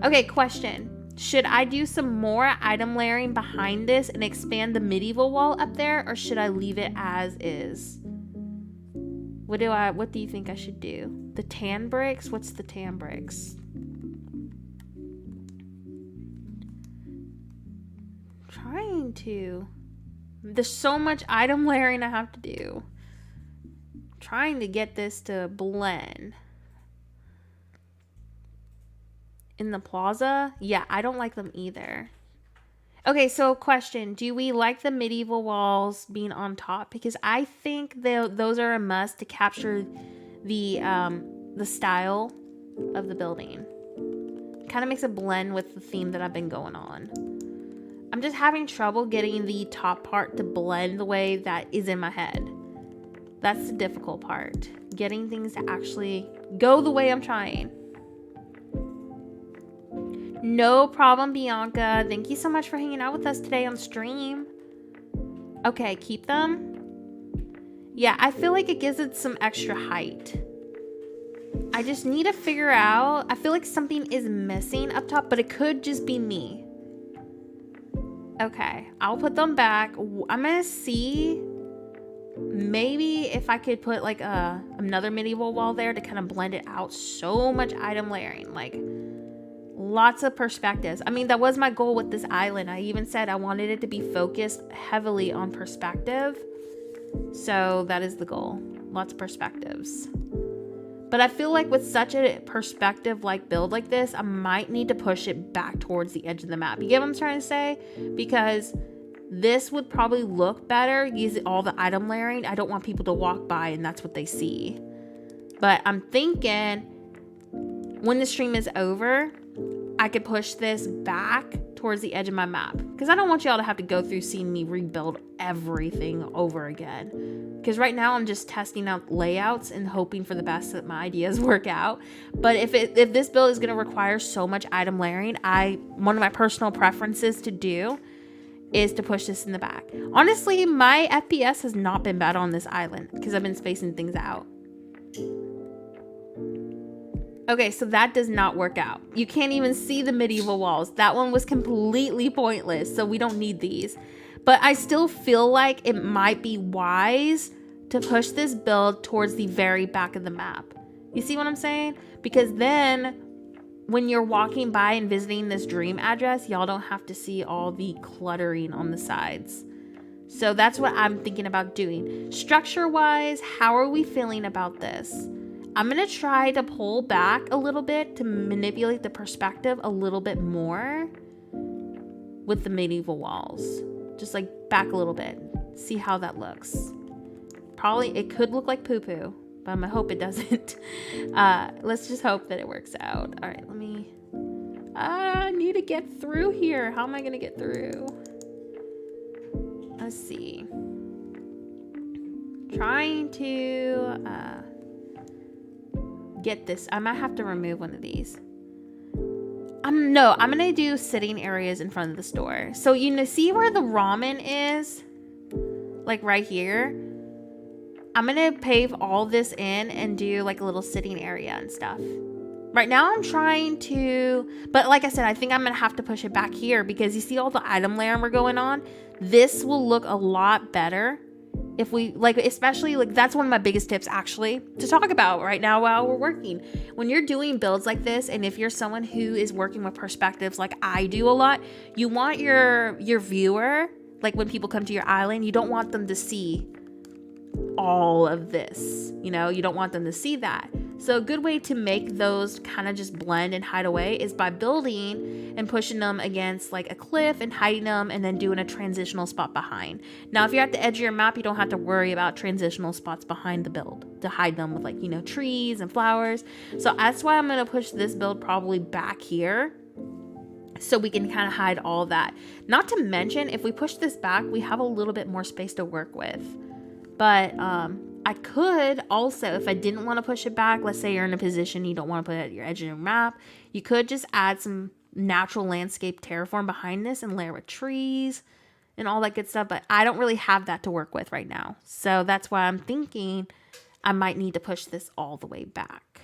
Okay, question. Should I do some more item layering behind this and expand the medieval wall up there, or should I leave it as is? What do you think I should do? The tan bricks? What's the tan bricks? Trying to. There's so much item layering I have to do. Trying to get this to blend. In the plaza? Yeah, I don't like them either. Okay, so question. Do we like the medieval walls being on top? Because I think those are a must to capture the style of the building. Kind of makes a blend with the theme that I've been going on. I'm just having trouble getting the top part to blend the way that is in my head. That's the difficult part. Getting things to actually go the way I'm trying. No problem, Bianca. Thank you so much for hanging out with us today on stream. Okay, keep them. Yeah, I feel like it gives it some extra height. I just need to figure out. I feel like something is missing up top, but it could just be me. Okay, I'll put them back. I'm gonna see maybe if I could put like another medieval wall there to kind of blend it out. So much item layering, like lots of perspectives. I mean, that was my goal with this island. I even said I wanted it to be focused heavily on perspective. So that is the goal. Lots of perspectives. But I feel like with such a perspective like build like this, I might need to push it back towards the edge of the map. You get what I'm trying to say? Because this would probably look better using all the item layering. I don't want people to walk by and that's what they see. But I'm thinking when the stream is over, I could push this back towards the edge of my map. Because I don't want y'all to have to go through seeing me rebuild everything over again. Because right now I'm just testing out layouts and hoping for the best that my ideas work out. But if this build is going to require so much item layering, one of my personal preferences to do is to push this in the back. Honestly, my FPS has not been bad on this island because I've been spacing things out. Okay, so that does not work out. You can't even see the medieval walls. That one was completely pointless, so we don't need these. But I still feel like it might be wise to push this build towards the very back of the map. You see what I'm saying? Because then when you're walking by and visiting this dream address, y'all don't have to see all the cluttering on the sides. So that's what I'm thinking about doing. Structure-wise, how are we feeling about this? I'm going to try to pull back a little bit to manipulate the perspective a little bit more with the medieval walls. Just like back a little bit. See how that looks. Probably, it could look like poo-poo, but I'm gonna hope it doesn't. Let's just hope that it works out. All right, I need to get through here. How am I gonna get through? Let's see. Trying to get this. I might have to remove one of these. I'm gonna do sitting areas in front of the store. So you see where the ramen is? Like right here. I'm gonna pave all this in and do like a little sitting area and stuff. Right now I'm trying to, but like I said, I think I'm gonna have to push it back here because you see all the item layering we're going on? This will look a lot better if we, like, especially, like, that's one of my biggest tips, actually, to talk about right now while we're working. When you're doing builds like this, and if you're someone who is working with perspectives like I do a lot, you want your viewer, like, when people come to your island, you don't want them to see all of this, you know? You don't want them to see that. So a good way to make those kind of just blend and hide away is by building and pushing them against like a cliff and hiding them and then doing a transitional spot behind. Now, if you're at the edge of your map, you don't have to worry about transitional spots behind the build to hide them with like, you know, trees and flowers. So that's why I'm going to push this build probably back here so we can kind of hide all that. Not to mention, if we push this back, we have a little bit more space to work with. But, I could also, if I didn't want to push it back, let's say you're in a position you don't want to put it at your edge of your map, you could just add some natural landscape terraform behind this and layer with trees and all that good stuff. But I don't really have that to work with right now. So that's why I'm thinking I might need to push this all the way back.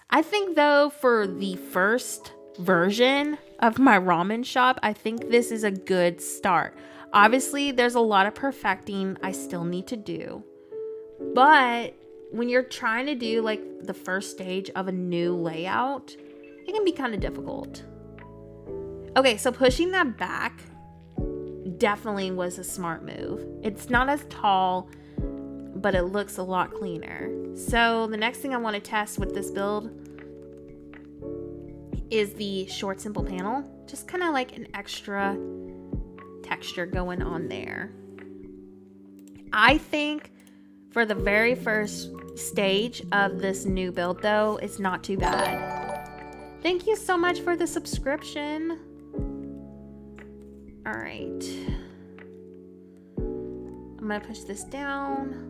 I think though, for the first version of my ramen shop, I think this is a good start. Obviously, there's a lot of perfecting I still need to do. But when you're trying to do like the first stage of a new layout, it can be kind of difficult. Okay, so pushing that back definitely was a smart move. It's not as tall, but it looks a lot cleaner. So the next thing I want to test with this build is the short simple panel. Just kind of like an extra texture going on there. I think for the very first stage of this new build though, it's not too bad. Thank you so much for the subscription. All right. I'm gonna push this down.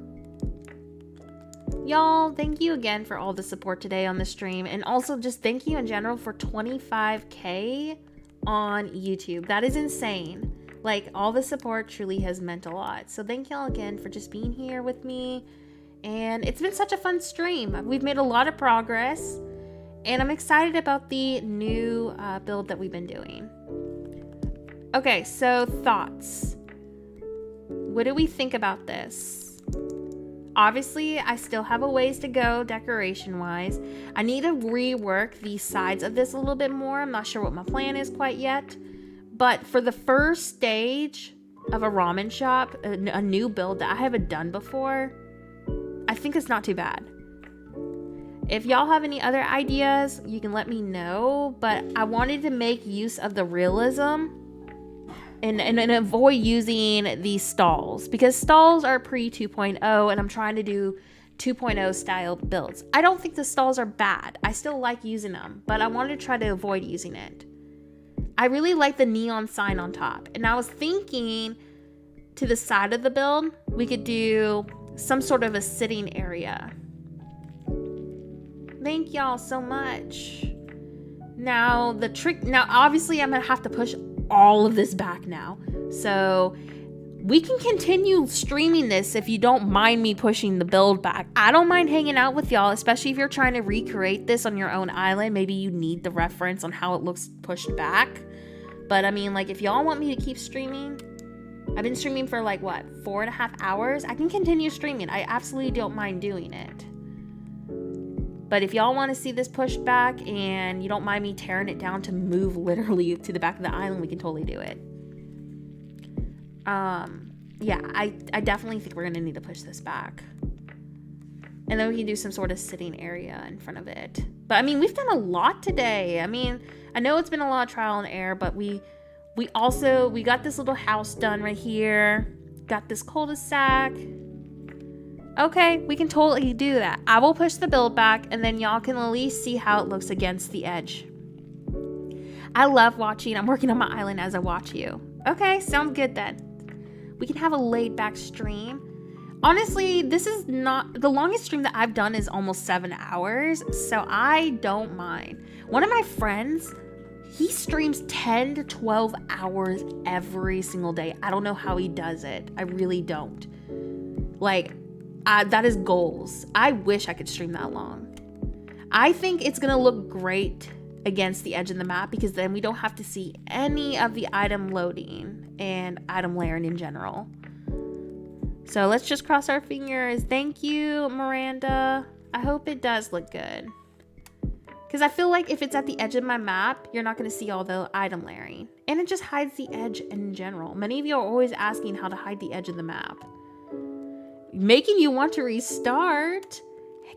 Y'all, thank you again for all the support today on the stream. And also just thank you in general for 25K on YouTube. That is insane. Like, all the support truly has meant a lot. So thank y'all again for just being here with me. And it's been such a fun stream. We've made a lot of progress. And I'm excited about the new build that we've been doing. Okay, so thoughts. What do we think about this? Obviously, I still have a ways to go decoration-wise. I need to rework the sides of this a little bit more. I'm not sure what my plan is quite yet. But for the first stage of a ramen shop, a new build that I haven't done before, I think it's not too bad. If y'all have any other ideas, you can let me know. But I wanted to make use of the realism and avoid using these stalls, because stalls are pre 2.0 and I'm trying to do 2.0 style builds. I don't think the stalls are bad. I still like using them, but I wanted to try to avoid using it. I really like the neon sign on top, and I was thinking to the side of the build we could do some sort of a sitting area. Thank y'all so much. Now obviously I'm gonna have to push all of this back now, so we can continue streaming this if you don't mind me pushing the build back. I don't mind hanging out with y'all, especially if you're trying to recreate this on your own island. Maybe you need the reference on how it looks pushed back. But I mean, like, if y'all want me to keep streaming, I've been streaming for like, what, 4.5 hours? I can continue streaming. I absolutely don't mind doing it. But if y'all want to see this pushed back and you don't mind me tearing it down to move literally to the back of the island, we can totally do it. Yeah, I definitely think we're going to need to push this back. And then we can do some sort of sitting area in front of it. But I mean, we've done a lot today. I mean, I know it's been a lot of trial and error, but we got this little house done right here. Got this cul-de-sac. Okay, we can totally do that. I will push the build back, and then y'all can at least see how it looks against the edge. I love watching. I'm working on my island as I watch you. Okay, sounds good then. We can have a laid back stream. Honestly, this is not the longest stream that I've done is almost 7 hours, so I don't mind. One of my friends, he streams 10 to 12 hours every single day. I don't know how he does it. I really don't. Like, that is goals. I wish I could stream that long. I think it's gonna look great against the edge of the map, because then we don't have to see any of the item loading and item layering in general. So let's just cross our fingers. Thank you, Miranda. I hope it does look good, because I feel like if it's at the edge of my map, you're not going to see all the item layering, and it just hides the edge in general. Many of you are always asking how to hide the edge of the map, making you want to restart.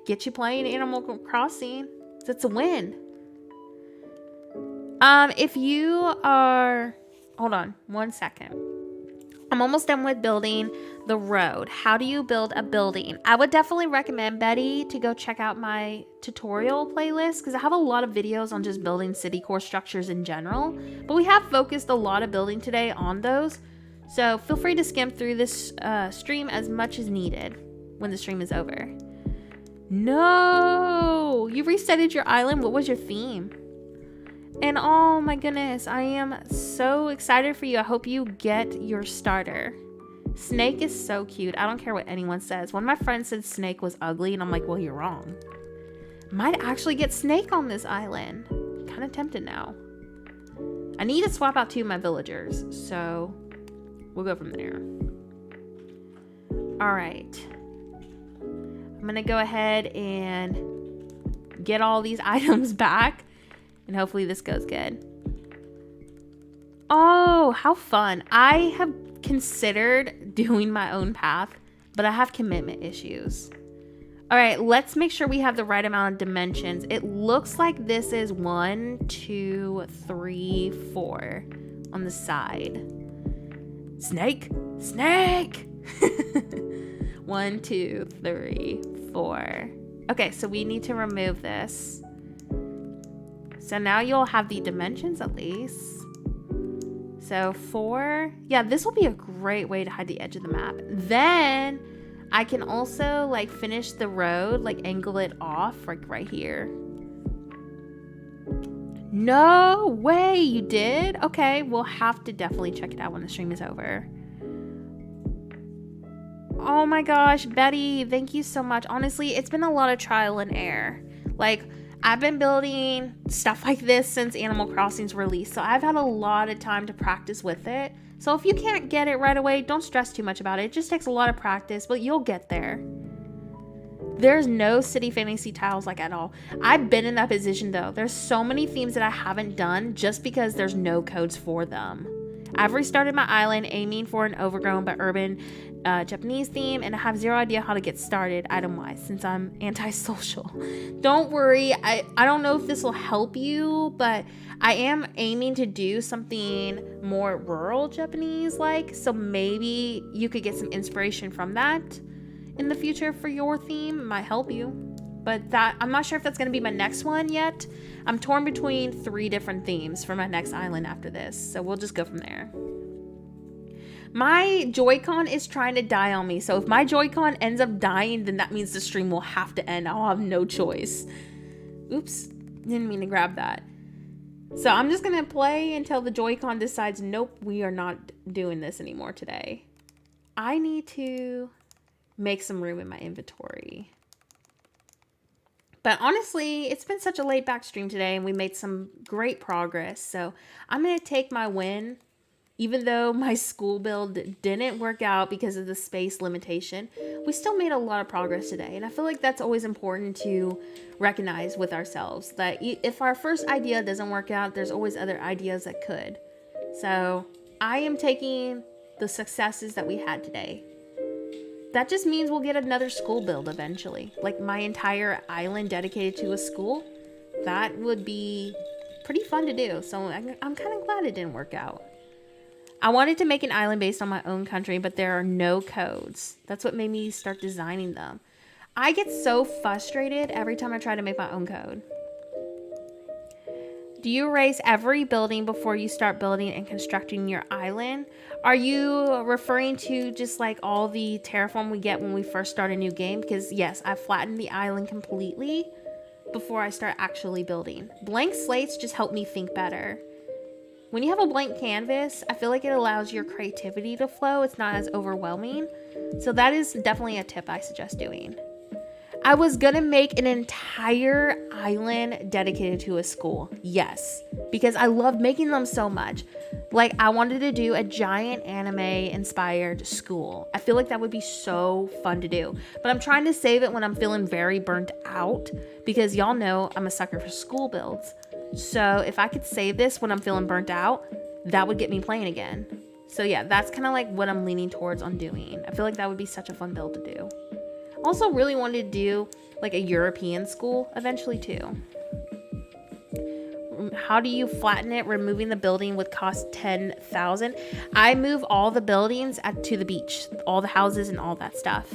Get you playing Animal Crossing. That's a win. If you are, hold on 1 second. I'm almost done with building the road. How do you build a building? I would definitely recommend, Betty, to go check out my tutorial playlist, because I have a lot of videos on just building city core structures in general, but we have focused a lot of building today on those. So feel free to skim through this stream as much as needed when the stream is over. No, you resetted your island. What was your theme? And oh my goodness, I am so excited for you. I hope you get your starter. Snake is so cute. I don't care what anyone says. One of my friends said Snake was ugly, and I'm like, well, you're wrong. Might actually get Snake on this island. Kind of tempted now. I need to swap out 2 of my villagers, so we'll go from there. All right. I'm gonna go ahead and get all these items back, and hopefully this goes good. Oh, how fun. I have considered doing my own path, but I have commitment issues. All right, let's make sure we have the right amount of dimensions. It looks like this is 1, 2, 3, 4 on the side. Snake, snake. 1, 2, 3, 4. Okay, so we need to remove this. So now you'll have the dimensions at least. So 4. Yeah, this will be a great way to hide the edge of the map. Then I can also like finish the road, like angle it off like right here. No way, you did? Okay, we'll have to definitely check it out when the stream is over. Oh my gosh, Betty, thank you so much. Honestly, it's been a lot of trial and error. Like, I've been building stuff like this since Animal Crossing's release, so I've had a lot of time to practice with it. So if you can't get it right away, don't stress too much about it. It just takes a lot of practice, but you'll get there. There's no city fantasy tiles like at all. I've been in that position though. There's so many themes that I haven't done just because there's no codes for them. I've restarted my island aiming for an overgrown but urban Japanese theme, and I have zero idea how to get started item-wise since I'm antisocial. Don't worry, I don't know if this will help you, but I am aiming to do something more rural Japanese like, so maybe you could get some inspiration from that in the future for your theme. It might help you, but that I'm not sure if that's going to be my next one yet. I'm torn between 3 different themes for my next island after this, so we'll just go from there. My Joy-Con is trying to die on me, so if my Joy-Con ends up dying, then that means the stream will have to end. I'll have no choice. Oops, didn't mean to grab that. So I'm just gonna play until the Joy-Con decides, nope, we are not doing this anymore today. I need to make some room in my inventory. But honestly, it's been such a laid back stream today and we made some great progress. So I'm gonna take my win. Even though my school build didn't work out because of the space limitation, we still made a lot of progress today. And I feel like that's always important to recognize with ourselves, that if our first idea doesn't work out, there's always other ideas that could. So I am taking the successes that we had today. That just means we'll get another school build eventually. Like my entire island dedicated to a school. That would be pretty fun to do. So I'm kind of glad it didn't work out. I wanted to make an island based on my own country, but there are no codes. That's what made me start designing them. I get so frustrated every time I try to make my own code. Do you erase every building before you start building and constructing your island? Are you referring to just like all the terraform we get when we first start a new game? Because yes, I flattened the island completely before I start actually building. Blank slates just help me think better. When you have a blank canvas, I feel like it allows your creativity to flow. It's not as overwhelming. So that is definitely a tip I suggest doing. I was gonna make an entire island dedicated to a school. Yes, because I love making them so much. Like I wanted to do a giant anime inspired school. I feel like that would be so fun to do. But I'm trying to save it when I'm feeling very burnt out because y'all know I'm a sucker for school builds. So if I could save this when I'm feeling burnt out, that would get me playing again. So yeah, that's kind of like what I'm leaning towards on doing. I feel like that would be such a fun build to do. Also really wanted to do like a European school eventually too. How do you flatten it? Removing the building would cost 10,000. I move all the buildings to the beach, all the houses and all that stuff.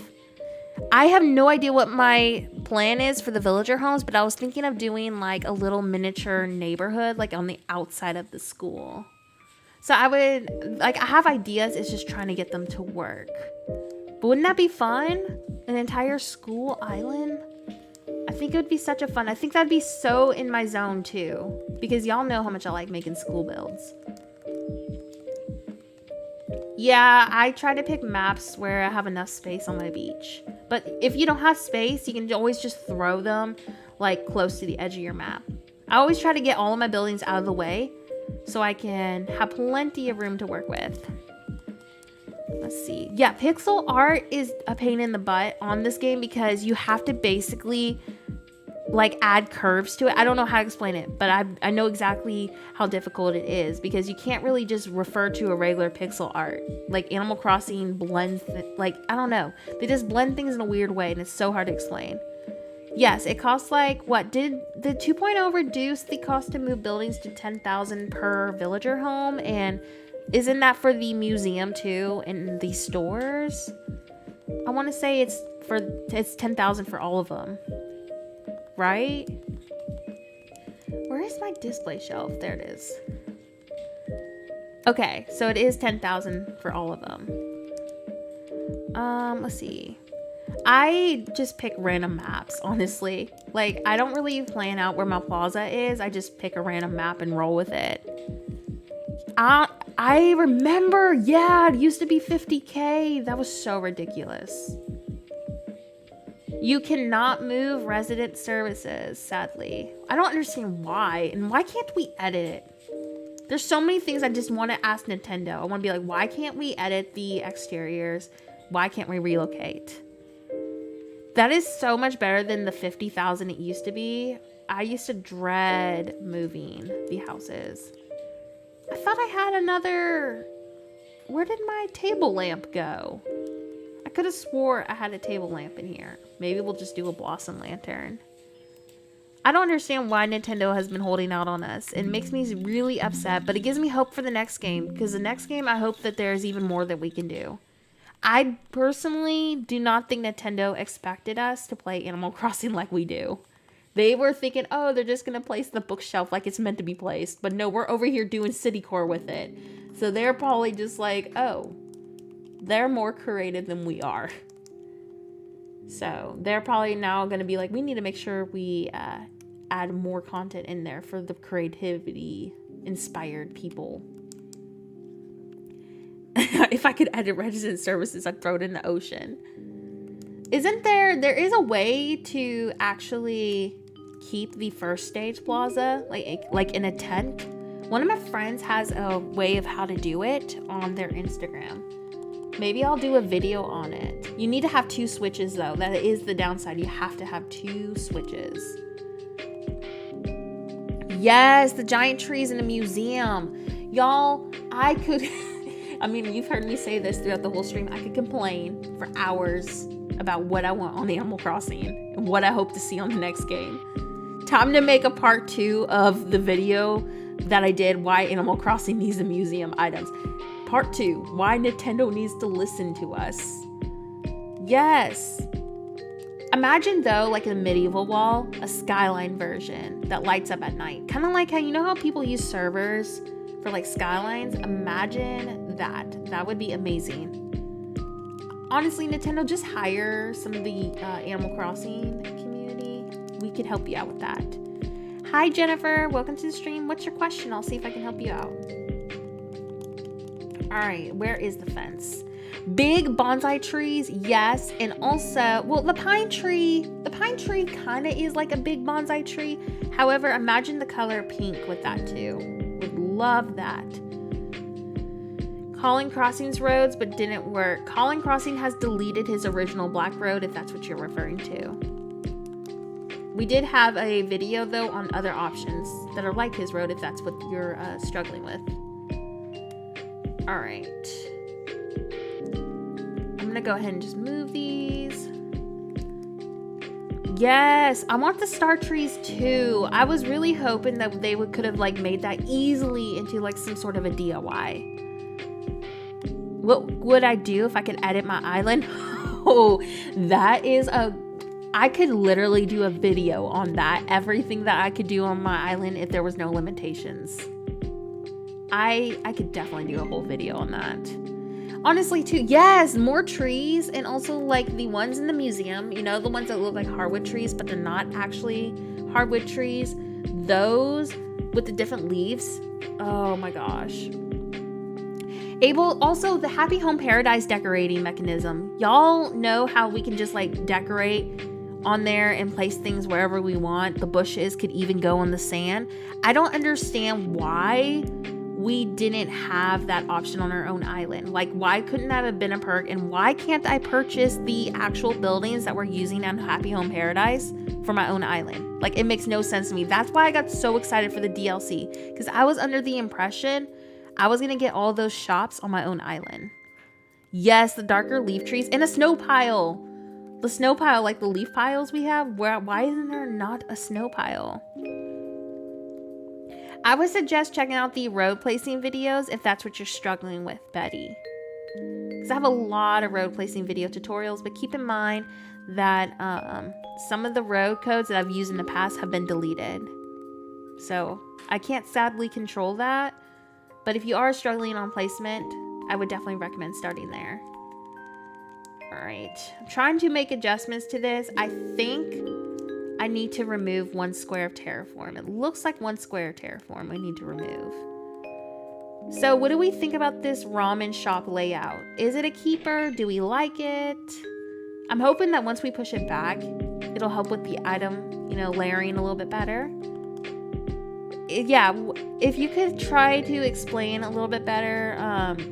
I have no idea what my plan is for the villager homes, but I was thinking of doing like a little miniature neighborhood like on the outside of the school. So I have ideas, it's just trying to get them to work. But wouldn't that be fun? An entire school island? I think it would be such a fun. I think that'd be so in my zone too, because y'all know how much I like making school builds. Yeah, I try to pick maps where I have enough space on my beach. But if you don't have space, you can always just throw them like close to the edge of your map. I always try to get all of my buildings out of the way so I can have plenty of room to work with. Let's see. Yeah, pixel art is a pain in the butt on this game because you have to basically like add curves to it. I don't know how to explain it, but I know exactly how difficult it is, because you can't really just refer to a regular pixel art. Like Animal Crossing blends, like, I don't know. They just blend things in a weird way, and it's so hard to explain. Yes, it costs like, what, did the 2.0 reduce the cost to move buildings to 10,000 per villager home? And isn't that for the museum too, and the stores? I want to say it's 10,000 for all of them. Right? Where is my display shelf? There it is. Okay, so it is 10,000 for all of them. Let's see. I just pick random maps, honestly. Like, I don't really plan out where my plaza is. I just pick a random map and roll with it. I remember, yeah, it used to be 50K. That was so ridiculous. You cannot move resident services, sadly. I don't understand why, and why can't we edit it? There's so many things I just want to ask Nintendo. I want to be like, why can't we edit the exteriors? Why can't we relocate? That is so much better than the 50,000 it used to be. I used to dread moving the houses. I thought I had another... Where did my table lamp go? I could have swore I had a table lamp in here. Maybe we'll just do a blossom lantern. I don't understand why Nintendo has been holding out on us. It makes me really upset, but it gives me hope for the next game, because the next game I hope that there's even more that we can do. I personally do not think Nintendo expected us to play Animal Crossing like we do. They were thinking, oh, they're just going to place the bookshelf like it's meant to be placed. But no, we're over here doing city core with it. So they're probably just like, oh, they're more creative than we are. So they're probably now going to be like, we need to make sure we add more content in there for the creativity inspired people. If I could edit resident services, I'd throw it in the ocean. Isn't there is a way to actually keep the first stage plaza like in a tent? One of my friends has a way of how to do it on their Instagram. Maybe I'll do a video on it. You need to have 2 switches though. That is the downside. You have to have 2 switches. Yes, the giant trees in a museum. Y'all, I could... I mean, you've heard me say this throughout the whole stream. I could complain for hours about what I want on Animal Crossing and what I hope to see on the next game. Time to make a part 2 of the video that I did, why Animal Crossing needs the museum items. Part 2, why Nintendo needs to listen to us. Yes. Imagine though, like a medieval wall, a skyline version that lights up at night. Kind of like how, you know how people use servers for like skylines? Imagine that. That would be amazing. Honestly, Nintendo, just hire some of the Animal Crossing community. We could help you out with that. Hi, Jennifer. Welcome to the stream. What's your question? I'll see if I can help you out. All right, where is the fence? Big bonsai trees, yes. And also, well, the pine tree kind of is like a big bonsai tree. However, imagine the color pink with that too. Would love that. Calling Crossings roads, but didn't work. Calling Crossing has deleted his original black road, if that's what you're referring to. We did have a video though on other options that are like his road, if that's what you're struggling with. All right. I'm gonna go ahead and just move these. Yes, I want the star trees too. I was really hoping that they could have like made that easily into like some sort of a DIY. What would I do if I could edit my island? Oh, that is I could literally do a video on that. Everything that I could do on my island if there was no limitations. I could definitely do a whole video on that. Honestly too, yes, more trees, and also like the ones in the museum, you know, the ones that look like hardwood trees, but they're not actually hardwood trees. Those with the different leaves. Oh my gosh. Also the Happy Home Paradise decorating mechanism. Y'all know how we can just like decorate on there and place things wherever we want. The bushes could even go on the sand. I don't understand why we didn't have that option on our own island. Like, why couldn't that have been a perk? And why can't I purchase the actual buildings that we're using on Happy Home Paradise for my own island? Like, it makes no sense to me. That's why I got so excited for the DLC, because I was under the impression I was going to get all those shops on my own island. Yes, the darker leaf trees and a snow pile. The snow pile, like the leaf piles we have. Why isn't there not a snow pile? I would suggest checking out the road placing videos if that's what you're struggling with, Betty. Because I have a lot of road placing video tutorials, but keep in mind that some of the road codes that I've used in the past have been deleted. So I can't sadly control that, but if you are struggling on placement, I would definitely recommend starting there. All right, I'm trying to make adjustments to this. I think I need to remove 1 square of terraform. It looks like 1 square of terraform I need to remove. So what do we think about this ramen shop layout? Is it a keeper? Do we like it? I'm hoping that once we push it back, it'll help with the item, you know, layering a little bit better. Yeah, if you could try to explain a little bit better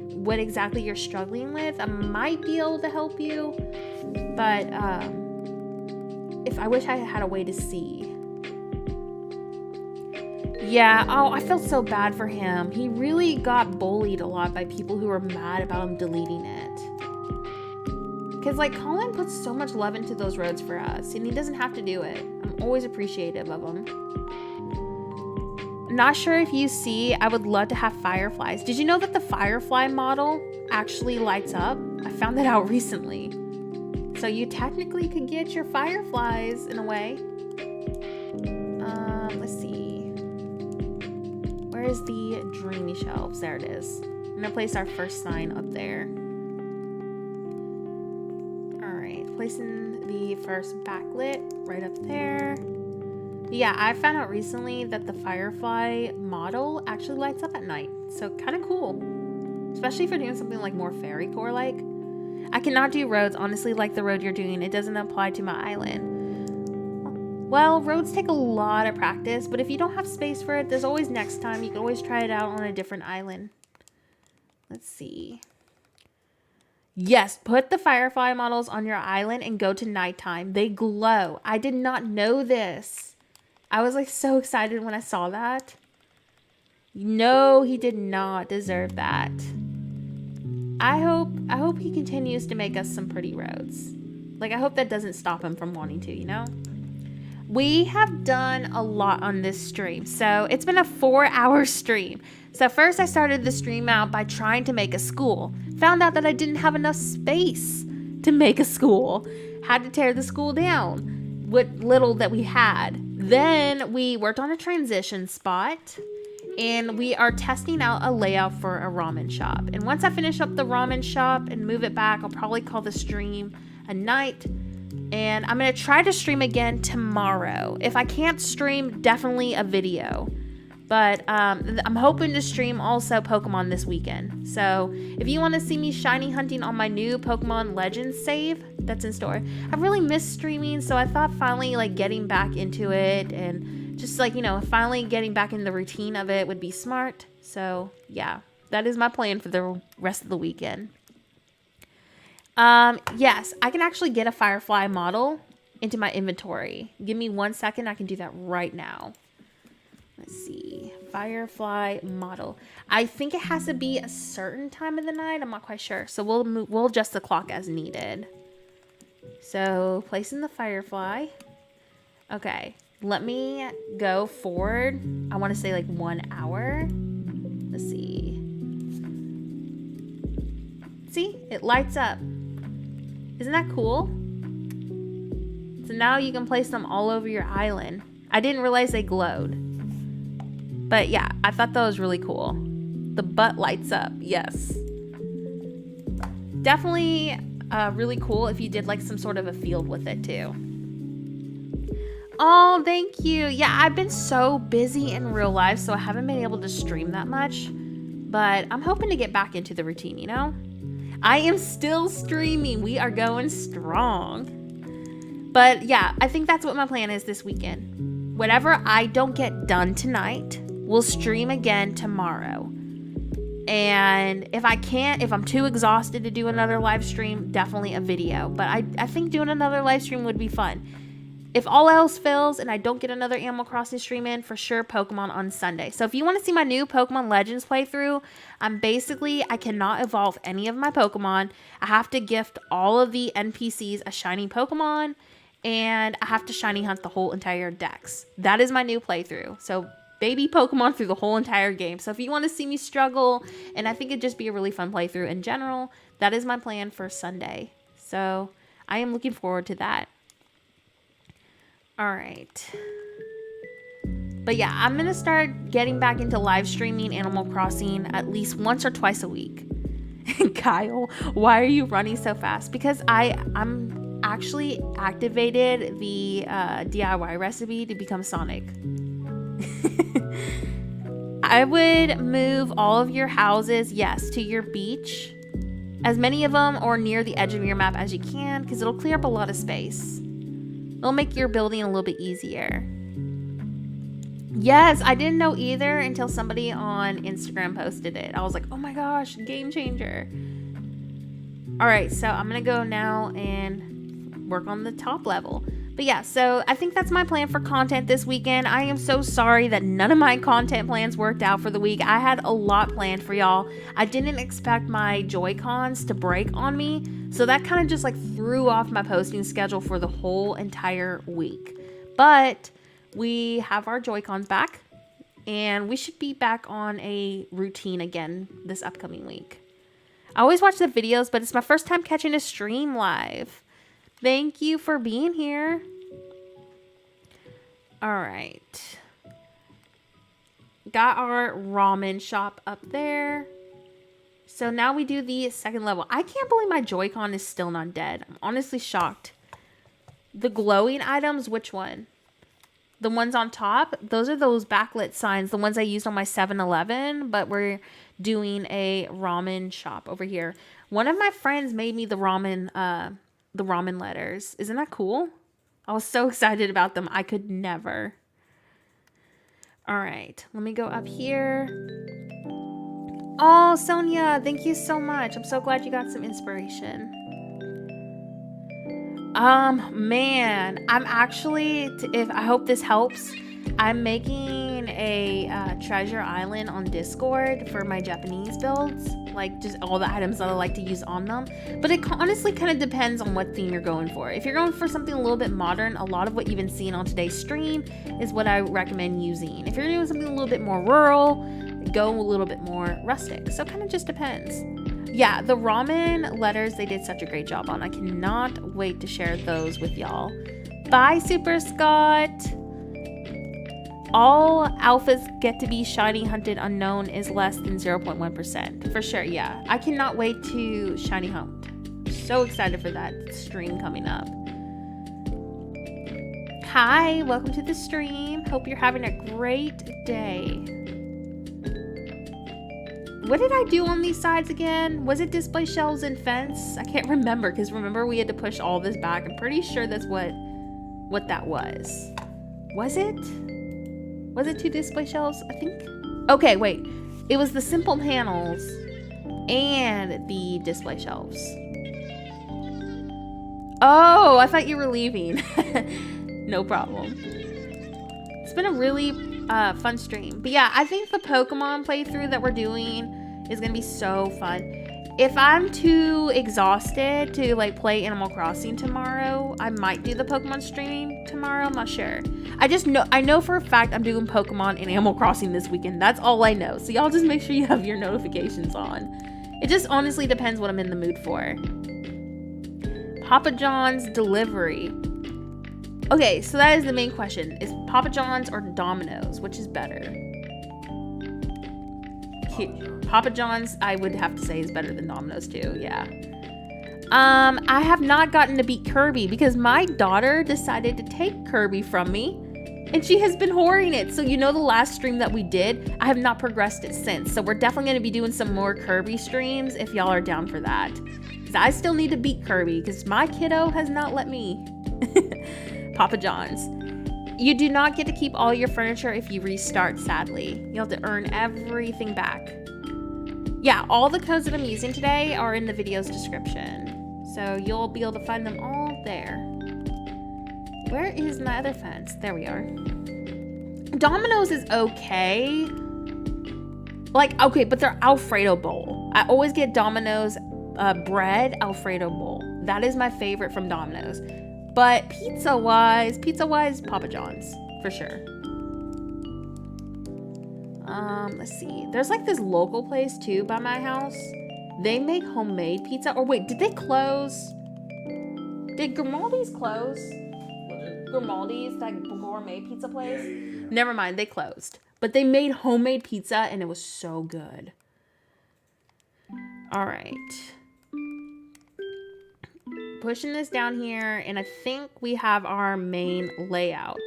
what exactly you're struggling with, I might be able to help you. But if I wish I had a way to see. Yeah, oh, I felt so bad for him. He really got bullied a lot by people who were mad about him deleting it. Because, like, Colin puts so much love into those roads for us, and he doesn't have to do it. I'm always appreciative of him. Not sure if you see, I would love to have fireflies. Did you know that the firefly model actually lights up? I found that out recently. So you technically could get your fireflies in a way. Let's see. Where is the dreamy shelves? There it is. I'm gonna place our first sign up there. All right, placing the first backlit right up there. Yeah, I found out recently that the firefly model actually lights up at night. So kind of cool. Especially if you're doing something like more fairy core like. I cannot do roads, honestly, like the road you're doing. It doesn't apply to my island. Well, roads take a lot of practice, but if you don't have space for it, there's always next time. You can always try it out on a different island. Let's see. Yes, put the firefly models on your island and go to nighttime. They glow. I did not know this. I was like so excited when I saw that. No, he did not deserve that. I hope he continues to make us some pretty roads. Like, I hope that doesn't stop him from wanting to, you know? We have done a lot on this stream. So it's been a 4-hour stream. So first I started the stream out by trying to make a school. Found out that I didn't have enough space to make a school. Had to tear the school down. What little that we had. Then we worked on a transition spot. And we are testing out a layout for a ramen shop. And once I finish up the ramen shop and move it back, I'll probably call the stream a night. And I'm going to try to stream again tomorrow. If I can't stream, definitely a video. But I'm hoping to stream also Pokemon this weekend. So if you want to see me shiny hunting on my new Pokemon Legends save, that's in store. I've really missed streaming, so I thought finally like getting back into it and just like, you know, finally getting back in the routine of it would be smart. So yeah, that is my plan for the rest of the weekend. Yes, I can actually get a firefly model into my inventory. Give me 1 second. I can do that right now. Let's see. Firefly model. I think it has to be a certain time of the night. I'm not quite sure. So we'll adjust the clock as needed. So placing the firefly. Okay. Let me go forward. I want to say like 1 hour. Let's see. See? It lights up. Isn't that cool? So now you can place them all over your island. I didn't realize they glowed. But yeah, I thought that was really cool. The butt lights up. Yes. Definitely really cool if you did like some sort of a field with it too. Oh, thank you. Yeah, I've been so busy in real life, so I haven't been able to stream that much. But I'm hoping to get back into the routine, you know? I am still streaming. We are going strong. But yeah, I think that's what my plan is this weekend. Whatever I don't get done tonight, we'll stream again tomorrow. And if I'm too exhausted to do another live stream, definitely a video. But I think doing another live stream would be fun. If all else fails and I don't get another Animal Crossing stream in, for sure Pokemon on Sunday. So if you want to see my new Pokemon Legends playthrough, I cannot evolve any of my Pokemon. I have to gift all of the NPCs a shiny Pokemon, and I have to shiny hunt the whole entire dex. That is my new playthrough. So baby Pokemon through the whole entire game. So if you want to see me struggle, and I think it'd just be a really fun playthrough in general, that is my plan for Sunday. So I am looking forward to that. All right. But yeah, I'm going to start getting back into live streaming Animal Crossing at least once or twice a week. Kyle, why are you running so fast? Because I'm actually activated the DIY recipe to become Sonic. I would move all of your houses, yes, to your beach. As many of them or near the edge of your map as you can, because it'll clear up a lot of space. It'll make your building a little bit easier. Yes, I didn't know either until somebody on Instagram posted it. I was like, oh my gosh, game changer. All right, so I'm going to go now and work on the top level. But yeah, so I think that's my plan for content this weekend. I am so sorry that none of my content plans worked out for the week. I had a lot planned for y'all. I didn't expect my Joy-Cons to break on me. So that kind of just like threw off my posting schedule for the whole entire week. But we have our Joy-Cons back, and we should be back on a routine again this upcoming week. I always watch the videos, but it's my first time catching a stream live. Thank you for being here. All right. Got our ramen shop up there. So now we do the second level. I can't believe my Joy-Con is still not dead. I'm honestly shocked. The glowing items, which one? The ones on top? Those are those backlit signs, the ones I used on my 7-Eleven, but we're doing a ramen shop over here. One of my friends made me the ramen letters. Isn't that cool? I was so excited about them. I could never. All right, let me go up here. Oh, Sonia, thank you so much. I'm so glad you got some inspiration. Man, I'm actually, I hope this helps, I'm making a treasure island on Discord for my Japanese builds, like just all the items that I like to use on them. But it honestly kind of depends on what theme you're going for. If you're going for something a little bit modern, a lot of what you've been seeing on today's stream is what I recommend using. If you're doing something a little bit more rural, go a little bit more rustic. So it kind of just depends. Yeah, the ramen letters, they did such a great job on. I cannot wait to share those with y'all. Bye, Super Scott. All alphas get to be shiny hunted unknown is less than 0.1%. For sure, yeah. I cannot wait to shiny hunt. So excited for that stream coming up. Hi, welcome to the stream. Hope you're having a great day. What did I do on these sides again? Was it display shelves and fence? I can't remember, because remember we had to push all this back. I'm pretty sure that's what that was. Was it? Was it 2 display shelves? I think. Okay, wait. It was the simple panels and the display shelves. Oh, I thought you were leaving. No problem. It's been a really fun stream. But yeah, I think the Pokemon playthrough that we're doing is gonna be so fun. If I'm too exhausted to like play Animal Crossing tomorrow, I might do the Pokemon stream tomorrow. I'm not sure. I know for a fact I'm doing Pokemon and Animal Crossing this weekend. That's all I know. So y'all just make sure you have your notifications on. It just honestly depends what I'm in the mood for. Papa John's delivery. Okay, so that is the main question. Is Papa John's or Domino's? Which is better? Papa John's, I would have to say, is better than Domino's too, yeah. I have not gotten to beat Kirby because my daughter decided to take Kirby from me and she has been hoarding it. So you know the last stream that we did, I have not progressed it since. So we're definitely going to be doing some more Kirby streams if y'all are down for that. Because I still need to beat Kirby because my kiddo has not let me. Papa John's. You do not get to keep all your furniture if you restart, sadly. You'll have to earn everything back. Yeah, all the codes that I'm using today are in the video's description. So you'll be able to find them all there. Where is my other fence? There we are. Domino's is okay. Like, okay, but they're Alfredo bowl. I always get Domino's bread Alfredo bowl. That is my favorite from Domino's. But pizza-wise, Papa John's, for sure. Let's see. There's like this local place too by my house. They make homemade pizza. Or wait, did they close? Did Grimaldi's close? Grimaldi's, that gourmet pizza place? Yeah. Never mind, they closed. But they made homemade pizza and it was so good. All right. Pushing this down here, and I think we have our main layout.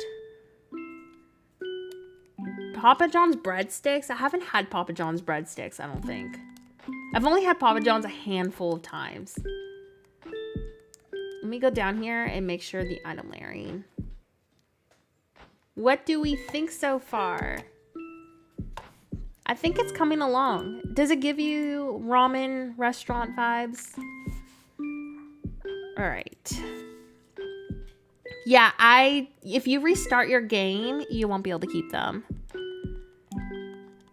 Papa John's breadsticks. I haven't had Papa John's breadsticks, I don't think. I've only had Papa John's a handful of times. Let me go down here and make sure the item layering. What do we think so far? I think it's coming along. Does it give you ramen restaurant vibes? All right. Yeah, if you restart your game, you won't be able to keep them.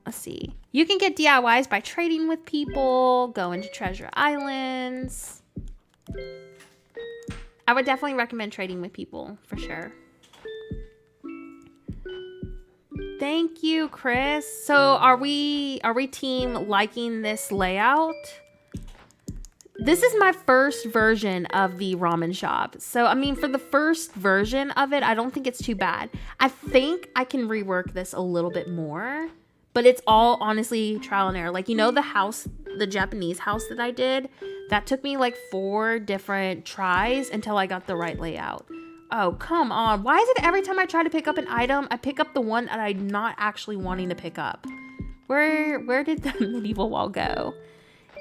Let's see. You can get DIYs by trading with people, go into treasure islands. I would definitely recommend trading with people, for sure. Thank you, Chris. So are we team liking this layout? This is my first version of the ramen shop. So, I mean, for the first version of it, I don't think it's too bad. I think I can rework this a little bit more, but it's all honestly trial and error. Like, you know, the house, the Japanese house that I did, that took me like 4 different tries until I got the right layout. Oh, come on. Why is it every time I try to pick up an item, I pick up the one that I'm not actually wanting to pick up? Where did the medieval wall go?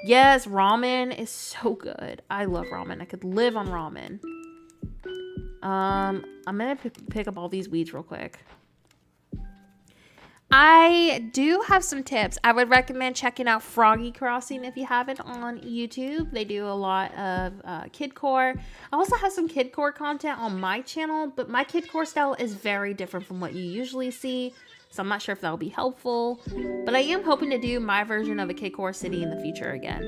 Yes, ramen is so good. I love ramen. I could live on ramen. I'm gonna pick up all these weeds real quick. I do have some tips. I would recommend checking out Froggy Crossing if you haven't on YouTube. They do a lot of kidcore. I also have some kidcore content on my channel, but my kidcore style is very different from what you usually see. So I'm not sure if that will be helpful, but I am hoping to do my version of a kidcore city in the future again.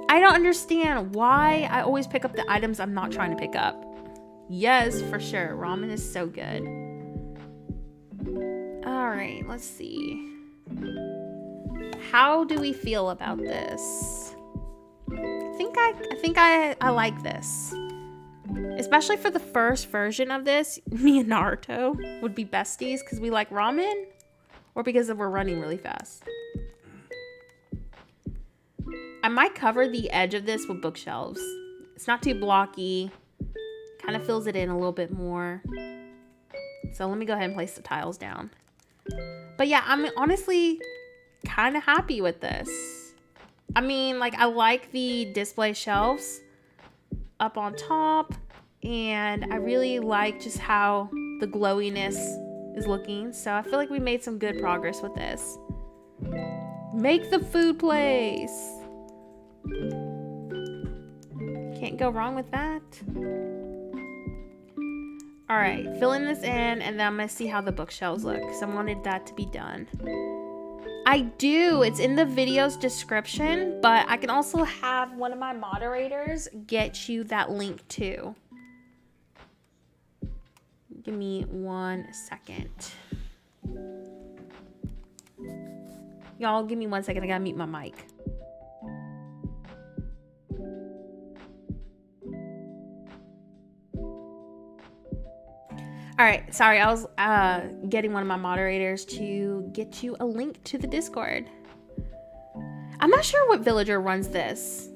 I don't understand why I always pick up the items I'm not trying to pick up. Yes, for sure. Ramen is so good. All right, let's see. How do we feel about this? I think I like this. Especially for the first version of this, me and Naruto would be besties because we like ramen or because we're running really fast. I might cover the edge of this with bookshelves. It's not too blocky. Kind of fills it in a little bit more. So let me go ahead and place the tiles down. But yeah, I'm honestly kind of happy with this. I mean, like, I like the display shelves up on top, and I really like just how the glowiness is looking. So I feel like we made some good progress with this. Make the food place. Can't go wrong with that. All right, filling this in, and then I'm gonna see how the bookshelves look because I wanted that to be done. I do, it's in the video's description, but I can also have one of my moderators get you that link too. Give me 1 second. Y'all, give me 1 second, I gotta mute my mic. All right, sorry, I was getting one of my moderators to get you a link to the Discord. I'm not sure what villager runs this.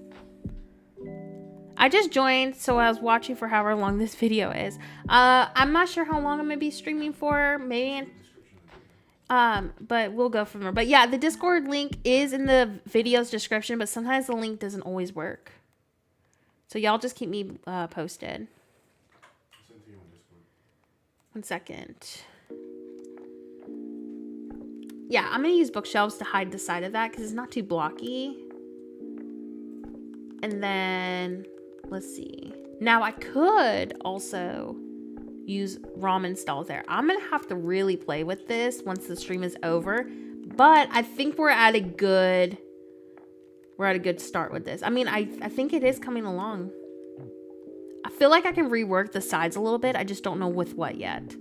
I just joined, so I was watching for however long this video is. I'm not sure how long I'm gonna be streaming for, maybe, but we'll go from there. But yeah, the Discord link is in the video's description, but sometimes the link doesn't always work. So y'all just keep me posted. 1 second. Yeah, I'm gonna use bookshelves to hide the side of that because it's not too blocky. And then, let's see. Now I could also use ramen stalls there. I'm gonna have to really play with this once the stream is over. But I think we're at a good start with this. I mean, I think it is coming along. I feel like I can rework the sides a little bit. I just don't know with what yet.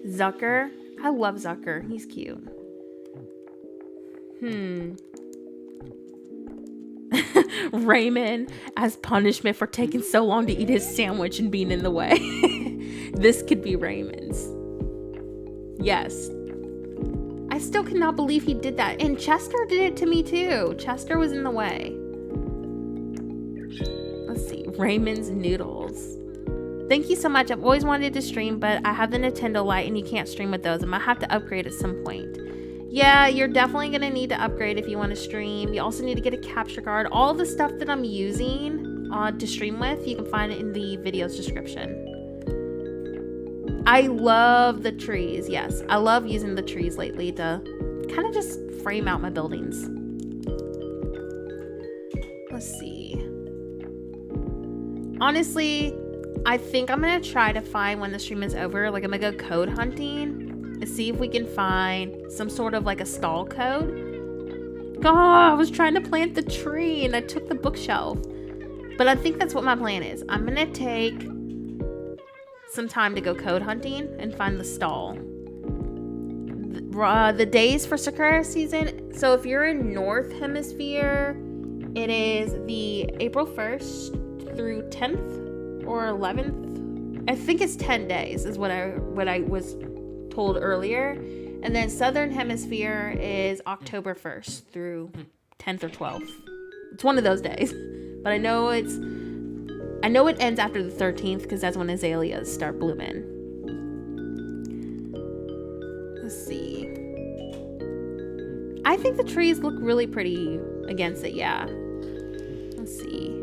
Zucker. I love Zucker. He's cute. Ramen as punishment for taking so long to eat his sandwich and being in the way. This could be Raymond's. Yes. I still cannot believe he did that. And Chester did it to me too. Chester was in the way. Let's see. Raymond's noodles. Thank you so much. I've always wanted to stream, but I have the Nintendo Lite and you can't stream with those. I'm gonna have to upgrade at some point. Yeah, you're definitely gonna need to upgrade if you want to stream. You also need to get a capture card. All the stuff that I'm using to stream with, you can find it in the video's description. I love the trees. Yes, I love using the trees lately to kind of just frame out my buildings. Let's see. Honestly, I think I'm gonna try to find when the stream is over, like I'm gonna go code hunting and see if we can find some sort of like a stall code. Oh, I was trying to plant the tree and I took the bookshelf. But I think that's what my plan is. I'm gonna take some time to go code hunting and find the stall. The days for Sakura season. So if you're in North Hemisphere, it is the April 1st through 10th or 11th. I think it's 10 days is what I was told earlier. And then Southern Hemisphere is October 1st through 10th or 12th. It's one of those days. But I know it ends after the 13th because that's when azaleas start blooming. Let's see. I think the trees look really pretty against it, yeah. Let's see.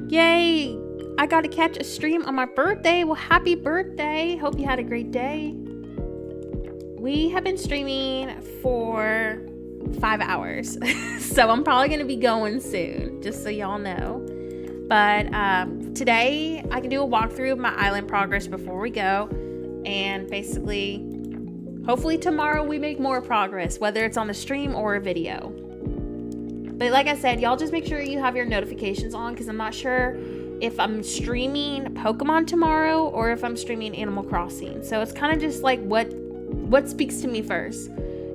Yay! I got to catch a stream on my birthday. Well, happy birthday. Hope you had a great day. We have been streaming for 5 hours. So I'm probably going to be going soon, just so y'all know. But today I can do a walkthrough of my island progress before we go. And basically, hopefully tomorrow we make more progress, whether it's on the stream or a video. But like I said, y'all just make sure you have your notifications on because I'm not sure if I'm streaming Pokemon tomorrow or if I'm streaming Animal Crossing. So it's kind of just like what speaks to me first.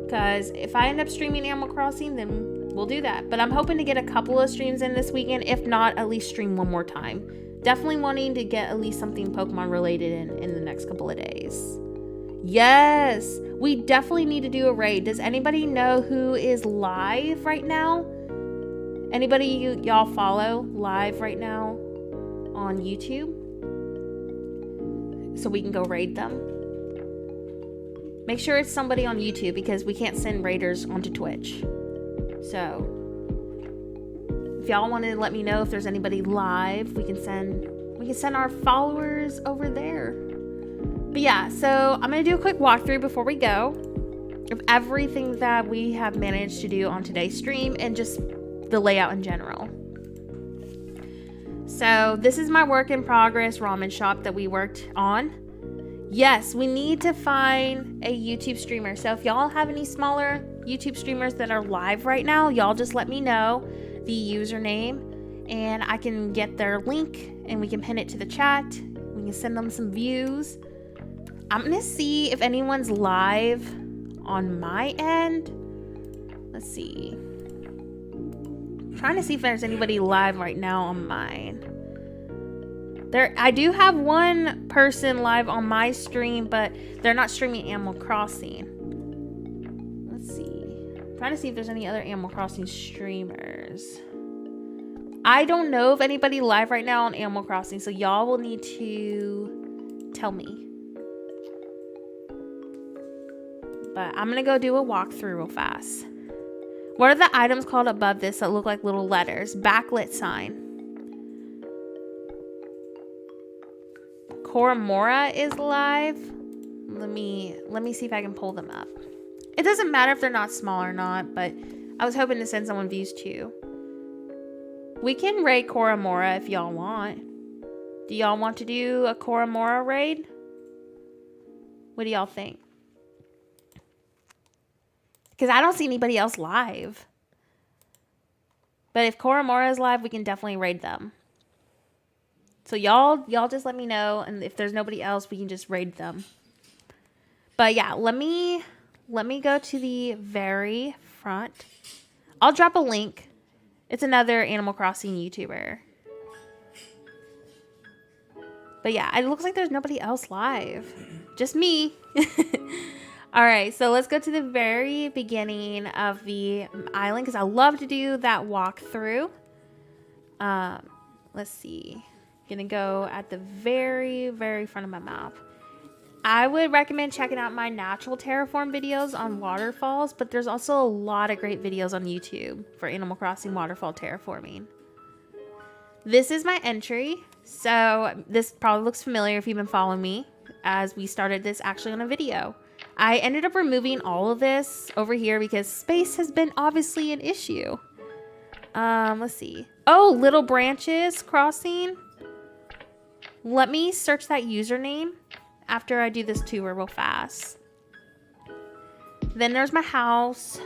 Because if I end up streaming Animal Crossing, then we'll do that. But I'm hoping to get a couple of streams in this weekend. If not, at least stream one more time. Definitely wanting to get at least something Pokemon related in the next couple of days. Yes! We definitely need to do a raid. Does anybody know who is live right now? Anybody y'all follow live right now on YouTube? So we can go raid them. Make sure it's somebody on YouTube because we can't send raiders onto Twitch. So if y'all want to let me know if there's anybody live, we can send our followers over there. But yeah, so I'm gonna do a quick walkthrough before we go of everything that we have managed to do on today's stream and just the layout in general. So this is my work in progress ramen shop that we worked on. Yes, we need to find a YouTube streamer. So if y'all have any smaller YouTube streamers that are live right now, y'all just let me know the username and I can get their link and we can pin it to the chat. We can send them some views. I'm gonna see if anyone's live on my end. Let's see. I'm trying to see if there's anybody live right now on mine. I do have one person live on my stream, but they're not streaming Animal Crossing. Let's see. I'm trying to see if there's any other Animal Crossing streamers. I don't know of anybody live right now on Animal Crossing, so y'all will need to tell me. But I'm going to go do a walkthrough real fast. What are the items called above this that look like little letters? Backlit sign. Koramora is live. Let me see if I can pull them up. It doesn't matter if they're not small or not, but I was hoping to send someone views too. We can raid Koramora if y'all want. Do y'all want to do a Koramora raid? What do y'all think? Because I don't see anybody else live. But if Koramora is live, we can definitely raid them. So y'all just let me know, and if there's nobody else, we can just raid them. But yeah, let me go to the very front. I'll drop a link. It's another Animal Crossing YouTuber. But yeah, it looks like there's nobody else live. Just me. All right, so let's go to the very beginning of the island because I love to do that walkthrough. Let's see. Gonna go at the very, very front of my map. I would recommend checking out my natural terraform videos on waterfalls, but there's also a lot of great videos on YouTube for Animal Crossing waterfall terraforming. This is my entry. So this probably looks familiar if you've been following me, as we started this actually on a video. I ended up removing all of this over here because space has been obviously an issue. Let's see. Oh, little branches crossing. Let me search that username after I do this tour real fast. Then there's my house.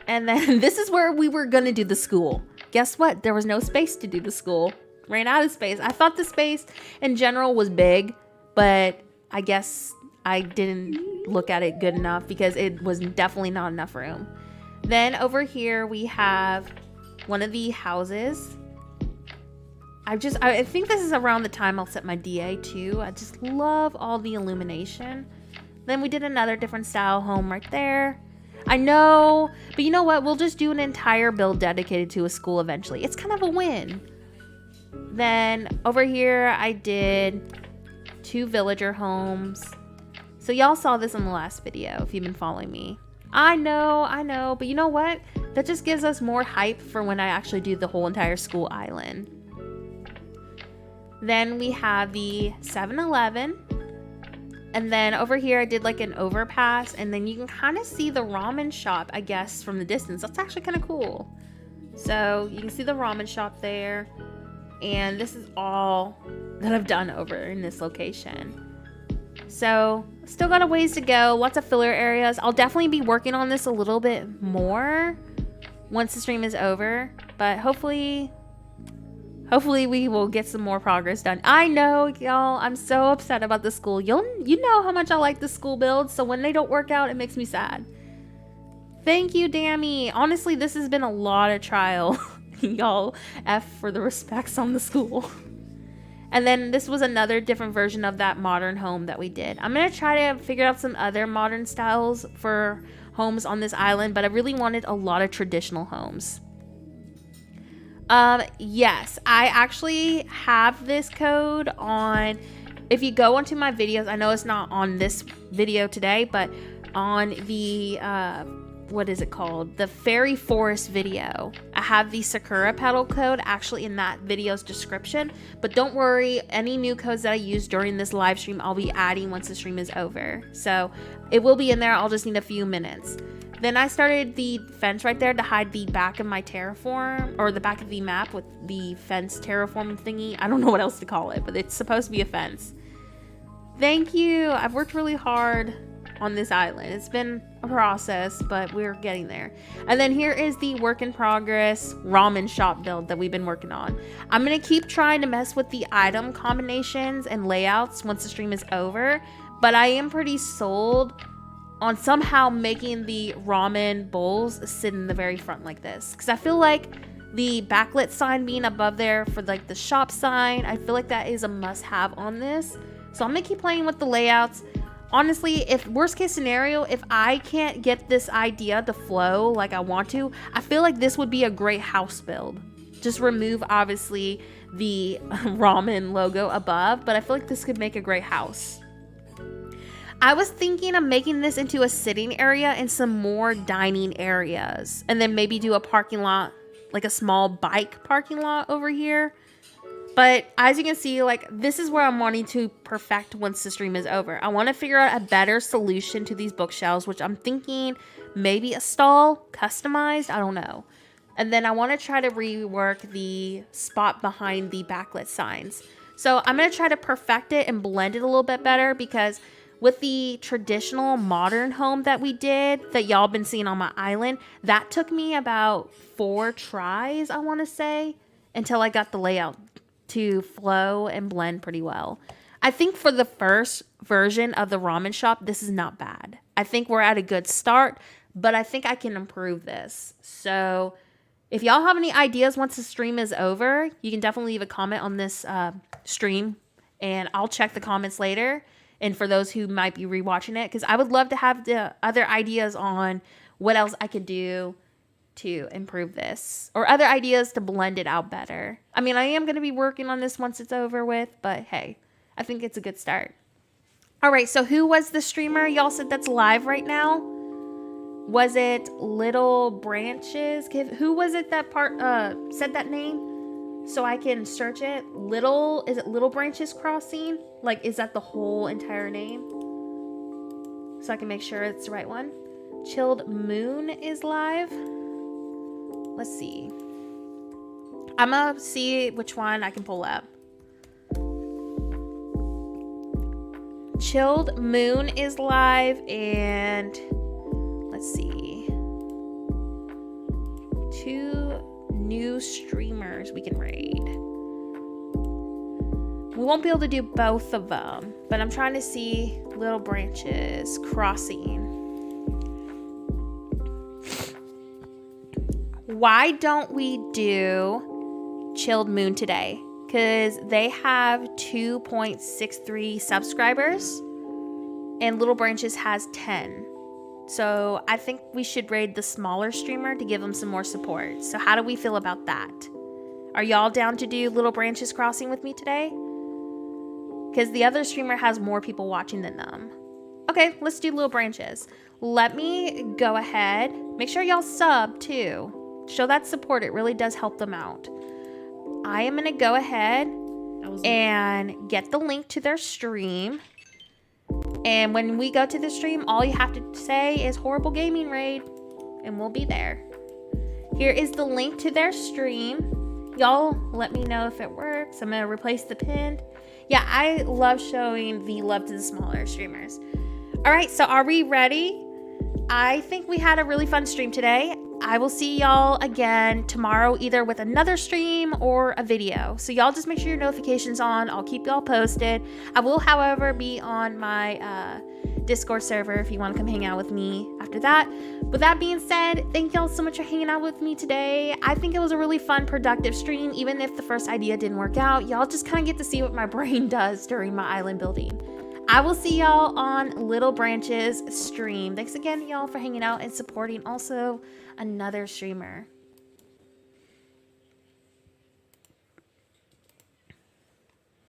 And then this is where we were gonna do the school. Guess what? There was no space to do the school. Ran out of space. I thought the space in general was big, but I guess I didn't look at it good enough because it was definitely not enough room. Then over here we have one of the houses. I think this is around the time I'll set my DA too. I just love all the illumination. Then we did another different style home right there. I know, but you know what? We'll just do an entire build dedicated to a school eventually. It's kind of a win. Then over here I did 2 villager homes. So y'all saw this in the last video if you've been following me. I know, but you know what? That just gives us more hype for when I actually do the whole entire school island. Then we have the 7-Eleven. And then over here I did like an overpass, and then you can kind of see the ramen shop, I guess, from the distance. That's actually kind of cool. So you can see the ramen shop there. And this is all that I've done over in this location. So still got a ways to go, lots of filler areas. I'll definitely be working on this a little bit more once the stream is over, but hopefully we will get some more progress done. I know, y'all, I'm so upset about the school. You know how much I like the school builds, so when they don't work out, it makes me sad. Thank you, Dammy. Honestly, this has been a lot of trial. Y'all, F for the respects on the school. And then this was another different version of that modern home that we did. I'm going to try to figure out some other modern styles for homes on this island, but I really wanted a lot of traditional homes. Yes, I actually have this code on, if you go onto my videos, I know it's not on this video today, but on the, what is it called? The Fairy Forest video. I have the Sakura Petal code actually in that video's description, but don't worry, any new codes that I use during this live stream, I'll be adding once the stream is over. So it will be in there, I'll just need a few minutes. Then I started the fence right there to hide the back of my terraform, or the back of the map with the fence terraform thingy. I don't know what else to call it, but it's supposed to be a fence. Thank you. I've worked really hard on this island. It's been a process, but we're getting there. And then here is the work in progress ramen shop build that we've been working on. I'm going to keep trying to mess with the item combinations and layouts once the stream is over, but I am pretty sold on somehow making the ramen bowls sit in the very front like this, because I feel like the backlit sign being above there for like the shop sign, I feel like that is a must-have on this. So I'm gonna keep playing with the layouts. Honestly, if worst case scenario, if I can't get this idea to flow like I want to, I feel like this would be a great house build. Just remove obviously the ramen logo above, but I feel like this could make a great house. I was thinking of making this into a sitting area and some more dining areas, and then maybe do a parking lot, like a small bike parking lot over here. But as you can see, like, this is where I'm wanting to perfect once the stream is over. I want to figure out a better solution to these bookshelves, which I'm thinking maybe a stall, customized, I don't know. And then I want to try to rework the spot behind the backlit signs. So I'm going to try to perfect it and blend it a little bit better, because with the traditional modern home that we did, that y'all been seeing on my island, that took me about 4 tries, I want to say, until I got the layout to flow and blend pretty well. I think for the first version of the ramen shop, this is not bad. I think we're at a good start, but I think I can improve this. So if y'all have any ideas once the stream is over, you can definitely leave a comment on this stream, and I'll check the comments later. And for those who might be rewatching it, because I would love to have the other ideas on what else I could do to improve this, or other ideas to blend it out better. I mean, I am going to be working on this once it's over with, but hey, I think it's a good start. All right, so who was the streamer y'all said that's live right now? Was it Little Branches? Who was it that said that name? So I can search it. Is it Little Branches Crossing? Like, is that the whole entire name? So I can make sure it's the right one. Chilled Moon is live. Let's see. I'm gonna see which one I can pull up. Chilled Moon is live, and let's see. 2 new streamers we can raid. We won't be able to do both of them, but I'm trying to see Little Branches Crossing. Why don't we do Chilled Moon today? Because they have 2.63 subscribers and Little Branches has 10. So I think we should raid the smaller streamer to give them some more support. So how do we feel about that? Are y'all down to do Little Branches Crossing with me today? Because the other streamer has more people watching than them. Okay, let's do Little Branches. Let me go ahead. Make sure y'all sub too. Show that support. It really does help them out. I am going to go ahead and get the link to their stream. And when we go to the stream, all you have to say is Horrible Gaming Raid, and we'll be there. Here is the link to their stream. Y'all let me know if it works. I'm going to replace the pinned. Yeah, I love showing the love to the smaller streamers. All right, so are we ready? I think we had a really fun stream today. I will see y'all again tomorrow, either with another stream or a video. So y'all just make sure your notifications on. I'll keep y'all posted. I will, however, be on my Discord server if you want to come hang out with me after that. With that being said, thank y'all so much for hanging out with me today. I think it was a really fun, productive stream, even if the first idea didn't work out. Y'all just kind of get to see what my brain does during my island building. I will see y'all on Little Branches stream. Thanks again, y'all, for hanging out and supporting also another streamer.